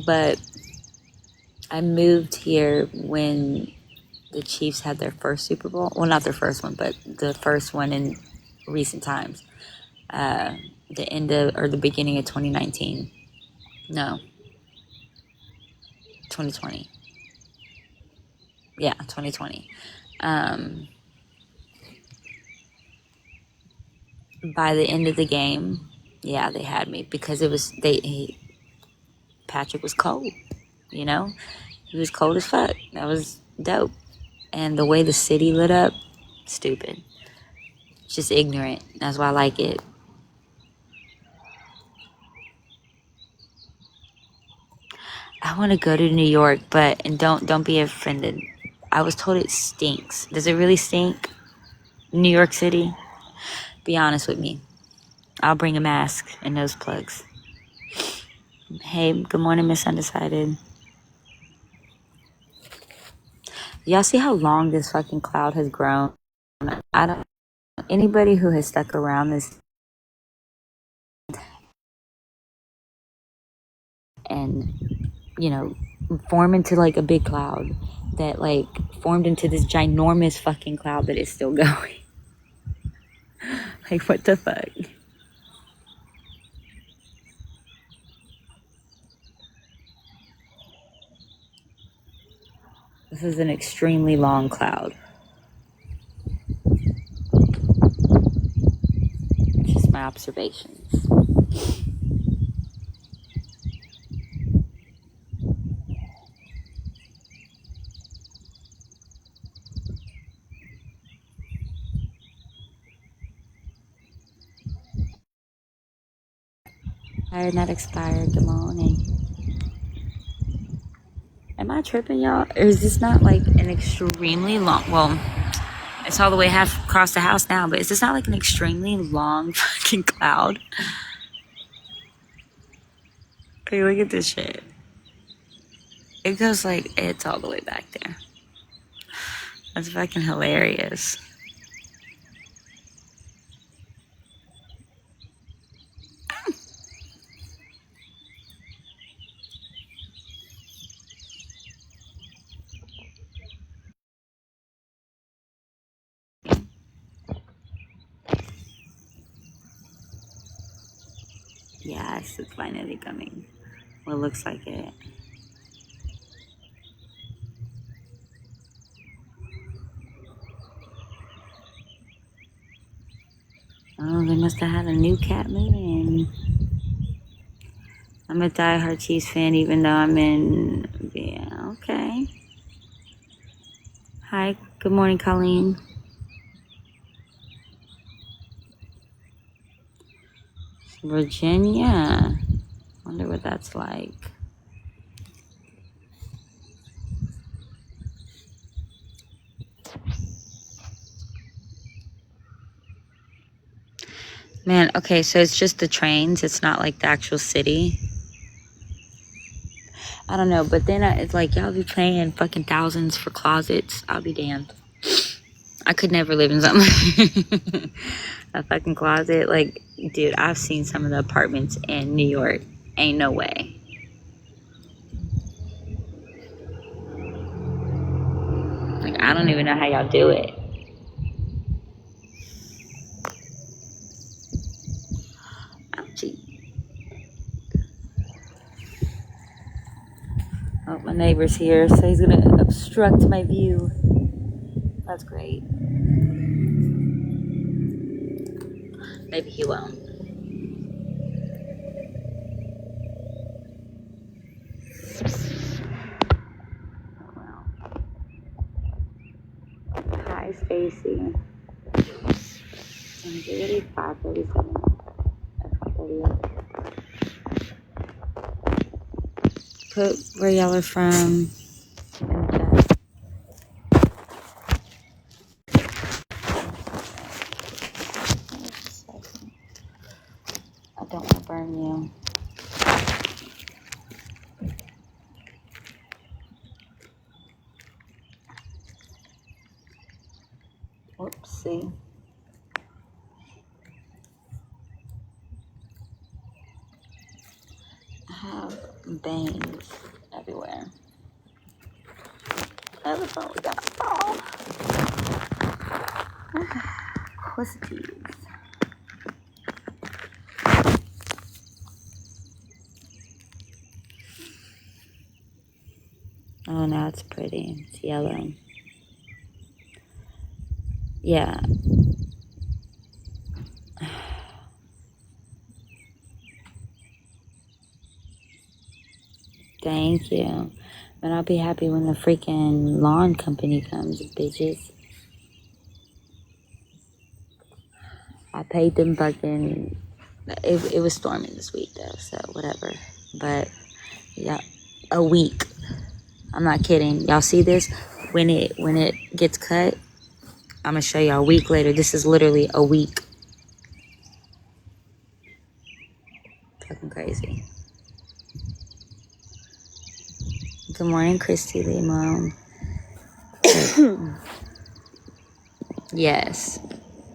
Speaker 2: But I moved here when the Chiefs had their first Super Bowl. Well, not their first one, but the first one in recent times. The end of, or the beginning of 2019. No. 2020. Yeah, 2020. By the end of the game, yeah, they had me because Patrick was cold, you know? He was cold as fuck. That was dope. And the way the city lit up, stupid. Just ignorant. That's why I like it. I want to go to New York, and don't be offended. I was told it stinks. Does it really stink? New York City? Be honest with me. I'll bring a mask and nose plugs. Hey, good morning, Miss Undecided. Y'all see how long this fucking cloud has grown? I don't. Anybody who has stuck around this and, you know, form into like a big cloud that like formed into this ginormous fucking cloud that is still going. Like, what the fuck? This is an extremely long cloud. Just my observations. Tired not expired. Good morning. Am I tripping, y'all? Or is this not like an extremely long? Well, it's all the way half across the house now, but is this not like an extremely long fucking cloud? Hey, look at this shit. It goes like, it's all the way back there. That's fucking hilarious. Yes, it's finally coming. Well, it looks like it. Oh, they must have had a new cat moving. I'm a diehard Chiefs fan, even though I'm in. Yeah, okay. Hi, good morning, Colleen. Virginia. Wonder what that's like. Man, okay, so it's just the trains. It's not like the actual city. I don't know, but then it's like y'all be paying fucking thousands for closets. I'll be damned. I could never live in something a fucking closet. Like, dude, I've seen some of the apartments in New York. Ain't no way. Like, I don't even know how y'all do it. Ouchie. Oh, my neighbor's here, so he's gonna obstruct my view. That's great. Maybe he won't. Hi, Stacy. Is it really 5:37? 5:38. Put where y'all are from in the chat. I don't want to burn you. Oopsie. I have bangs everywhere. Where the phone we got? Oh. Pussies. Oh, now it's pretty. It's yellow. Yeah. Thank you. But I'll be happy when the freaking lawn company comes, bitches. I paid them fucking... It was storming this week, though, so whatever. But, yeah, a week. I'm not kidding. Y'all see this? When it gets cut, I'm going to show y'all a week later. This is literally a week. Fucking crazy. Good morning, Christy Limon. Yes.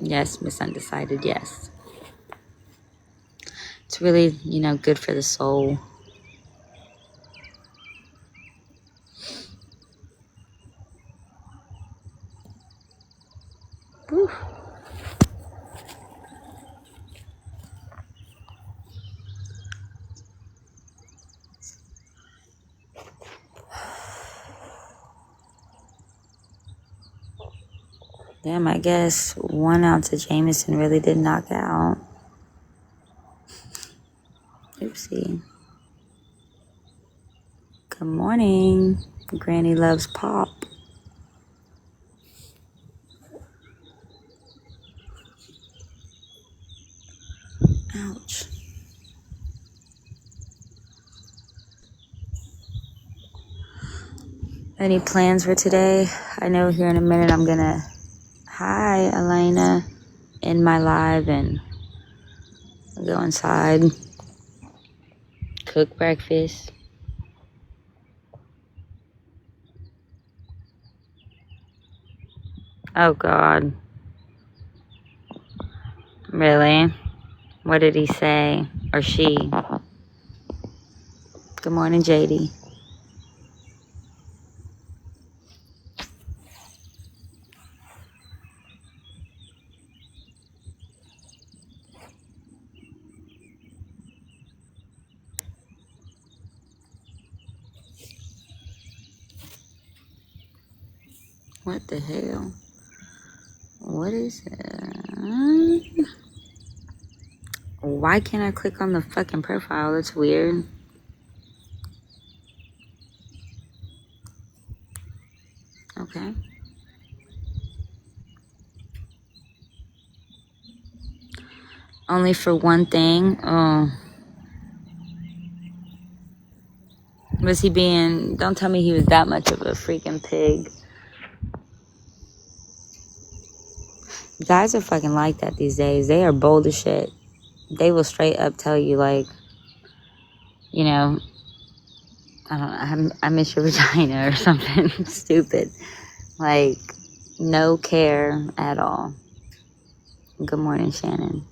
Speaker 2: Yes, Miss Undecided, yes. It's really, good for the soul. Whew. Damn, I guess 1 ounce of Jameson really did knock out. Oopsie. Good morning. Granny loves pop. Ouch. Any plans for today? I know here in a minute I'm gonna... Hi, Elena. End my live and go inside. Cook breakfast. Oh, God. Really? What did he say? Or she? Good morning, JD. What the hell? What is it? Why can't I click on the fucking profile? That's weird. Okay. Only for one thing. Oh. Was he being... Don't tell me he was that much of a freaking pig. Guys are fucking like that these days. They are bold as shit. they will straight up tell you, like, you know, I don't know, I miss your vagina or something stupid. Like, no care at all. Good morning, Shannon.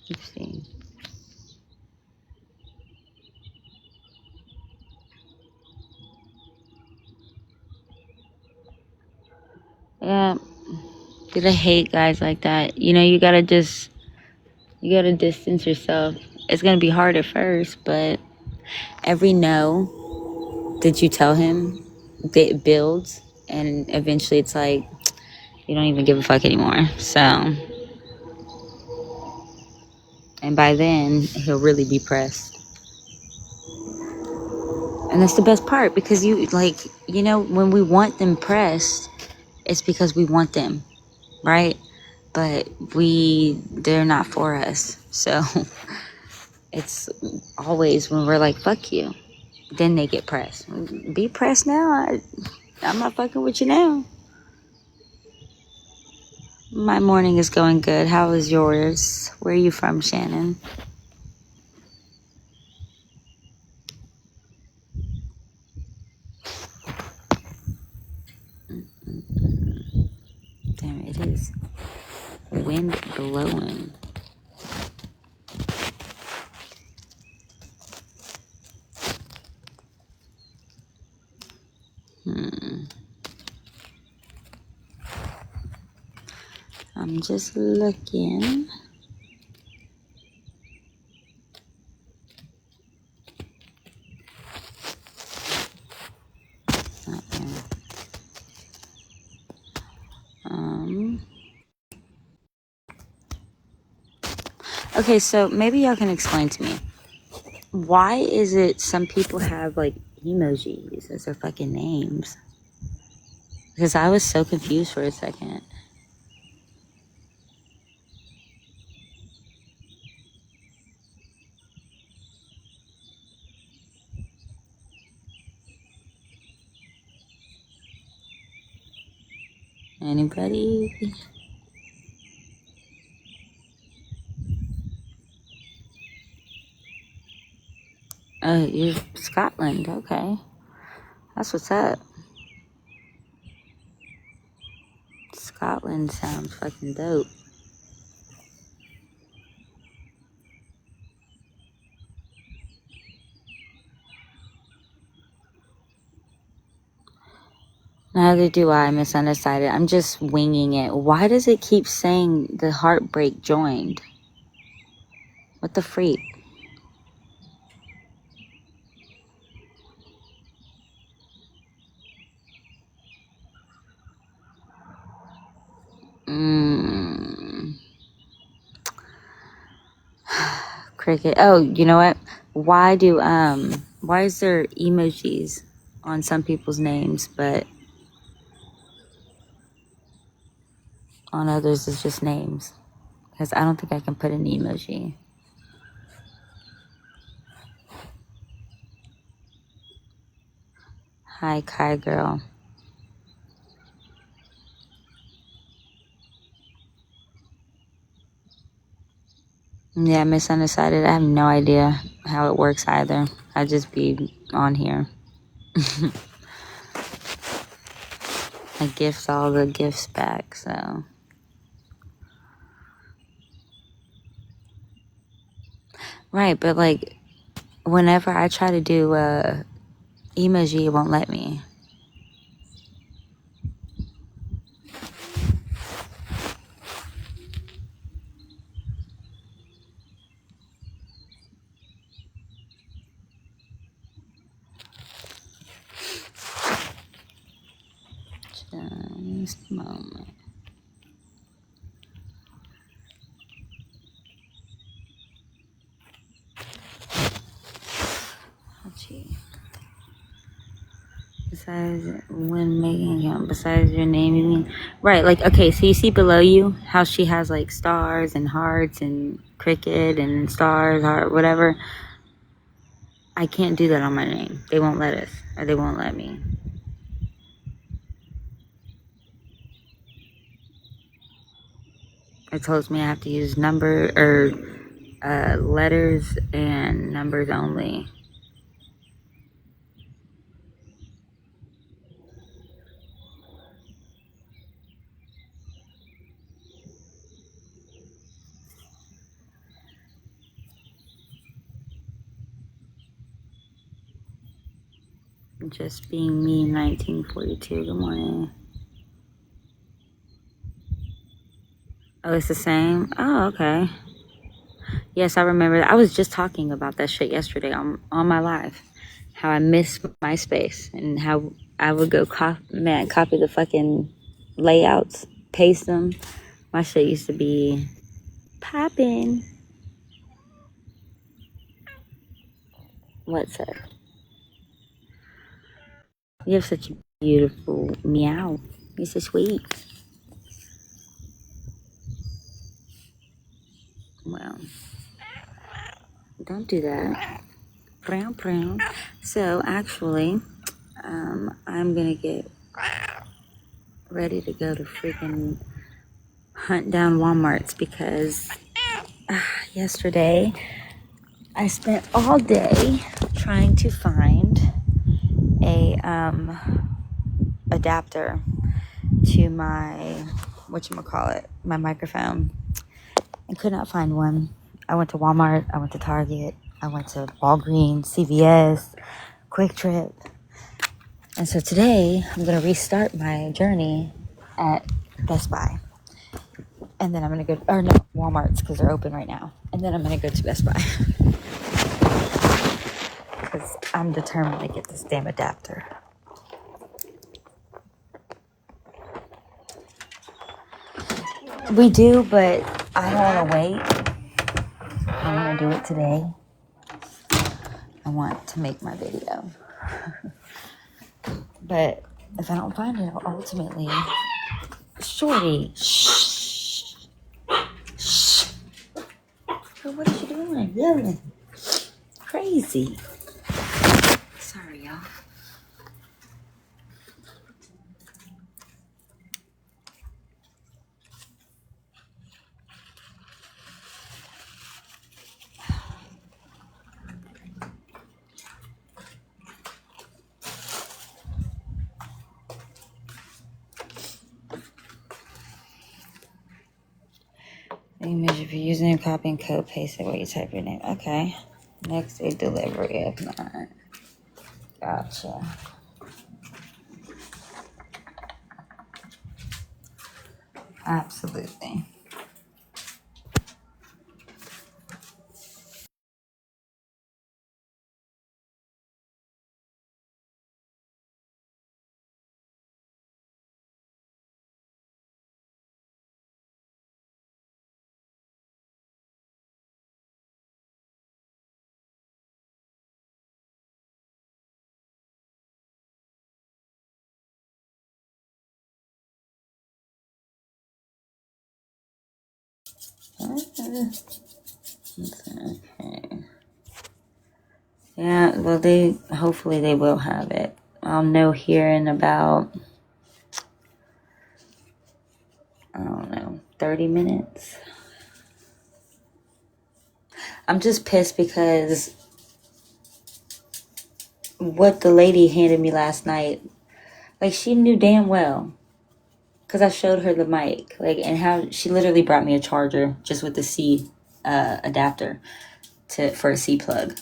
Speaker 2: Let's see. Yeah, because I hate guys like that. You know, you gotta distance yourself. It's gonna be hard at first, but every no that you tell him, it builds, and eventually it's like, you don't even give a fuck anymore. So, and by then, he'll really be pressed. And that's the best part, because you, like, you know, when we want them pressed, it's because we want them, right? But they're not for us. So it's always when we're like, fuck you, then they get pressed. Be pressed now. I'm not fucking with you now. My morning is going good. How is yours? Where are you from, Shannon? Damn, it is wind blowing. I'm just looking. Okay, so maybe y'all can explain to me. Why is it some people have, like, emojis as their fucking names? Because I was so confused for a second. Anybody? Oh, you're Scotland. Okay. That's what's up. Scotland sounds fucking dope. Neither do I, Miss Undecided. I'm just winging it. Why does it keep saying the heartbreak joined? What the freak? Cricket. Oh, you know what? Why is there emojis on some people's names, but on others it's just names? Because I don't think I can put an emoji. Hi, Kai girl. Yeah, Miss Undecided. I have no idea how it works either. I just be on here. I gift all the gifts back, so. Right, but like, whenever I try to do emoji, it won't let me. Just a moment. Oh, gee. Besides when making account, besides your name, you mean? Right, like, okay, so you see below you how she has like stars and hearts and Cricket and Stars or whatever. I can't do that on my name. They won't let us, or they won't let me. It tells me I have to use letters and numbers only. Just being me, 1942. Good morning. Oh, it's the same? Oh, okay. Yes, I remember. I was just talking about that shit yesterday on my live. How I miss MySpace and how I would go copy the fucking layouts, paste them. My shit used to be popping. What's up? You have such a beautiful meow. You're so sweet. Well, don't do that. Brown, brown. So actually, I'm gonna get ready to go to freaking hunt down Walmarts because yesterday I spent all day trying to find a adapter to my my microphone. I could not find one. I went to Walmart, I went to Target, I went to Walgreens, CVS, Quick Trip. And so today I'm gonna restart my journey at Best Buy. And then I'm gonna go, or no, Walmart's because they're open right now. And then I'm gonna go to Best Buy. Because I'm determined to get this damn adapter. We do, but I don't want to wait. I want to do it today. I want to make my video. But if I don't find it, ultimately, Shorty, shh. Girl, what is she doing? Yelling. Crazy. Sorry, y'all. Image, if you're using a copy and code, paste it where you type your name. Okay. Next day delivery, if not. Gotcha. Absolutely. Okay. Yeah, well, hopefully they will have it. I'll know here in about, I don't know, 30 minutes. I'm just pissed because what the lady handed me last night, like she knew damn well, because I showed her the mic, like, and how she literally brought me a charger just with the C adapter for a C plug.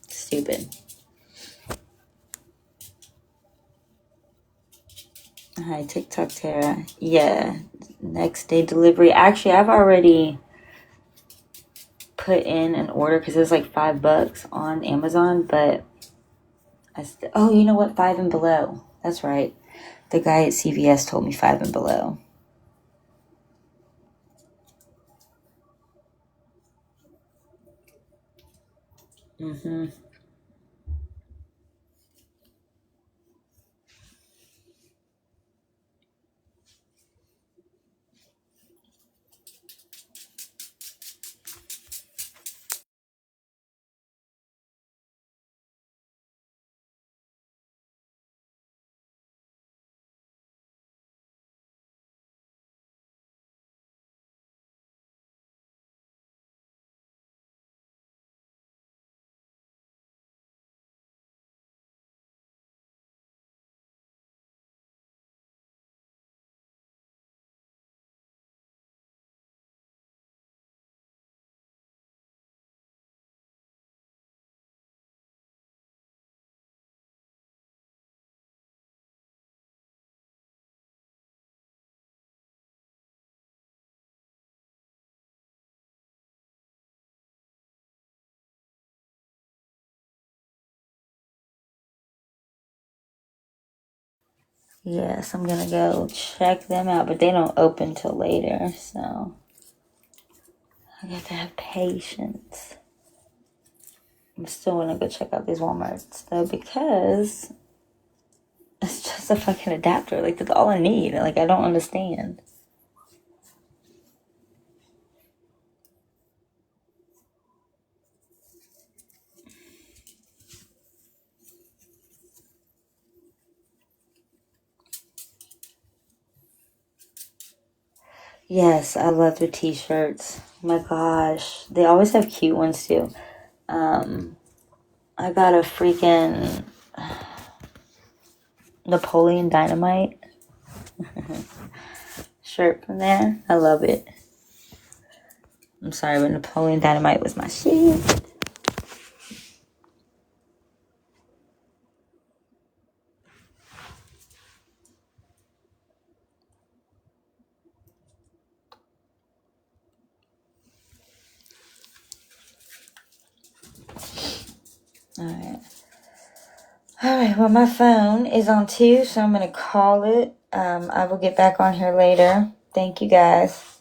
Speaker 2: Stupid. Hi, TikTok Tara. Yeah, next day delivery. Actually, I've already put in an order because it's like $5 on Amazon, but oh, you know what? 5 and below. That's right. The guy at CVS told me 5 and below. Mm-hmm. Yes, I'm gonna go check them out, but they don't open till later, so I got to have patience. I'm still gonna go check out these Walmarts though, because it's just a fucking adapter. Like, that's all I need. Like, I don't understand. Yes, I love their t-shirts. Oh my gosh. They always have cute ones too. I got a freaking Napoleon Dynamite shirt from there. I love it. I'm sorry, but Napoleon Dynamite was my shit. Alright. Alright, well, my phone is on 2, so I'm going to call it. I will get back on here later. Thank you, guys.